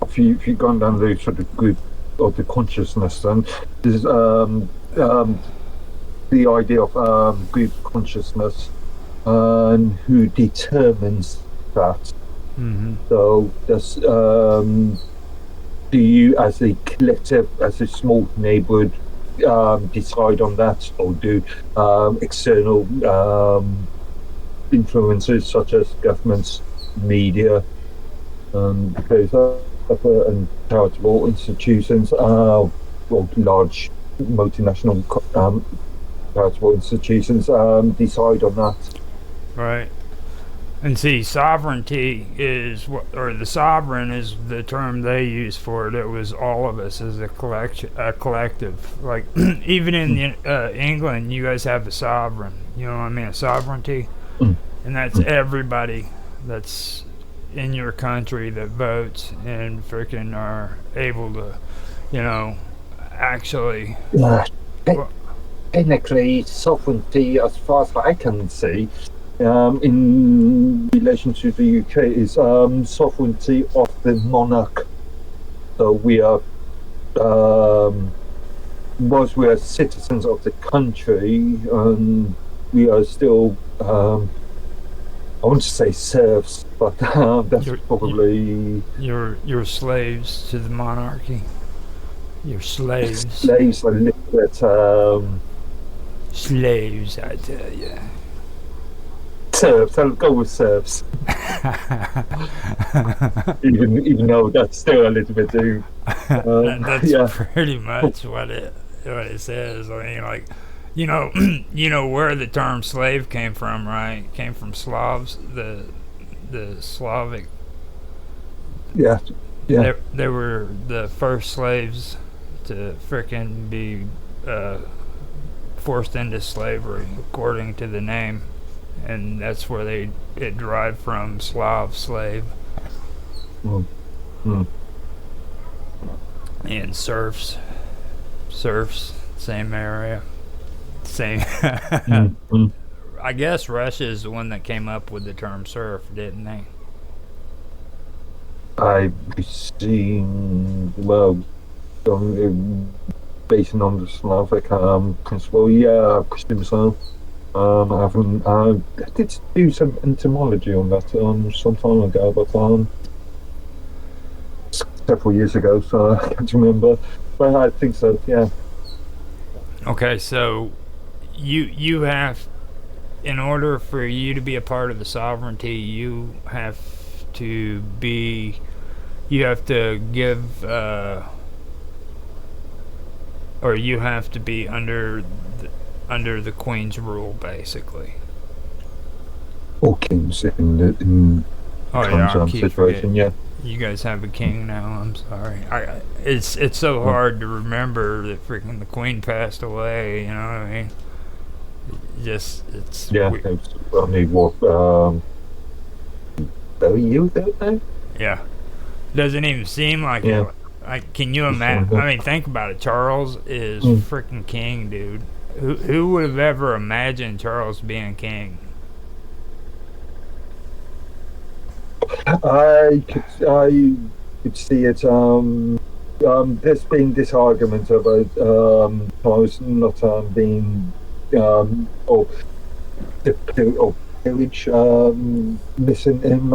if you've gone down the sort of group of the consciousness, then there's the idea of group consciousness and who determines that. So does do you as a collective, as a small neighborhood, decide on that, or do external influences such as governments, media, and charitable institutions, large multinational charitable institutions decide on that. Right. And see, sovereignty is what, or the sovereign is the term they use for it. It was all of us as a collective. Like even in England, you guys have a sovereign. You know what I mean? A sovereignty, Mm. and that's everybody that's in your country that votes and freaking are able to, actually. Technically, sovereignty, as far as I can see, in relation to the UK, is sovereignty of the monarch. So we are, whilst we are citizens of the country, we are still, I want to say serfs, but that's probably... You're slaves to the monarchy. You're slaves. Slaves are a little bit... slaves, I tell you. Serfs, I'll go with serfs. even though that's still a little bit too... That's pretty much what it says. I mean, like, you know where the term slave came from, right? It came from Slavs, the Slavic. Yeah. They were the first slaves to frickin' be forced into slavery, according to the name, and that's where it derived from, Slav, slave. And serfs, same area, same. I guess Russia is the one that came up with the term serf, didn't they? I've seen, based on the Slavic principle, I presume so. I did do some etymology on that some time ago, but several years ago, so I can't remember. But I think so, yeah. Okay, so you have, in order for you to be a part of the sovereignty, you have to give, or you have to be under the Queen's rule, basically. Or kings in situation, yeah. You guys have a king now. I'm sorry. It's so hard to remember that freaking the Queen passed away. You know what I mean? It's It's only what 30 years ago now. Yeah, doesn't even seem like it. Like, can you imagine? I mean, think about it. Charles is freaking king, dude. Who would have ever imagined Charles being king? I could see it. There's been this argument about Charles not being or pillage missing him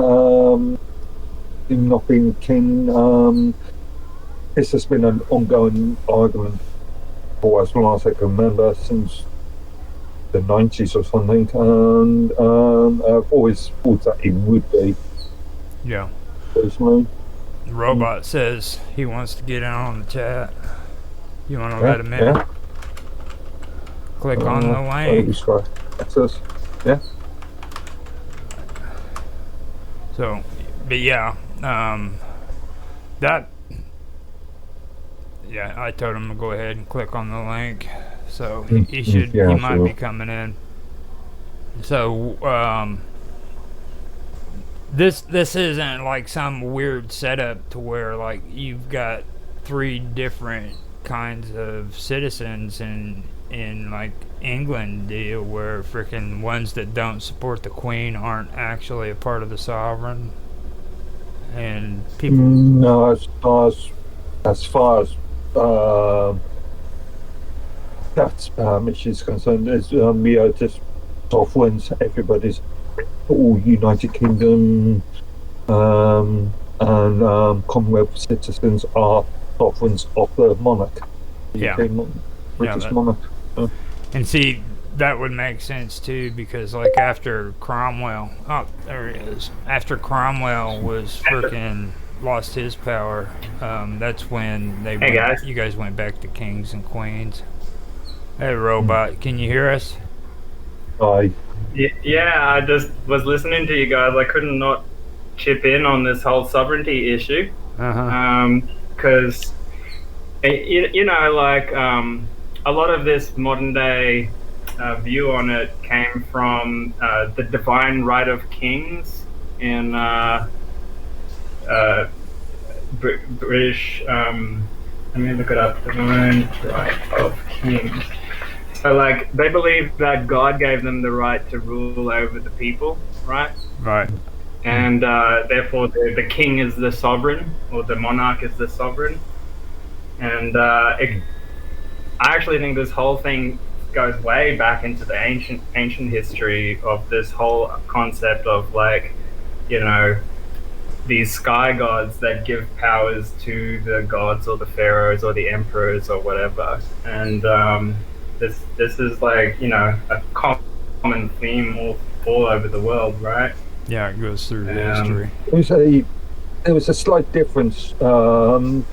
not being king. This has been an ongoing argument for as long as I can remember, since the 90s or something, and I've always thought that it would be. Yeah. Personally. Robot says he wants to get in on the chat. You want to let him in? Yeah. Click on the link. Access. Yeah. So, but yeah, I told him to go ahead and click on the link. So he might be coming in. So, This isn't like some weird setup to where like you've got 3 different kinds of citizens in like England deal, where freaking ones that don't support the Queen aren't actually a part of the sovereign, and people. No, as far as that issue is concerned, we are just sovereigns. Everybody's all United Kingdom and Commonwealth citizens are sovereigns of the monarch. Yeah. British monarch. And see, that would make sense too, because like after Cromwell, oh, there he is. After Cromwell was freaking lost his power, that's when Hey guys. you guys went back to kings and queens. Hey, robot, can you hear us? I Yeah, I just was listening to you guys. I couldn't not chip in on this whole sovereignty issue. Uh huh. Because a lot of this modern day view on it came from the divine right of kings in British. Let me look it up. Divine right of kings. So, like, they believe that God gave them the right to rule over the people, right? Right. And therefore, the king is the sovereign, or the monarch is the sovereign. And I actually think this whole thing goes way back into the ancient history of this whole concept of, like, you know, these sky gods that give powers to the gods or the pharaohs or the emperors or whatever. And this is, like, you know, a common theme all over the world, right? Yeah, it goes through history. there was a slight difference in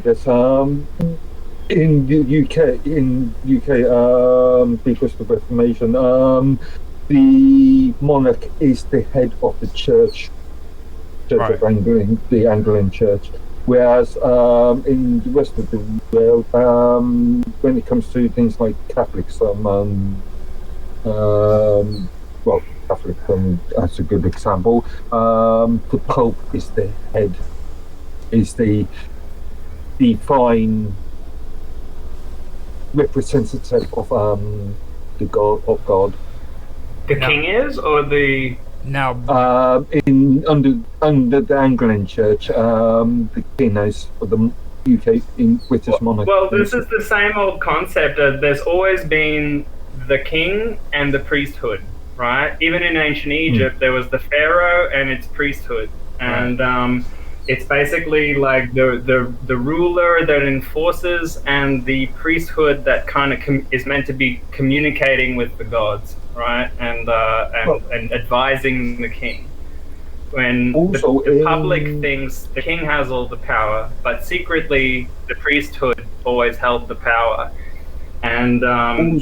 this in the UK because of the Reformation. The monarch is the head of the church Right. of England, the Anglican Church. Whereas in the rest of the world, when it comes to things like Catholics, well, Catholic that's a good example. The Pope is the head, is the divine representative of the God. The No. king is, or the Now, In under the Anglican Church, the king is of the UK in British monarchy. well, this is the same old concept. There's always been the king and the priesthood, right? Even in ancient Egypt, there was the pharaoh and its priesthood, and it's basically like the ruler that enforces and the priesthood that kind of is meant to be communicating with the gods, right? And advising the king. When Also the in- public thinks the king has all the power, but secretly the priesthood always held the power. And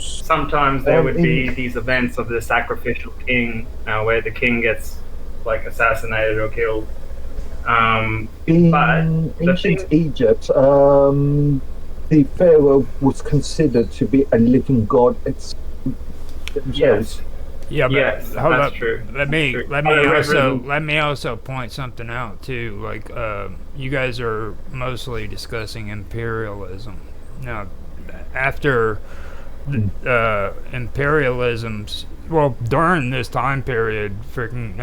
sometimes there would be these events of the sacrificial king, where the king gets, like, assassinated or killed. In But the ancient thing- Egypt, the pharaoh was considered to be a living god themselves. Yes. yeah, but Yes, hold that's up. true. Let me That's true. let me also point something out too. Like, you guys are mostly discussing imperialism. Now, after imperialism's, well, during this time period, freaking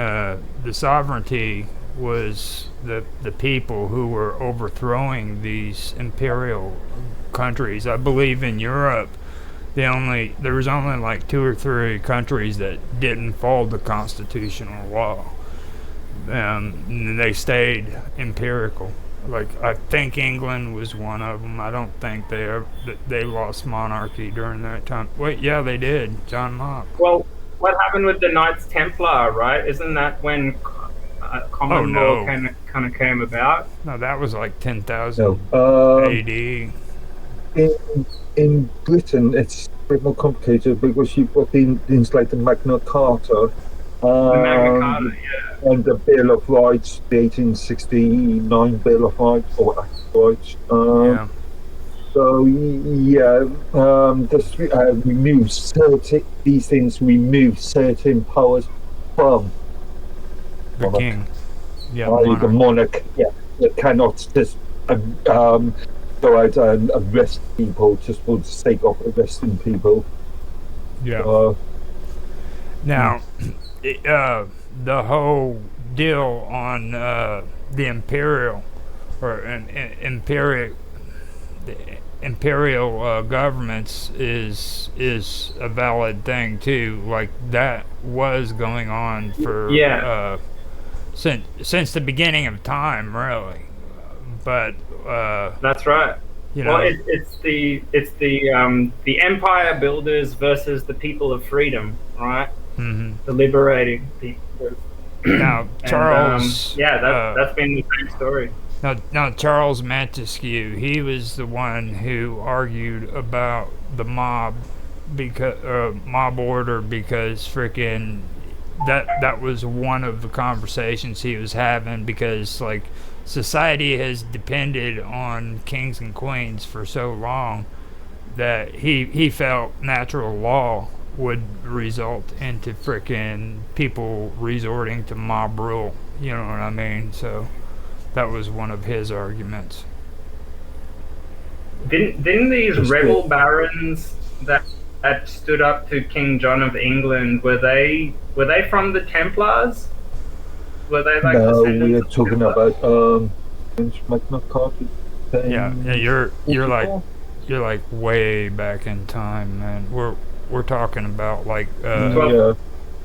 the sovereignty was the people who were overthrowing these imperial countries. I believe in Europe, there was only like 2 or 3 countries that didn't follow the constitutional law. And they stayed empirical. Like, I think England was one of them. I don't think they lost monarchy during that time. Wait, yeah, they did. John Locke. Well, what happened with the Knights Templar, right? Isn't that when common law kind of came about? No, that was like 10,000 No. AD. In Britain, it's a bit more complicated because you've got things like the Magna Carta. The Magna Carta, yeah. And the Bill of Rights, the 1869 Bill of Rights, or Act of Rights. Yeah. So, yeah, these things remove certain powers from The monarch. king. Yeah, The monarch, yeah, they cannot just go out and arrest people just for the sake of arresting people. Yeah. Now, the whole deal on the imperial or imperial governments is a valid thing too. Like, that was going on for since the beginning of time, really. But That's right. You Well, know, it's the empire builders versus the people of freedom, right? hmm The liberating people. now And Charles, yeah, that's been the same story. now Charles Montesquieu, he was the one who argued about the because mob order because freaking that was one of the conversations he was having because like society has depended on kings and queens for so long that he felt natural law would result into freaking people resorting to mob rule. You know what I mean? So that was one of his arguments. Didn't these That's rebel good. barons that stood up to King John of England were they from the Templars? Were they like No, we descendants are of talking Templars? about French Magna Carta Yeah, thing. you're like way back in time, man. We're talking about like 12, Yeah, or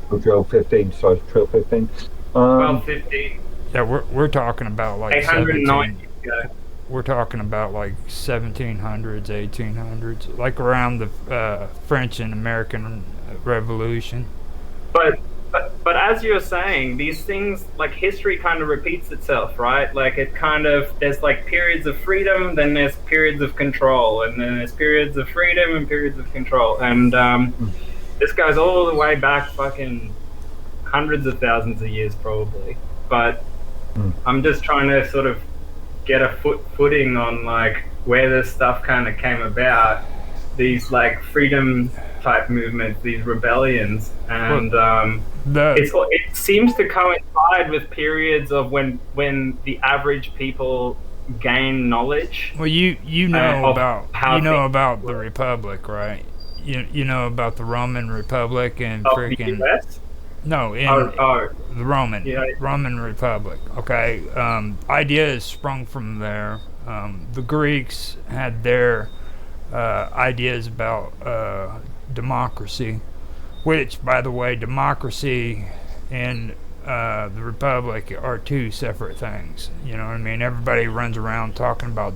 1215, sorry, 1215. Um, 1250, yeah, we're talking about like 890 17. ago. We're talking about like 1700s, 1800s, like around the French and American Revolution. But as you're saying, these things like history kind of repeats itself, right? Like it kind of there's like periods of freedom, then there's periods of control, and then there's periods of freedom and periods of control, and this goes all the way back fucking hundreds of thousands of years probably. But Mm. I'm just trying to sort of get a footing on like where this stuff kind of came about, these like freedom type movements, these rebellions, and it seems to coincide with periods of when the average people gain knowledge Well, you know of about how you know things about the work. Republic, right? You know about the Roman Republic and Of the freaking US. no in Oh, the Roman yeah. Roman Republic. Okay, ideas sprung from there. The Greeks had their ideas about democracy, which, by the way, democracy and the Republic are two separate things. You know what I mean? Everybody runs around talking about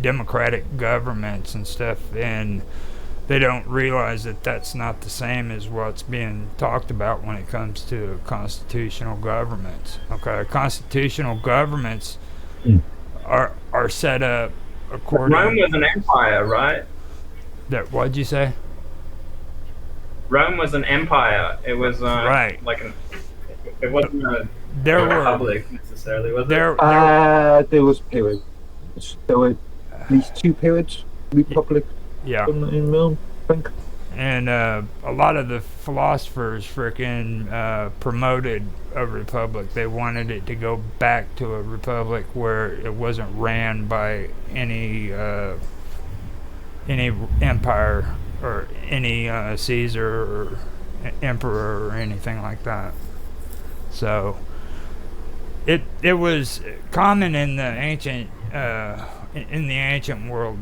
democratic governments and stuff, and they don't realize that that's not the same as what's being talked about when it comes to constitutional governments. Okay, constitutional governments Mm. are set up Rome according. was an empire, right? That what'd you say? Rome was an empire. It was Right. like it wasn't a There were republic necessarily, was it? there was periods. There were at least two periods. Republic yeah, in Rome, I think. and a lot of the philosophers freaking promoted a republic. They wanted it to go back to a republic where it wasn't ran by any empire or any Caesar or emperor or anything like that. So it was common in the ancient world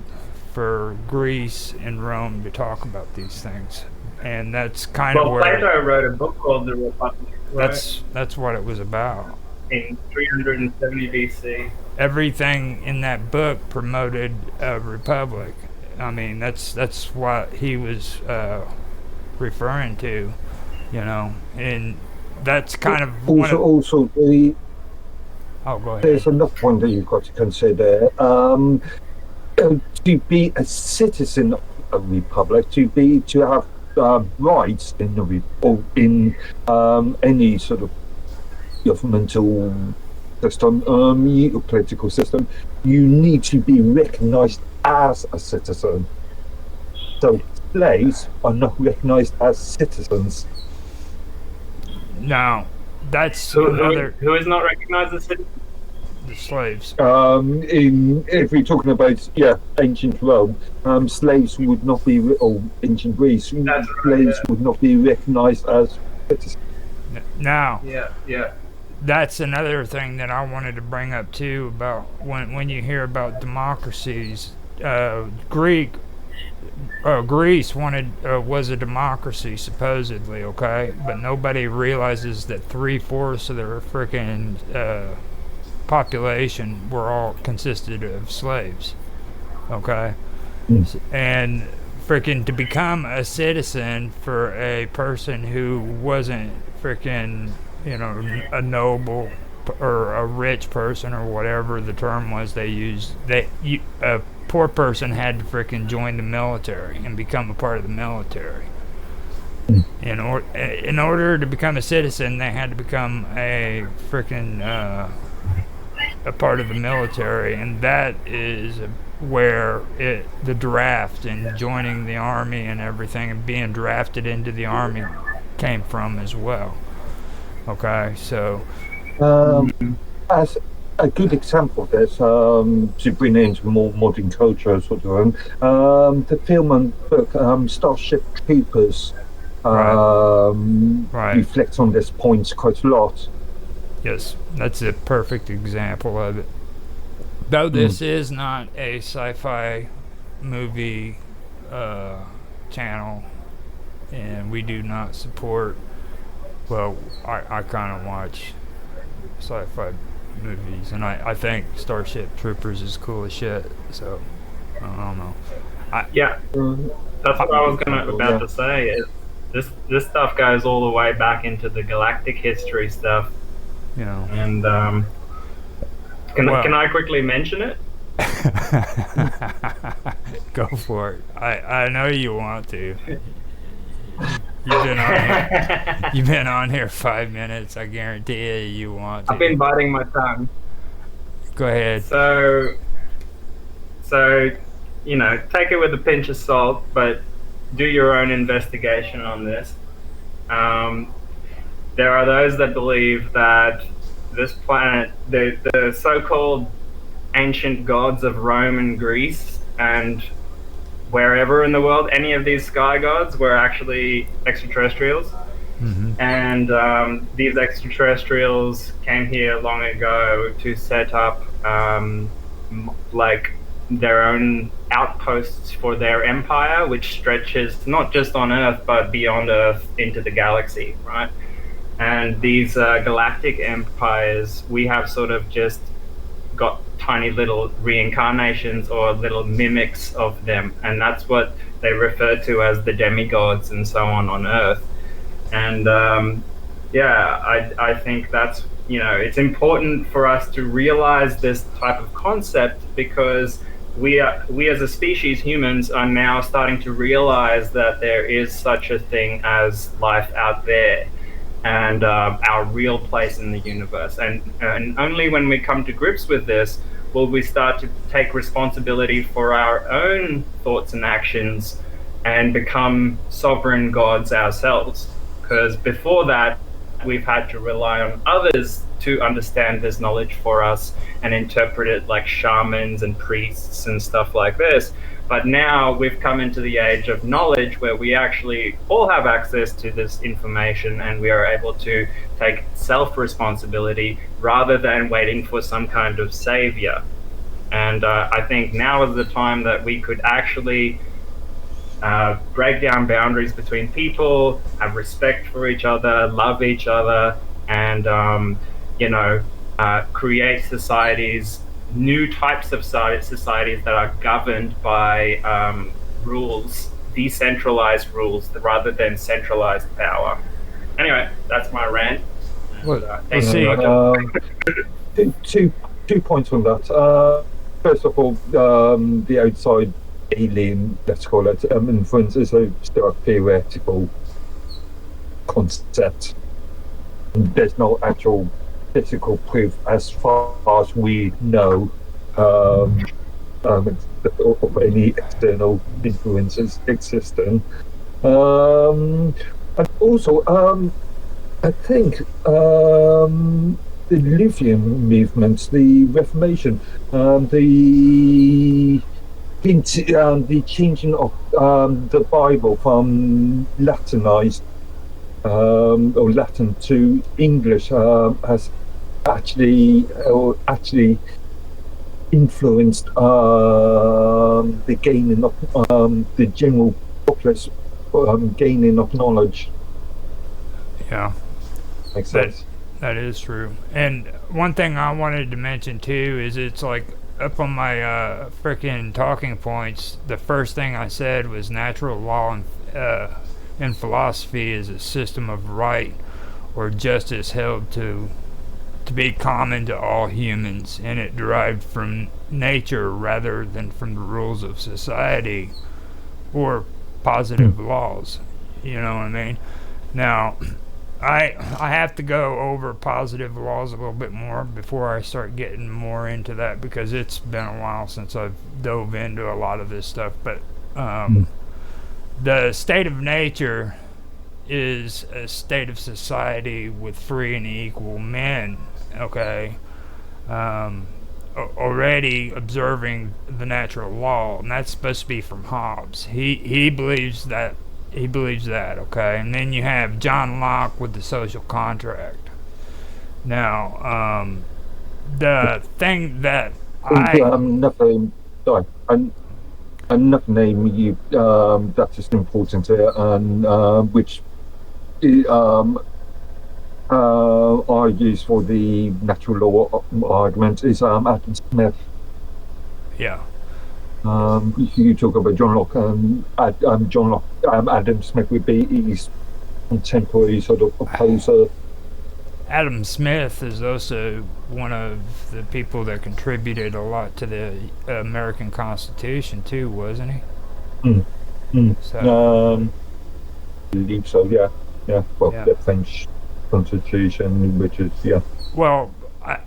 for Greece and Rome to talk about these things, and that's kind of Well, where Plato wrote a book called The Republic, right? that's what it was about. In 370 BC. Everything in that book promoted a republic. I mean, that's what he was referring to, you know, and that's kind of one of. Also, Oh, go ahead. there's another point that you've got to consider. To be a citizen of a republic, to have rights in or in any sort of governmental system, political system, you need to be recognised as a citizen. So slaves are not recognised as citizens. Now, that's Who another who is not recognized as citizen? the slaves. If we're talking about ancient Rome, slaves would not be, or ancient Greece, That's right, slaves yeah. would not be recognised as citizens. Now, Yeah. that's another thing that I wanted to bring up too about when you hear about democracies. Greece was a democracy supposedly, okay, but nobody realizes that 3/4 of their freaking population were all consisted of slaves. Okay, and freaking to become a citizen for a person who wasn't freaking, a noble or a rich person or whatever the term was they used, a poor person had to freaking join the military and become a part of the military. In order to become a citizen, they had to become a freaking a part of the military, and that is where the draft and joining the army and everything and being drafted into the army came from as well. Okay, so As a good example of this, to bring it into more modern culture, sort of, the film and book Starship Troopers Right. reflects on this point quite a lot. yes, that's a perfect example of it. Though this is not a sci-fi movie channel, and we do not support. Well, I kind of watch sci-fi movies, and I think Starship Troopers is cool as shit. So I don't know. Yeah, that's what I was about to say. Is this stuff goes all the way back into the galactic history stuff, and can I quickly mention it? Go for it. I know you want to. You've been on here 5 minutes. I guarantee you want to. I've been biting my tongue. Go ahead. So take it with a pinch of salt, but do your own investigation on this. There are those that believe that this planet, the so-called ancient gods of Rome and Greece and wherever in the world, any of these sky gods were actually extraterrestrials. And these extraterrestrials came here long ago to set up like their own outposts for their empire, which stretches not just on Earth but beyond Earth into the galaxy, right? And these galactic empires, we have sort of just got tiny little reincarnations or little mimics of them, and that's what they refer to as the demigods and so on Earth. And I think that's, it's important for us to realize this type of concept, because we as a species, humans, are now starting to realize that there is such a thing as life out there, and our real place in the universe. And only when we come to grips with this will we start to take responsibility for our own thoughts and actions and become sovereign gods ourselves. Because before that, we've had to rely on others to understand this knowledge for us and interpret it, like shamans and priests and stuff like this. But now we've come into the age of knowledge where we actually all have access to this information, and we are able to take self-responsibility rather than waiting for some kind of savior. And I think now is the time that we could actually break down boundaries between people, have respect for each other, love each other, and create societies, new types of societies that are governed by rules, decentralized rules, rather than centralized power. Anyway, that's my rant. Two points on that. First of all, the outside alien, let's call it, influence is still a theoretical concept. There's no actual physical proof, as far as we know, of any external influences existing. And also, I think the Lutheran movements, the Reformation, the changing of the Bible from Latinized or Latin to English has actually influenced the gaining of the general populace gaining of knowledge. Yeah, makes sense. That is true. And one thing I wanted to mention too is it's like freaking talking points, the first thing I said was natural law and philosophy is a system of right or justice held to be common to all humans, and it derived from nature rather than from the rules of society or positive laws. You know what I mean? Now, I have to go over positive laws a little bit more before I start getting more into that, because it's been a while since I've dove into a lot of this stuff. But the state of nature is a state of society with free and equal men. Okay, already observing the natural law, and that's supposed to be from Hobbes. He believes that. He believes that. Okay, and then you have John Locke with the social contract. Now, the thing that nothing. Sorry, another name you that is important here, and which argues for the natural law argument is Adam Smith. Yeah. You talk about John Locke. John Locke. Adam Smith would be his contemporary sort of opposer. Adam Smith is also one of the people that contributed a lot to the American Constitution too, wasn't he? So, I believe so. Yeah. Well, Yeah. the French Constitution, which is well,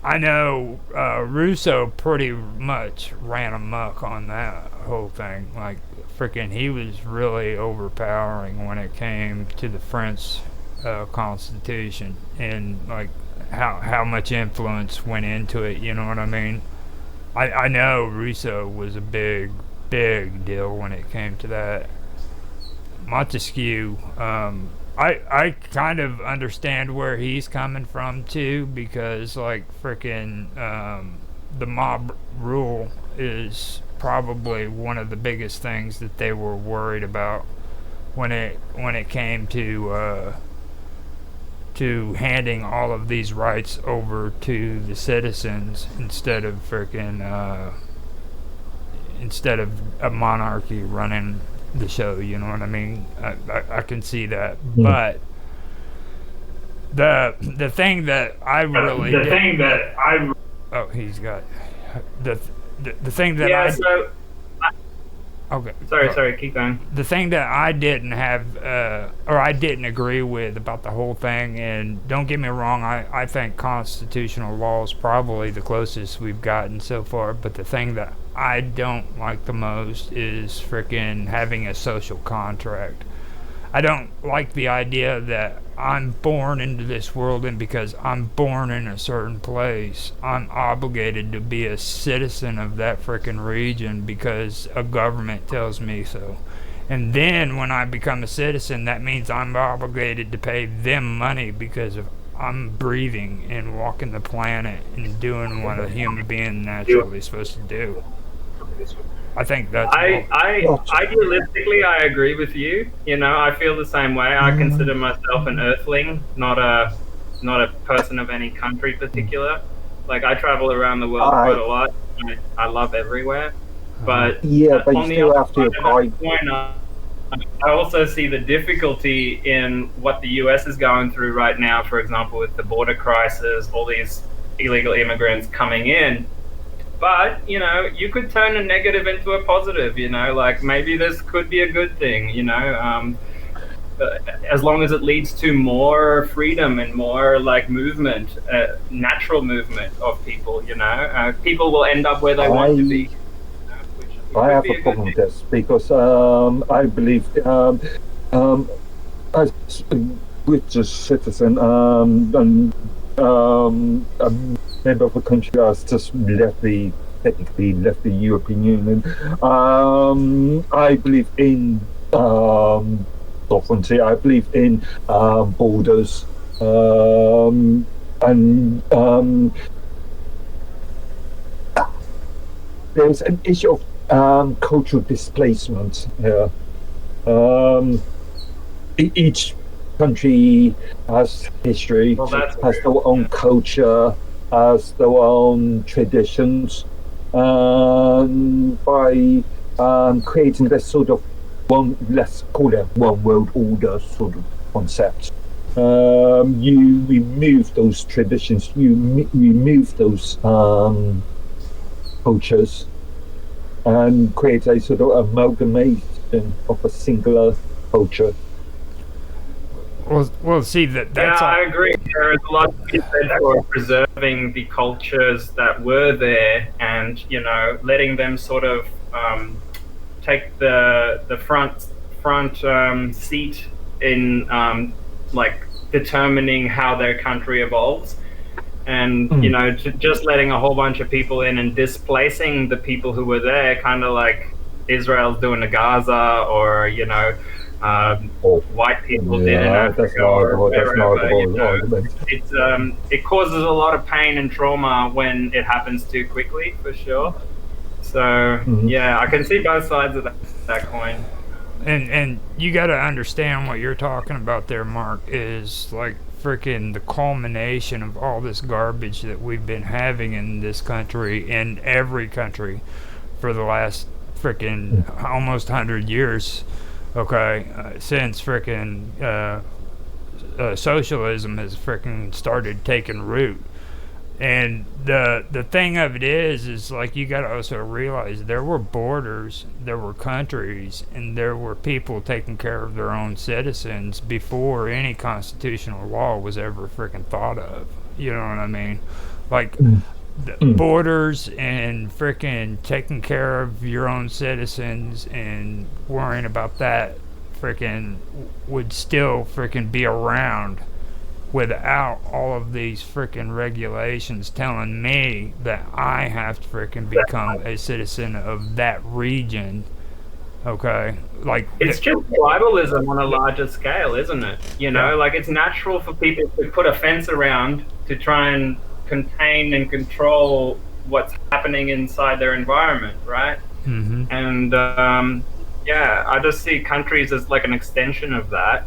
I know Rousseau pretty much ran amok on that whole thing. Like, freaking, he was really overpowering when it came to the French Constitution, and like how much influence went into it. You know what I mean? I know Rousseau was a big deal when it came to that. Montesquieu, I kind of understand where he's coming from too, because like freaking the mob rule is probably one of the biggest things that they were worried about when it came to handing all of these rights over to the citizens instead of a monarchy running the show. You know what I mean? I can see that, but the thing that I really oh, he's got the thing that okay. Sorry, keep going. The thing that I didn't have, or I didn't agree with about the whole thing, and don't get me wrong, I think constitutional law is probably the closest we've gotten so far, but the thing that I don't like the most is frickin' having a social contract. I don't like the idea that I'm born into this world, and because I'm born in a certain place, I'm obligated to be a citizen of that frickin' region because a government tells me so. And then when I become a citizen, that means I'm obligated to pay them money because of I'm breathing and walking the planet and doing what a human being naturally is supposed to do. I think that's idealistically, I agree with you. You know, I feel the same way. I consider myself an earthling, not a person of any country particular. Like, I travel around the world quite a lot. I love everywhere, but but you still have to apply. I also see the difficulty in what the US is going through right now. For example, with the border crisis, all these illegal immigrants coming in. But, you know, you could turn a negative into a positive, you know, like maybe this could be a good thing, you know, as long as it leads to more freedom and more like movement, natural movement of people, you know, people will end up where they want to be. I have a problem with this because I believe as a British citizen and a member of a country that's just technically left the European Union, I believe in sovereignty. I believe in borders, and there's an issue of cultural displacement here. Each country has history, has their own culture, has their own traditions, by creating this sort of let's call it one world order sort of concept. You remove those traditions, you remove those cultures, and create a sort of amalgamation of a singular culture. Well, see that's I agree. There is a lot to be said for preserving the cultures that were there, and letting them sort of take the front seat in like determining how their country evolves, and just letting a whole bunch of people in and displacing the people who were there, kind of like Israel's doing to Gaza, or white people did in Africa or wherever. It causes a lot of pain and trauma when it happens too quickly, for sure. So yeah, I can see both sides of that coin. And you got to understand what you're talking about there, Mark, is like freaking the culmination of all this garbage that we've been having in this country, in every country, for the last freaking almost 100 years. Okay, since freaking socialism has freaking started taking root. And the thing of it is like, you got to also realize there were borders, there were countries, and there were people taking care of their own citizens before any constitutional law was ever freaking thought of. You know what I mean? Like, borders and freaking taking care of your own citizens and worrying about that freaking would still freaking be around without all of these freaking regulations telling me that I have to freaking become a citizen of that region. Okay, like it's just tribalism on a larger scale, isn't it? Like, it's natural for people to put a fence around to try and contain and control what's happening inside their environment, right? And I just see countries as like an extension of that.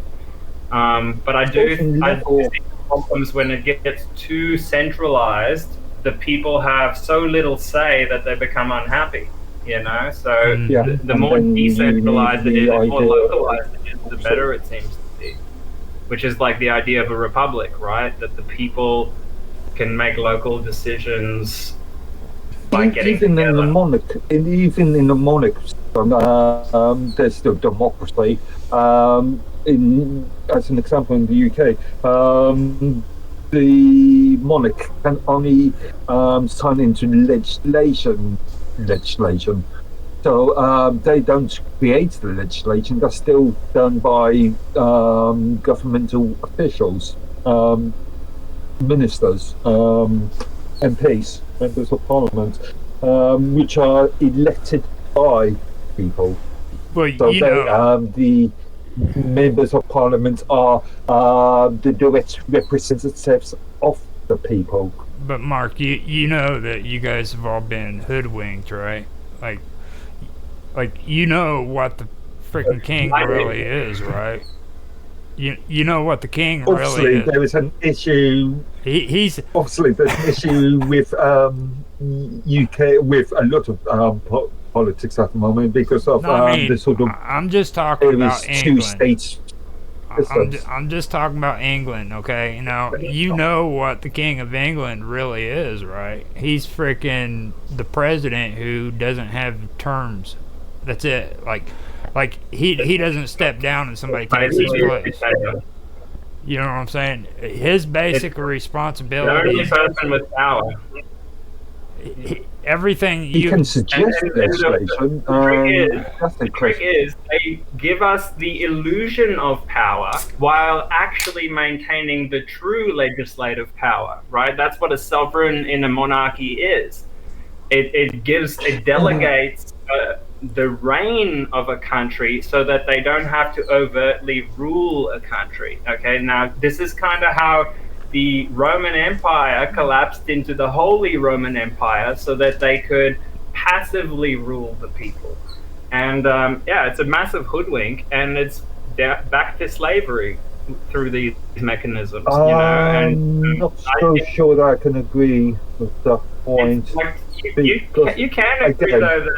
But I do see problems when it gets too centralized. The people have so little say that they become unhappy. So the more decentralized it is, the more localized it is, the better it seems to be. Which is like the idea of a republic, right? That the people can make local decisions by getting even together. Even in the monarch, there's still democracy. As an example, in the UK, the monarch can only sign into legislation. So they don't create the legislation. That's still done by governmental officials, ministers, MPs, members of parliament, which are elected by people. Well, so the members of parliament are the direct representatives of the people. But Mark, you know that you guys have all been hoodwinked, right? Like you know what the freaking king really is, right? You know what the king obviously, really is. There is an issue. He's obviously there's an issue with UK with a lot of politics at the moment because of the sort of. I'm just talking about England. 2 states. I'm just talking about England, okay? Now, you know what the King of England really is, right? He's freaking the president who doesn't have terms. That's it. Like he doesn't step down and somebody takes his place. You know what I'm saying? His basic responsibility. The only person with power. Everything you can suggest legislation. The trick is they give us the illusion of power while actually maintaining the true legislative power, right? That's what a sovereign in a monarchy is. It delegates the reign of a country so that they don't have to overtly rule a country. Okay, now this is kind of how the Roman Empire collapsed into the Holy Roman Empire so that they could passively rule the people. And it's a massive hoodwink, and it's back to slavery. through these mechanisms, you know. And I'm not I so think sure that I can agree with that point. it's like Because you can agree again, though that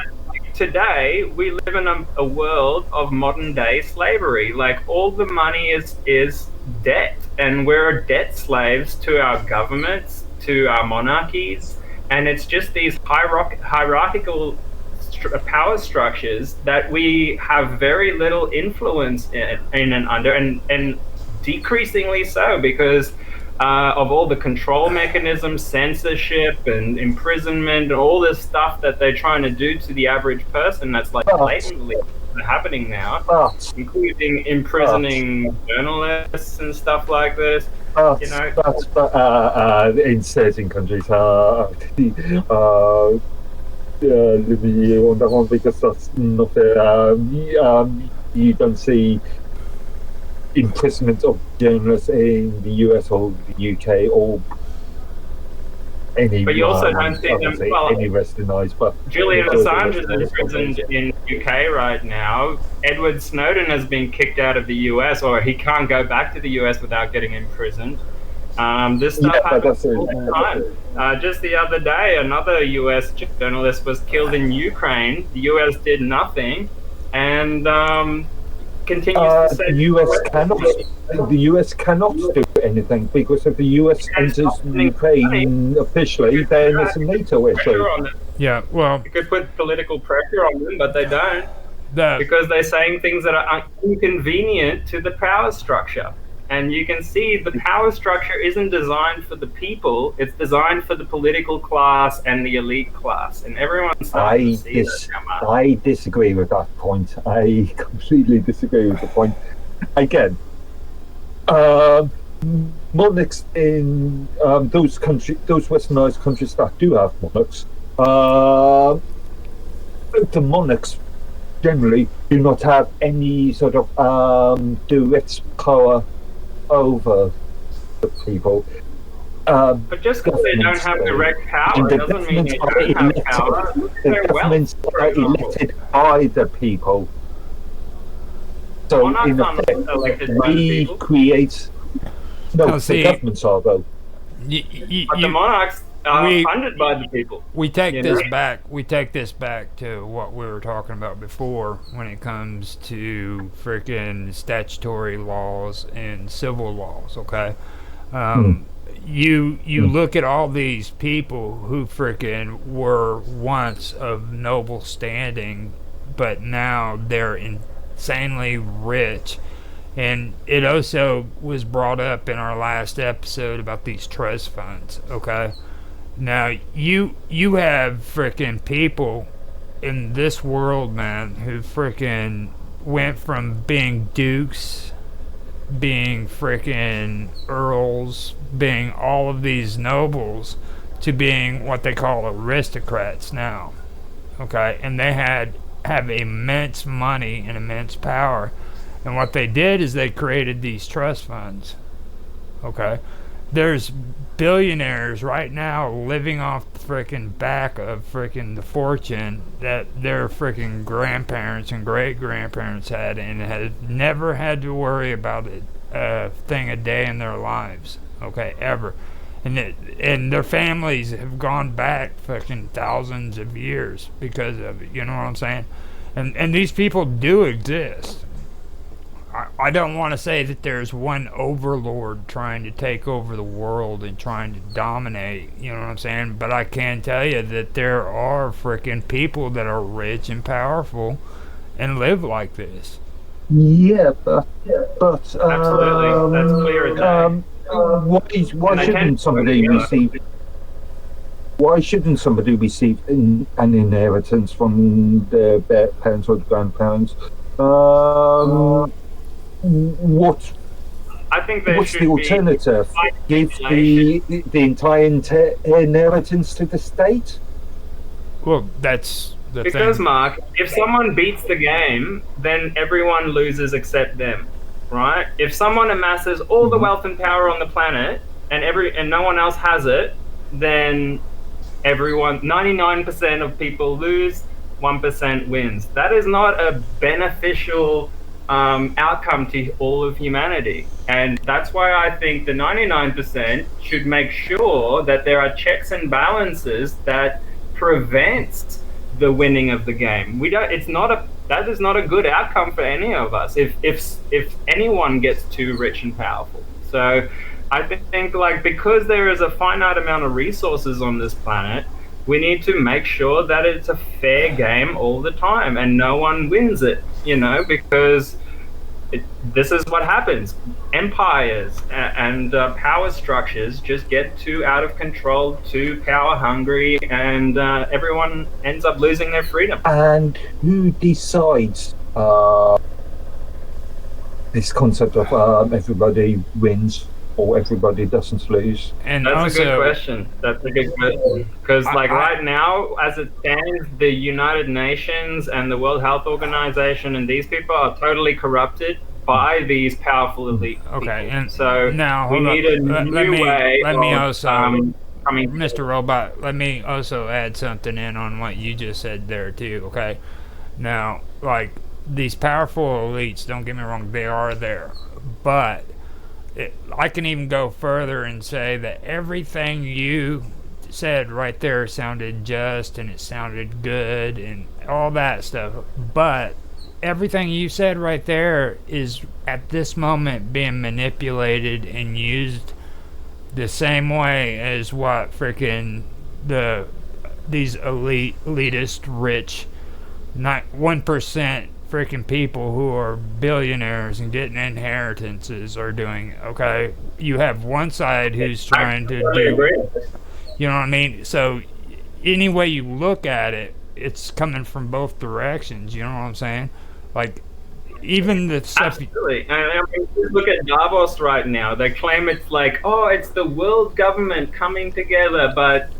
today we live in a world of modern day slavery. Like all the money is debt, and we're debt slaves to our governments, to our monarchies, and it's just these hierarchical power structures that we have very little influence in and under, and decreasingly so because of all the control mechanisms, censorship and imprisonment, and all this stuff that they're trying to do to the average person that's like blatantly happening now, including imprisoning journalists and stuff like this. You know, in certain countries, let me on that one because that's not fair. You don't see imprisonment of journalists in the US or the UK or any. But you also don't see them. Well, any westernized, but Julian Assange is imprisoned in UK right now. Edward Snowden has been kicked out of the US, or he can't go back to the US without getting imprisoned. This stuff happens all the time. Just the other day, another US journalist was killed in Ukraine. The US did nothing, and continues to say the US cannot do anything because if the US enters Ukraine officially, then it's a NATO issue. Yeah, well, you could put political pressure on them, but they don't, because they're saying things that are inconvenient to the power structure. And you can see the power structure isn't designed for the people; it's designed for the political class and the elite class. And everyone's starting to see that come up. I disagree with that point. I completely disagree with the point. Again, monarchs in those westernized countries that do have monarchs, the monarchs generally do not have any sort of direct power over the people. But just because they don't have direct power doesn't mean they don't have power. The governments are elected by the people. So in effect, we create. No, the governments are though. But the monarchs are funded by the people. We take this back. We take this back to what we were talking about before when it comes to freaking statutory laws and civil laws. Okay, you look at all these people who freaking were once of noble standing, but now they're insanely rich. And it also was brought up in our last episode about these trust funds. Okay. Now, you have frickin' people in this world, man, who frickin' went from being dukes, being frickin' earls, being all of these nobles, to being what they call aristocrats now, okay? And they have immense money and immense power. And what they did is they created these trust funds, okay? There's billionaires right now living off the freaking back of freaking the fortune that their freaking grandparents and great grandparents had, and had never had to worry about a thing a day in their lives, okay, ever. And their families have gone back fucking thousands of years because of it. You know what I'm saying? And these people do exist. I don't want to say that there's one overlord trying to take over the world and trying to dominate, you know what I'm saying? But I can tell you that there are freaking people that are rich and powerful and live like this. Yeah, but absolutely, that's clear as day. Why shouldn't somebody receive? Why shouldn't somebody receive an inheritance from their parents or grandparents? I think what's the alternative? Give the entire inheritance to the state? Well, that's the thing. Because, Mark, if someone beats the game, then everyone loses except them, right? If someone amasses all the wealth and power on the planet and no one else has it, then 99% of people lose, 1% wins. That is not a beneficial outcome to all of humanity. And that's why I think the 99% should make sure that there are checks and balances that prevents the winning of the game. We don't. It's not a. That is not a good outcome for any of us. If anyone gets too rich and powerful. So I think like because there is a finite amount of resources on this planet, we need to make sure that it's a fair game all the time and no one wins it, because this is what happens. Empires and power structures just get too out of control, too power hungry, and everyone ends up losing their freedom. And who decides this concept of everybody wins or everybody doesn't lose? And That's also, a good question. That's a good question. Because right now, as it stands, the United Nations and the World Health Organization and these people are totally corrupted by these powerful elite people. and so now we need a new way let of me also, coming. Mr. Robot, let me also add something in on what you just said there too. Okay, now like these powerful elites, don't get me wrong, they are there, but I can even go further and say that everything you said right there sounded just and it sounded good and all that stuff, but everything you said right there is at this moment being manipulated and used the same way as what freaking these elitist rich 1% freaking people who are billionaires and getting inheritances are doing. Okay, you have one side who's trying to do, you know what I mean? So any way you look at it, it's coming from both directions. You know what I'm saying? Like even the stuff. Absolutely. And I mean, look at Davos right now. They claim it's like, oh, it's the world government coming together, but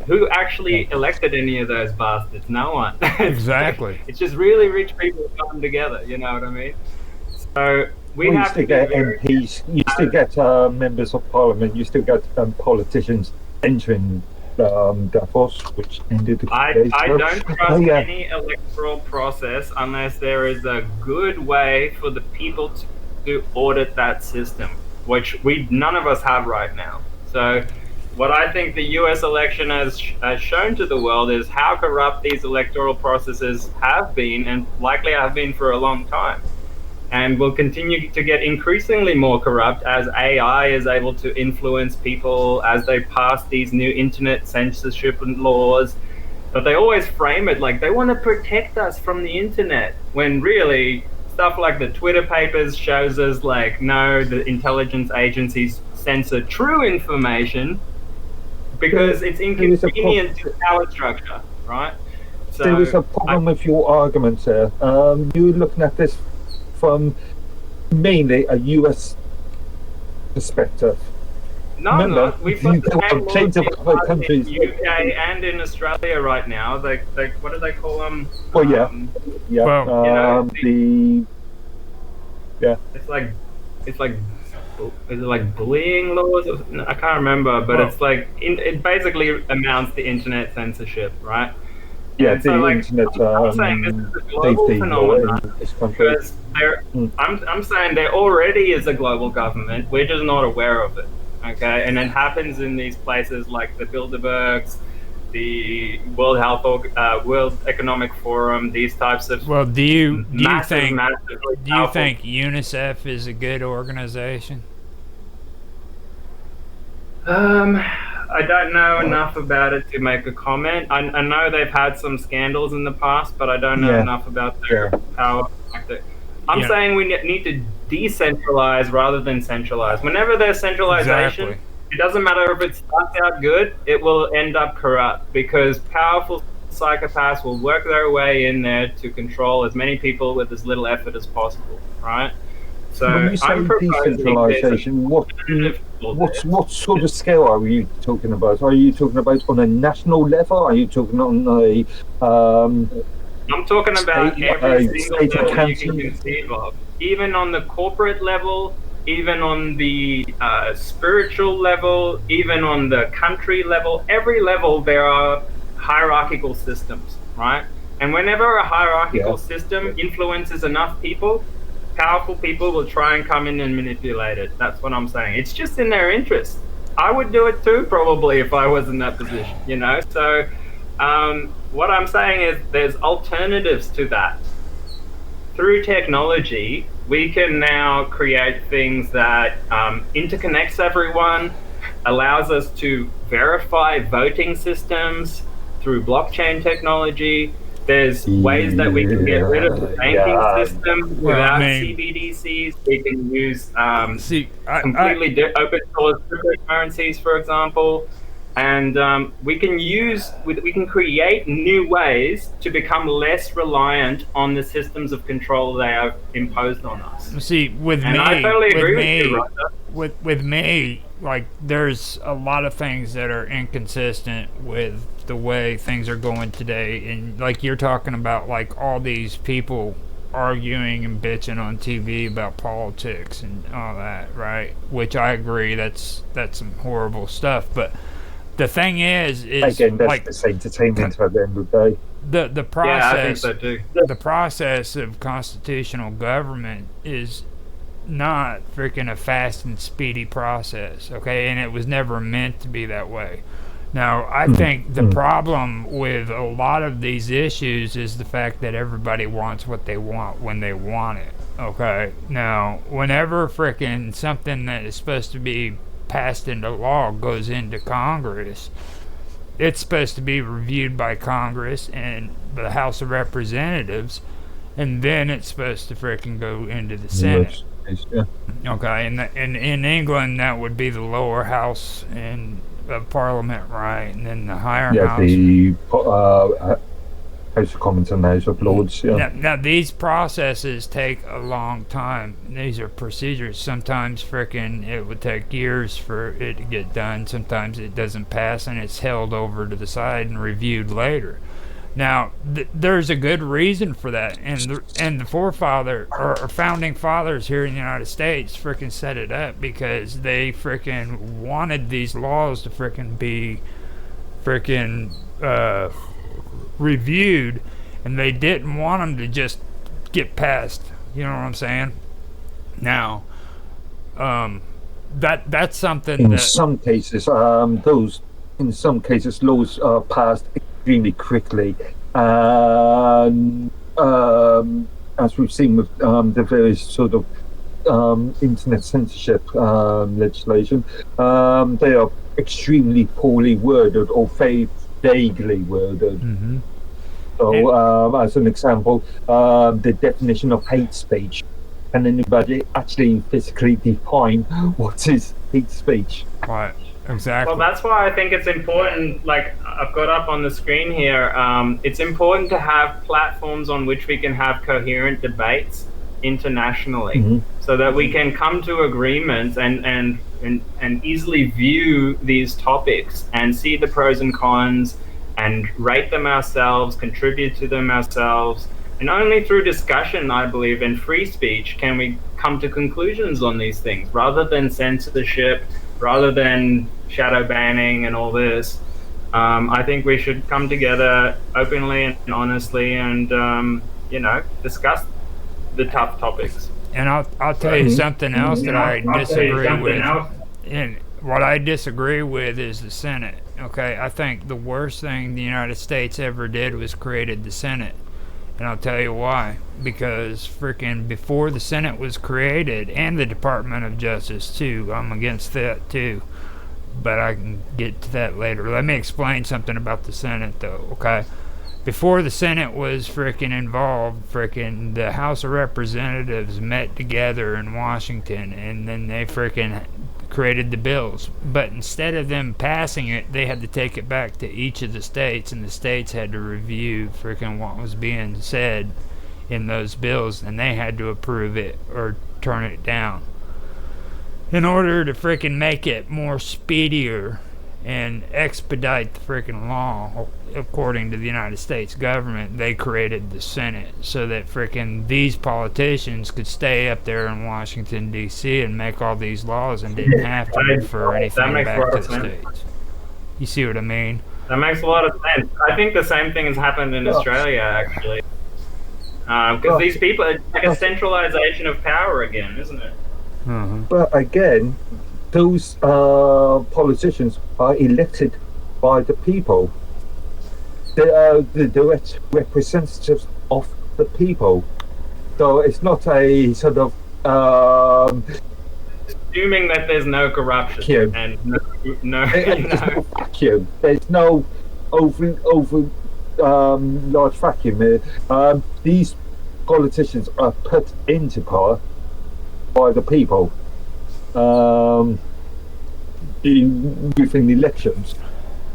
who actually elected any of those bastards? No one. Exactly. It's just really rich people coming together. You know what I mean? So we have to get MPs. You still get members of parliament. You still get politicians entering Davos, which ended. I don't trust any electoral process unless there is a good way for the people to audit that system, which none of us have right now. So what I think the US election has shown to the world is how corrupt these electoral processes have been and likely have been for a long time. And will continue to get increasingly more corrupt as AI is able to influence people as they pass these new internet censorship laws. But they always frame it like they want to protect us from the internet, when really stuff like the Twitter papers shows us like, no, the intelligence agencies censor true information because it's inconvenient to power structure, right? So there is a problem with your arguments there. You're looking at this from mainly a US perspective. No, we've got the other countries in the UK and in Australia right now. Like what do they call them? Oh yeah. Well, It's like is it like bullying laws? I can't remember, but it's like it basically amounts to internet censorship, right? Yeah, and so, the like, internet. I'm saying this is a global phenomenon because I'm saying there already is a global government. We're just not aware of it. Okay, and it happens in these places like the Bilderbergs, the World Economic Forum, these types of. Well, do you think think UNICEF is a good organization? I don't know enough about it to make a comment. I know they've had some scandals in the past, but I don't know enough about their power. I'm saying we need to decentralize rather than centralize. Whenever there's centralization, it doesn't matter if it starts out good, it will end up corrupt because powerful psychopaths will work their way in there to control as many people with as little effort as possible, right? So when you say decentralization, what sort of scale are you talking about? Are you talking about on a national level? Are you talking on a I'm talking about every single level council? You can conceive of. Even on the corporate level, even on the spiritual level, even on the country level, every level there are hierarchical systems, right? And whenever a hierarchical Yeah. system influences enough people, powerful people will try and come in and manipulate it. That's what I'm saying. It's just in their interest. I would do it too, probably, if I was in that position, you know? So what I'm saying is there's alternatives to that. Through technology, we can now create things that interconnects everyone, allows us to verify voting systems through blockchain technology. There's ways that we can get rid of the banking system Well, without I mean- CBDCs. We can use See, completely open source cryptocurrencies, for example. And we can create new ways to become less reliant on the systems of control they have imposed on us. See, with And me, I totally agree with with you, me, Roger. with me, like there's a lot of things that are inconsistent with the way things are going today, and like you're talking about, like all these people arguing and bitching on TV about politics and all that, right? Which I agree, that's some horrible stuff. But the thing is Again, that's like just entertainment at the end of the day. the Yeah, I think process. so too. The process of constitutional government is not freaking a fast and speedy process, okay? And it was never meant to be that way. Now, I think the problem with a lot of these issues is the fact that everybody wants what they want when they want it, okay? Now, whenever freaking something that is supposed to be passed into law goes into Congress, it's supposed to be reviewed by Congress and the House of Representatives, and then it's supposed to freaking go into the Senate. Yeah. Okay, and in England that would be the lower house of Parliament, right? And then the higher Yeah, house. the House of Commons and House of Lords. Yeah. Now these processes take a long time. These are procedures. Sometimes frickin' it would take years for it to get done. Sometimes it doesn't pass and it's held over to the side and reviewed later. Now, there's a good reason for that, and the forefather or founding fathers here in the United States frickin' set it up because they frickin' wanted these laws to frickin' be frickin' reviewed, and they didn't want them to just get passed. You know what I'm saying? Now, that's something In that some cases, laws are passed extremely quickly, and as we've seen with the various sort of internet censorship legislation, they are extremely poorly worded or vaguely worded. Mm-hmm. So, as an example, the definition of hate speech. Can anybody actually physically define what is hate speech? Right, exactly. Well, that's why I think it's important, like I've got up on the screen here, it's important to have platforms on which we can have coherent debates internationally, so that we can come to agreements and easily view these topics and see the pros and cons and rate them ourselves, contribute to them ourselves. And only through discussion, I believe, and free speech can we come to conclusions on these things, rather than censorship, rather than shadow banning and all this. I think we should come together openly and honestly and, discuss the tough topics. And I'll tell you something else that I disagree with. And what I disagree with is the Senate. Okay, I think the worst thing the United States ever did was created the Senate. And I'll tell you why. Because freaking before the Senate was created, and the Department of Justice too, I'm against that too. But I can get to that later. Let me explain something about the Senate though, okay? Before the Senate was freaking involved, freaking the House of Representatives met together in Washington, and then they freaking created the bills. But instead of them passing it, they had to take it back to each of the states, and the states had to review freaking what was being said in those bills, and they had to approve it or turn it down. In order to freaking make it more speedier and expedite the freaking law, according to the United States government, they created the Senate so that freaking these politicians could stay up there in Washington, D.C. and make all these laws and didn't have to refer anything back to the states. You see what I mean? That makes a lot of sense. I think the same thing has happened in Australia, actually. Because these people, it's like a centralization of power again, isn't it? But again, those politicians are elected by the people. They are the direct representatives of the people. So it's not a sort of Assuming that there's no corruption vacuum. and no There's no vacuum. There's no over large vacuum. These politicians are put into power by the people within elections.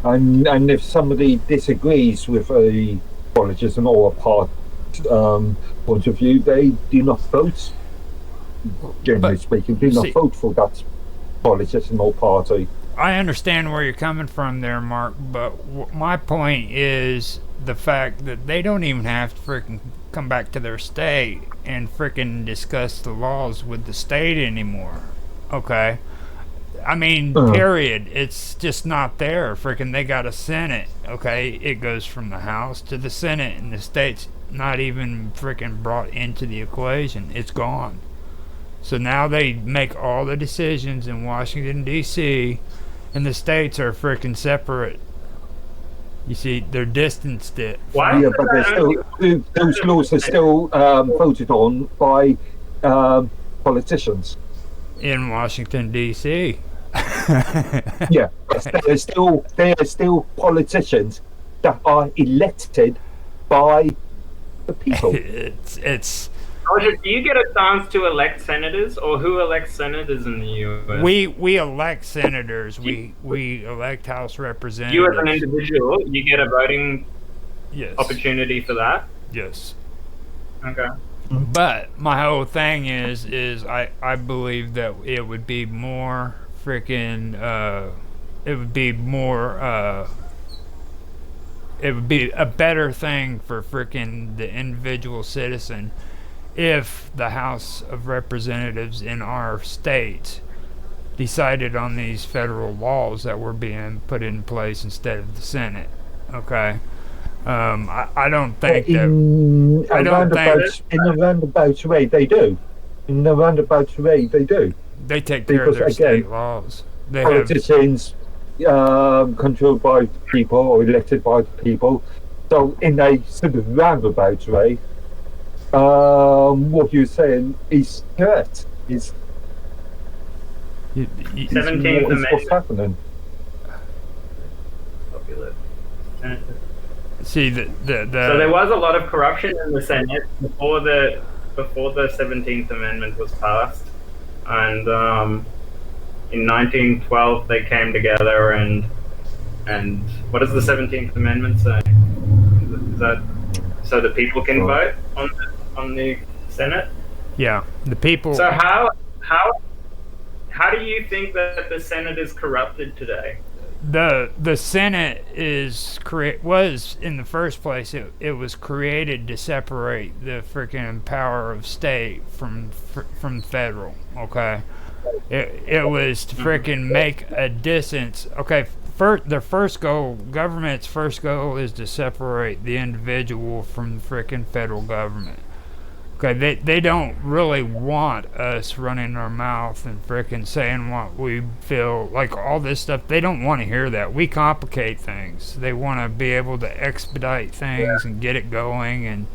And if somebody disagrees with a politician or a part point of view, they do not vote. Generally speaking, do not vote for that politician or party. I understand where you're coming from there, Mark, but my point is the fact that they don't even have to freaking come back to their state and freaking discuss the laws with the state anymore. Okay? I mean, period. It's just not there. Freaking, they got a Senate. Okay? It goes from the House to the Senate, and the state's not even freaking brought into the equation. It's gone. So now they make all the decisions in Washington, D.C., and the states are freaking separate. You see, they're distanced it. Why? Yeah, but those laws are still voted on by politicians. In Washington, D.C. Yeah, they are still politicians that are elected by the people. It's Roger, do you get a chance to elect senators, or who elects senators in the U.S.? we elect senators. We elect House representatives. You as an individual, you get a voting Yes. opportunity for that? Yes. Okay. But my whole thing is I believe that it would be more freaking it would be a better thing for freaking the individual citizen if the House of Representatives in our state decided on these federal laws that were being put in place instead of the Senate. Okay. I don't think that. In a roundabout way, they do. In a roundabout way, they do. They take care of their state laws. They have Politicians controlled by the people or elected by the people. So, in a sort of roundabout way, what you're saying is correct. Is 17th what's Amendment. happening. see the So there was a lot of corruption in the Senate before the 17th Amendment was passed, and in 1912 they came together and what does the 17th Amendment say? Is that so the people can vote on the Senate? yeah, the people. So how do you think that the Senate is corrupted today? The Senate was in the first place it was created to separate the freaking power of state from federal. Okay, it was to freaking make a distance. Okay, government's first goal is to separate the individual from the freaking federal government. Okay, they don't really want us running our mouth and frickin' saying what we feel, like all this stuff. They don't want to hear that. We complicate things. They want to be able to expedite things and get it going,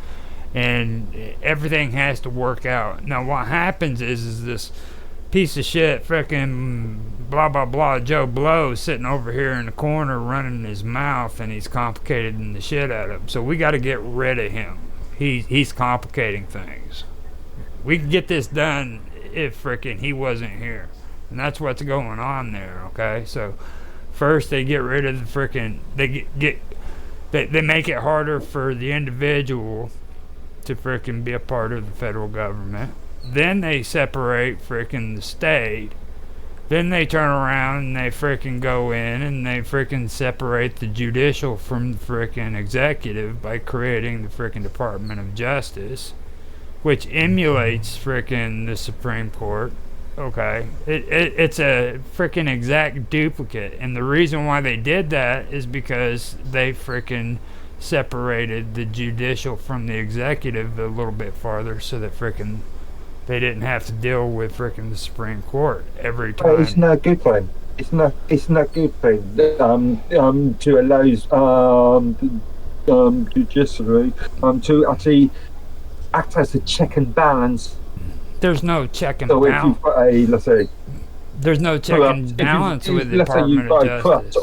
and everything has to work out. Now what happens is this piece of shit frickin' blah blah blah Joe Blow sitting over here in the corner running his mouth, and he's complicating the shit out of him. So we got to get rid of him. He's complicating things. We could get this done if frickin' he wasn't here. And that's what's going on there, okay? So first they get rid of the frickin' they make it harder for the individual to frickin' be a part of the federal government. Then they separate frickin' the state. Then they turn around and they frickin' go in and they frickin' separate the judicial from the frickin' executive by creating the frickin' Department of Justice, which emulates frickin' the Supreme Court Okay, it's a freaking exact duplicate, and the reason why they did that is because they freaking separated the judicial from the executive a little bit farther, so that freaking they didn't have to deal with freaking the Supreme Court every But it's time. not a good thing. It's not good thing. To allow judiciary to actually act as a check and balance. There's no check and So if balance. you've got a, let's say, There's no check and balance with the let's say you've Department got of a corrupt Justice.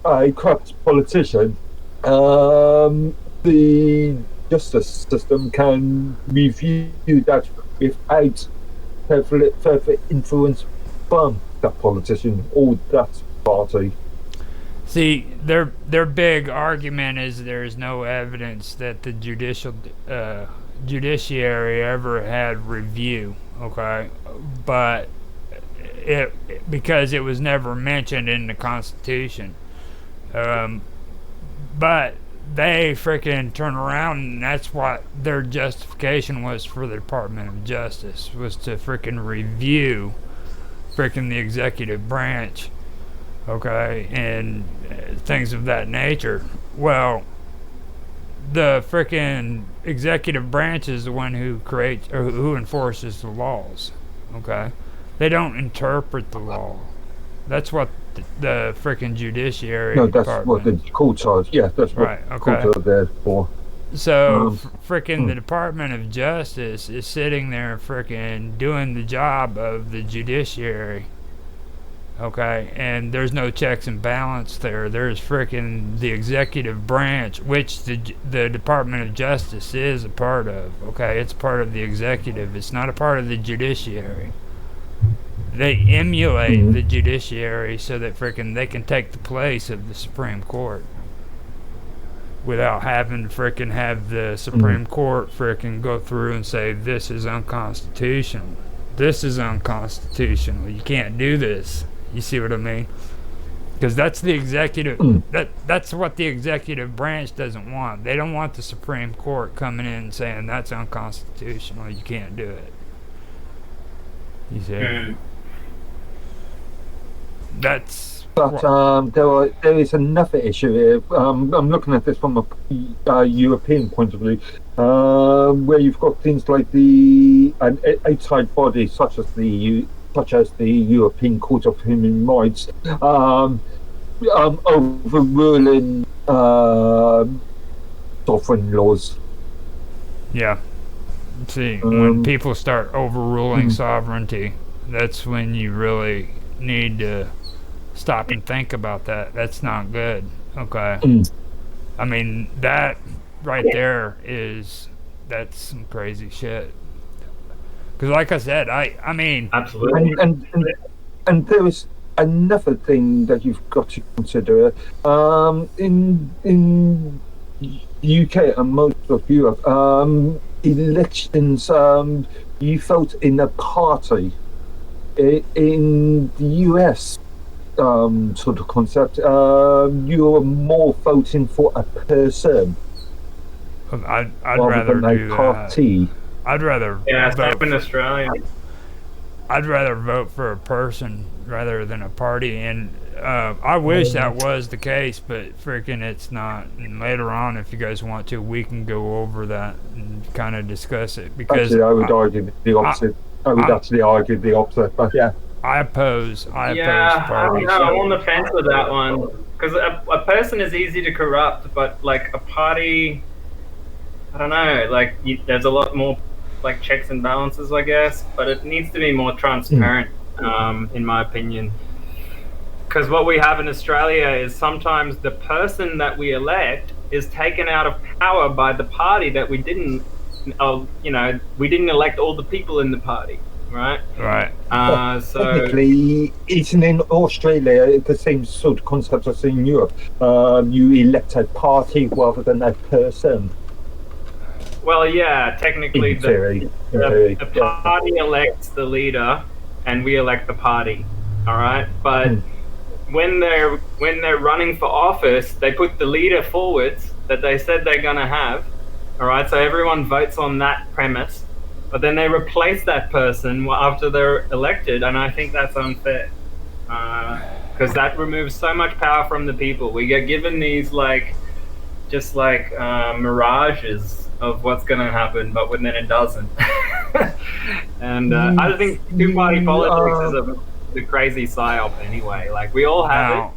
or a corrupt politician, the justice system can review that without further influence from that politician or that party. See, their big argument is there's no evidence that the judiciary ever had review. Okay, but it because it was never mentioned in the Constitution. But they freaking turn around, and that's what their justification was for the Department of Justice, was to freaking review freaking the executive branch, okay, and things of that nature. Well, the freaking executive branch is the one who creates or who enforces the laws, okay? They don't interpret the law. That's what the freaking judiciary No, that's department. what the courts are. Yeah, that's what Right, okay. courts are there for. So, freaking the Department of Justice is sitting there freaking doing the job of the judiciary. Okay, and there's no checks and balance there. There's freaking the executive branch, which the Department of Justice is a part of. Okay, it's part of the executive. It's not a part of the judiciary. They emulate the judiciary so that freaking they can take the place of the Supreme Court without having to freaking have the Supreme Court freaking go through and say this is unconstitutional. This is unconstitutional. You can't do this. You see what I mean? Because that's the executive. That's what the executive branch doesn't want. They don't want the Supreme Court coming in and saying that's unconstitutional. You can't do it. You see? That's. But there is another issue here. I'm looking at this from a European point of view, where you've got things like an outside body such as the European Court of Human Rights, overruling sovereign laws. Yeah. See, when people start overruling sovereignty, that's when you really need to stop and think about that. That's not good. Okay. I mean, that right there that's some crazy shit. Because, like I said, I mean, Absolutely. And there is another thing that you've got to consider. In UK and most of Europe, elections, you vote in a party. In the US, sort of concept, you're more voting for a person I'd rather rather than do a party. that. I'd rather Yeah, same vote. in Australia. I'd rather vote for a person rather than a party, and I wish that was the case, but freaking it's not. And later on, if you guys want to, we can go over that and kind of discuss it, because Actually, I would argue the opposite. I would actually argue the opposite, but yeah. I oppose Yeah, I don't parties. know. I'm on the fence with that one. Because a person is easy to corrupt, but like a party, I don't know. Like there's a lot more like checks and balances, I guess, but it needs to be more transparent, in my opinion. Because what we have in Australia is sometimes the person that we elect is taken out of power by the party that we didn't, we didn't elect all the people in the party, right? Right. So Technically, even in Australia, the same sort of concept as in Europe. You elect a party rather than a person. well, yeah, technically In theory. the party elects the leader, and we elect the party. All right, but when they're running for office, they put the leader forwards that they said they're gonna have. All right, so everyone votes on that premise, but then they replace that person after they're elected, and I think that's unfair. Because that removes so much power from the people. We get given these mirages of what's going to happen, but then it doesn't. And I think two-party politics is a crazy psyop anyway. Like, we all have it,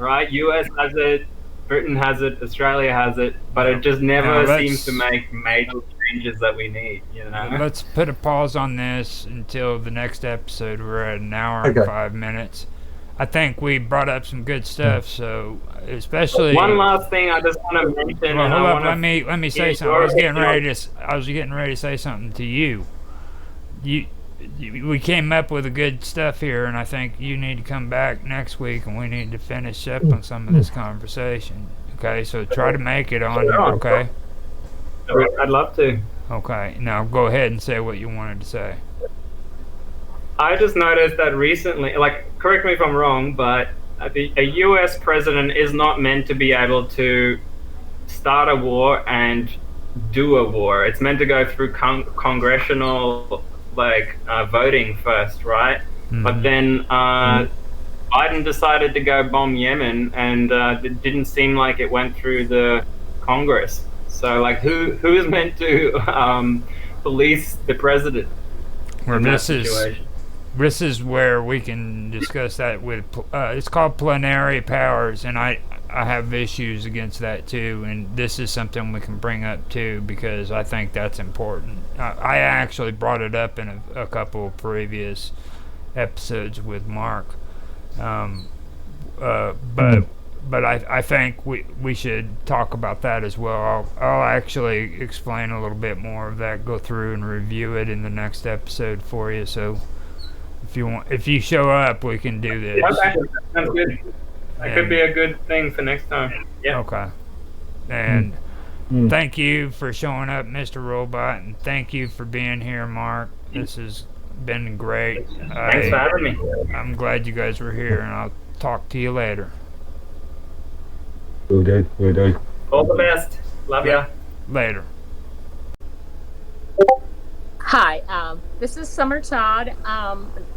right? US has it, Britain has it, Australia has it, but it just never seems to make major changes that we need, you know? Let's put a pause on this until the next episode. We're at an hour and 5 minutes. I think we brought up some good stuff, so especially one last thing I just want to mention. Well, hold up, let me say something. I was getting ready to say something to you. We came up with a good stuff here, and I think you need to come back next week, and we need to finish up on some of this conversation. Okay, so try to make it on here. Okay. I'd love to. Okay, now go ahead and say what you wanted to say. I just noticed that recently, like, correct me if I'm wrong, but a US president is not meant to be able to start a war and do a war. It's meant to go through congressional, voting first, right? Mm-hmm. But then Biden decided to go bomb Yemen, and it didn't seem like it went through the Congress. So, like, who is meant to police the president in that situation? This is where we can discuss that with, it's called plenary powers, and I have issues against that too, and this is something we can bring up too, because I think that's important. I actually brought it up in a couple of previous episodes with Mark, but I think we should talk about that as well. I'll actually explain a little bit more of that, go through and review it in the next episode for you, so if you show up, we can do this. Okay, sounds good. That could be a good thing for next time. Yeah. Okay. And thank you for showing up, Mr. Robot, and thank you for being here, Mark. This has been great. Thanks for having me. I'm glad you guys were here, and I'll talk to you later. Will do. All the best. Love ya. Later. Hi, this is Summer Todd.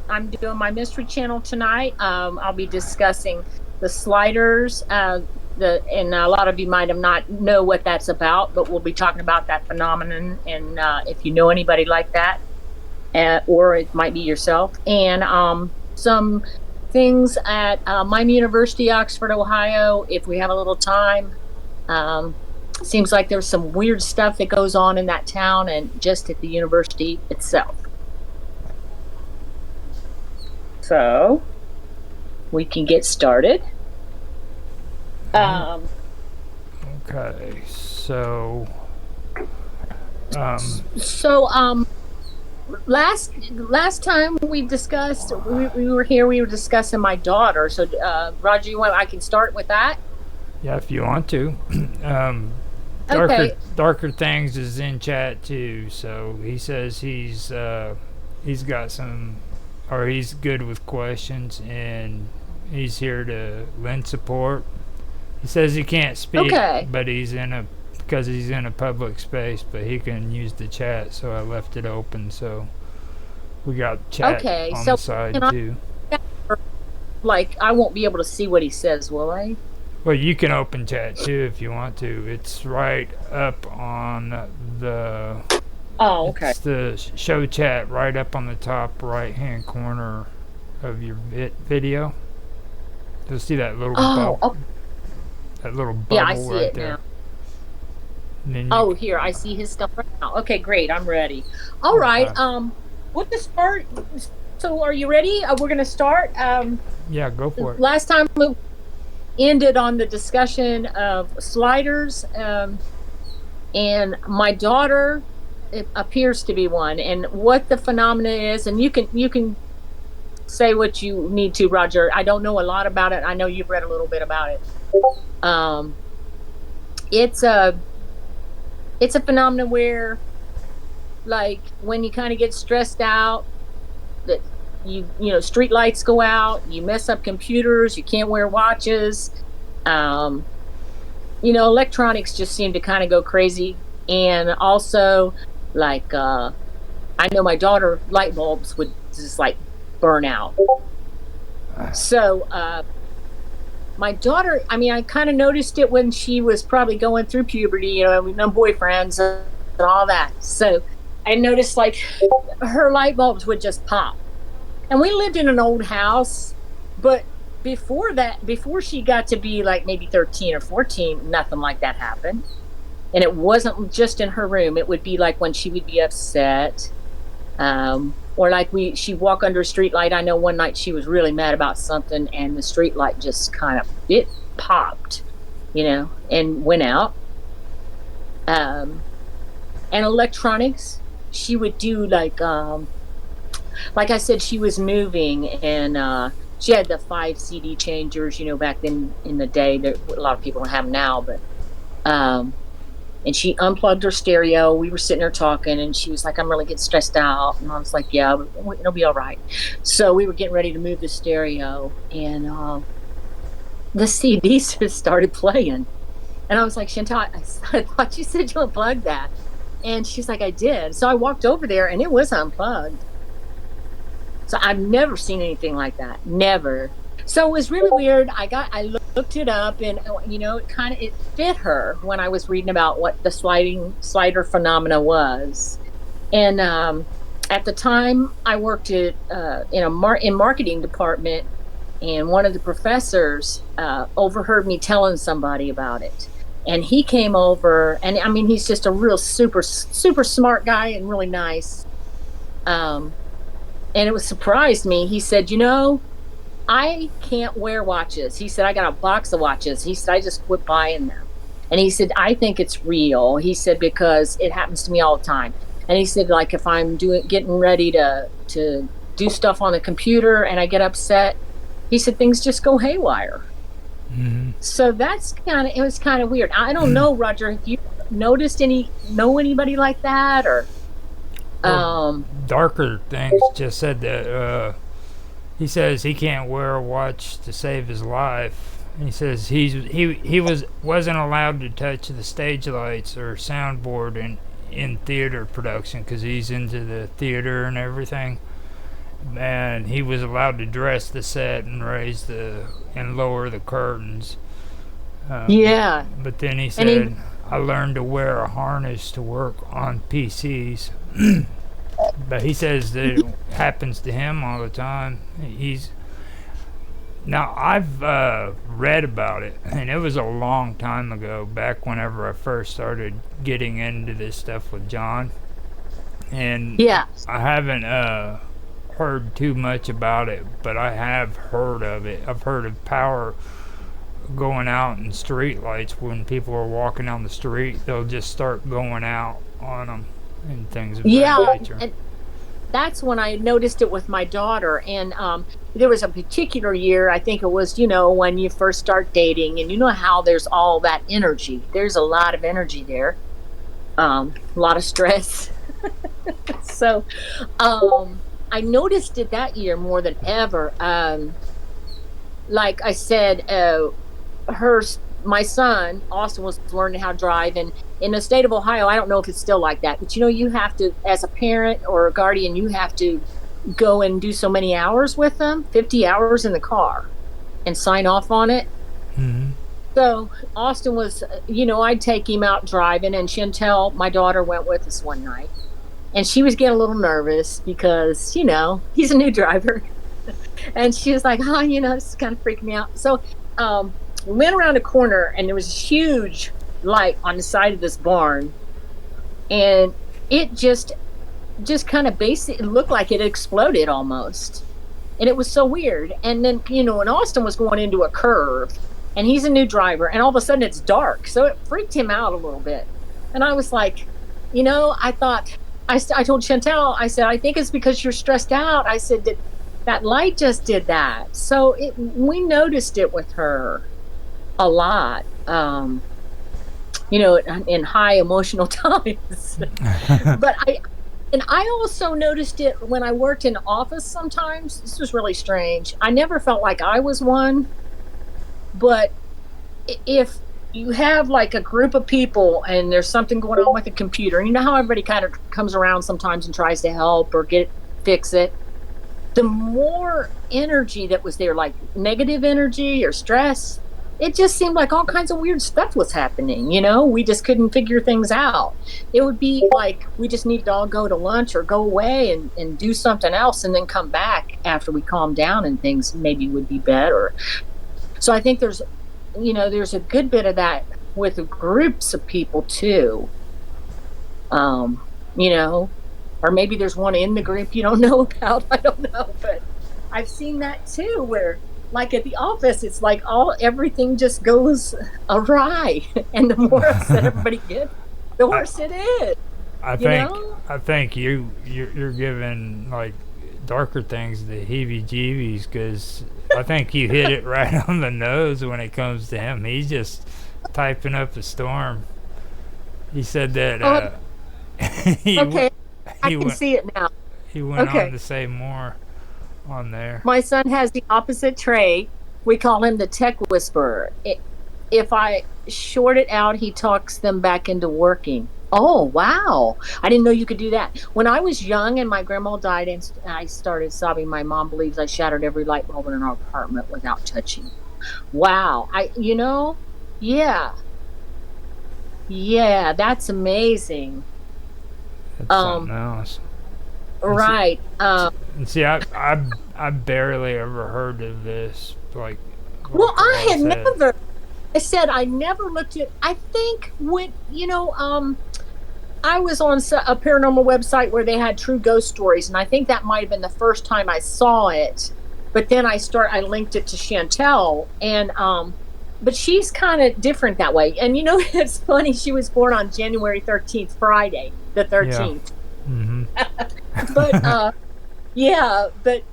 I'm doing my mystery channel tonight. I'll be discussing the sliders. And a lot of you might have not know what that's about, but we'll be talking about that phenomenon. And if you know anybody like that, or it might be yourself, and some things at Miami University, Oxford, Ohio. If we have a little time. Seems like there's some weird stuff that goes on in that town and just at the university itself. So we can get started. Okay, so last time we discussed, we were here, we were discussing my daughter. So Roger, I can start with that? Yeah, if you want to. Darker Things is in chat too, so he says he's got some, or he's good with questions, and he's here to lend support. He says he can't speak, but because he's in a public space, but he can use the chat, so I left it open, so we got chat on the side too. I won't be able to see what he says, will I? Well, you can open chat too if you want to. It's right up on the. Oh, okay. It's the show chat right up on the top right-hand corner of your video. You'll see that little bubble. Oh. That little bubble yeah, I see right it there. Now. Here I see his stuff right now. Okay, great. I'm ready. All right. What to start? So, are you ready? We're gonna start. Yeah, go for it. Last time we ended on the discussion of sliders, and my daughter appears to be one, and what the phenomenon is, and you can say what you need to, Roger. I don't know a lot about it. I know you've read a little bit about it. It's a phenomenon where, like, when you kind of get stressed out, that you know, street lights go out, you mess up computers, you can't wear watches, electronics just seem to kind of go crazy. And also, like, I know my daughter light bulbs would just like burn out. So my daughter, I mean, I kind of noticed it when she was probably going through puberty, you know, no boyfriends and all that. So I noticed like her light bulbs would just pop. And we lived in an old house, but before that, before she got to be like maybe 13 or 14, nothing like that happened. And it wasn't just in her room. It would be like when she would be upset, or like she'd walk under a street light. I know one night she was really mad about something, and the street light just kind of, it popped, you know, and went out. And electronics, she would do like I said, she was moving, and she had the 5 CD changers, you know, back then in the day. That a lot of people don't have them now, but and she unplugged her stereo. We were sitting there talking, and she was like, "I'm really getting stressed out," and I was like, "Yeah, but it'll be all right." So we were getting ready to move the stereo, and the CDs just started playing, and I was like, "Chantal, I thought you said you unplugged that," and she's like, "I did." So I walked over there, and it was unplugged. So I've never seen anything like that. Never. So it was really weird. I looked it up, and you know, it fit her when I was reading about what the slider phenomena was. And at the time, I worked at in marketing department, and one of the professors overheard me telling somebody about it. And he came over, and I mean, he's just a real super smart guy and really nice. And it surprised me. He said, "You know, I can't wear watches." He said, "I got a box of watches." He said, "I just quit buying them." And he said, "I think it's real." He said, "Because it happens to me all the time." And he said, like, if I'm getting ready to do stuff on the computer and I get upset, he said, things just go haywire. Mm-hmm. So it was kind of weird. I don't know, Roger, if you noticed know anybody like that, or Darker Things just said that he says he can't wear a watch to save his life. He says he wasn't allowed to touch the stage lights or soundboard in theater production because he's into the theater and everything. And he was allowed to dress the set and and lower the curtains. Yeah. But then he said, I learned to wear a harness to work on PCs. But he says that it happens to him all the time. Now, I've read about it, and it was a long time ago, back whenever I first started getting into this stuff with John. And yeah. I haven't heard too much about it, but I have heard of it. I've heard of power going out in street lights. When people are walking down the street, they'll just start going out on them and things of that nature. And that's when I noticed it with my daughter. And there was a particular year, I think it was, when you first start dating, and you know how there's all that energy. There's a lot of energy there. A lot of stress. So I noticed it that year more than ever. Like I said, my son, Austin, was learning how to drive. And in the state of Ohio, I don't know if it's still like that, but you have to, as a parent or a guardian, you have to go and do so many hours with them, 50 hours in the car, and sign off on it. Mm-hmm. So Austin was, I'd take him out driving, and Chantel, my daughter, went with us one night. And she was getting a little nervous because, he's a new driver. And she was like, this is kind of freaking me out. So we went around a corner, and there was a huge light on the side of this barn. And it just kind of it looked like it exploded almost. And it was so weird. And then, and Austin was going into a curve, and he's a new driver, and all of a sudden it's dark. So it freaked him out a little bit. And I was like, I thought... I told Chantel, I said, I think it's because you're stressed out. I said, that light just did that. So we noticed it with her a lot, in high emotional times. But I also noticed it when I worked in office sometimes. This was really strange. I never felt like I was one. But if you have like a group of people and there's something going on with the computer. And you know how everybody kind of comes around sometimes and tries to help or fix it. The more energy that was there, like negative energy or stress, it just seemed like all kinds of weird stuff was happening. We just couldn't figure things out. It would be like we just need to all go to lunch or go away and do something else and then come back after we calm down and things maybe would be better. So I think there's a good bit of that with groups of people too. Or maybe there's one in the group you don't know about. I don't know, but I've seen that too, where like at the office, it's like everything just goes awry, and the more upset everybody gets, the worse it is. I think you're giving like darker things the heebie-jeebies, because I think you hit it right on the nose when it comes to him. He's just typing up a storm. He said that. Okay. I can see it now. He went on to say more on there. My son has the opposite trait. We call him the tech whisperer. If I short it out, he talks them back into working. Oh, wow. I didn't know you could do that. When I was young and my grandma died and I started sobbing, my mom believes I shattered every light bulb in our apartment without touching. Wow. Yeah. Yeah, that's amazing. That's something else. Right. See, I barely ever heard of this. Like, well, I had never. I said I never looked at. I think when I was on a paranormal website where they had true ghost stories, and I think that might have been the first time I saw it. But then I linked it to Chantel, and but she's kind of different that way. And it's funny. She was born on January 13th, Friday the 13th. Yeah. Mm-hmm. But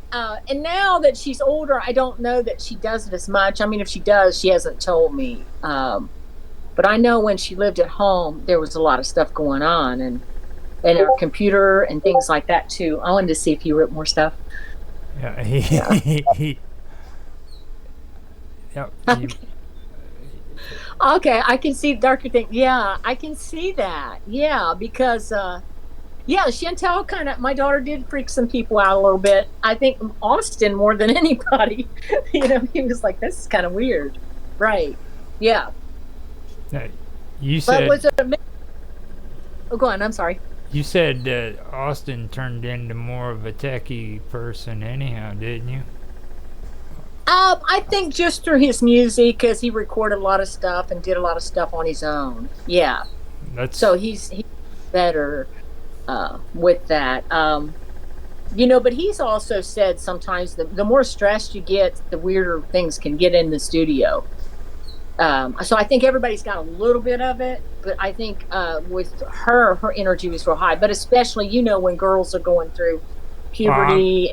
and now that she's older, I don't know that she does it as much. I mean, if she does, she hasn't told me. But I know when she lived at home, there was a lot of stuff going on, and her computer and things like that too. I wanted to see if you wrote more stuff. Yeah, Yep. Okay, I can see darker things. Yeah, I can see that. Yeah, because Chantel my daughter did freak some people out a little bit. I think Austin more than anybody. He was like, this is kind of weird. Right. Yeah. You said. Oh, go on. I'm sorry. You said that Austin turned into more of a techie person anyhow, didn't you? I think just through his music, because he recorded a lot of stuff and did a lot of stuff on his own. Yeah. So he's better with that. But he's also said sometimes the more stressed you get, the weirder things can get in the studio. So I think everybody's got a little bit of it, but I think with her energy was real high. But especially, when girls are going through puberty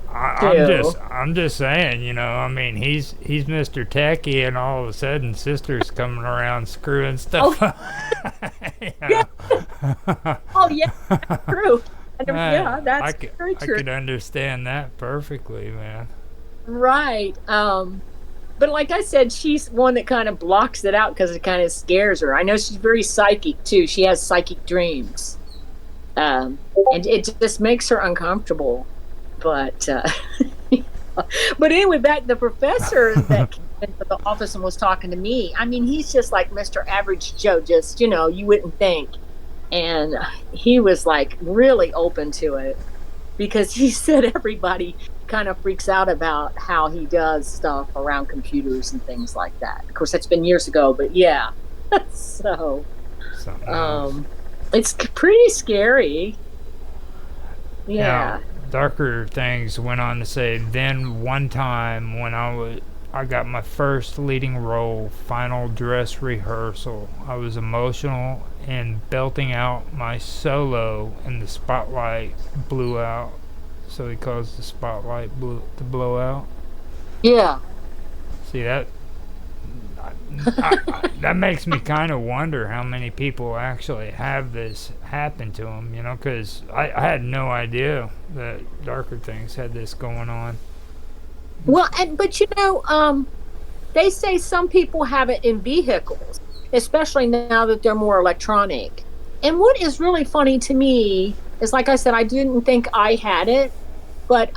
I'm just saying, I mean, he's Mr. Techie, and all of a sudden, sister's coming around screwing stuff up. Yeah. Oh yeah, that's true. That's very true. I could understand that perfectly, man. Right. But like I said, she's one that kind of blocks it out because it kind of scares her. I know she's very psychic too. She has psychic dreams, and it just makes her uncomfortable. But but anyway, back the professor that came into the office and was talking to me. I mean, he's just like Mr. Average Joe, just you wouldn't think. And he was like really open to it because he said everybody kind of freaks out about how he does stuff around computers and things like that. Of course, that's been years ago, but yeah. So it's pretty scary. Yeah. Darker things went on to say, then one time when I got my first leading role, final dress rehearsal, I was emotional and belting out my solo, and the spotlight blew out. So he caused the spotlight to blow out. Yeah. See, that that makes me kind of wonder how many people actually have this happen to them, because I had no idea that Darker Things had this going on. Well, but they say some people have it in vehicles, especially now that they're more electronic. And what is really funny to me is, like I said, I didn't think I had it, but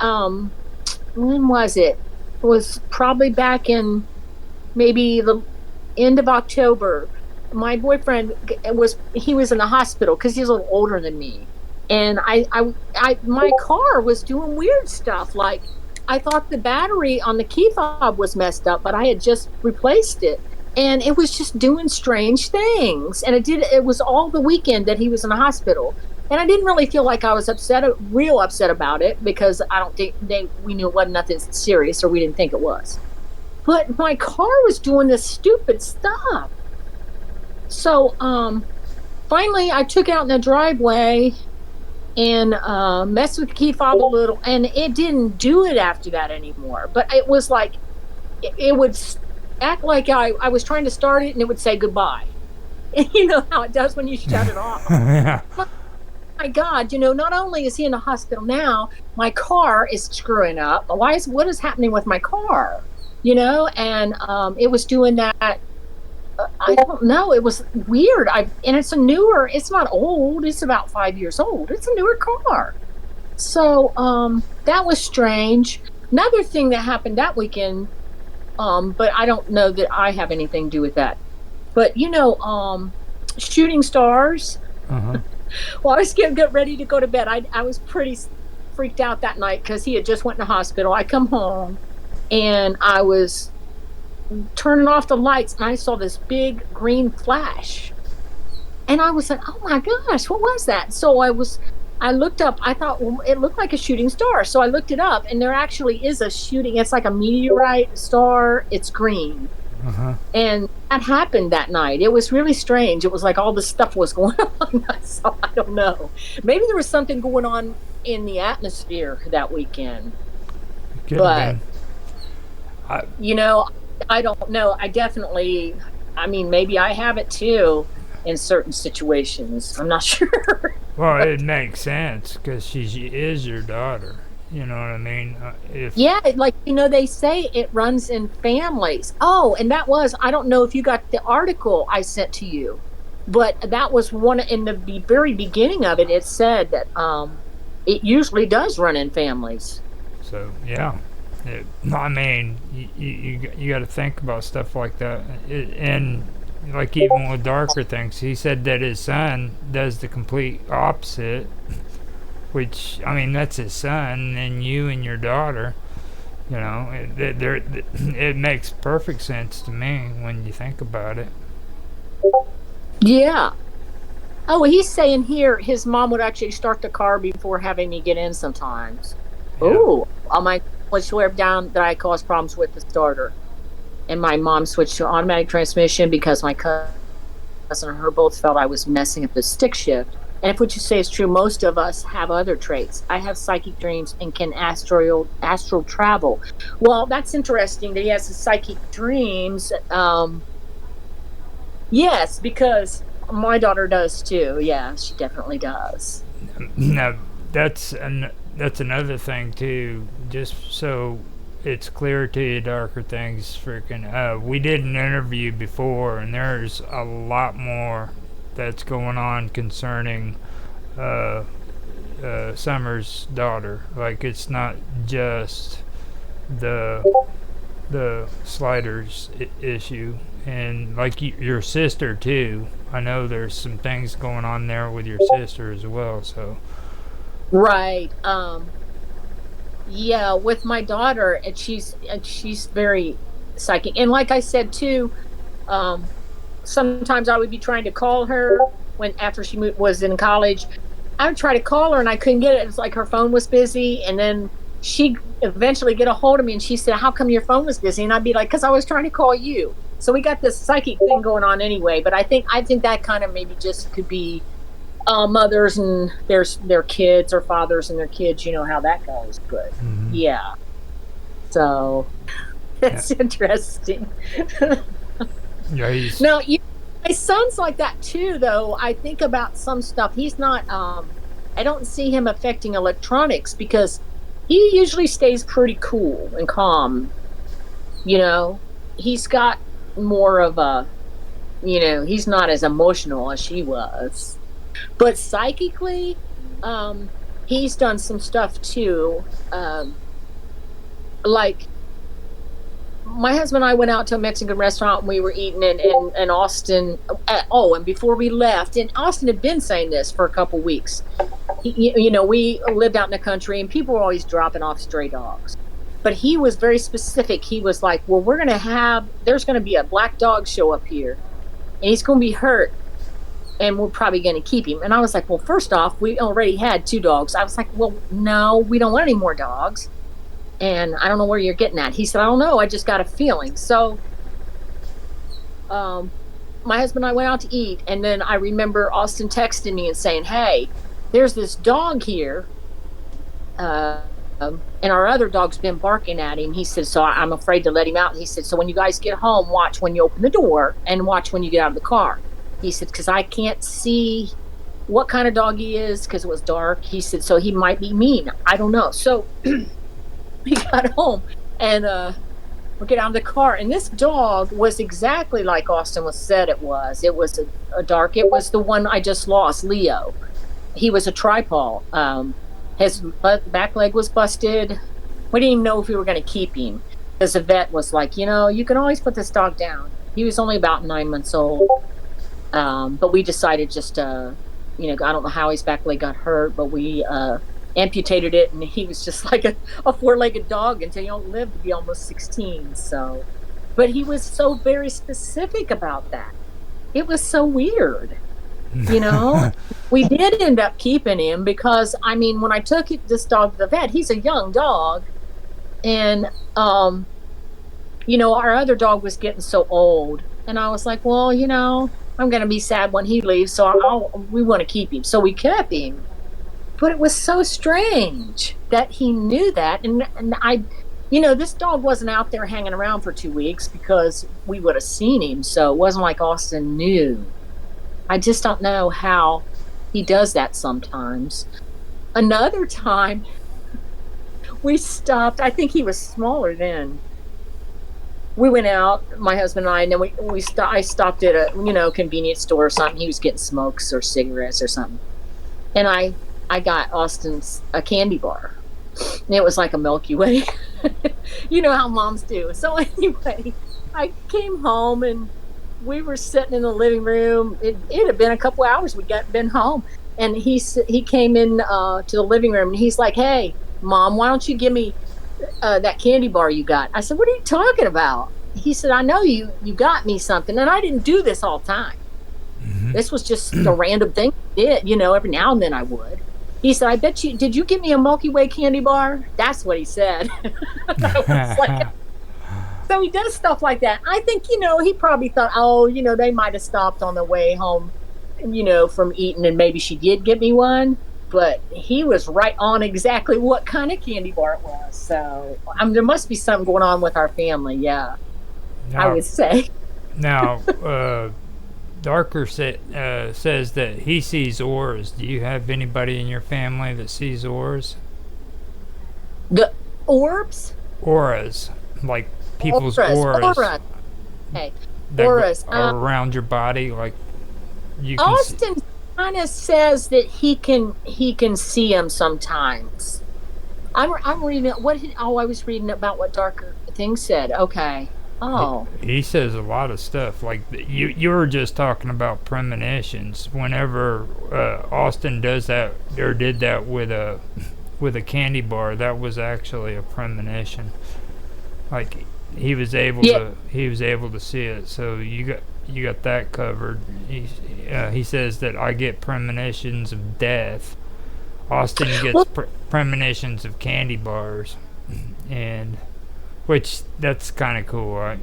when was it? It was probably back in maybe the end of October. My boyfriend was in the hospital because he's a little older than me, and my car was doing weird stuff. Like, I thought the battery on the key fob was messed up, but I had just replaced it, and it was just doing strange things. And it was all the weekend that he was in the hospital, and I didn't really feel like I was real upset about it, because I don't think we knew it wasn't nothing serious, or we didn't think it was. But my car was doing this stupid stuff. So finally I took it out in the driveway and messed with the key fob a little, and it didn't do it after that anymore. But it was like, it would act like I was trying to start it, and it would say goodbye. And you know how it does when you shut it off. Yeah. My God, not only is he in the hospital now, my car is screwing up. What is happening with my car? And it was doing that. I don't know. It was weird. And it's it's not old. It's about 5 years old. It's a newer car. So that was strange. Another thing that happened that weekend, but I don't know that I have anything to do with that. But, shooting stars. Uh-huh. Well, I was getting ready to go to bed. I was pretty freaked out that night because he had just went in the hospital. I come home, and I was turning off the lights, and I saw this big green flash, and I was like, oh my gosh, what was that? So I looked up. I thought, well, it looked like a shooting star, so I looked it up, and there actually is it's like a meteorite star. It's green. Uh-huh. And that happened that night. It was really strange. It was like all this stuff was going on. So I don't know, maybe there was something going on in the atmosphere that weekend. Could have been. I don't know. Maybe I have it too in certain situations. I'm not sure. Well, it makes sense because she is your daughter. You know what I mean? They say it runs in families. Oh, and I don't know if you got the article I sent to you, but that was one in the very beginning of it. It said that it usually does run in families. So, yeah. You got to think about stuff like that. And like even with darker things, he said that his son does the complete opposite, which, that's his son, and you and your daughter, it makes perfect sense to me when you think about it. Yeah. Oh, he's saying here his mom would actually start the car before having me get in sometimes. Yeah. Oh, I would swear down that I caused problems with the starter. And my mom switched to automatic transmission because my cousin and her both felt I was messing up the stick shift. And if what you say is true, most of us have other traits. I have psychic dreams and can astral travel. Well, that's interesting that he has psychic dreams. Yes, because my daughter does too. Yeah, she definitely does. Now, that's another thing too. Just so it's clear to you, darker things. We did an interview before, and there's a lot more that's going on concerning Summer's daughter. Like, it's not just the sliders issue, and like your sister too. I know there's some things going on there with your sister as well. So right. Yeah, with my daughter, and she's very psychic, and like I said too, sometimes I would be trying to call her after she was in college. I would try to call her and I couldn't get it. It's like her phone was busy, and then she'd eventually get a hold of me and she said, how come your phone was busy? And I'd be like, because I was trying to call you. So we got this psychic thing going on anyway. But I think that kind of maybe just could be mothers and their kids, or fathers and their kids. You know how that goes. But yeah. So that's interesting. Yeah, no, my son's like that too, though. I think about some stuff. He's not, I don't see him affecting electronics because he usually stays pretty cool and calm. he's got more of a, he's not as emotional as she was, but psychically, he's done some stuff too. Like my husband and I went out to a Mexican restaurant and we were eating in Austin. And before we left, and Austin had been saying this for a couple weeks. We lived out in the country and people were always dropping off stray dogs. But he was very specific. He was like, well, there's going to be a black dog show up here and he's going to be hurt and we're probably going to keep him. And I was like, well, first off, we already had 2 dogs. I was like, well, no, we don't want any more dogs. And I don't know where you're getting at. He said, I don't know. I just got a feeling. So my husband and I went out to eat. And then I remember Austin texting me and saying, hey, there's this dog here. And our other dog's been barking at him. He said, so I'm afraid to let him out. He said, so when you guys get home, watch when you open the door and watch when you get out of the car. He said, because I can't see what kind of dog he is because it was dark. He said, so he might be mean. I don't know. So we got home and we get out of the car. And this dog was exactly like Austin was said it was. It was a dark. It was the one I just lost, Leo. He was a tripod. His back leg was busted. We didn't even know if we were going to keep him because the vet was like, you can always put this dog down. He was only about 9 months old. But we decided just I don't know how his back leg got hurt, but we amputated it, and he was just like a 4-legged dog until he lived to be almost 16. So, but he was so very specific about that. It was so weird. We did end up keeping him because, when I took this dog to the vet, he's a young dog. And, our other dog was getting so old. And I was like, well, I'm going to be sad when he leaves. So we want to keep him. So we kept him. But it was so strange that he knew that. And I, this dog wasn't out there hanging around for 2 weeks because we would have seen him. So it wasn't like Austin knew. I just don't know how he does that sometimes. Another time, we stopped. I think he was smaller then. We went out, my husband and I, and then I stopped at a convenience store or something. He was getting smokes or cigarettes or something, and I got Austin's a candy bar, and it was like a Milky Way. You know how moms do. So anyway, I came home and we were sitting in the living room. It had been a couple hours we been home, and he came in to the living room and he's like, hey Mom, why don't you give me that candy bar you got? I said, what are you talking about? He said, I know you got me something, and I didn't do this all the time. Mm-hmm. This was just a random thing I did, every now and then I would. He said, I bet you, did you give me a Milky Way candy bar? That's what he said. I was like, so he does stuff like that. I think, he probably thought, they might have stopped on the way home, from eating, and maybe she did get me one. But he was right on exactly what kind of candy bar it was. So, there must be something going on with our family, yeah. Now, I would say. Now, Darker says that he sees auras. Do you have anybody in your family that sees auras? The orbs? Auras. Like people's auras. Auras. Okay. That auras. Are around your body, like you can Austin kind of says that he can see them sometimes. I'm reading I was reading about what Darker Thing said. Okay. Oh. He says a lot of stuff. Like you were just talking about premonitions. Whenever Austin does that or did that with a candy bar, that was actually a premonition. Like he was able to see it. So you got that covered. He says that I get premonitions of death. Austin gets premonitions of candy bars, and which that's kind of cool.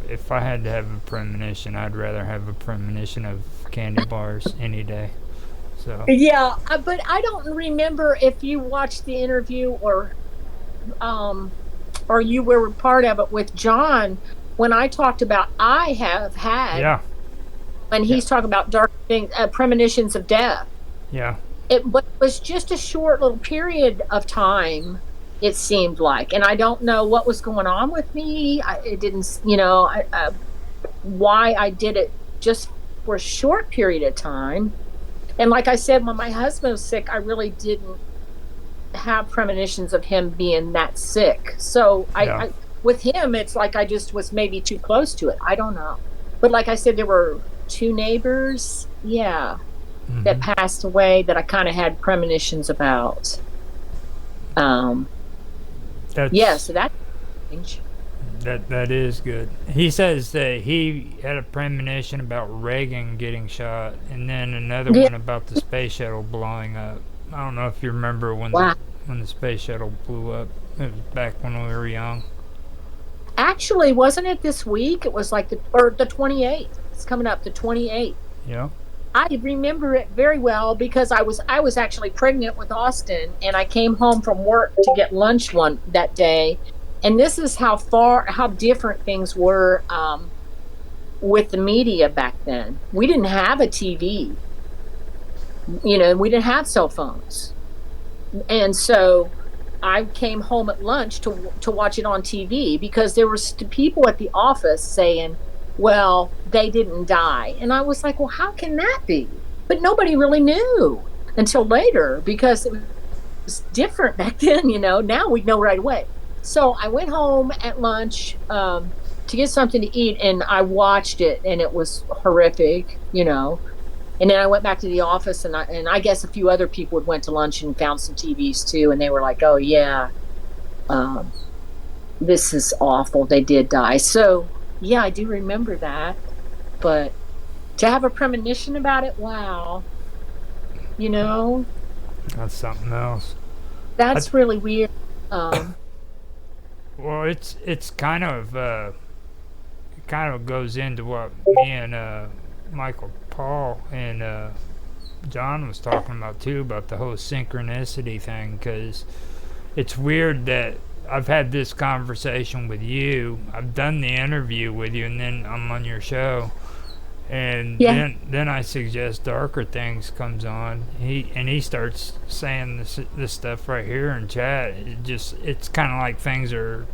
If I had to have a premonition, I'd rather have a premonition of candy bars any day. So yeah, but I don't remember if you watched the interview or you were part of it with John when I talked about I have had. Yeah. When he's talking about dark things, premonitions of death. Yeah. But it was just a short little period of time It seemed like, and I don't know what was going on with me. It didn't, why I did it just for a short period of time. And like I said, when my husband was sick, I really didn't have premonitions of him being that sick. So Yeah. I with him, it's like I just was maybe too close to it. I don't know. But like I said, there were two neighbors, that passed away that I kind of had premonitions about. So that's strange. That is good. He says that he had a premonition about Reagan getting shot, and then another one about the space shuttle blowing up. I don't know if you remember when the space shuttle blew up. It was back when we were young. Actually, wasn't it this week? It was like the 28th. It's coming up, the 28th. Yeah. I remember it very well because I was actually pregnant with Austin, and I came home from work to get lunch that day. And this is how different things were with the media back then. We didn't have a TV. We didn't have cell phones. And so I came home at lunch to watch it on TV because there were people at the office saying, well, they didn't die. And I was like, well, how can that be? But nobody really knew until later because it was different back then, Now we know right away. So I went home at lunch to get something to eat, and I watched it, and it was horrific, And then I went back to the office, and I guess a few other people went to lunch and found some TVs too, and they were like, oh, yeah, this is awful. They did die. So, yeah, I do remember that. But to have a premonition about it, wow. That's something else. That's really weird. Well, it's kind of goes into what me and Michael Paul and John was talking about too, about the whole synchronicity thing, because it's weird that I've had this conversation with you, I've done the interview with you, and then I'm on your show, and then I suggest Darker Things comes on. He starts saying this stuff right here in chat. It's kind of like things are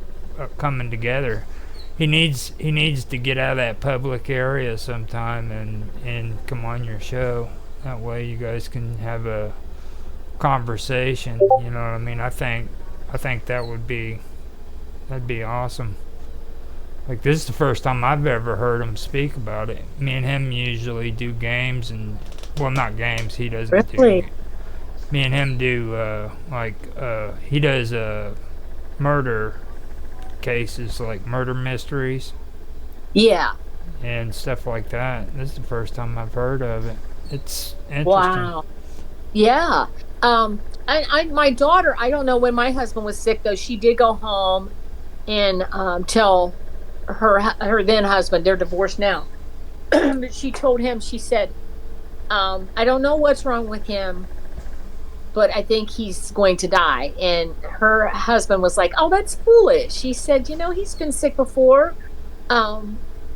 coming together. He needs to get out of that public area sometime and come on your show. That way you guys can have a conversation. You know what I mean? I think that'd be awesome. Like, this is the first time I've ever heard him speak about it. Me and him usually do games, and well, not games. He doesn't Really? do. Me and him do he does murder cases, like murder mysteries. Yeah. And stuff like that. This is the first time I've heard of it. It's interesting. Wow. Yeah. My daughter, I don't know when my husband was sick though. She did go home and tell her then husband, they're divorced now. But she told him, she said, I don't know what's wrong with him, but I think he's going to die. And her husband was like, oh, that's foolish. He said, he's been sick before.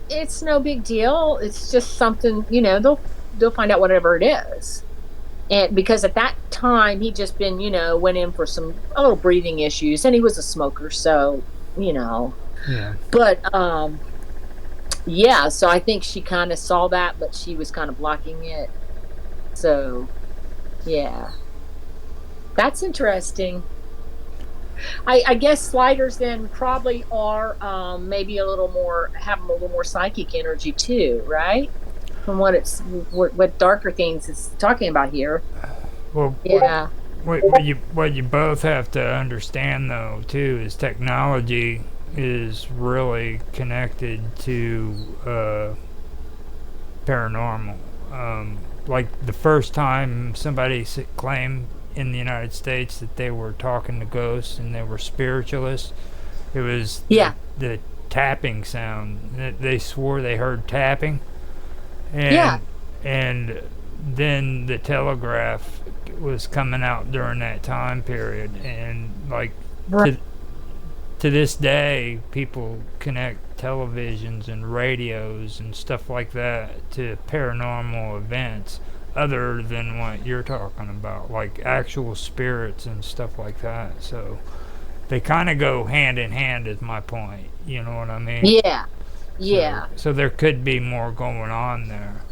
It's no big deal. It's just something, they'll find out whatever it is. And because at that time he'd just been, went in for some little breathing issues, and he was a smoker. So, Yeah. But, so I think she kind of saw that, but she was kind of blocking it. So, yeah. That's interesting. I guess sliders then probably are maybe have a little more psychic energy too, right? From what Darker Things is talking about here. Well, yeah. What you both have to understand though too is technology is really connected to paranormal. Like the first time somebody claimed in the United States that they were talking to ghosts and they were spiritualists, it was the tapping sound. They swore they heard tapping, and then the telegraph was coming out during that time period, and like to this day people connect televisions and radios and stuff like that to paranormal events other than what you're talking about, like actual spirits and stuff like that. So they kind of go hand in hand, is my point. You know what I mean? Yeah. Yeah. So there could be more going on there.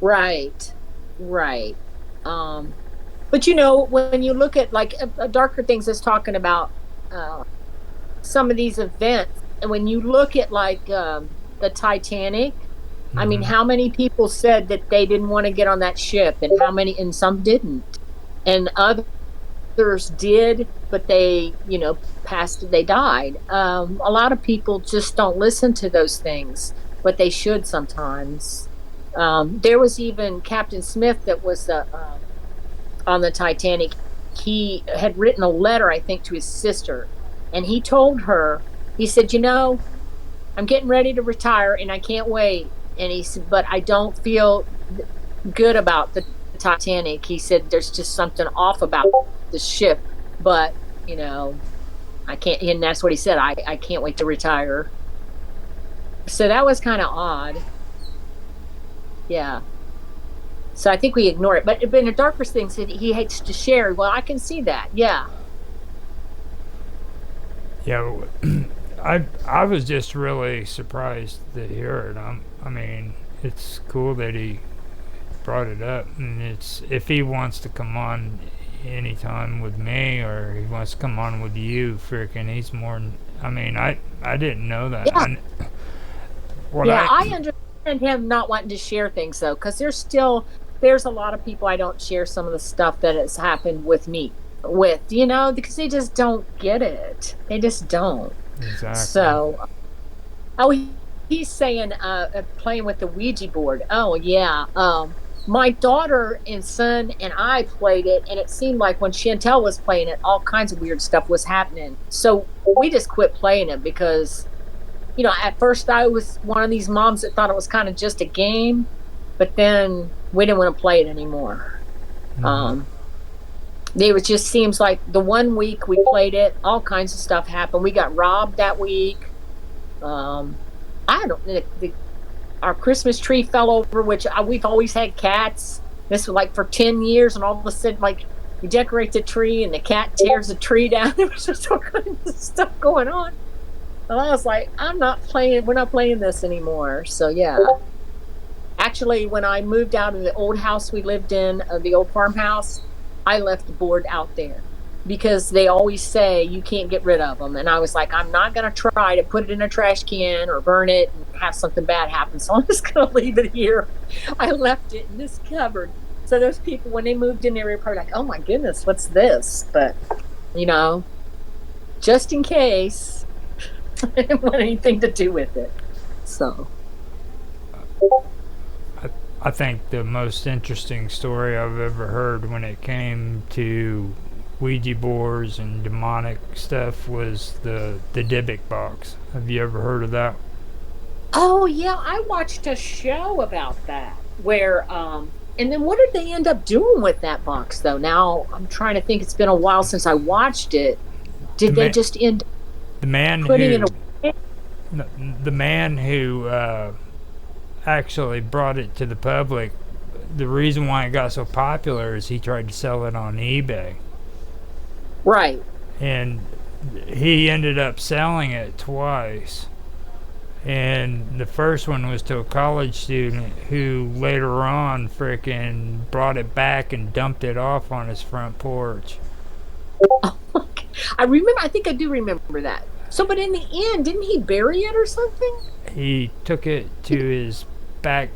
Right. Right. But you know, when you look at like darker things, is talking about some of these events, and when you look at like the Titanic, I mean, how many people said that they didn't want to get on that ship, and how many, and some didn't, and others did, but they, you know, passed, they died. A lot of people just don't listen to those things, but they should sometimes. There was even Captain Smith that was on the Titanic. He had written a letter, I think, to his sister, and he told her, he said, you know, I'm getting ready to retire and I can't wait. And he said, but I don't feel good about the Titanic. He said, there's just something off about the ship, but, you know, I can't, and that's what he said, I can't wait to retire. So that was kind of odd. Yeah. So I think we ignore it. But in the darkest things, he hates to share. Well, I can see that. Yeah. Yeah, I was just really surprised to hear it. I mean, it's cool that he brought it up, and it's, if he wants to come on anytime with me, or he wants to come on with you, freaking, he's more. I mean, I didn't know that. Yeah. I understand him not wanting to share things though, because there's a lot of people I don't share some of the stuff that has happened with me with, you know, because they just don't get it. They just don't. Exactly. So, he's saying playing with the Ouija board. Oh yeah. My daughter and son and I played it, and it seemed like when Chantel was playing it, all kinds of weird stuff was happening. So we just quit playing it because, you know, at first I was one of these moms that thought it was kind of just a game, but then we didn't want to play it anymore. It just seems like the one week we played it, all kinds of stuff happened. We got robbed that week. Our Christmas tree fell over, which we've always had cats. This was like for 10 years, and all of a sudden, like, we decorate the tree and the cat tears the tree down. There was just all kinds of stuff going on. And I was like, we're not playing this anymore. So yeah. Actually, when I moved out of the old house we lived in, the old farmhouse, I left the board out there because they always say you can't get rid of them. And I was like, I'm not going to try to put it in a trash can or burn it and have something bad happen. So I'm just going to leave it here. I left it in this cupboard. So those people, when they moved in, they were probably like, oh my goodness, what's this? But, you know, just in case, I didn't want anything to do with it. So I think the most interesting story I've ever heard when it came to Ouija boards and demonic stuff was the Dybbuk box. Have you ever heard of that? Oh yeah, I watched a show about that where and then what did they end up doing with that box though? Now I'm trying to think, it's been a while since I watched it. Did they just end the man putting who, it away? The man who actually brought it to the public, the reason why it got so popular is he tried to sell it on eBay. Right. And he ended up selling it twice. And the first one was to a college student who later on frickin' brought it back and dumped it off on his front porch. Oh my God. I think I do remember that. So, but in the end, didn't he bury it or something? He took it to his back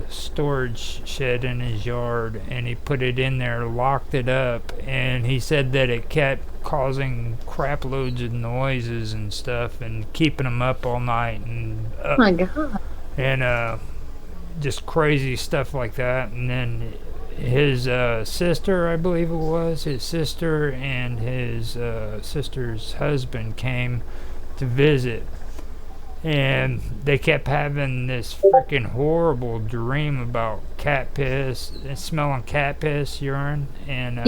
storage shed in his yard, and he put it in there, locked it up, and he said that it kept causing crap loads of noises and stuff and keeping him up all night, and oh my God. And just crazy stuff like that. And then his sister, I believe it was, his sister and his sister's husband came to visit, and they kept having this freaking horrible dream about cat piss, smelling cat piss, urine, and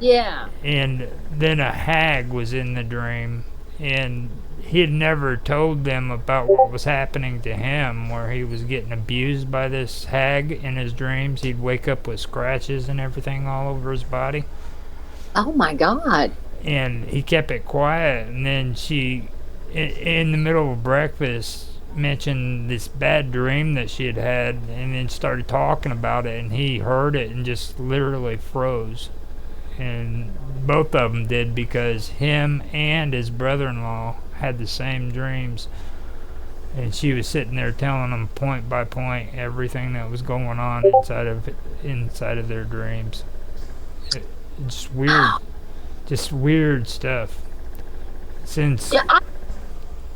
yeah. And then a hag was in the dream, and he had never told them about what was happening to him, where he was getting abused by this hag in his dreams. He'd wake up with scratches and everything all over his body. Oh my God. and he kept it quiet, and then she, in the middle of breakfast, mentioned this bad dream that she had had, and then started talking about it, and he heard it and just literally froze. And both of them did, because him and his brother-in-law had the same dreams, and she was sitting there telling them point by point everything that was going on inside of their dreams. Just weird stuff. Since Yeah,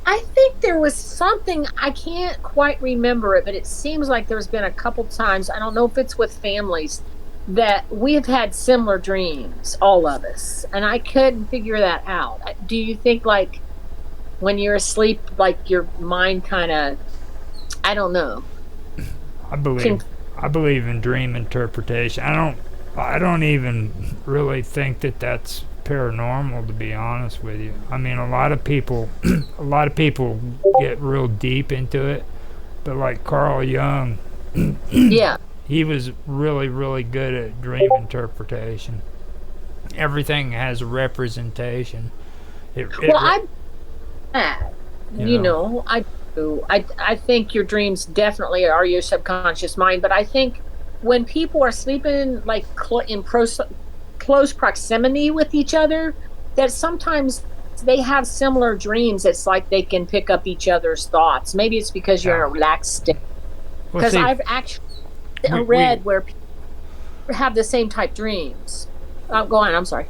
I think there was something, I can't quite remember it, but it seems like there's been a couple times, I don't know if it's with families, that we've had similar dreams, all of us, and I couldn't figure that out. Do you think, like, when you're asleep, like, your mind kind of, I don't know. I believe in dream interpretation. I don't even really think that that's paranormal, to be honest with you. I mean, a lot of people get real deep into it, but like Carl Jung, Yeah. he was really good at dream interpretation. Everything has a representation. Well, I do. I think your dreams definitely are your subconscious mind, but I think when people are sleeping like in close proximity with each other, that sometimes they have similar dreams. It's like they can pick up each other's thoughts. Maybe it's because you're in a relaxed state. Because I've actually read where people have the same type dreams. Go on, I'm sorry.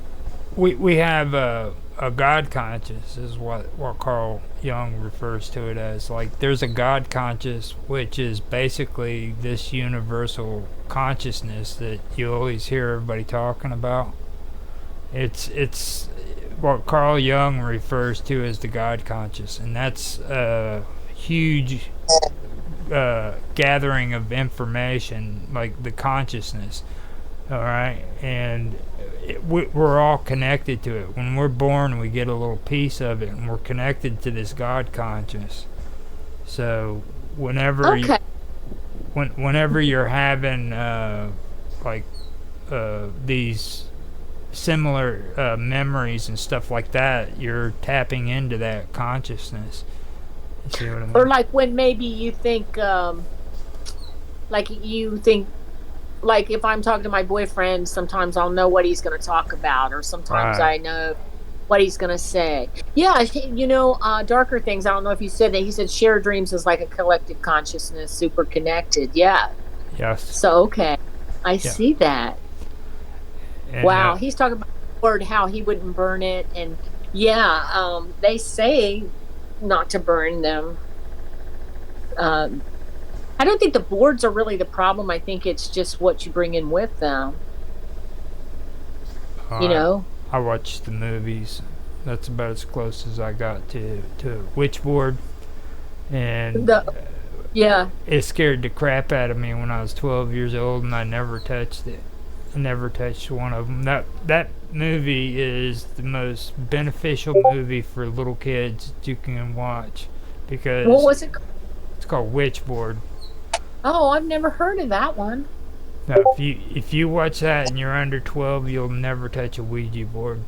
We have a God conscious, is what Carl Jung refers to it as. Like, there's a God conscious, which is basically this universal consciousness that you always hear everybody talking about. It's what Carl Jung refers to as the God conscious, and that's a huge gathering of information, like the consciousness. All right, and we're all connected to it. When we're born, we get a little piece of it, and we're connected to this God conscious. So whenever whenever you're having these similar memories and stuff like that, you're tapping into that consciousness. You see what I mean? Or like when maybe you think, like if I'm talking to my boyfriend, sometimes I'll know what he's going to talk about, or sometimes I know what he's going to say. Yeah, Darker Things, I don't know if you said that. He said shared dreams is like a collective consciousness, super connected. Yeah. Yes. So, okay. I see that. And, wow. He's talking about the word, how he wouldn't burn it. And they say not to burn them. I don't think the boards are really the problem. I think it's just what you bring in with them. I watched the movies. That's about as close as I got to witch board. And it scared the crap out of me when I was 12 years old, and I never touched it. I never touched one of them. That movie is the most beneficial movie for little kids that you can watch, because what was it? It's called Witchboard. Oh, I've never heard of that one. Now, if you watch that and you're under 12, you'll never touch a Ouija board.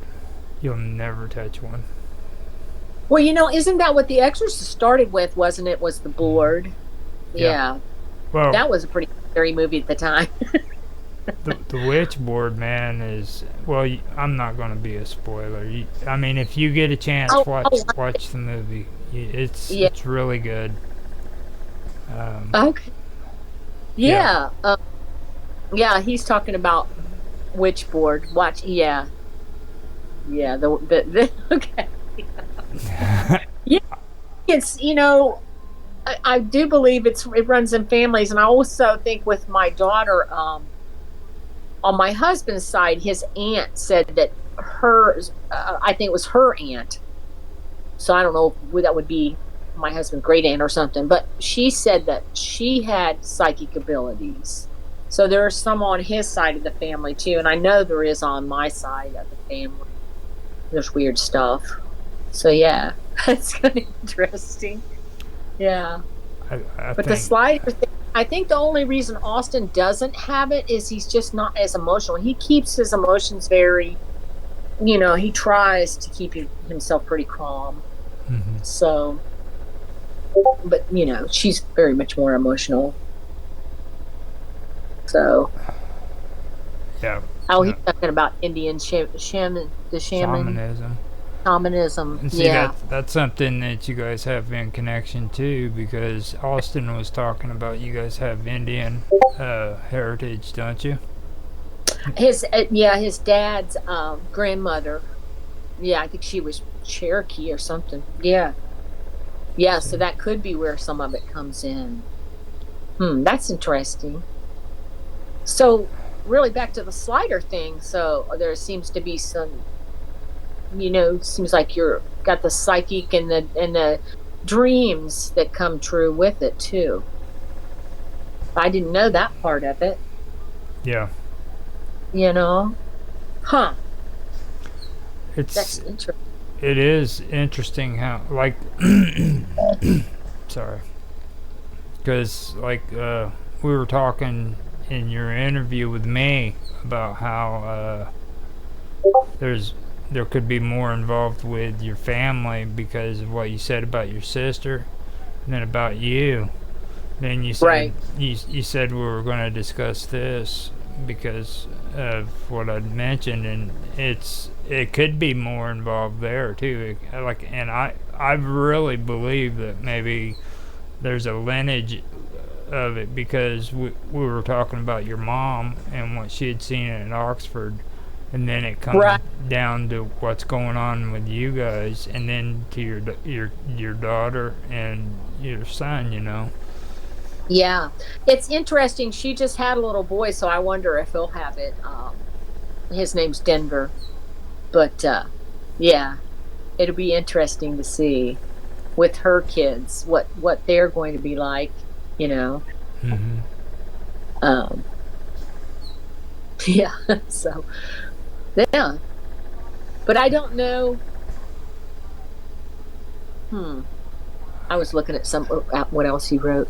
You'll never touch one. Well, isn't that what The Exorcist started with, wasn't it? Was the board? Yeah. Well, that was a pretty scary movie at the time. the witch board, man, is... Well, I'm not going to be a spoiler. I mean, if you get a chance, watch the movie. It's really good. Okay. Yeah. He's talking about witch board. Watch. Yeah. The okay. Yeah. It's I do believe it runs in families, and I also think with my daughter, on my husband's side, his aunt said that I think it was her aunt. So I don't know if that would be my husband's great aunt or something, but she said that she had psychic abilities. So there's some on his side of the family too, and I know there is on my side of the family. There's weird stuff. So yeah, it's kind of interesting. Yeah. But the slider thing, I think the only reason Austin doesn't have it is he's just not as emotional. He keeps his emotions very he tries to keep himself pretty calm. So, but she's very much more emotional. So, Yeah. he's talking about Indian shamanism. And see, Yeah. that's something that you guys have in connection too, because Austin was talking about you guys have Indian heritage, don't you? His dad's grandmother. Yeah, I think she was Cherokee or something. Yeah. Yeah, so that could be where some of it comes in. That's interesting. So, really back to the slider thing. So, there seems to be some, seems like you're got the psychic and the dreams that come true with it too. I didn't know that part of it. Yeah. Huh. That's interesting. It is interesting how, like, sorry, because we were talking in your interview with me about how there could be more involved with your family because of what you said about your sister, and then about you. Then you said Right. you said we were going to discuss this because of what I'd mentioned, and it could be more involved there too. And I really believe that maybe there's a lineage of it, because we were talking about your mom and what she had seen at Oxford, and then it comes down to what's going on with you guys, and then to your daughter and your son. Yeah, it's interesting. She just had a little boy, so I wonder if he'll have it. His name's Denver, but yeah, it'll be interesting to see with her kids what they're going to be like. Yeah. So, yeah, but I don't know. I was looking at what else he wrote.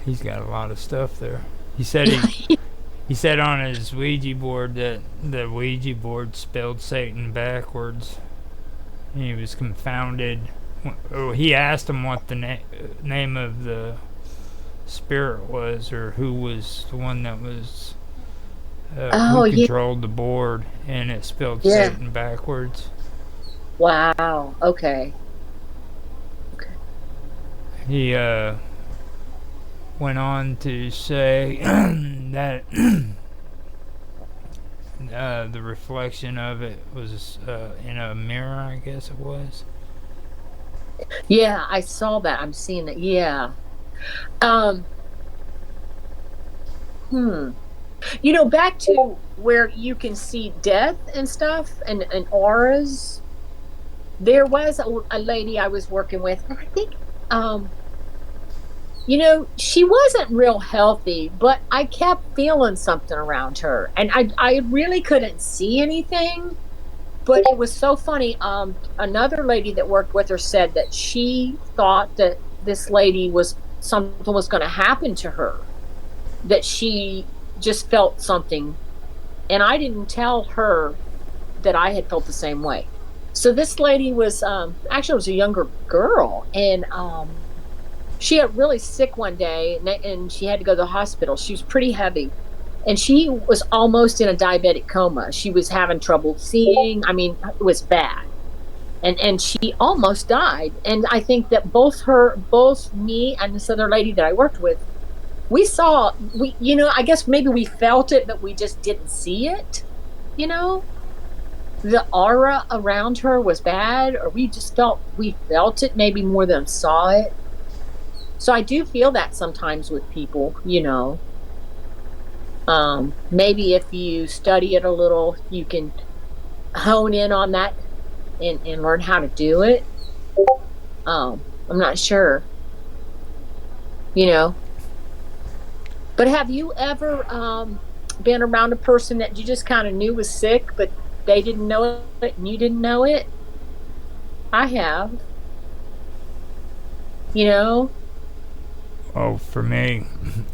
He's got a lot of stuff there. He said he said on his Ouija board that the Ouija board spelled Satan backwards. And he was confounded. He asked him what the name of the spirit was, or who was the one that was who controlled the board, and it spelled Satan backwards. Wow. Okay. He went on to say that the reflection of it was in a mirror, I guess it was. Yeah, I saw that. I'm seeing it. Yeah. Back to where you can see death and stuff and auras. There was a lady I was working with, and I think she wasn't real healthy, but I kept feeling something around her, and I really couldn't see anything, but it was so funny. Another lady that worked with her said that she thought that this lady something was going to happen to her, that she just felt something, and I didn't tell her that I had felt the same way. So this lady was actually was a younger girl, and she got really sick one day, and she had to go to the hospital. She was pretty heavy, and she was almost in a diabetic coma. She was having trouble seeing. I mean, it was bad, and she almost died. And I think that both me and this other lady that I worked with, I guess maybe we felt it, but we just didn't see it. The aura around her was bad, or we felt it maybe more than saw it. So I do feel that sometimes with people, maybe if you study it a little, you can hone in on that and learn how to do it. I'm not sure, but have you ever been around a person that you just kind of knew was sick, but they didn't know it and you didn't know it? I have, Oh, for me,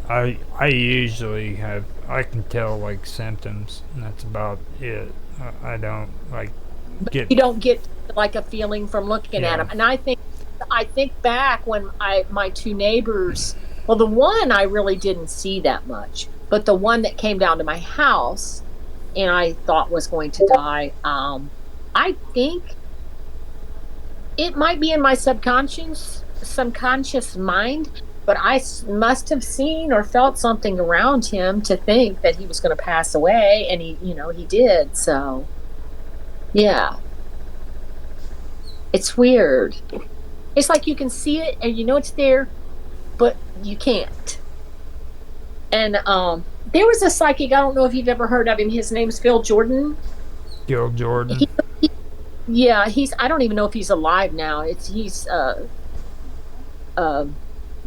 I usually I can tell like symptoms, and that's about it. I don't like get You don't get like a feeling from looking at yeah. them. And I think back when my two neighbors, well, the one I really didn't see that much, but the one that came down to my house and I thought was going to die, I think it might be in my subconscious mind, but must have seen or felt something around him to think that he was going to pass away, and he did. So, yeah, it's weird. It's like you can see it and you know it's there, but you can't. And there was a psychic. I don't know if you've ever heard of him. His name's Phil Jordan. Gil Jordan. Yeah, I don't even know if he's alive now.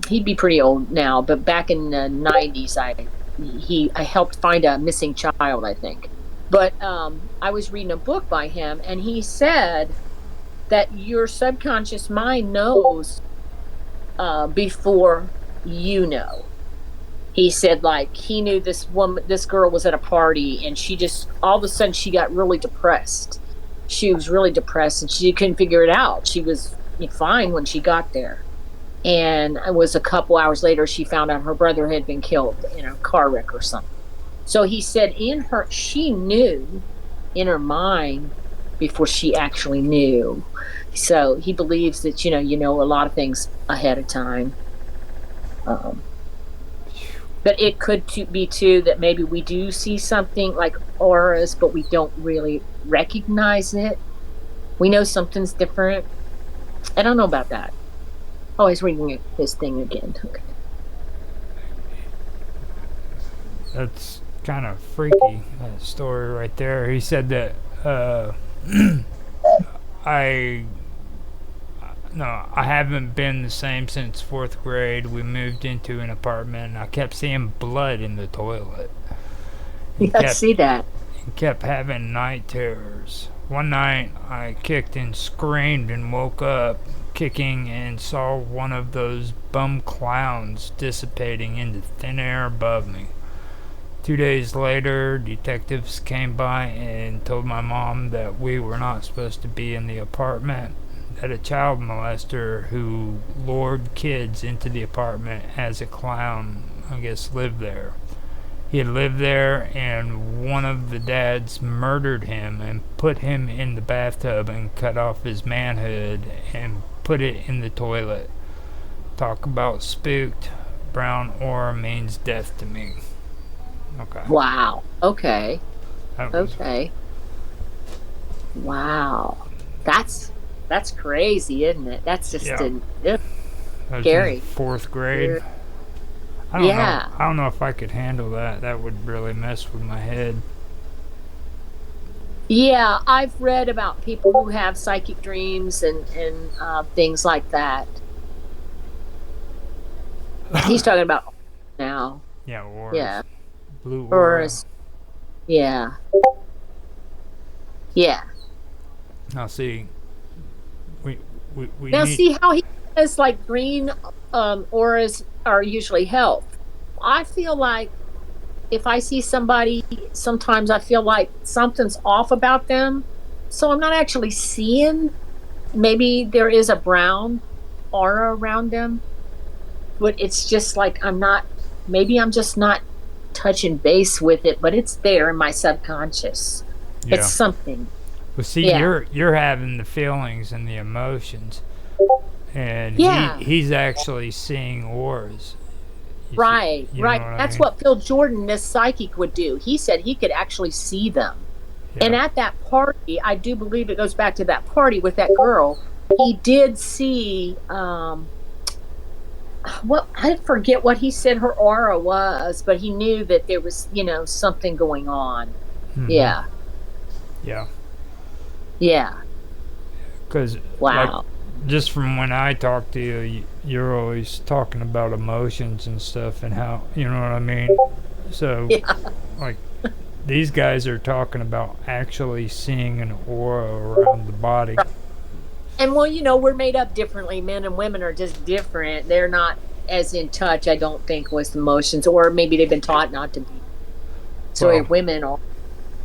He'd be pretty old now, but back in the 90s, I helped find a missing child, I think. But I was reading a book by him, and he said that your subconscious mind knows before you know. He said, like, he knew this girl was at a party, and she just, all of a sudden, she got really depressed. She was really depressed, and she couldn't figure it out. She was fine when she got there. And it was a couple hours later, she found out her brother had been killed in a car wreck or something. So he said she knew in her mind before she actually knew. So he believes that, you know a lot of things ahead of time. But it could be, too, that maybe we do see something like auras, but we don't really recognize it. We know something's different. I don't know about that. Oh, he's reading his thing again. Okay. That's kind of freaky, that story right there. He said that I haven't been the same since 4th grade. We moved into an apartment, and I kept seeing blood in the toilet. I see that. He kept having night terrors. One night, I kicked and screamed and woke up kicking and saw one of those bum clowns dissipating into thin air above me. 2 days later, detectives came by and told my mom that we were not supposed to be in the apartment, that a child molester who lured kids into the apartment as a clown, I guess, lived there. He had lived there, and one of the dads murdered him and put him in the bathtub and cut off his manhood and put it in the toilet. Talk about spooked. Brown aura means death to me. Okay. Wow. Okay. Okay. Wow. That's crazy, isn't it? That's just scary. 4th grade. I don't know if I could handle that. That would really mess with my head. Yeah, I've read about people who have psychic dreams and things like that. He's talking about now. Yeah, auras. Yeah. Blue aura. Auras. Yeah. Yeah. Now see, we now need, see how he says like green auras are usually health. I feel like if I see somebody, sometimes I feel like something's off about them. So I'm not actually seeing, maybe there is a brown aura around them, but it's just like maybe I'm just not touching base with it, but it's there in my subconscious. Yeah. It's something. Well, see, you're having the feelings and the emotions, and he's actually seeing auras. Right. That's what Phil Jordan, this psychic, would do. He said he could actually see them. Yeah. And at that party, I do believe it goes back to that party with that girl. He did see I forget what he said her aura was, but he knew that there was, something going on. Mm-hmm. Yeah. Yeah. Yeah. Because just from when I talk to you, you're always talking about emotions and stuff and how, you know what I mean? So, like, these guys are talking about actually seeing an aura around the body. And, well, we're made up differently. Men and women are just different. They're not as in touch, I don't think, with emotions, or maybe they've been taught not to be. So Well, women are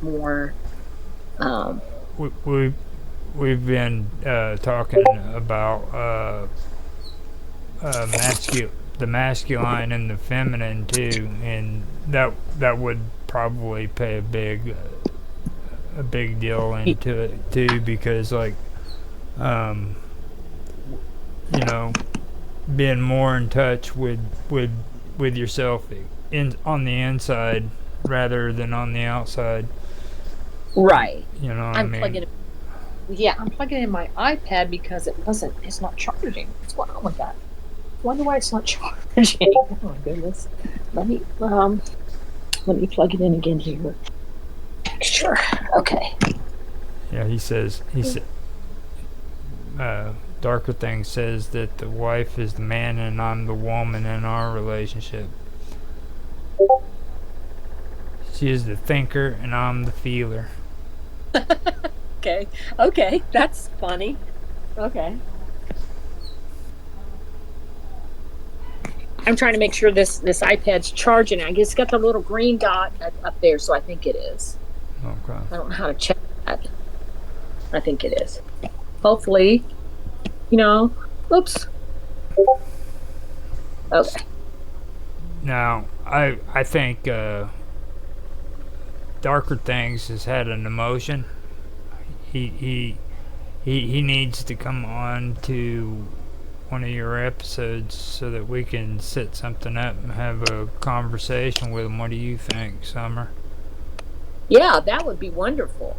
more. We've been talking about the masculine and the feminine too, and that would probably play a big deal into it too, because like you know, being more in touch with yourself on the inside rather than on the outside. Right. You know what I mean? I'm plugging in my iPad because it's not charging. What's going on with that? I wonder why it's not charging. Oh my goodness. Let me plug it in again here. Sure. Okay. Yeah, he said Darker Things says that the wife is the man and I'm the woman in our relationship. She is the thinker and I'm the feeler. Okay, that's funny. Okay. I'm trying to make sure this iPad's charging. I guess it's got the little green dot up there, so I think it is. Okay. I don't know how to check that. I think it is. Hopefully, oops. Okay. Now, I think Darker Things has had an emotion. He needs to come on to one of your episodes so that we can set something up and have a conversation with him. What do you think, Summer? Yeah, that would be wonderful.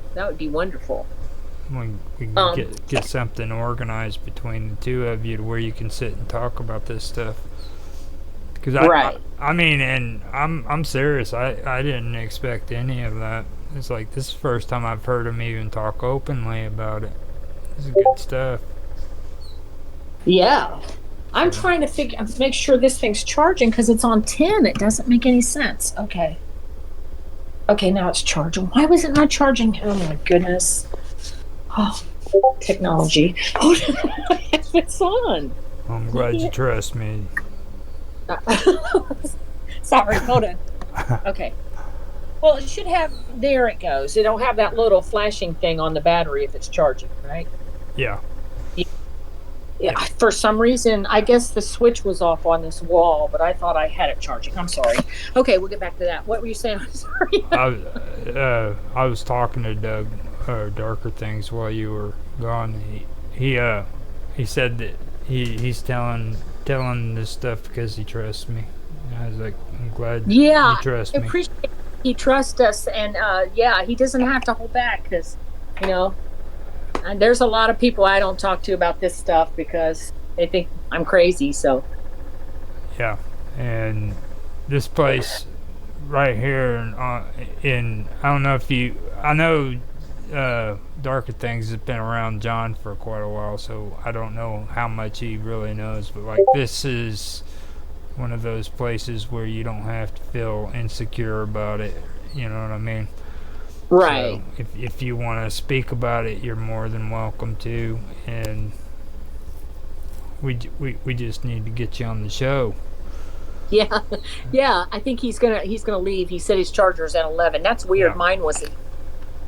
We can get something organized between the two of you to where you can sit and talk about this stuff. Because I mean, and I'm serious. I didn't expect any of that. It's like this is the first time I've heard him even talk openly about it. This is good stuff. Yeah. I'm trying to make sure this thing's charging because it's on 10. It doesn't make any sense. Okay, now it's charging. Why was it not charging? Oh my goodness. Oh, technology. Oh, it's on. I'm glad you trust me. Sorry, hold on. Okay. Well, it should have, there it goes. It'll have that little flashing thing on the battery if it's charging, right? Yeah. Yeah, for some reason, I guess the switch was off on this wall, but I thought I had it charging. I'm sorry. Okay, we'll get back to that. What were you saying? I'm sorry. I was talking to Doug, Darker Things, while you were gone. He said that he's telling this stuff because he trusts me. And I was like, I'm glad you trust me. I appreciate he trusts us, and he doesn't have to hold back because, and there's a lot of people I don't talk to about this stuff because they think I'm crazy. So. Yeah, and this place right here in I don't know if I know Darker Things has been around John for quite a while, so I don't know how much he really knows, but like this is one of those places where you don't have to feel insecure about it, you know what I mean? Right. So if you want to speak about it, you're more than welcome to, and we just need to get you on the show. Yeah. I think he's gonna leave. He said his charger's at 11. That's weird. Yeah. Mine wasn't,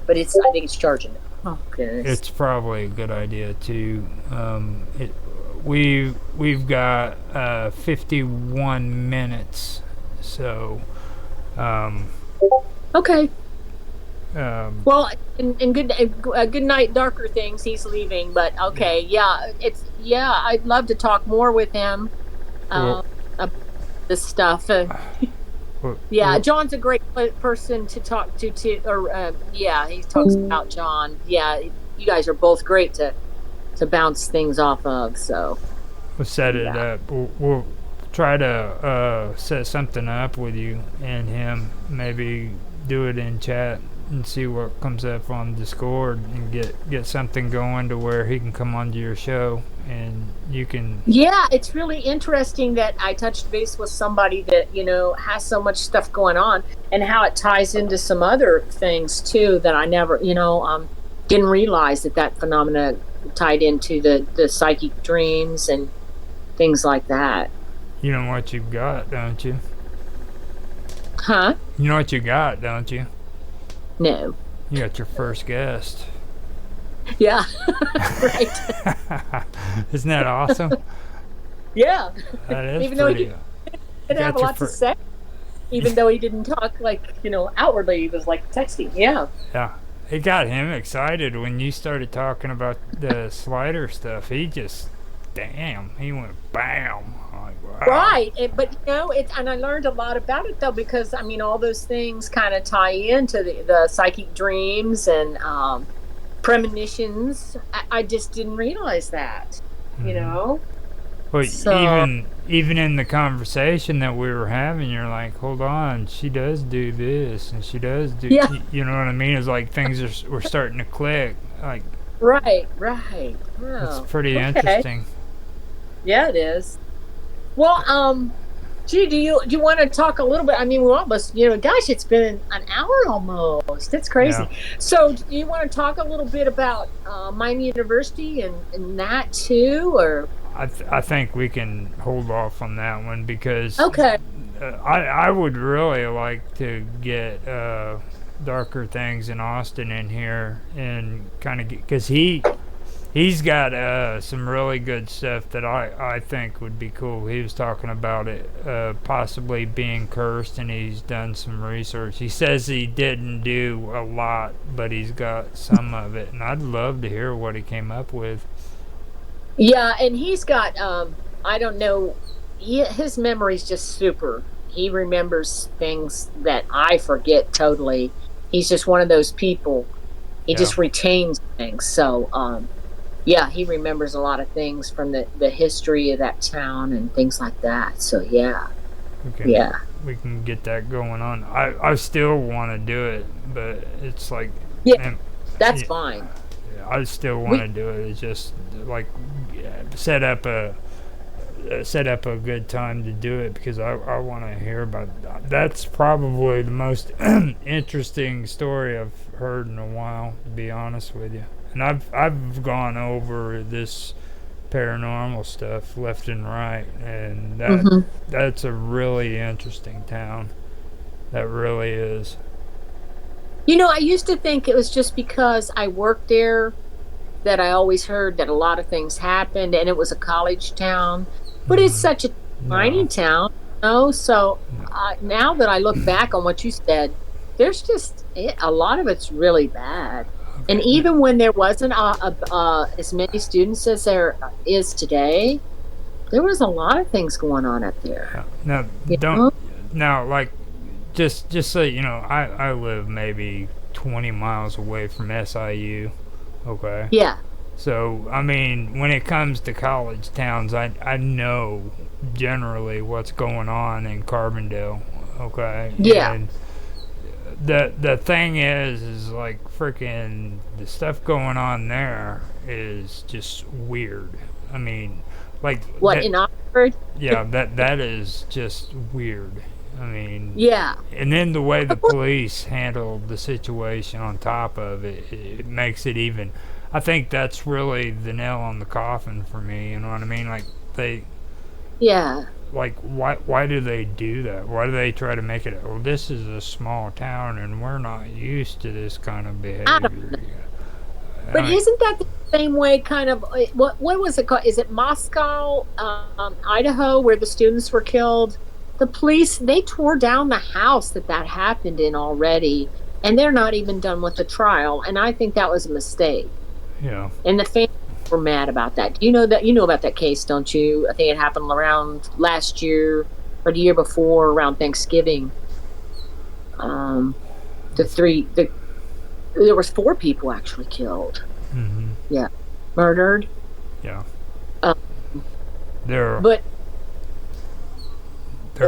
but I think it's charging. Oh goodness. It's probably a good idea too. We've got 51 minutes, so. Okay. Well, and good night, Darker Things. He's leaving, but okay, I'd love to talk more with him about this stuff. John's a great person to talk to. He talks about John. Yeah, you guys are both great to bounce things off of. So we'll set it up. We'll try to set something up with you and him. Maybe do it in chat and see what comes up on Discord and get something going to where he can come onto your show and you can. Yeah, it's really interesting that I touched base with somebody that has so much stuff going on and how it ties into some other things too that I never didn't realize that phenomena tied into the psychic dreams and things like that. You know what you got, don't you? Huh? You know what you got, don't you? No. You got your first guest. Yeah. Right. Isn't that awesome? Yeah. That is Even though he pretty. didn't have a got your lot to fir- say. Even though he didn't talk like, outwardly, he was like texting. Yeah. Yeah. It got him excited when you started talking about the slider stuff. He just, damn, he went bam. I'm like, wow. Right. But and I learned a lot about it though, because I mean, all those things kind of tie into the psychic dreams and premonitions. I just didn't realize that, you Mhm. know? But So, even in the conversation that we were having, you're like, hold on, she does do this, and she does do. yeah, You know what I mean? It's like things were starting to click. Like right. it's Oh, pretty okay. interesting. Yeah, it is. Well, gee, do you want to talk a little bit? I mean, we're almost, gosh, it's been an hour almost. That's crazy. Yeah. So, do you want to talk a little bit about Miami University and that too, or? I think we can hold off on that one because Okay. I would really like to get Darker Things in Austin in here and kind of because he's got some really good stuff that I think would be cool. He was talking about it possibly being cursed, and he's done some research. He says he didn't do a lot, but he's got some of it, and I'd love to hear what he came up with. Yeah, and he's got I don't know, his memory's just super. He remembers things that I forget totally. He's just one of those people. He Yeah. just retains things. So, yeah, he remembers a lot of things from the history of that town and things like that. So, yeah. Yeah. We can get that going on. I still want to do it, but it's like, Yeah, man, that's yeah, fine. I still want to do it. It's just like set up a good time to do it because I want to hear about that's probably the most interesting story I've heard in a while, to be honest with you. And I've gone over this paranormal stuff left and right, and that's a really interesting town. That really is. I used to think it was just because I worked there that I always heard that a lot of things happened and it was a college town. But it's such a tiny town, So now that I look back on what you said, there's just a lot of it's really bad. And even when there wasn't as many students as there is today, there was a lot of things going on up there. Now, don't now like just so you know, I live maybe 20 miles away from SIU. Okay. Yeah. So, I mean, when it comes to college towns, I know generally what's going on in Carbondale, okay? Yeah. And the thing is like freaking the stuff going on there is just weird. I mean, like what in Oxford? Yeah, that is just weird. I mean, yeah. And then the way the police handled the situation on top of it, it makes it even. I think that's really the nail on the coffin for me. You know what I mean? Like Yeah. Like why do they do that? Why do they try to make it? Well, this is a small town and we're not used to this kind of behavior. But isn't that the same way? Kind of what was it called? Is it Moscow, Idaho, where the students were killed? The police, they tore down the house that happened in already, and they're not even done with the trial. And I think that was a mistake. Yeah. And the families were mad about that. You know about that case, don't you? I think it happened around last year or the year before, around Thanksgiving. There was 4 people actually killed. Mm-hmm. Yeah, murdered. Yeah. They're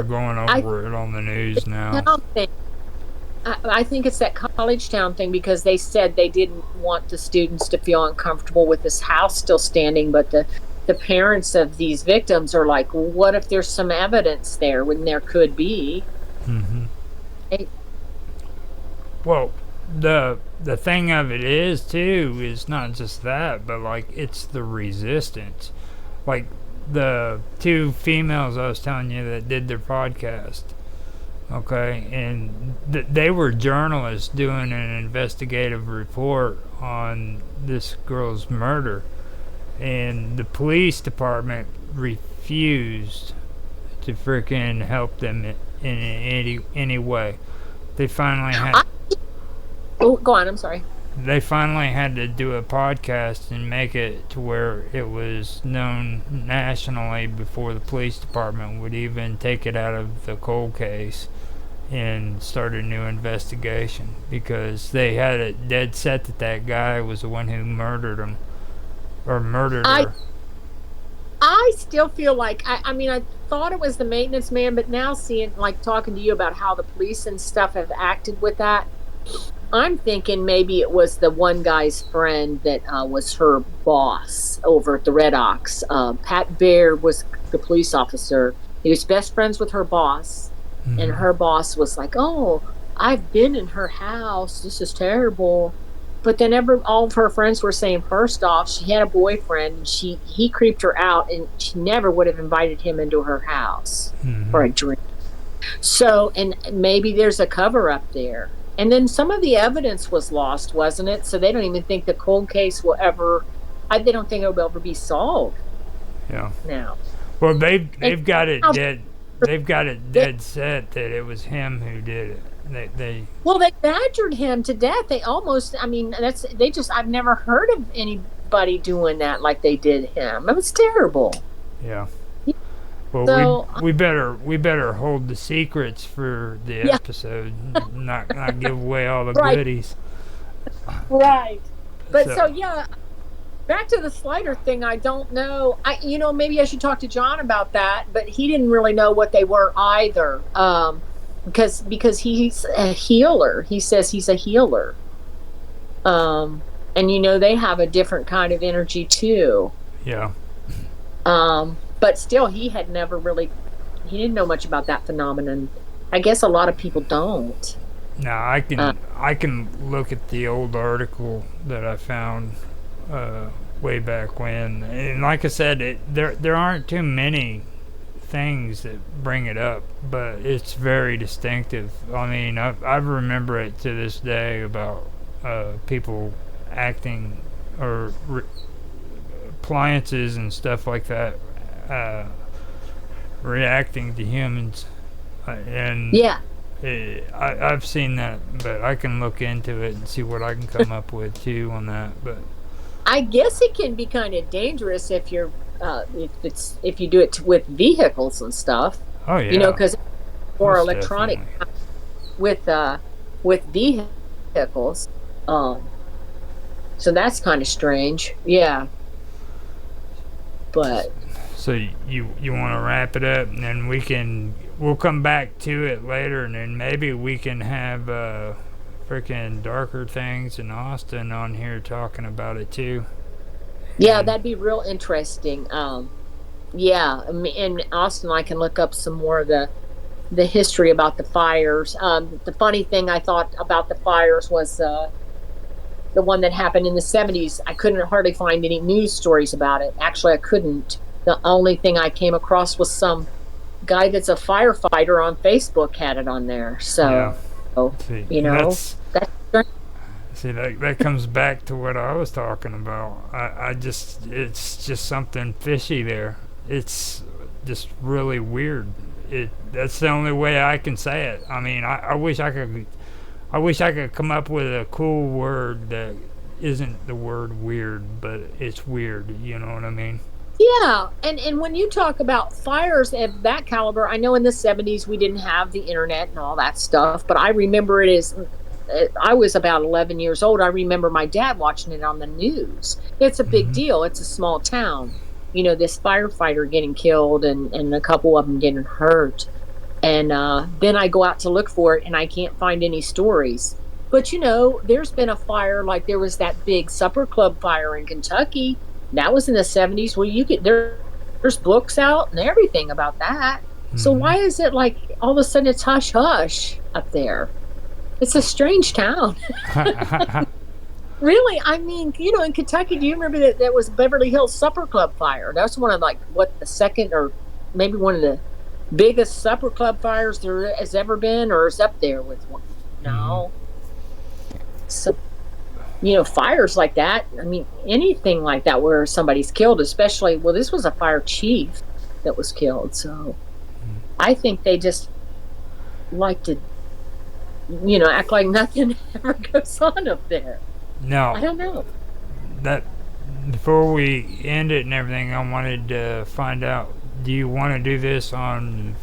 going over it on the news now. I think it's that college town thing because they said they didn't want the students to feel uncomfortable with this house still standing, but the parents of these victims are like, well, what if there's some evidence there when there could be? Mm-hmm. Well, the thing of it is too is not just that, but like it's the resistance. Like the two females I was telling you that did their podcast. Okay, and they were journalists doing an investigative report on this girl's murder, and the police department refused to freaking help them in any way. They finally had. Oh, go on. I'm sorry. They finally had to do a podcast and make it to where it was known nationally before the police department would even take it out of the cold case and start a new investigation, because they had it dead set that that guy was the one who murdered him, or murdered her. I still feel like, I mean, I thought it was the maintenance man, but now seeing, like, talking to you about how the police and stuff have acted with that, I'm thinking maybe it was the one guy's friend that was her boss over at the Red Ox. Pat Bear was the police officer. He was best friends with her boss. And her boss was like, "Oh, I've been in her house. This is terrible." But then all of her friends were saying, first off, she had a boyfriend, and he creeped her out, and she never would have invited him into her house for a drink. So, and maybe there's a cover up there. And then some of the evidence was lost, wasn't it? So they don't even think the cold case will ever. They don't think it will ever be solved. Yeah. Now. Well, they've got it dead. They've got it dead set that it was him who did it. They badgered him to death. They almost. I mean, I've never heard of anybody doing that like they did him. It was terrible. Yeah. Well, so, we better hold the secrets for the episode, not give away all the goodies. Right. But so yeah. Back to the slider thing, I don't know. Maybe I should talk to John about that, but he didn't really know what they were either. Because he's a healer. He says he's a healer. And they have a different kind of energy too. Yeah. But still, he didn't know much about that phenomenon. I guess a lot of people don't. No, I can look at the old article that I found way back when, and like I said, there aren't too many things that bring it up, but it's very distinctive. I mean, I remember it to this day about people acting or appliances and stuff like that reacting to humans, and I've seen that, but I can look into it and see what I can come up with too on that. But I guess it can be kind of dangerous if you're if you do it with vehicles and stuff. Oh yeah, because more most electronic definitely. with vehicles. So that's kind of strange. Yeah, but. So you want to wrap it up, and then we'll come back to it later, and then maybe we can have freaking Darker Things in Austin on here talking about it too. Yeah, that'd be real interesting. In Austin, I can look up some more of the history about the fires. The funny thing I thought about the fires was the one that happened in the 70s. I couldn't hardly find any news stories about it. Actually, I couldn't. The only thing I came across was some guy that's a firefighter on Facebook had it on there. So, that comes back to what I was talking about. It's just something fishy there. It's just really weird. That's the only way I can say it. I mean, I wish I could come up with a cool word that isn't the word weird, but it's weird. You know what I mean? Yeah, and when you talk about fires of that caliber, I know in the 70s we didn't have the internet and all that stuff, but I remember I was about 11 years old. I remember my dad watching it on the news. It's a big deal. It's a small town. This firefighter getting killed and a couple of them getting hurt. And then I go out to look for it, and I can't find any stories. But, there's been a fire, like there was that big supper club fire in Kentucky. That was in the 70s where there's books out and everything about that. So why is it like all of a sudden it's hush hush up there? It's a strange town. Really, I mean, in Kentucky, do you remember that was Beverly Hills Supper Club fire? That's one of the second or maybe one of the biggest supper club fires there has ever been, or is up there with one. No. So, fires like that, I mean, anything like that where somebody's killed, especially, well, this was a fire chief that was killed. So I think they just like to, act like nothing ever goes on up there. No. I don't know. That before we end it and everything, I wanted to find out, do you want to do this on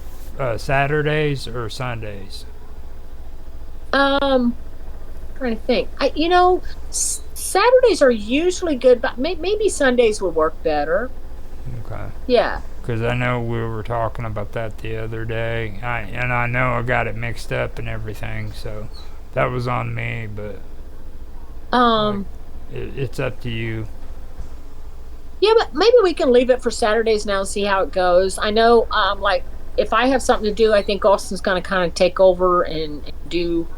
Saturdays or Sundays? Trying to think. Saturdays are usually good, but maybe Sundays would work better. Okay. Yeah. Because I know we were talking about that the other day, and I know I got it mixed up and everything, so that was on me, but it's up to you. Yeah, but maybe we can leave it for Saturdays now and see how it goes. I know, if I have something to do, I think Austin's going to kind of take over and do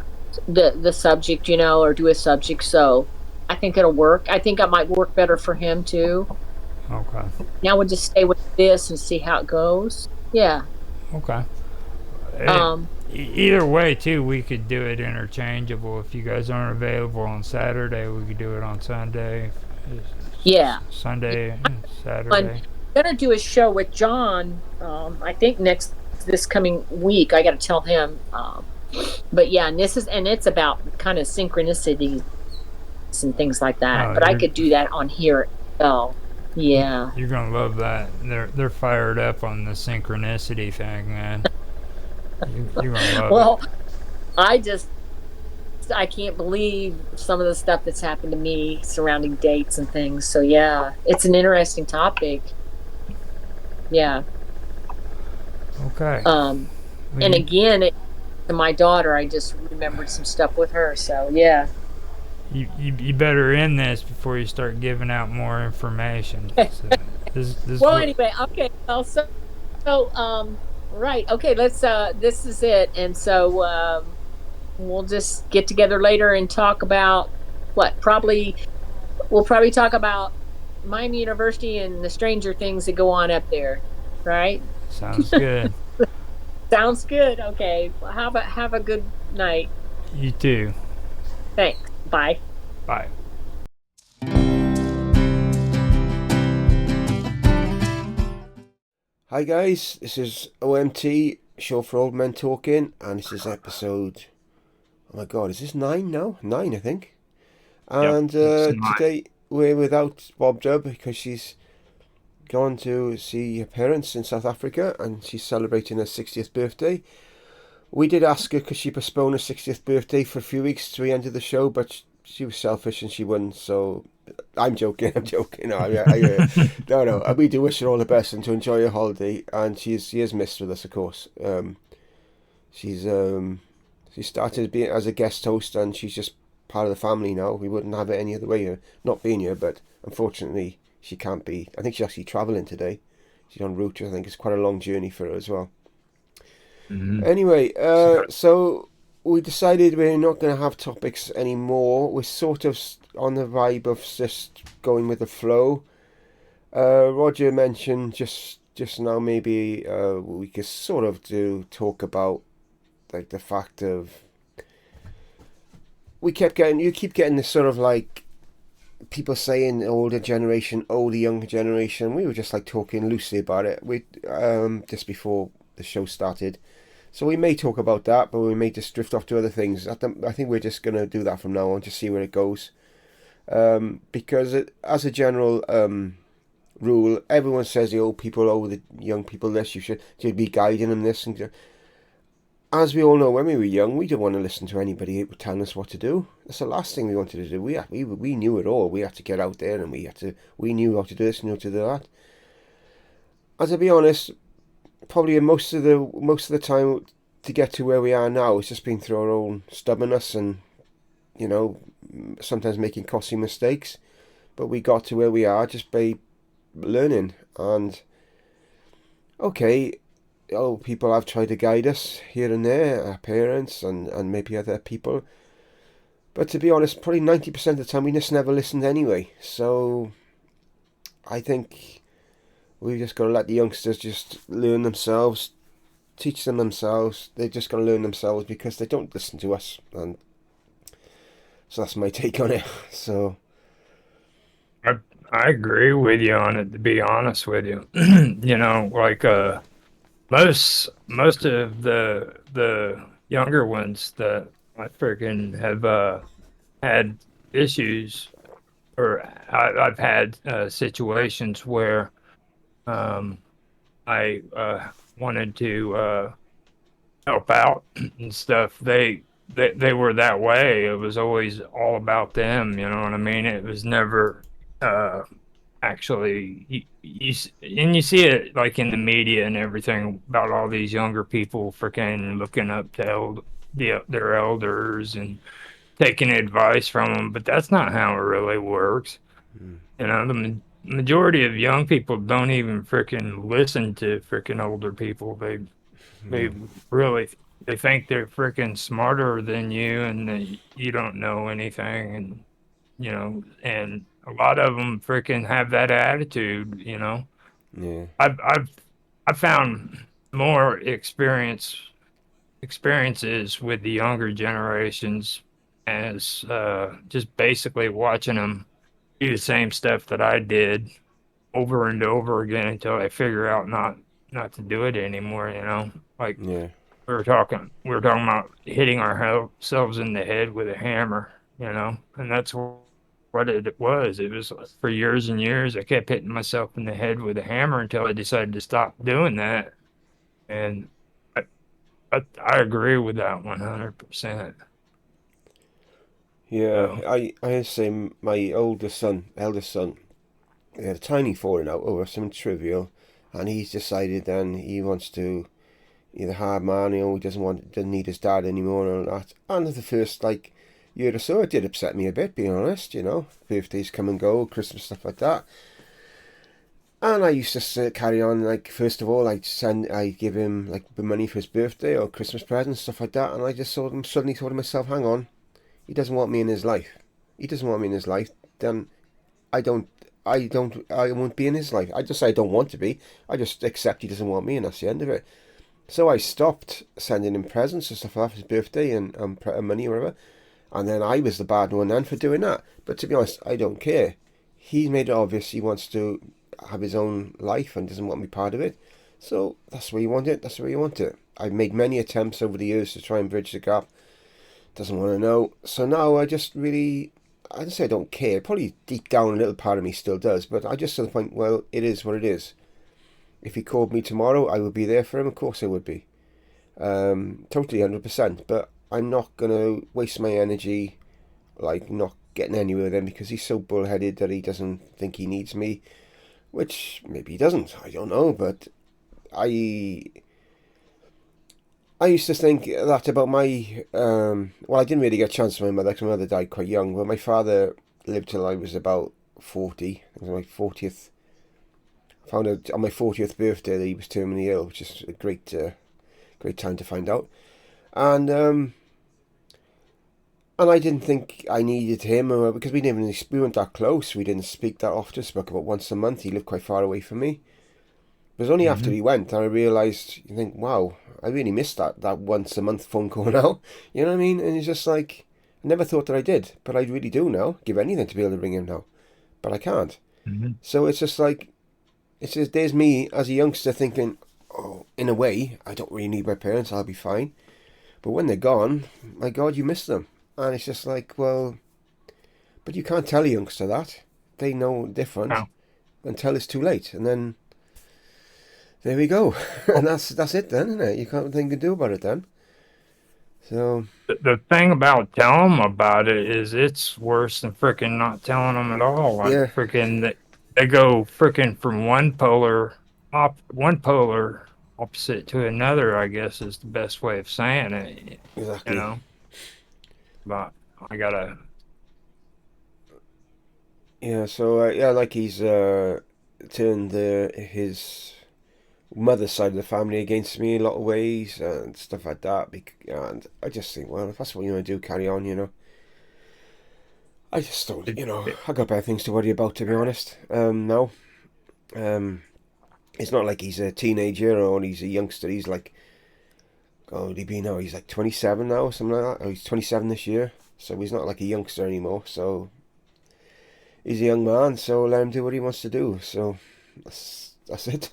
the subject, or do a subject. So I think it'll work. I think it might work better for him too. Okay. Now we'll just stay with this and see how it goes. Yeah. Okay. Either way, too, we could do it interchangeable. If you guys aren't available on Saturday, we could do it on Sunday. Yeah. Sunday, Saturday. I'm gonna do a show with John. I think this coming week. I got to tell him. But yeah, and it's about kind of synchronicities and things like that. But I could do that on here as well. Yeah. You're gonna love that. They're fired up on the synchronicity thing, man. You're gonna love well, it. I can't believe some of the stuff that's happened to me surrounding dates and things. So yeah, it's an interesting topic. Yeah. Okay. And again, to my daughter, I just remembered some stuff with her. So yeah. You better end this before you start giving out more information. So, anyway, okay. Well, right. Okay. Let's. This is it, and so we'll just get together later and talk about what. We'll probably talk about Miami University and the stranger things that go on up there. Right. Sounds good. Sounds good. Okay. Well, have a good night. You too. Thanks. Bye. Bye. Hi guys, this is OMT, Show for Old Men Talking, and this is episode, oh my god, is this 9 now? 9 I think. And today we're without Bob Dub because she's gone to see her parents in South Africa and she's celebrating her 60th birthday. We did ask her because she postponed her 60th birthday for a few weeks to the end of the show, but she was selfish and she won, so I'm joking. No, we do wish her all the best and to enjoy her holiday, and she is missed with us, of course. She started being as a guest host and she's just part of the family now. We wouldn't have it any other way, not being here, but unfortunately she can't be. I think she's actually travelling today. She's en route. I think it's quite a long journey for her as well. Mm-hmm. Anyway, so we decided we're not going to have topics anymore. We're sort of on the vibe of just going with the flow. Roger mentioned just now maybe we could sort of talk about like the fact of you keep getting this sort of like people saying older generation, younger generation. We were just like talking loosely about it. We just before the show started. So we may talk about that, but we may just drift off to other things. I think we're just going to do that from now on, just see where it goes. Because as a general rule, everyone says the old people, the young people this, you should be guiding them this. And as we all know, when we were young, we didn't want to listen to anybody telling us what to do. That's the last thing we wanted to do. We knew it all. We had to get out there and we knew how to do this, knew how to do that. And to be honest, probably most of the time to get to where we are now, it's just been through our own stubbornness and, sometimes making costly mistakes. But we got to where we are just by learning. And okay, people have tried to guide us here and there, our parents and maybe other people. But to be honest, probably 90% of the time we just never listened anyway. So I think we've just got to let the youngsters just learn themselves, teach them themselves. They're just going to learn themselves because they don't listen to us. And so that's my take on it. So I I agree with you on it. To be honest with you, you know, like most of the younger ones that I freaking have had issues, or I've had situations where um, I wanted to help out and stuff. They were that way. It was always all about them. You know what I mean? It was never uh, actually and you see it like in the media and everything about all these younger people freaking looking up to their elders and taking advice from them, but that's not how it really works. You know, the majority of young people don't even freaking listen to freaking older people. They really they think they're freaking smarter than you and that you don't know anything, and you know, and a lot of them freaking have that attitude. You know, yeah, I've I found more experiences with the younger generations as just basically watching them do the same stuff that I did over and over again until I figure out not to do it anymore. You know, like yeah, we were talking about hitting ourselves in the head with a hammer. You know, and that's what it was. It was for years and years. I kept hitting myself in the head with a hammer until I decided to stop doing that. And I, I agree with that 100%. yeah. So, I say my eldest son, they had a tiny falling out over something trivial, and he's decided then he wants to. He's a hard man, you know. He doesn't need his dad anymore and all that. And the first year or so, it did upset me a bit, being honest. You know, birthdays come and go, Christmas stuff like that. And I used to carry on first of all, I give him the money for his birthday or Christmas presents stuff like that. And I just suddenly thought to myself, hang on, he doesn't want me in his life. He doesn't want me in his life. Then I don't. I won't be in his life. I just say I don't want to be. I just accept he doesn't want me, and that's the end of it. So I stopped sending him presents and stuff like that for his birthday and money or whatever. And then I was the bad one then for doing that. But to be honest, I don't care. He's made it obvious he wants to have his own life and doesn't want me part of it. So that's where you want it. That's where you want it. I've made many attempts over the years to try and bridge the gap. Doesn't want to know. So now I just really, I don't say I don't care. Probably deep down a little part of me still does. But I just to the point, well, it is what it is. If he called me tomorrow, I would be there for him. Of course I would be. Totally 100%. But I'm not going to waste my energy not getting anywhere with him because he's so bullheaded that he doesn't think he needs me. Which maybe he doesn't. I don't know. But I used to think that about my... well, I didn't really get a chance for my mother because my mother died quite young. But my father lived till I was about 40. It was my 40th. Found out on my 40th birthday that he was terminally ill, which is a great time to find out. And I didn't think I needed him because we weren't that close. We didn't speak that often. Spoke about once a month. He lived quite far away from me. It was only after he went and I realised, you think, wow, I really missed that once a month phone call now. You know what I mean? And it's just I never thought that I did, but I really do now. Give anything to be able to ring him now, but I can't. So it's just there's me as a youngster thinking, oh, in a way, I don't really need my parents. I'll be fine. But when they're gone, my God, you miss them. And it's just well, but you can't tell a youngster that. They know different no. until it's too late. And then there we go. And that's it then, isn't it? You can't think to do about it then. So The thing about telling them about it is it's worse than freaking not telling them at all. Like yeah, freaking they go freaking from one polar opposite to another, I guess is the best way of saying it. You exactly. know, but I gotta. Yeah, so yeah, he's turned his mother's side of the family against me in a lot of ways and stuff like that. And I just think, well, if that's what you want to do, carry on, you know. I just don't, It, it, I got better things to worry about, to be honest. No. Um, it's not like he's a teenager or he's a youngster. He's like, oh, would he be now? He's like 27 now or something like that. Oh, he's 27 this year. So he's not like a youngster anymore. So he's a young man. So let him do what he wants to do. So that's it.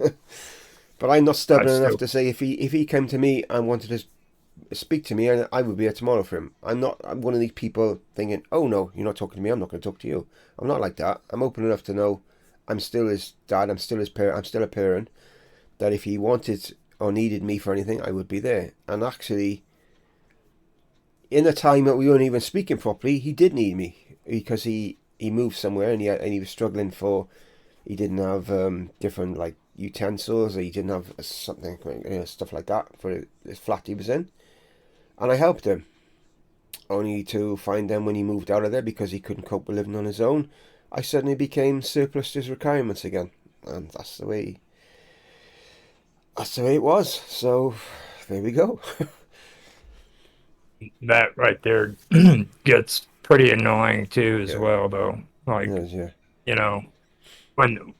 But I'm not I stubborn enough still, to say if he came to me and wanted to speak to me, I would be here tomorrow for him. I'm one of these people thinking, oh no, you're not talking to me, I'm not going to talk to you. I'm not like that. I'm open enough to know I'm still his dad, I'm still his parent, I'm still a parent, that if he wanted or needed me for anything, I would be there. And actually, in the time that we weren't even speaking properly, he did need me because he moved somewhere and he was struggling for, he didn't have different like utensils, or he didn't have something, stuff like that for his flat he was in. And I helped him, only to find them when he moved out of there because he couldn't cope with living on his own. I suddenly became surplus to his requirements again, and that's the way it was. So there we go. that right there gets pretty annoying too, as Yeah, well, though. it Like, is, yeah, you know, when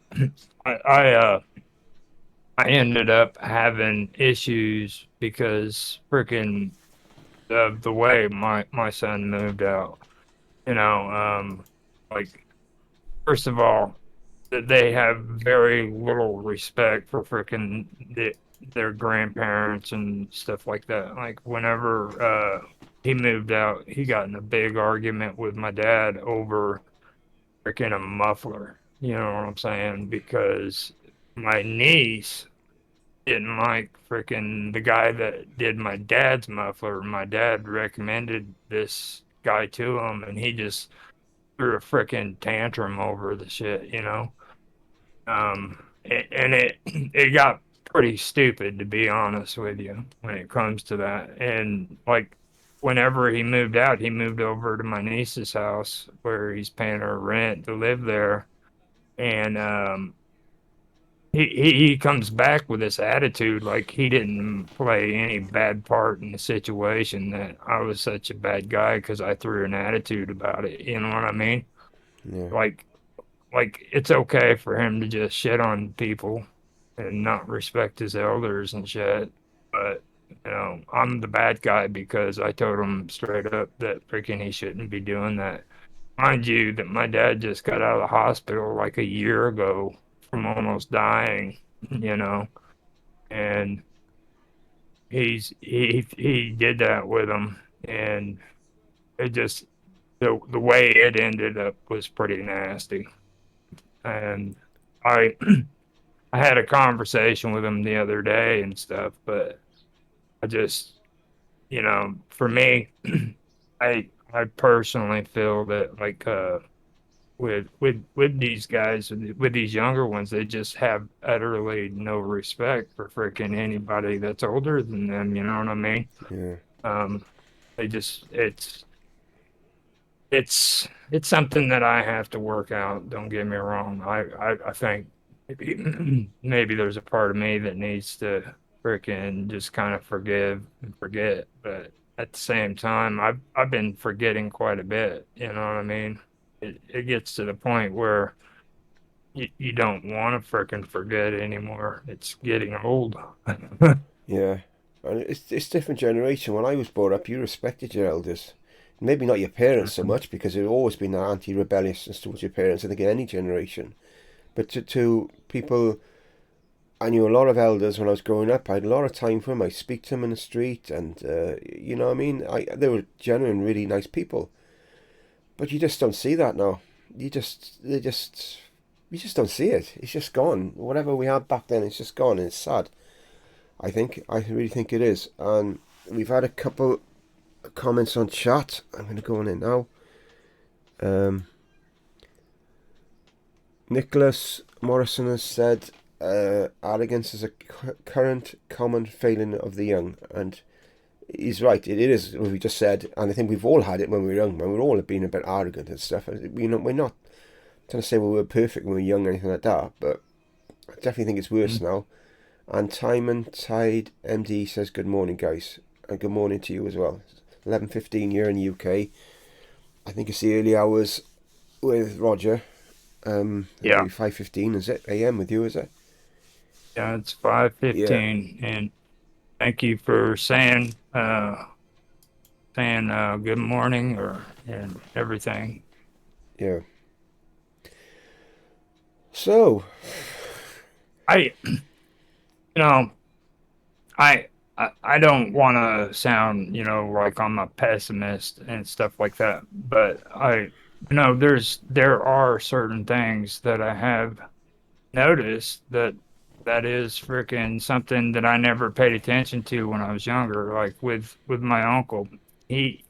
I ended up having issues because freaking of the way my son moved out. You know, like, first of all, they have very little respect for freaking their grandparents and stuff like that. Like, whenever he moved out, he got in a big argument with my dad over freaking a muffler. You know what I'm saying? Because my niece didn't like freaking the guy that did my dad's muffler. My dad recommended this guy to him, and he just threw a freaking tantrum over the shit, you know. And it got pretty stupid, to be honest with you, when it comes to that. And like, whenever he moved out, he moved over to my niece's house where he's paying her rent to live there, and he comes back with this attitude like he didn't play any bad part in the situation, that I was such a bad guy because I threw an attitude about it. You know what I mean? yeah, Like, it's okay for him to just shit on people and not respect his elders and shit. But, I'm the bad guy because I told him straight up that freaking he shouldn't be doing that. Mind you, that my dad just got out of the hospital like a year ago from almost dying, you know, and he did that with him, and it just, the way it ended up was pretty nasty. And I I had a conversation with him the other day and stuff, but I just, for me, I personally feel that, like, with these guys, with these younger ones, they just have utterly no respect for freaking anybody that's older than them. You know what I mean? yeah, Um, they just it's something that I have to work out. Don't get me wrong. I think maybe there's a part of me that needs to freaking just kind of forgive and forget. But at the same time, I've been forgetting quite a bit. You know what I mean? It gets to the point where you don't want to freaking forget anymore. It's getting old. yeah. And it's different generation. When I was brought up, you respected your elders. Maybe not your parents so much because they've always been anti-rebellious towards your parents. I think in any generation, but to people, I knew a lot of elders when I was growing up. I had a lot of time for them. I speak to them in the street, and you know what I mean. They were genuine, really nice people. But you just don't see that now. You just don't see it. It's just gone. Whatever we had back then, it's just gone, and it's sad. I really think it is. And we've had a couple comments on chat. I'm going to go on it now. Nicholas Morrison has said, arrogance is a current common failing of the young, and he's right. It is what we just said, and I think we've all had it when we were young. When we all have been a bit arrogant and stuff. We're not trying to say we were perfect when we were young or anything like that, but I definitely think it's worse now. And Timon Tide MD says, good morning, guys, and good morning to you as well. 11:15 here in the UK. I think it's the early hours with Roger. Yeah, Maybe 5:15, is it? AM with you, is it? yeah, it's Yeah, 5:15, and thank you for saying good morning or and everything. yeah. So, I, you know, I don't want to sound, like I'm a pessimist and stuff like that, but there are certain things that I have noticed that is freaking something that I never paid attention to when I was younger, like with my uncle. He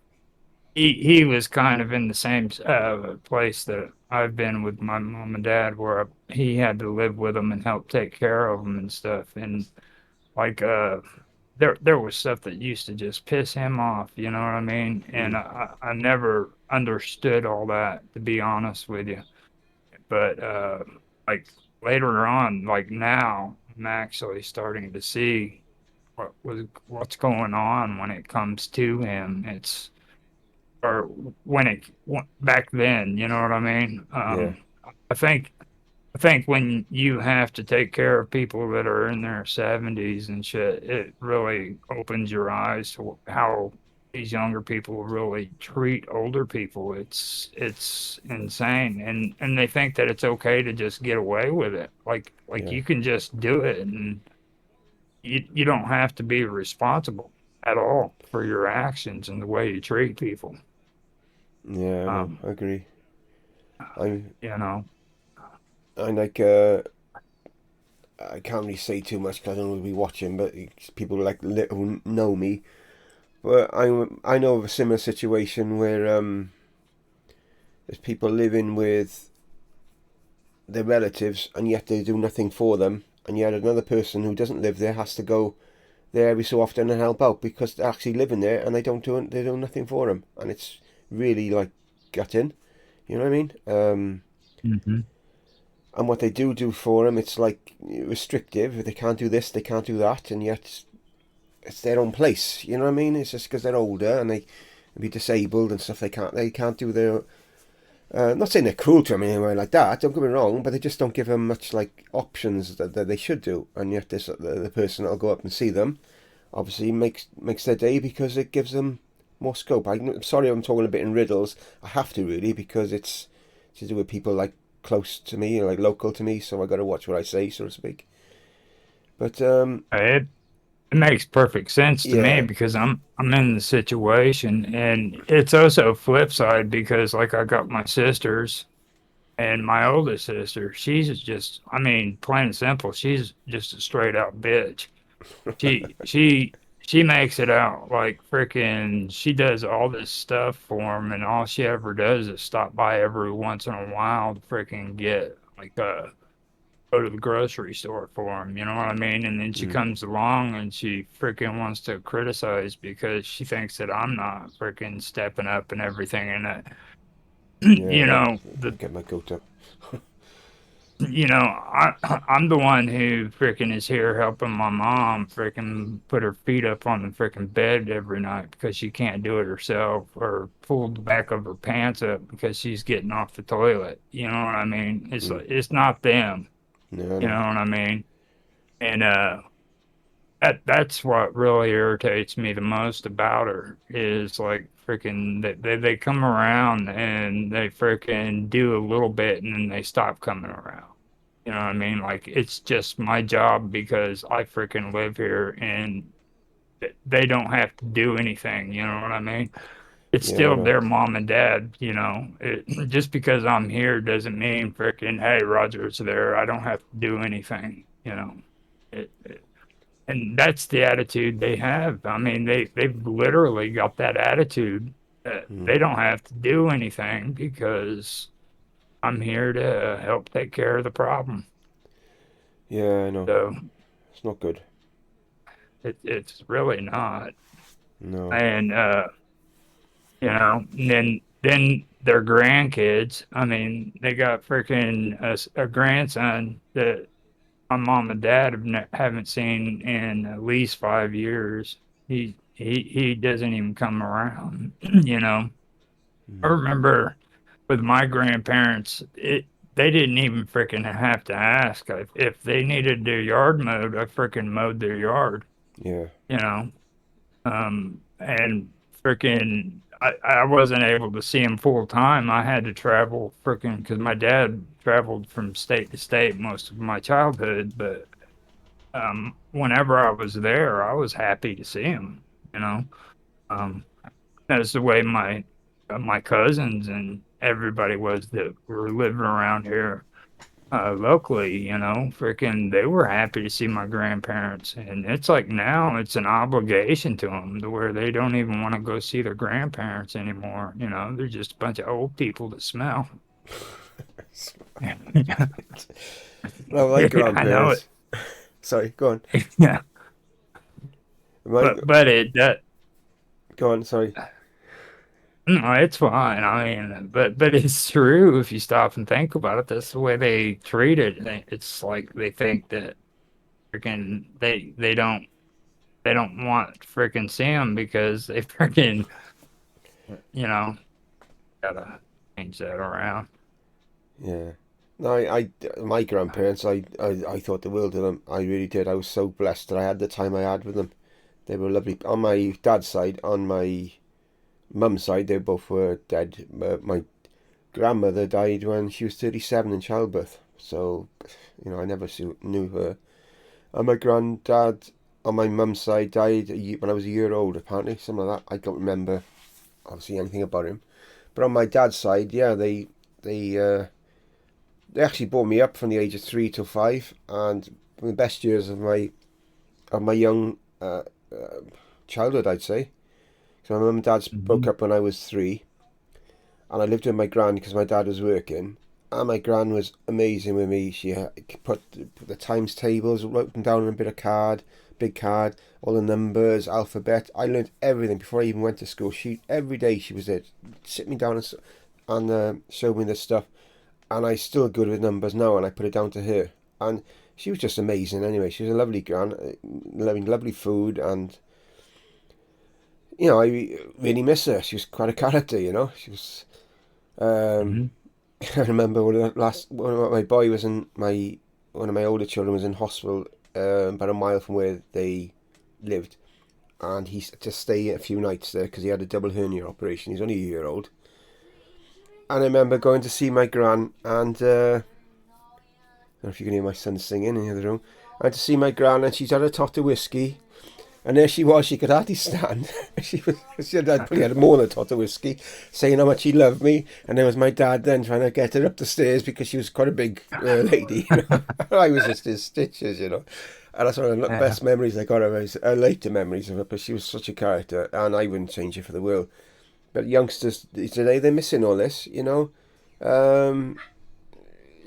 he was kind of in the same place that I've been with my mom and dad, where he had to live with them and help take care of them and stuff. And like there was stuff that used to just piss him off, you know what I mean? And mm, I never understood all that, to be honest with you. But like later on, like now, I'm actually starting to see what's going on when it comes to him. It's or when it back then, you know what I mean? yeah, I think I think when you have to take care of people that are in their 70s and shit, it really opens your eyes to how these younger people really treat older people. It's insane, and they think that it's okay to just get away with it. Like yeah, you can just do it, and you don't have to be responsible at all for your actions and the way you treat people. yeah. I know. Um, I agree. I'm, you know, I'm like, I can't really say too much because I don't know who'll be watching, but people like who know me. But I know of a similar situation where there's people living with their relatives and yet they do nothing for them, and yet another person who doesn't live there has to go there every so often and help out because they're actually living there and they do nothing for them, and it's really like gutting. You know what I mean? hmm And what they do for them, it's like restrictive. They can't do this, they can't do that, and yet it's their own place. You know what I mean? It's just because they're older and they be disabled and stuff. They can't do their. I'm not saying they're cruel to them anyway like that. Don't get me wrong, but they just don't give them much like options that they should do. And yet the person that'll go up and see them obviously makes their day because it gives them more scope. I'm sorry, I'm talking a bit in riddles. I have to really because it's to do with people like close to me, like local to me. So I got to watch what I say, so to speak. But it makes perfect sense to me yeah, because I'm in the situation, and it's also flip side because like I got my sisters and my oldest sister, she's just, I mean, plain and simple, she's just a straight out bitch. She makes it out like freaking she does all this stuff for him, and all she ever does is stop by every once in a while to freaking get like go to the grocery store for him, you know what I mean? And then she mm, comes along and she freaking wants to criticize because she thinks that I'm not freaking stepping up and everything. And yeah, you well, know, I get my goat up. I'm the one who freaking is here helping my mom freaking put her feet up on the freaking bed every night because she can't do it herself, or pull the back of her pants up because she's getting off the toilet. You know what I mean? Mm, It's not them. no, You no. know what I mean? And that's what really irritates me the most about her is like freaking they come around and they freaking do a little bit and then they stop coming around. You know what I mean? Like it's just my job because I freaking live here, and they don't have to do anything. You know what I mean? It's Yeah, I still know. their mom and dad. Just because I'm here doesn't mean freaking, hey, Roger's there. I don't have to do anything. And that's the attitude they have. I mean, they've literally got that attitude that Mm, they don't have to do anything because I'm here to help take care of the problem. yeah, I know. So It's not good. it's really not. No. And and then their grandkids. I mean, they got freaking a grandson that my mom and dad haven't seen in at least 5 years. He doesn't even come around. I Mm, remember. with my grandparents, they didn't even freaking have to ask. If they needed their yard mowed, I freaking mowed their yard, Yeah. you know. And freaking, I wasn't able to see him full time. I had to travel freaking because my dad traveled from state to state most of my childhood. But whenever I was there, I was happy to see him. You know, um, that's the way my cousins and everybody was that were living around here locally, you know, freaking, they were happy to see my grandparents. And it's like now it's an obligation to them to where they don't even want to go see their grandparents anymore. You know, they're just a bunch of old people that smell. Yeah, No, my I know it. grandparents. Sorry, go on. Yeah, My, but it that go on. Sorry. no, it's fine. I mean, but it's true if you stop and think about it. That's the way they treat it. It's like they think that freaking they don't want to freaking see them because they freaking, you know, gotta change that around. Yeah. No, my grandparents, I thought the world of them. I really did. I was so blessed that I had the time I had with them. They were lovely. On my dad's side, on my mum's side, they both were dead. My grandmother died when she was 37 in childbirth. So, I never knew her. And my granddad on my mum's side died when I was a year old, apparently. Something like that. I don't remember, obviously, anything about him. But on my dad's side, yeah, they actually brought me up from the age of 3 to 5, and the best years of my young childhood, I'd say. So my mum and dad broke Hmm. up when I was 3, and I lived with my gran because my dad was working. And my gran was amazing with me. She put the times tables, wrote them down on a big card, all the numbers, alphabet. I learned everything before I even went to school. Every day she was there, sit me down and show me this stuff. And I still good with numbers now, and I put it down to her. And she was just amazing. Anyway, she was a lovely gran, lovely food, and I really miss her. She was quite a character. She was. Um, Hmm. I remember one of my boy was in my one of my older children was in hospital about a mile from where they lived, and he had to stay a few nights there because he had a double hernia operation. He's only a year old, and I remember going to see my gran, and I don't know if you can hear my son singing in the other room. I went to see my gran, and she's had a tot of whiskey. And there she was, she could hardly stand. She probably had more than a tot of whiskey, saying how much she loved me. And there was my dad then trying to get her up the stairs because she was quite a big lady. I was just in stitches. And that's one of the Yeah. best memories I got of her, later memories of her, but she was such a character, and I wouldn't change her for the world. But youngsters today, they're missing all this. Um,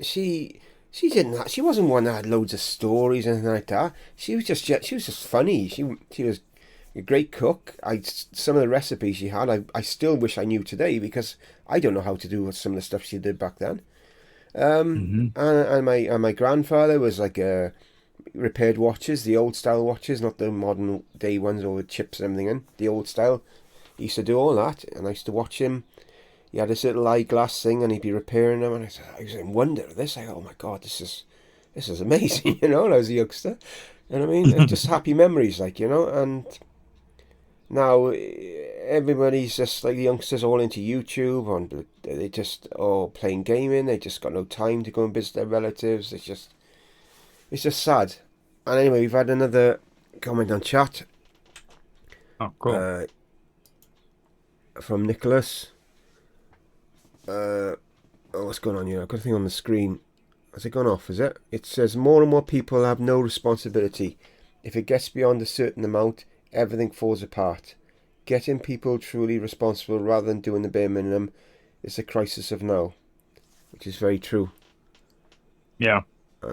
she she wasn't one that had loads of stories and anything like that. She was just funny. She was a great cook. Some of the recipes she had, I still wish I knew today because I don't know how to do some of the stuff she did back then. Hmm. And my grandfather was like repaired watches, the old style watches, not the modern day ones or with chips and everything in. The old style. He used to do all that, and I used to watch him. He had this little eyeglass thing, and he'd be repairing them, and I was in wonder of this. I go, oh my god, this is amazing, when I was a youngster. You know what I mean? And just happy memories, and now everybody's just like the youngsters all into YouTube, and they just playing gaming. They just got no time to go and visit their relatives. It's just sad. And anyway, we've had another comment on chat Oh, cool. uh, from Nicholas. What's going on here? I've got a thing on the screen. Has it gone off, is it? It says more and more people have no responsibility. If it gets beyond a certain amount, everything falls apart. Getting people truly responsible rather than doing the bare minimum is the crisis of now, which is very true. Yeah,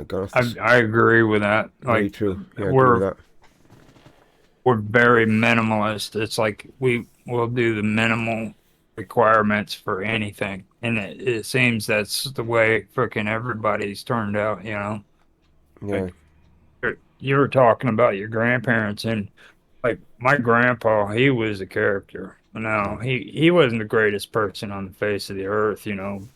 Gone off I agree with that. very Like true. Yeah, I agree with we're that. we're very minimalist. It's like we will do the minimal requirements for anything, and it seems that's the way freaking everybody's turned out. Yeah, Like you were talking about your grandparents, and like my grandpa, he was a character. No, he wasn't the greatest person on the face of the earth,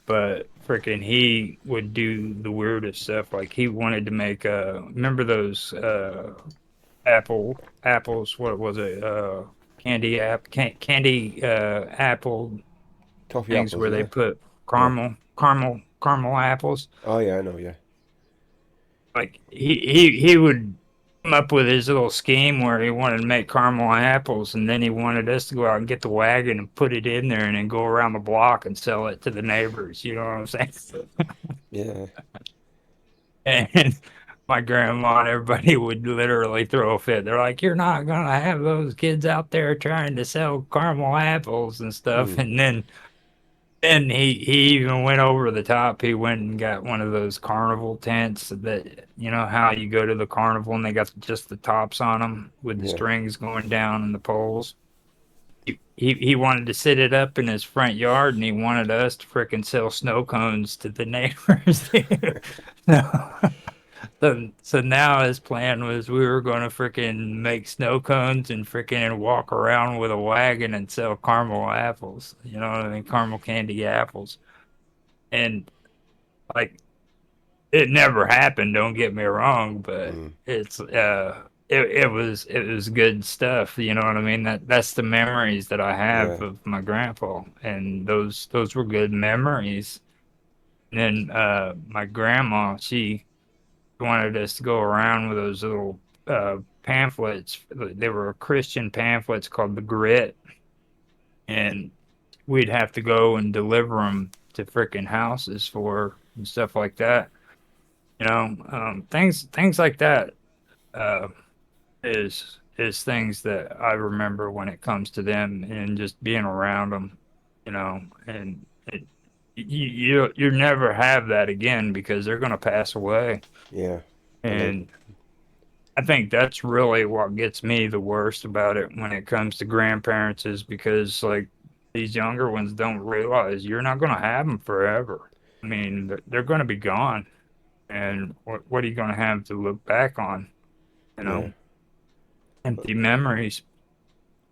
but freaking he would do the weirdest stuff. Like he wanted to make remember those apples, what was it? Candy apple Toffee things apples, where they yeah. put Yeah. caramel apples. Oh yeah, I know. Yeah. Like he would come up with his little scheme where he wanted to make caramel apples, and then he wanted us to go out and get the wagon and put it in there, and then go around the block and sell it to the neighbors. You know what I'm saying? Yeah. And my grandma and everybody would literally throw a fit. They're like, "You're not gonna have those kids out there trying to sell caramel apples and stuff." Mm. And then he even went over the top. He went and got one of those carnival tents that, how you go to the carnival and they got just the tops on them with the Yeah. strings going down and the poles. He wanted to sit it up in his front yard, and he wanted us to frickin' sell snow cones to the neighbors. So now his plan was we were going to frickin' make snow cones and frickin' walk around with a wagon and sell caramel apples. You know what I mean? Caramel candy apples. And like it never happened, don't get me wrong, but Mm. it was good stuff, you know what I mean? That's the memories that I have Yeah. of my grandpa, and those were good memories. And then my grandma, she wanted us to go around with those little pamphlets. They were Christian pamphlets called the Grit, and we'd have to go and deliver them to freaking houses for her and stuff like that. Things like that uh, is things that I remember when it comes to them and just being around them, and you never have that again because they're going to pass away. Yeah. And they. And I think that's really what gets me the worst about it when it comes to grandparents is because like these younger ones don't realize you're not going to have them forever. I mean, they're going to be gone, and what are you going to have to look back on? You Yeah. know, empty memories.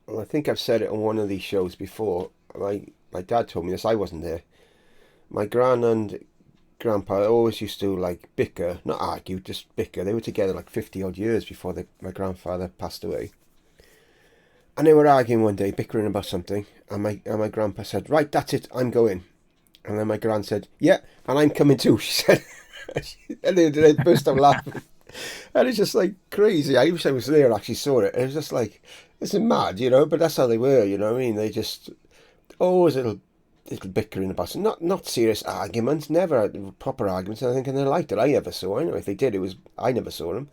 Well, I think I've said it on one of these shows before. My dad told me this. I wasn't there. My gran and grandpa always used to like bicker, not argue, just bicker. They were together like 50 odd years before my grandfather passed away. And they were arguing one day, bickering about something. And my grandpa said, "Right, that's it. I'm going." And then my gran said, "Yeah, and I'm coming too." She said, and they burst out laughing. And it's just like crazy. I wish I was there and actually saw it. It was just like, it's mad, but that's how they were, you know what I mean? They just always little bickering about some not serious arguments, never proper arguments, I think, in their life that I ever saw. I know if they did, I never saw them.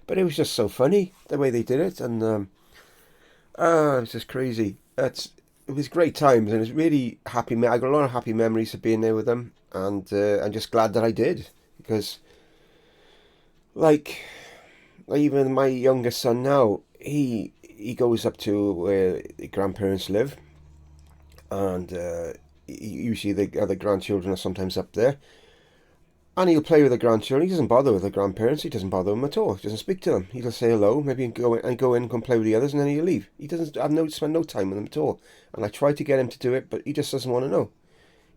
But it was just so funny the way they did it, and it was just crazy. It was great times, and it was really happy. I got a lot of happy memories of being there with them, and I'm just glad that I did because, like, even my youngest son now, he goes up to where the grandparents live, and usually the other grandchildren are sometimes up there, and he'll play with the grandchildren. He doesn't bother with the grandparents. He doesn't bother them at all. He doesn't speak to them. He'll just say hello, maybe go in and play with the others, and then he'll leave. He doesn't spend no time with them at all. And I try to get him to do it, but he just doesn't want to know.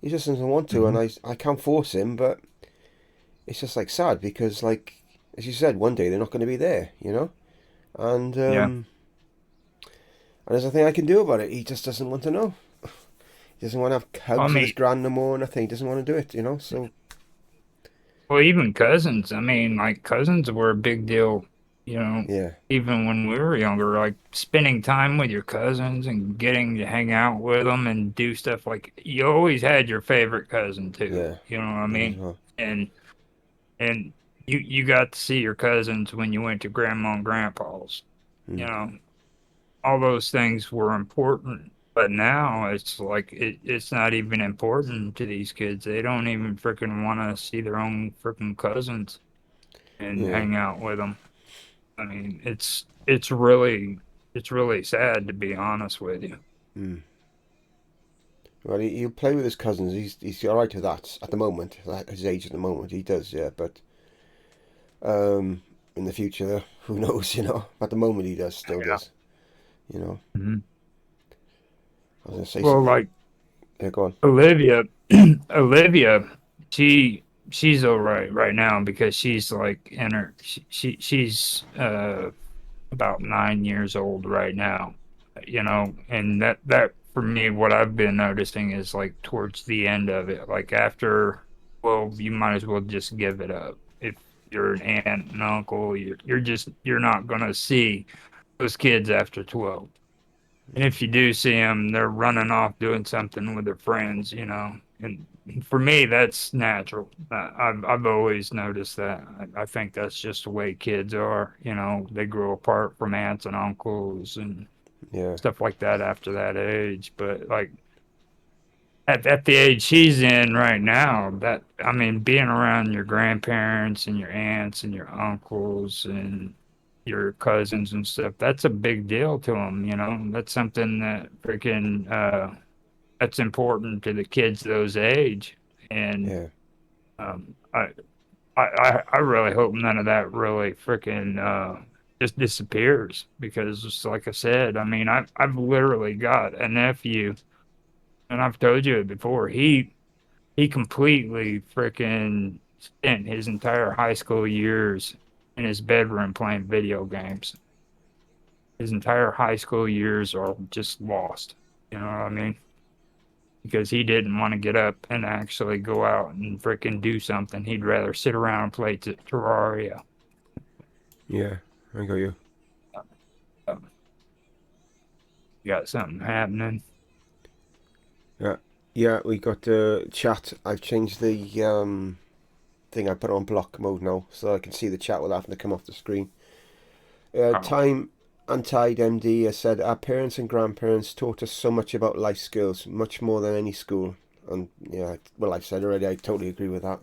He just doesn't want to, and I can't force him. But it's just like sad because, like as you said, one day they're not going to be there, and Yeah. and there's nothing I can do about it. He just doesn't want to know. He doesn't want to have I hugs with his mean, grand no more. Nothing. He doesn't want to do it. So well, even cousins. I mean, like cousins were a big deal. yeah, Even when we were younger, like spending time with your cousins and getting to hang out with them and do stuff like you always had your favorite cousin too. yeah, You know what I that as mean? well. And and you got to see your cousins when you went to grandma and grandpa's. You Mm, know, all those things were important. But now it's like it's not even important to these kids. They don't even freaking want to see their own freaking cousins and yeah. hang out with them. I mean, it's really sad to be honest with you. Mm. Well, he'll play with his cousins. He's all right with that at the moment. At his age at the moment, he does. Yeah, but in the future, who knows? At the moment, he still Yeah. does. You know. Mhm. I was gonna say Well, something. like Yeah, go on. Olivia, Olivia, she's all right now because she's like in her she's about 9 years old right now, and that for me, what I've been noticing is like towards the end of it, like after, well, you might as well just give it up. If you're an aunt and uncle, you're not gonna see those kids after 12. And if you do see them, they're running off doing something with their friends. And for me, that's natural. I've always noticed that. I think that's just the way kids are. They grow apart from aunts and uncles and Yeah, stuff like that after that age. But like at the age she's in right now, that I mean, being around your grandparents and your aunts and your uncles and your cousins and stuff, that's a big deal to them. That's something that freaking that's important to the kids those age. And yeah, um, I really hope none of that really freaking just disappears because, just like I said, I mean, I've literally got a nephew, and I've told you it before. He completely freaking spent his entire high school years in his bedroom playing video games. His entire high school years are just lost. You know what I mean? Because he didn't want to get up and actually go out and freaking do something. He'd rather sit around and play Terraria. yeah. I got you. Um, got something happening. Yeah, yeah. We got the chat. I've changed the thing. I put it on block mode now, so I can see the chat without having to come off the screen. Oh, Time Untied MD has said our parents and grandparents taught us so much about life skills, much more than any school. And yeah, well, I've said already, I totally agree with that.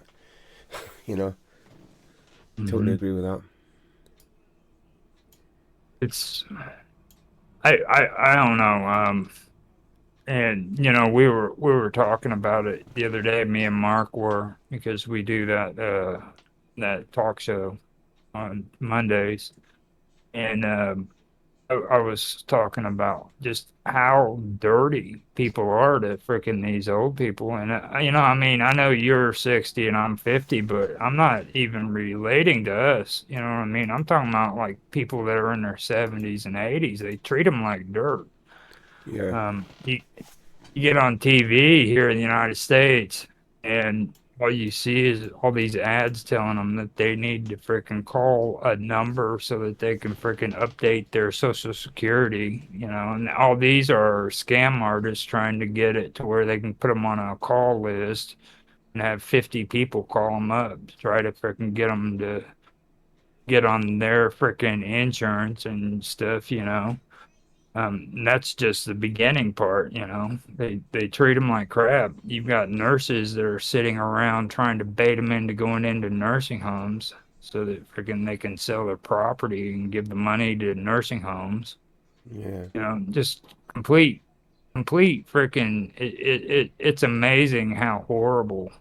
You know, totally hmm agree with that. it's I don't know. And we were talking about it the other day. Me and Mark were because we do that talk show on Mondays, and I was talking about just how dirty people are to freaking these old people. And, I mean, I know you're 60 and I'm 50, but I'm not even relating to us. You know what I mean? I'm talking about like people that are in their 70s and 80s. They treat them like dirt. Yeah, You get on TV here in the United States, and all you see is all these ads telling them that they need to freaking call a number so that they can freaking update their social security. And all these are scam artists trying to get it to where they can put them on a call list and have 50 people call them up to try to freaking get them to get on their freaking insurance and stuff. And that's just the beginning part. They treat them like crap. You've got nurses that are sitting around trying to bait them into going into nursing homes so that freaking they can sell their property and give the money to nursing homes. yeah, Just complete freaking. It's amazing how horrible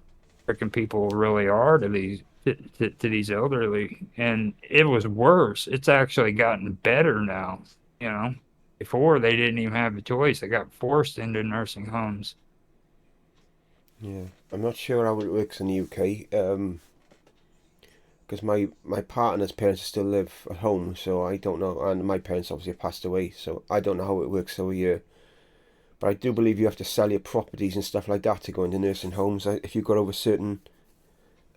freaking people really are to these elderly, and it was worse. It's actually gotten better now. You know, Before they didn't even have a choice; they got forced into nursing homes. yeah. I'm not sure how it works in the UK. Because my partner's parents still live at home, so I don't know. And my parents obviously have passed away, so I don't know how it works over here. But I do believe you have to sell your properties and stuff like that to go into nursing homes. If you've got over a certain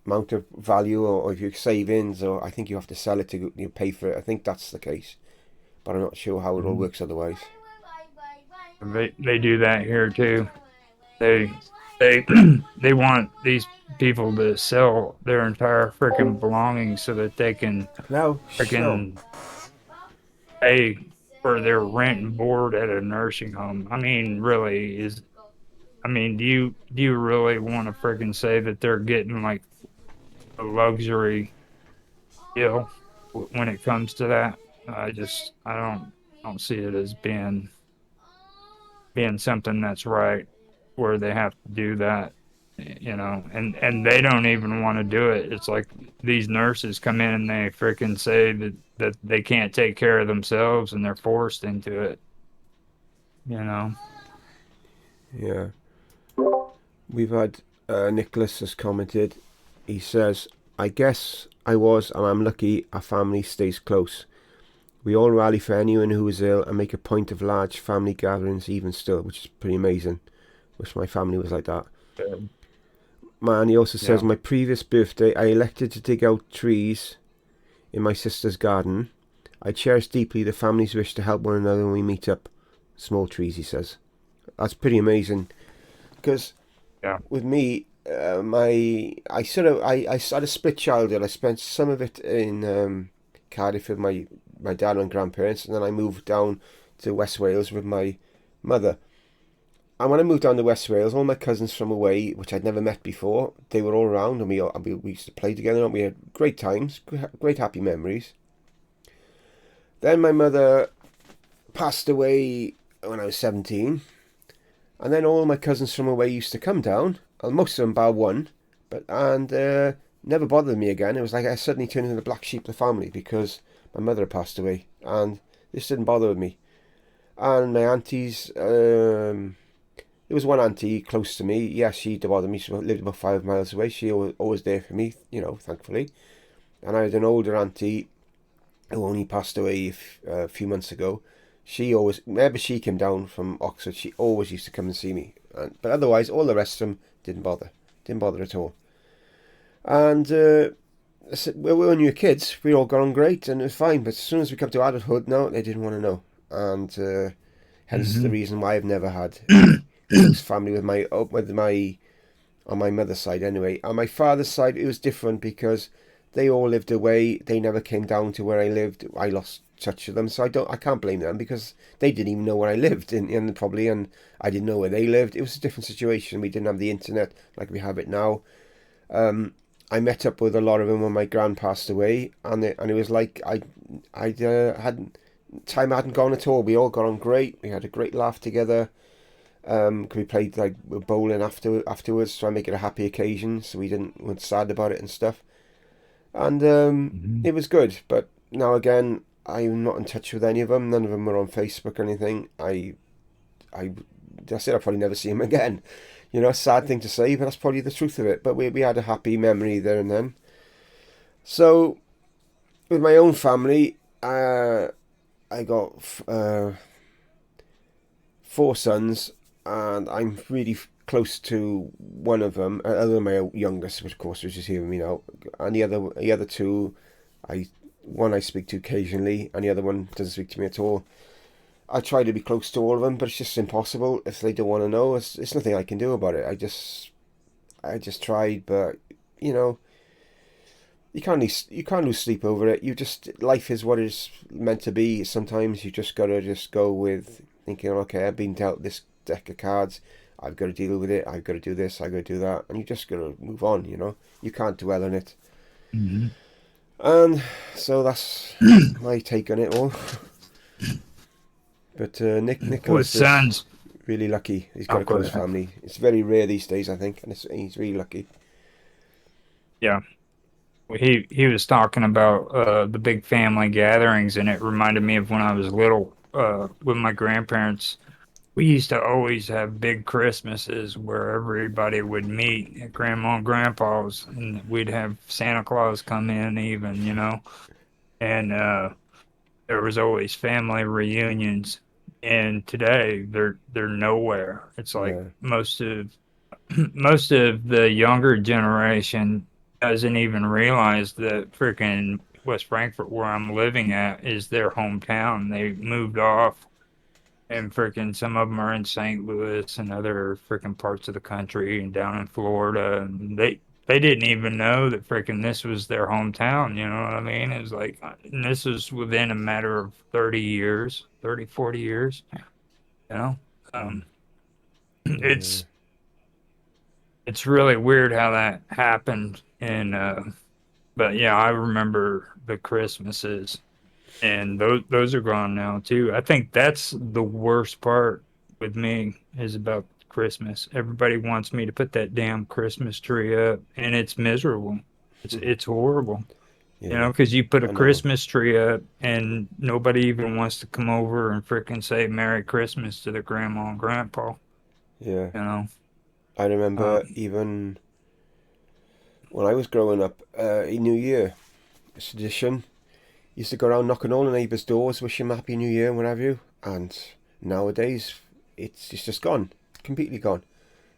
amount of value, or if you're savings, or I think you have to sell it to pay for it. I think that's the case, but I'm not sure how it all Mhm. works otherwise. They do that here too. They they they want these people to sell their entire freaking belongings so that they can No, no. freaking pay for their rent and board at a nursing home. I mean, really is. I mean, do you really want to freaking say that they're getting like a luxury deal when it comes to that? I don't see it as being something that's right where they have to do that. And they don't even want to do it. It's like these nurses come in and they freaking say that they can't take care of themselves and they're forced into it, you know. Yeah. We've had Nicholas has commented. He says, "I guess I was, and I'm lucky. Our family stays close. We all rally for anyone who is ill and make a point of large family gatherings, even still, which is pretty amazing. Wish my family was like that." Man, he also says, Yeah. "My previous birthday, I elected to dig out trees in my sister's garden. I cherish deeply the family's wish to help one another when we meet up. Small trees," he says. That's pretty amazing. Because Yeah. with me, I had a split childhood. I spent some of it in Cardiff with my dad and grandparents, and then I moved down to West Wales with my mother. And when I moved down to West Wales, all my cousins from away, which I'd never met before, they were all around, and we used to play together, and we had great times, great happy memories. Then my mother passed away when I was 17, and then all my cousins from away used to come down, and most of them bar one, and never bothered me again. It was like I suddenly turned into the black sheep of the family because my mother had passed away, and this didn't bother with me. And my aunties, there was one auntie close to me. Yeah, she didn't bother me. She lived about 5 miles away. She always there for me, thankfully. And I had an older auntie who only passed away a few months ago. She always, whenever she came down from Oxford, she always used to come and see me. But otherwise, all the rest of them didn't bother at all. And when we were new kids, we all got on great and it was fine. But as soon as we come to adulthood, no, they didn't want to know. And hence the reason why I've never had any close family with my on my mother's side anyway. On my father's side, it was different because they all lived away. They never came down to where I lived. I lost touch with them, so I can't blame them because they didn't even know where I lived, and probably, and I didn't know where they lived. It was a different situation. We didn't have the internet like we have it now. I met up with a lot of them when my gran passed away, and it was like I hadn't time hadn't gone at all. We all got on great. We had a great laugh together. We played like bowling afterwards, try and make it a happy occasion, so weren't sad about it and stuff. And it was good. But now again, I'm not in touch with any of them. None of them are on Facebook or anything. I said I'll probably never see him again. A sad thing to say, but that's probably the truth of it. But we had a happy memory there and then. So with my own family, I got 4 sons, and I'm really close to one of them, other than my youngest, which of course is just here with me now. And the other two, one I speak to occasionally, and the other one doesn't speak to me at all. I try to be close to all of them, but it's just impossible. If they don't want to know, it's nothing I can do about it. I just tried, but you know, you can't lose sleep over it. Life is what it's meant to be. Sometimes you just gotta just go with thinking, okay, I've been dealt this deck of cards. I've got to deal with it. I've got to do this. I've got to do that, and you just gotta move on. You can't dwell on it. Mm-hmm. And so that's my take on it all. But Nicholas is really lucky. He's got a close family. It's very rare these days, I think, and he's really lucky. Yeah. He was talking about the big family gatherings, and it reminded me of when I was little with my grandparents. We used to always have big Christmases where everybody would meet at Grandma and Grandpa's, and we'd have Santa Claus come in even, and there was always family reunions. And today they're nowhere. It's like Yeah. most of the younger generation doesn't even realize that freaking West Frankfort, where I'm living at, is their hometown. They moved off, and freaking some of them are in St. Louis and other freaking parts of the country and down in Florida. And they didn't even know that freaking this was their hometown. You know what I mean? It's like, and this is within a matter of 30 years, 30, 40 years. You know, um, it's it's really weird how that happened. And but yeah, I remember the Christmases, and those are gone now too. I think that's the worst part with me is about Christmas. Everybody wants me to put that damn Christmas tree up, and it's miserable. It's horrible. Yeah, Because you put a I know. Christmas tree up, and nobody even wants to come over and frickin' say Merry Christmas to the grandma and grandpa. Yeah. You know. I remember Um, even when I was growing up, in New Year, it's tradition. Used to go around knocking all the neighbours' doors, wish them Happy New Year and what have you. And nowadays, it's just gone, completely gone.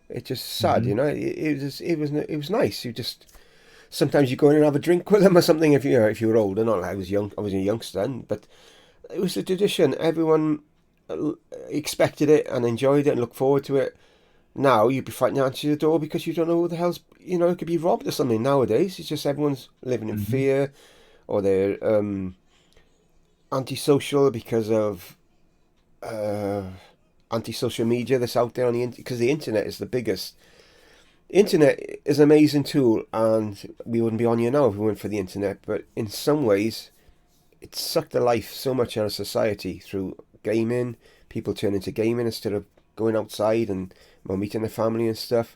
It's just sad, mhm. you know. It was nice. You just sometimes you go in and have a drink with them or something if you were older. Not like I was young. I was a youngster then, but it was a tradition. Everyone expected it and enjoyed it and looked forward to it. Now you'd be frightened to answer the door because you don't know who the hell's, it could be robbed or something. Nowadays, it's just everyone's living in Mhm. fear, or they're antisocial because of uh, anti-social media that's out there on the because the internet is the biggest. Internet is an amazing tool, and we wouldn't be on here now if it weren't for the internet. But in some ways, it sucked the life so much out of society through gaming. People turn into gaming instead of going outside and meeting their family and stuff.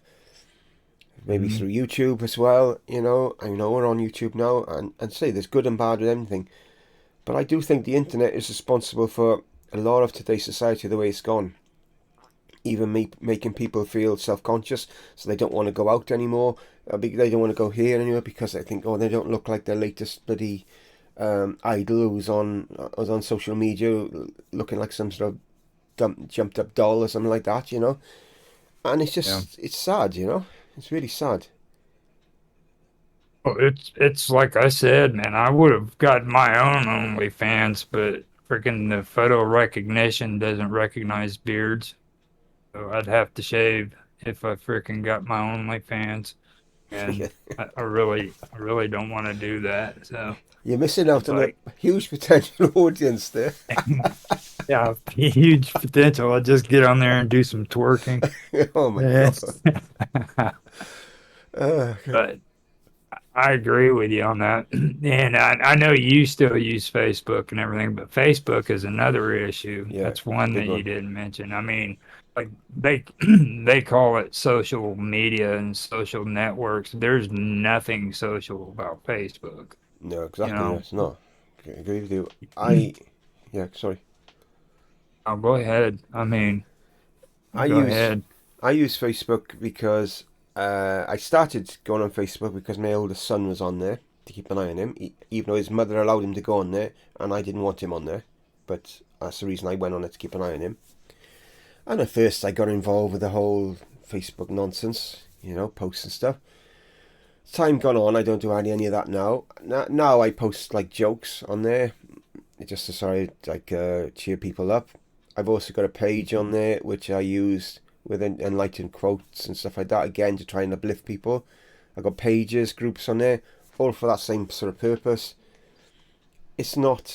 Maybe Mhm. through YouTube as well. I know we're on YouTube now, and say there's good and bad with everything. But I do think the internet is responsible for a lot of today's society the way it's gone. Even making people feel self-conscious, so they don't want to go out anymore. They don't want to go here anymore because they think, oh, they don't look like their latest bloody idol who's on social media, looking like some sort of jumped up doll or something like that. And Yeah. it's sad. It's really sad. Well, it's like I said, man. I would have gotten my own OnlyFans, but freaking the photo recognition doesn't recognize beards, so I'd have to shave if I freaking got my OnlyFans, and I really don't want to do that. So You're missing out it's on a like, huge potential audience there. yeah, huge potential. I'll just get on there and do some twerking. Oh my Yeah. god. Uh, But I agree with you on that. And I know you still use Facebook and everything, but Facebook is another issue. yeah, That's one big that you one. didn't mention. I mean, like they they call it social media and social networks. There's nothing social about Facebook, No, you exactly. know. Yes, no. I agree with you. Yeah, sorry. Oh, go ahead. I mean, I go use ahead. I use Facebook because I started going on Facebook because my oldest son was on there to keep an eye on him, even though his mother allowed him to go on there, and I didn't want him on there. But that's the reason I went on it to keep an eye on him. And at first, I got involved with the whole Facebook nonsense, posts and stuff. As time gone on, I don't do any of that now. Now I post like jokes on there, just to cheer people up. I've also got a page on there which I use with enlightened quotes and stuff like that, again to try and uplift people. I've got pages, groups on there, all for that same sort of purpose. It's not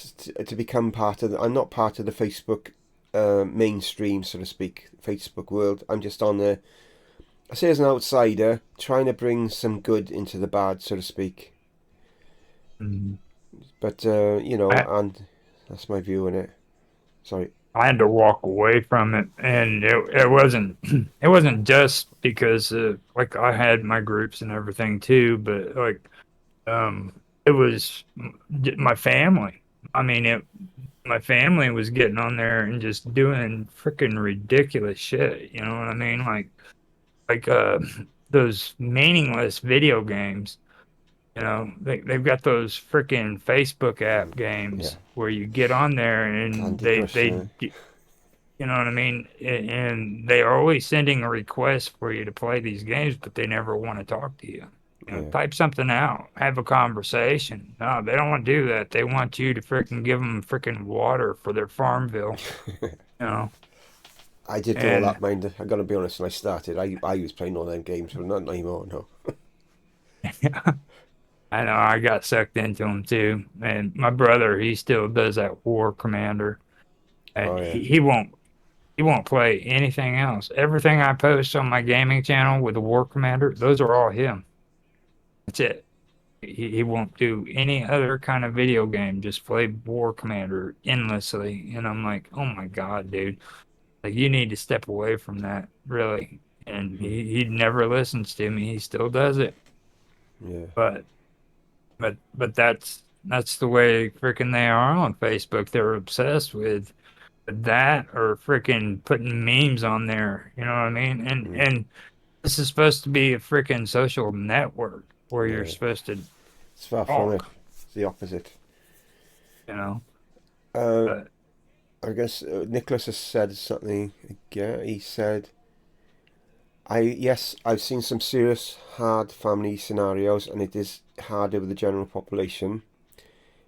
to become part of. I'm not part of the Facebook mainstream, so to speak, Facebook world. I'm just on there. I say as an outsider, trying to bring some good into the bad, so to speak. Mhm. But and that's my view on it. Sorry. I had to walk away from it, and it wasn't it wasn't just because like I had my groups and everything too, but like it was my family. I mean, it my family was getting on there and just doing freaking ridiculous shit. You know what I mean? Like those meaningless video games. They've got those freaking Facebook app Yeah. games where you get on there and Candy Crush. you know what I mean? And they are always sending a request for you to play these games, but they never want to talk to you. Yeah. Type something out, have a conversation. No, they don't want to do that. They want you to freaking give them freaking water for their Farmville, you know? I did do all And that, mind. I gotta be honest. When I started, I was playing all them games, but not anymore. No. I know I got sucked into them too. And my brother, he still does that War Commander, and Oh yeah. he won't play anything else. Everything I post on my gaming channel with the War Commander, those are all him. That's it. He won't do any other kind of video game, just play War Commander endlessly. And I'm like, oh my God, dude. Like, you need to step away from that, really. And Hmm. he never listens to me. He still does it. Yeah. But but that's the way freaking they are on Facebook. They're obsessed with that or freaking putting memes on there. You know what I mean? Mm. And this is supposed to be a freaking social network where you're Yeah, supposed to it's far from it. talk. It's the opposite. You know, Uh, but I guess Nicholas has said something again. He said, yes, I've seen some serious hard family scenarios, and it is harder with the general population.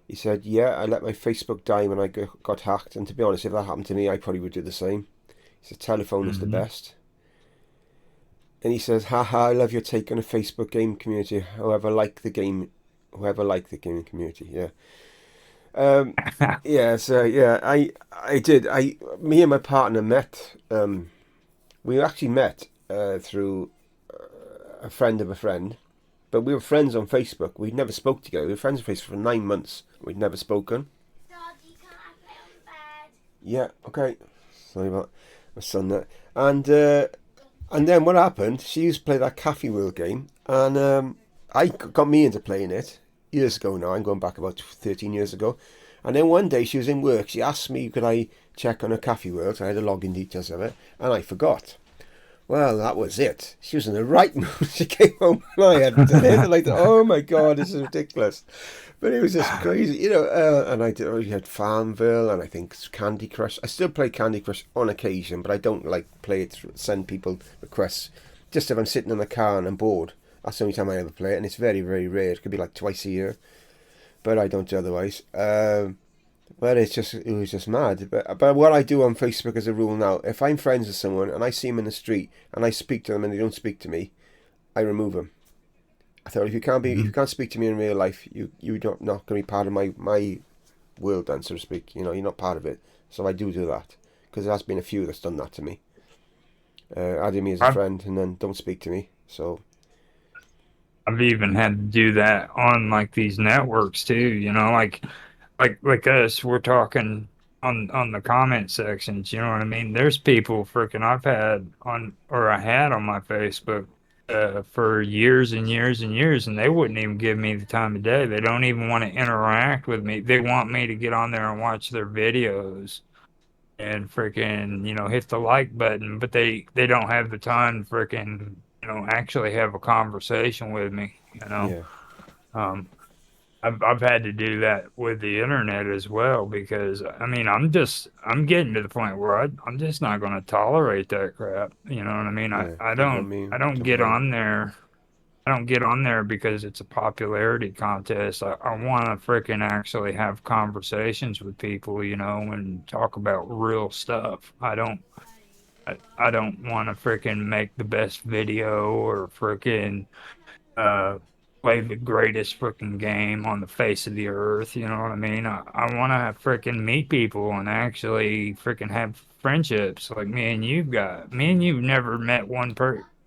He said, yeah, I let my Facebook die when I got hacked, and to be honest, if that happened to me, I probably would do the same. He said, telephone is the mhm. best. And he says, haha, I love your take on the Facebook game community. Whoever like the gaming community, yeah. Um, yeah, so yeah, I did. Me and my partner met. We actually met through a friend of a friend, but we were friends on Facebook. We'd never spoke together. We were friends on Facebook for 9 months. We'd never spoken. Daddy, can I play on the bed? Yeah, okay. Sorry about my son there. And then what happened? She used to play that Cafe World game, and I got me into playing it years ago now. I'm going back about 13 years ago. And then one day she was in work. She asked me could I check on her Cafe World. So I had the login details of it, and I forgot. Well, that was it. She was in the right mood. She came home and I hadn't done it. Like, oh my god, this is ridiculous. But it was just crazy, you know. And we had Farmville, and I think Candy Crush. I still play Candy Crush on occasion, but I don't like play it. Send people requests. Just if I'm sitting in the car and I'm bored, that's the only time I ever play it, and it's very, very rare. It could be like twice a year, but I don't do otherwise. But it was just mad. But what I do on Facebook as a rule now, if I'm friends with someone and I see them in the street and I speak to them and they don't speak to me, I remove them. I thought if you Mhm. can't speak to me in real life, you don't not going to be part of my world then, so to speak. You know, you're not part of it. So I do that because there has been a few that's done that to me. Added me as a I've friend and then don't speak to me. So I've even had to do that on like these networks too. You know, like us, we're talking on the comment sections. You know what I mean? There's people freaking I've had on or I had on my Facebook for years and years and years, and they wouldn't even give me the time of day. They don't even want to interact with me. They want me to get on there and watch their videos and freaking hit the like button, but they don't have the time to freaking actually have a conversation with me. You know, yeah, um, I've had to do that with the internet as well because I mean I'm getting to the point where I'm just not going to tolerate that crap. You know what I mean? yeah. I Don't want don't me I don't jumping get on. on there. I don't get on there because it's a popularity contest. I want to freaking actually have conversations with people, and talk about real stuff. I don't want to freaking make the best video or freaking uh, play the greatest freaking game on the face of the earth. You know what I mean? I want to freaking meet people and actually freaking have friendships like me and you've got. Me and you've never met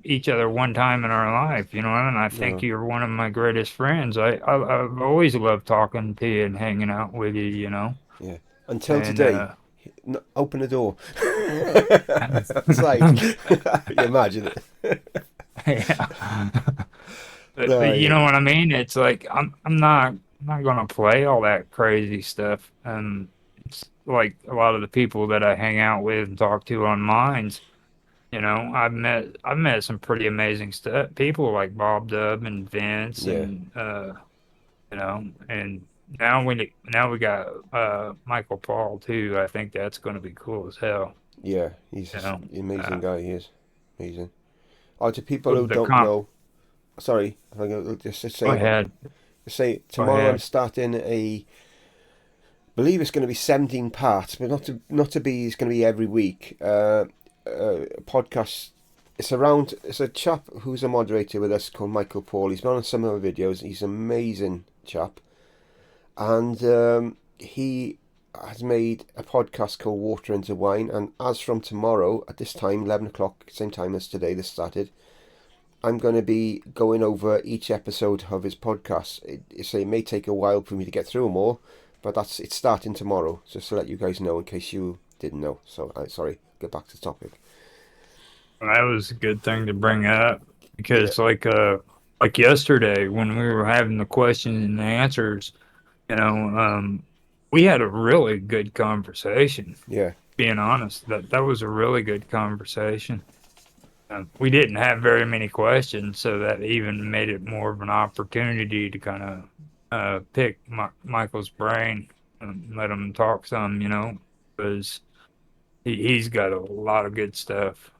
each other one time in our life, and I think No, you're one of my greatest friends. I've always loved talking to you and hanging out with you. yeah. Until And today, open the door. Outside. You imagine it. yeah. But No, you yeah, know what I mean? It's like I'm not gonna play all that crazy stuff. And it's like a lot of the people that I hang out with and talk to on mines, I've met some pretty amazing stuff people like Bob Dub and Vince yeah, and and now we got Michael Paul too. I think that's gonna be cool as hell. yeah. He's You just know. an amazing Uh guy. He is amazing. Oh, to people who with the don't comp know, sorry, I'm gonna just to Go say that. ahead. Say Go tomorrow I'm ahead. starting believe it's going to be 17 parts, but not to be. It's going to be every week. Podcast. It's a chap who's a moderator with us called Michael Paul. He's been on some of our videos. He's an amazing chap, and he has made a podcast called Water into Wine. And as from tomorrow at this time, 11 o'clock, same time as today, this started. I'm going to be going over each episode of his podcast. It may take a while for me to get through them all, but it's starting tomorrow. Just to let you guys know in case you didn't know. So sorry, get back to the topic. That was a good thing to bring up Yeah, because like yesterday when we were having the questions and the answers, you know, um we had a really good conversation. yeah, being honest, that was a really good conversation. We didn't have very many questions, so that even made it more of an opportunity to kind of pick Michael's brain and let him talk some, because he's got a lot of good stuff.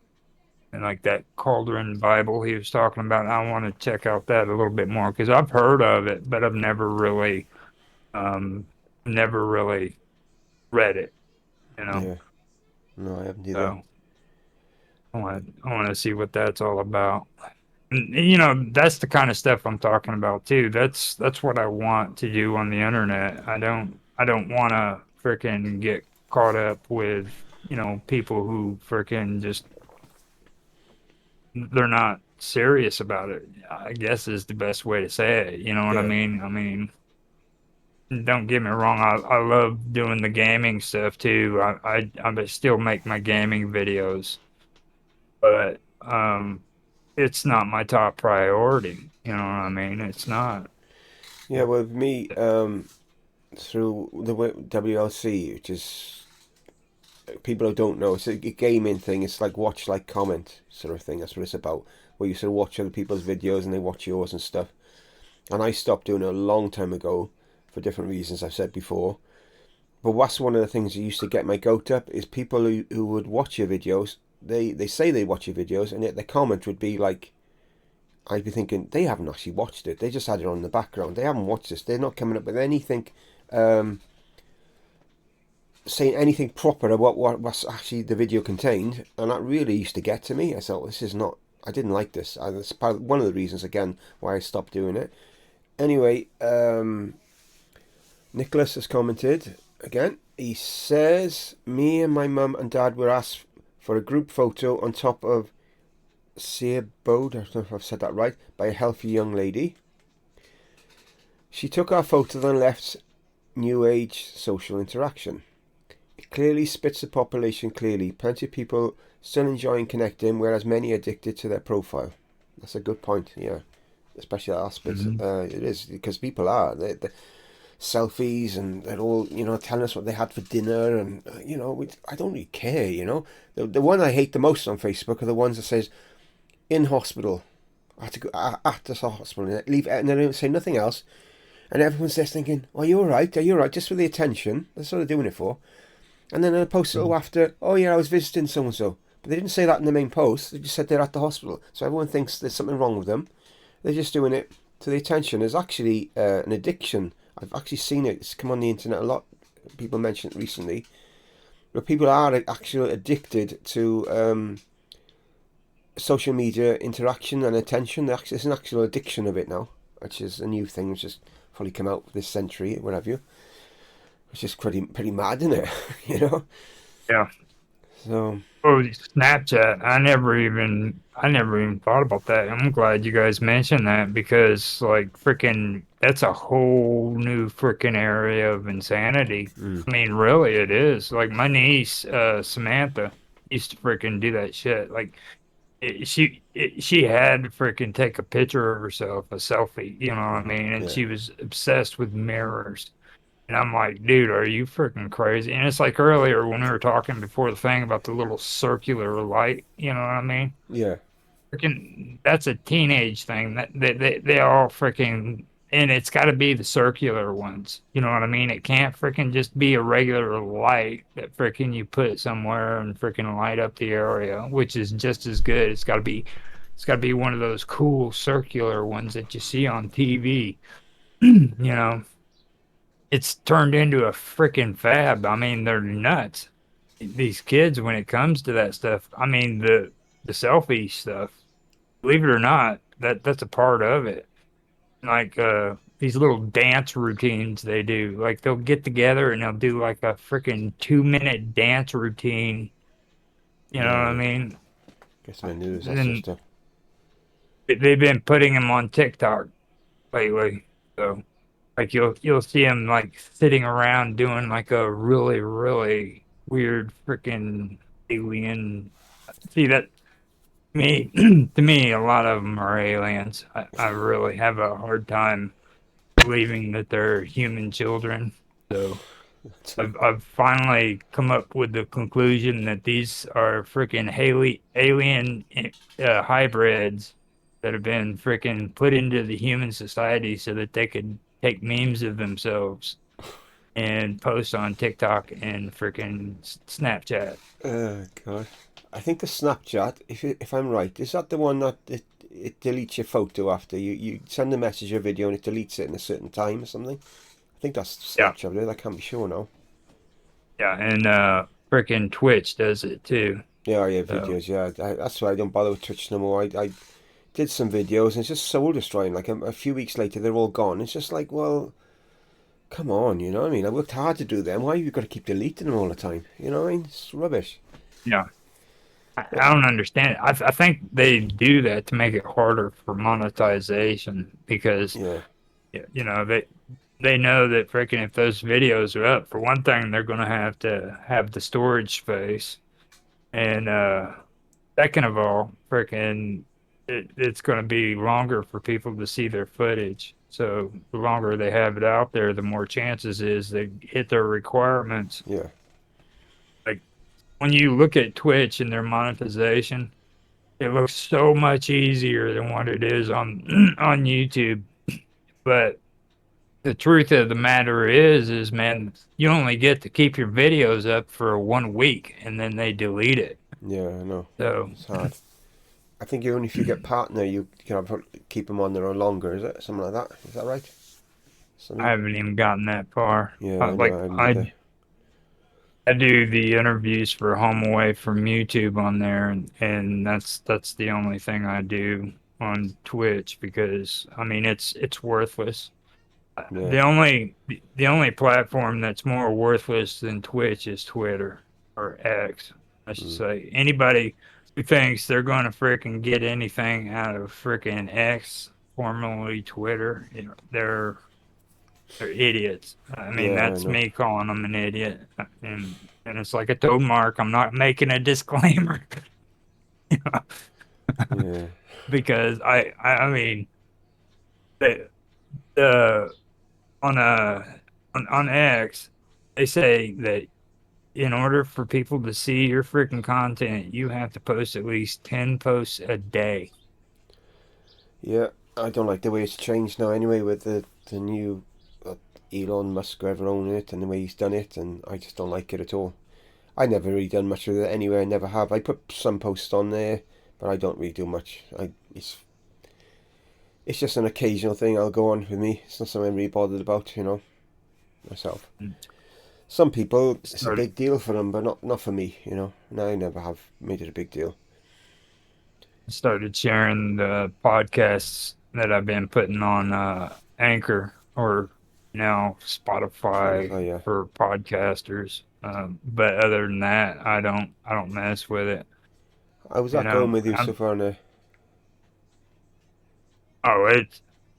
And like that Cauldron Bible he was talking about, I want to check out that a little bit more because I've heard of it, but I've um, never really read it, you know. Yeah. No, I haven't either. So I want to see what that's all about. And, that's the kind of stuff I'm talking about too. That's what I want to do on the internet. I don't want to freaking get caught up with, people who freaking just they're not serious about it, I guess is the best way to say it. You know what I Yeah. mean? I mean, don't get me wrong. I love doing the gaming stuff too. I still make my gaming videos, but it's not my top priority. You know what I mean? It's not. Yeah, well, with me, through the WLC, which is people who don't know, it's a gaming thing. It's like watch, like, comment sort of thing. That's what it's about. Where you sort of watch other people's videos and they watch yours and stuff. And I stopped doing it a long time ago for different reasons I've said before. But that's one of the things that used to get my goat up is people who would watch your videos. They say they watch your videos, and yet their comment would be like, I'd be thinking they haven't actually watched it. They just had it on in the background. They haven't watched this. They're not coming up with anything, um, saying anything proper about what's actually the video contained. And that really used to get to me. I thought, this is not. I didn't like this. That's one of the reasons again why I stopped doing it. Anyway, Nicholas has commented again. He says, me and my mum and dad were asked for a group photo on top of Seabode, I don't know if I've said that right, by a healthy young lady. She took our photo then left New Age social interaction. It clearly spits the population clearly. Plenty of people still enjoying connecting, whereas many are addicted to their profile. That's a good point, yeah. Especially that aspect. It is, because people are. They're selfies and they're all, telling us what they had for dinner, and, I don't really care, The one I hate the most on Facebook are the ones that says, in hospital. I had to go at this hospital and leave, and they don't say nothing else. And everyone's just thinking, "Are you all right? Are you all right?" Just for the attention. That's what they're doing it for. And then they'll post it after, "Oh yeah, I was visiting so and so," but they didn't say that in the main post. They just said they're at the hospital, so everyone thinks there's something wrong with them. They're just doing it to the attention. There's actually an addiction. I've actually seen it. It's come on the internet a lot. People mentioned it recently, but people are actually addicted to social media interaction and attention. There's an actual addiction of it now, which is a new thing which has probably come out this century, what have you. It's just pretty mad, isn't it? Yeah. So. Oh, Snapchat. I never even thought about that. I'm glad you guys mentioned that because like freaking that's a whole new freaking area of insanity. I mean, really it is. Like my niece, Samantha, used to freaking do that shit. Like she had to freaking take a picture of herself, a selfie, you know what I mean? And Yeah. she was obsessed with mirrors. And I'm like, dude, are you freaking crazy? And it's like earlier when we were talking before the thing about the little circular light, you know what I mean? Yeah. Freaking, that's a teenage thing. That they all freaking, and it's got to be the circular ones. You know what I mean? It can't freaking just be a regular light that freaking you put somewhere and freaking light up the area, which is just as good. It's got to be one of those cool circular ones that you see on TV. You know, it's turned into a freaking fad. I mean, they're nuts. These kids, when it comes to that stuff, I mean, the selfie stuff, believe it or not, that's a part of it. Like these little dance routines they do. Like they'll get together and they'll do like a freaking 2 minute dance routine. You know what I Yeah. mean? Guess my news, that sort of And stuff. they've been putting them on TikTok lately. So like you'll see them like sitting around doing like a really really weird freaking alien. See that me to me a lot of them are aliens. I really have a hard time believing that they're human children. So I've finally come up with the conclusion that these are freaking alien hybrids that have been freaking put into the human society so that they could take memes of themselves and post on TikTok and freaking Snapchat. Oh God. I think the Snapchat, if I'm right, is that the one that it deletes your photo after you send a message or video and it deletes it in a certain time or something? I think that's Yeah, Snapchat. I can't be sure now. yeah, and freaking Twitch does it too. Yeah, yeah, So videos. Yeah, that's why I don't bother with Twitch no more. I did some videos and it's just soul destroying. Like a few weeks later, they're all gone. It's just like, well, come on, you know what I mean? I worked hard to do them. Why have you got to keep deleting them all the time? You know what I mean? It's rubbish. yeah, I don't understand it. I think they do that to make it harder for monetization because Yeah, you know they know that freaking if those videos are up, for one thing, they're gonna have to have the storage space, and second of all, freaking it's gonna be longer for people to see their footage. So the longer they have it out there, the more chances is they hit their requirements. yeah, Like when you look at Twitch and their monetization, it looks so much easier than what it is on on YouTube. But the truth of the matter is man, you only get to keep your videos up for 1 week and then they delete it. yeah. I know. So It's hard. I think you only if you get partner, you can keep them on there or longer. Is it something like that? Is that right? I Something. haven't even gotten that far. Yeah, I know. Like I haven't either. I do the interviews for Home Away from YouTube on there, and that's the only thing I do on Twitch because I mean it's worthless. Yeah. The only platform that's more worthless than Twitch is Twitter or X. I should Mm, say. Anybody who thinks they're going to freaking get anything out of freaking X, formerly Twitter, they're idiots. I mean, yeah, I that's know. me calling them an idiot, and it's like I told Mark, I'm not making a disclaimer, you know, Yeah, because I mean, the on X, they say that in order for people to see your freaking content, you have to post at least 10 posts a day. yeah. I don't like the way it's changed now. Anyway, with the new Elon Musk or whoever owning it and the way he's done it, and I just don't like it at all. I never really done much with it anyway. I never have. I put some posts on there, but I don't really do much. It's just an occasional thing I'll go on with me. It's not something I'm really bothered about, myself. Some people, it's a Started, big deal for them, but not for me, No, I never have made it a big deal. started sharing the podcasts that I've been putting on Anchor or now Spotify Spotify, yeah. for podcasters. But other than that, I don't mess with it. How's You that going know, with you so I'm far now? oh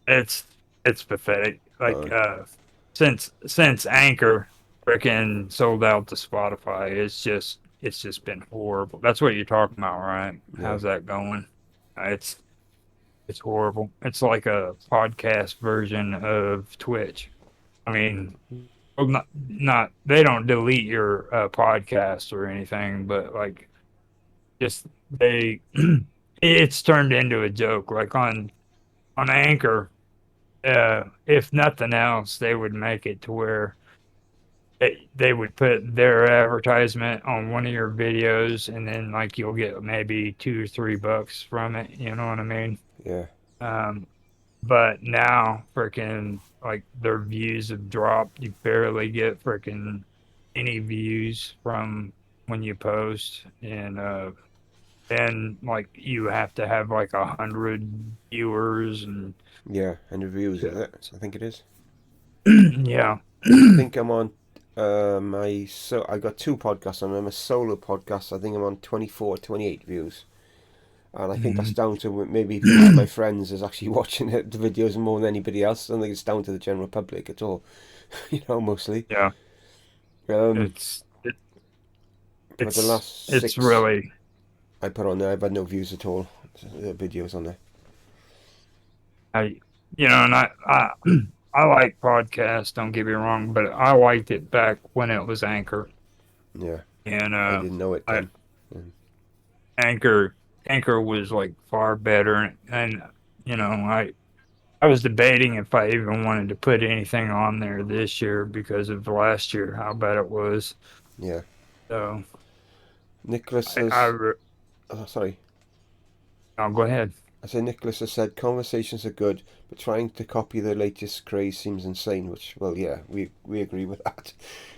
it's it's pathetic. Like Oh, since Anchor freaking sold out to Spotify, it's just been horrible. That's what you're talking about, right? yeah, How's that going? It's horrible. It's like a podcast version of Twitch. I mean, well, not they don't delete your podcast or anything, but like just they it's turned into a joke. Like on Anchor, if nothing else, they would make it to where they would put their advertisement on one of your videos, and then like you'll get maybe $2 or $3 from it. You know what I mean? yeah, Um, but now, freaking like their views have dropped. You barely get freaking any views from when you post, and then like you have to have like 100 viewers, and yeah. And reviews, is it? so, I think it is. yeah. I think I'm on. I got two podcasts on. I'm a solo podcast. I think I'm on 24, 28 views. And I think that's Mhm. down to maybe one of my friends is actually watching the videos more than anybody else. I don't think it's down to the general public at all, mostly. Yeah, Um, it's it, but the it's last it's six really I put on there, I've had no views at all. Videos on there. I and I I like podcasts. Don't get me wrong, but I liked it back when it was Anchor, Yeah, and I didn't know it I then. Mm. Anchor Anchor was like far better, and you know I was debating if I even wanted to put anything on there this year because of last year how bad it was. Yeah, So Nicholas I, I has. re- Oh, sorry. I'll go ahead. I say Nicholas has said conversations are good, but trying to copy the latest craze seems insane. Which, well, yeah, we agree with that.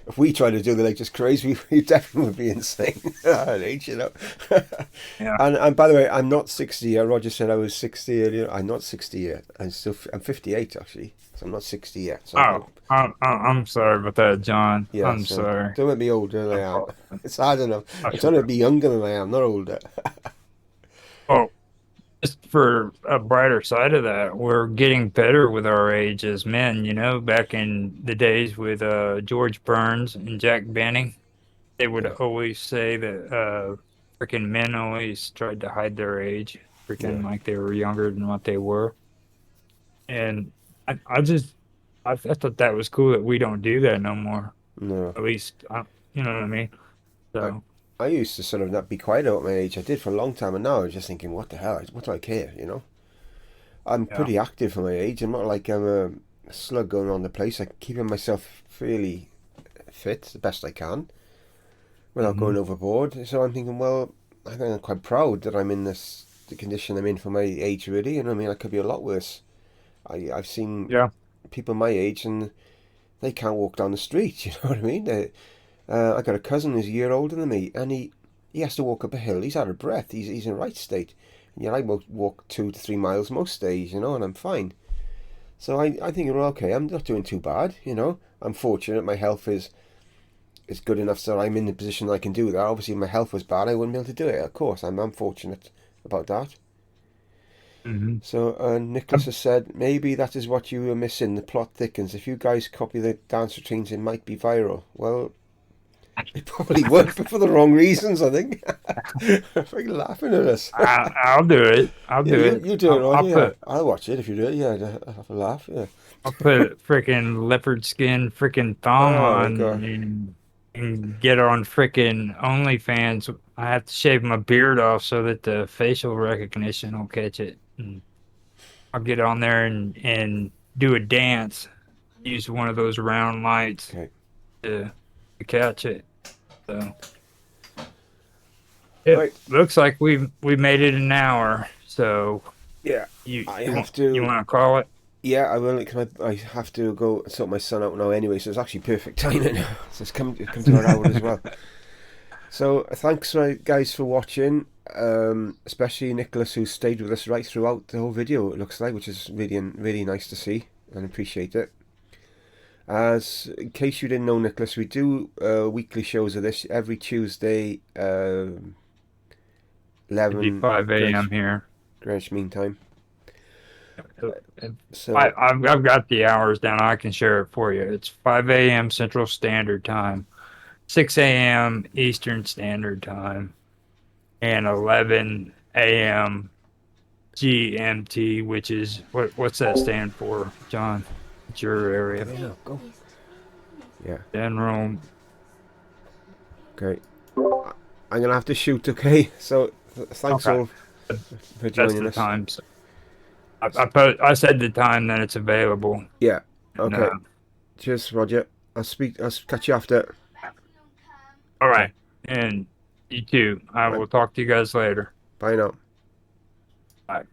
If we try to do the latest craze, we definitely would be insane at our age, you know. Yeah. And by the way, I'm not 60 yet. Roger said I was 60 earlier. I'm not 60 yet. I'm 58 actually, so I'm not 60 yet. So Oh, I'm sorry about that, John. yeah, I'm so sorry. don't make me older than I am. It's hard enough. I I'm trying to forgot. be younger than I am, not older. Oh, just for a brighter side of that, we're getting better with our age as men. You know, back in the days with George Burns and Jack Benny, they would Yeah, always say that freaking men always tried to hide their age, yeah, pretend like they were younger than what they were. And I just I thought that was cool that we don't do that no more. no. At least, you know what I mean? I, So, I used to sort of not be quiet about my age. I did for a long time, and now I'm just thinking, what the hell? What do I care? You know, I'm yeah. pretty active for my age. I'm not like I'm a slug going around the place. I'm keeping myself fairly fit the best I can without Hmm. going overboard. So I'm thinking, well, I think I'm quite proud that I'm in the condition I'm in for my age. Really, you know what I mean? I could be a lot worse. I've seen Yeah. people my age and they can't walk down the street. You know what I mean? I got a cousin who's a year older than me, and he has to walk up a hill. He's out of breath. He's in right state. And yet I walk 2 to 3 miles most days, you know, and I'm fine. So I think, well, okay, I'm not doing too bad, you know. I'm fortunate. My health is good enough so I'm in the position I can do that. Obviously, if my health was bad, I wouldn't be able to do it. Of course, I'm fortunate about that. Hmm. So Nicholas has said, maybe that is what you were missing. The plot thickens. If you guys copy the dance routines, it might be viral. Well, it probably would, but for the wrong reasons, I think. Fucking laughing at us. I'll do it. I'll Yeah, do it. you do it, Roger. Yeah, I'll watch it if you do it. Yeah, I'll have a laugh. Yeah. I'll put freaking leopard skin freaking thong Oh my on god. and get on freaking OnlyFans. I have to shave my beard off so that the facial recognition will catch it. And I'll get on there and do a dance. Use one of those round lights Okay. to, to catch it. So it Right. looks like we made it an hour. So Yeah. you I you have want you to. want to call it? Yeah, I will. I have to go sort my son out now anyway, so it's actually perfect timing. So it's come to our hour as well. So thanks, guys, for watching. Especially Nicholas, who stayed with us right throughout the whole video. It looks like, which is really nice to see and appreciate it. As in case you didn't know, Nicholas, we do weekly shows of this every Tuesday, It'd be 11 5 a.m. here. Greenwich Mean Time. If So I've got the hours down. I can share it for you. It's 5 a.m. Central Standard Time, 6 a.m. Eastern Standard Time, and 11 a.m. GMT, which is what's that stand for, John? It's your area. yeah, go. Yeah. General. Okay. I'm gonna have to shoot. Okay. So thanks Okay, all for that's joining the us. times. I said the time that it's available. Yeah. And, Okay. Cheers, Roger. I'll catch you after. all right, and you too. I Bye. will talk to you guys later. Bye now. Bye.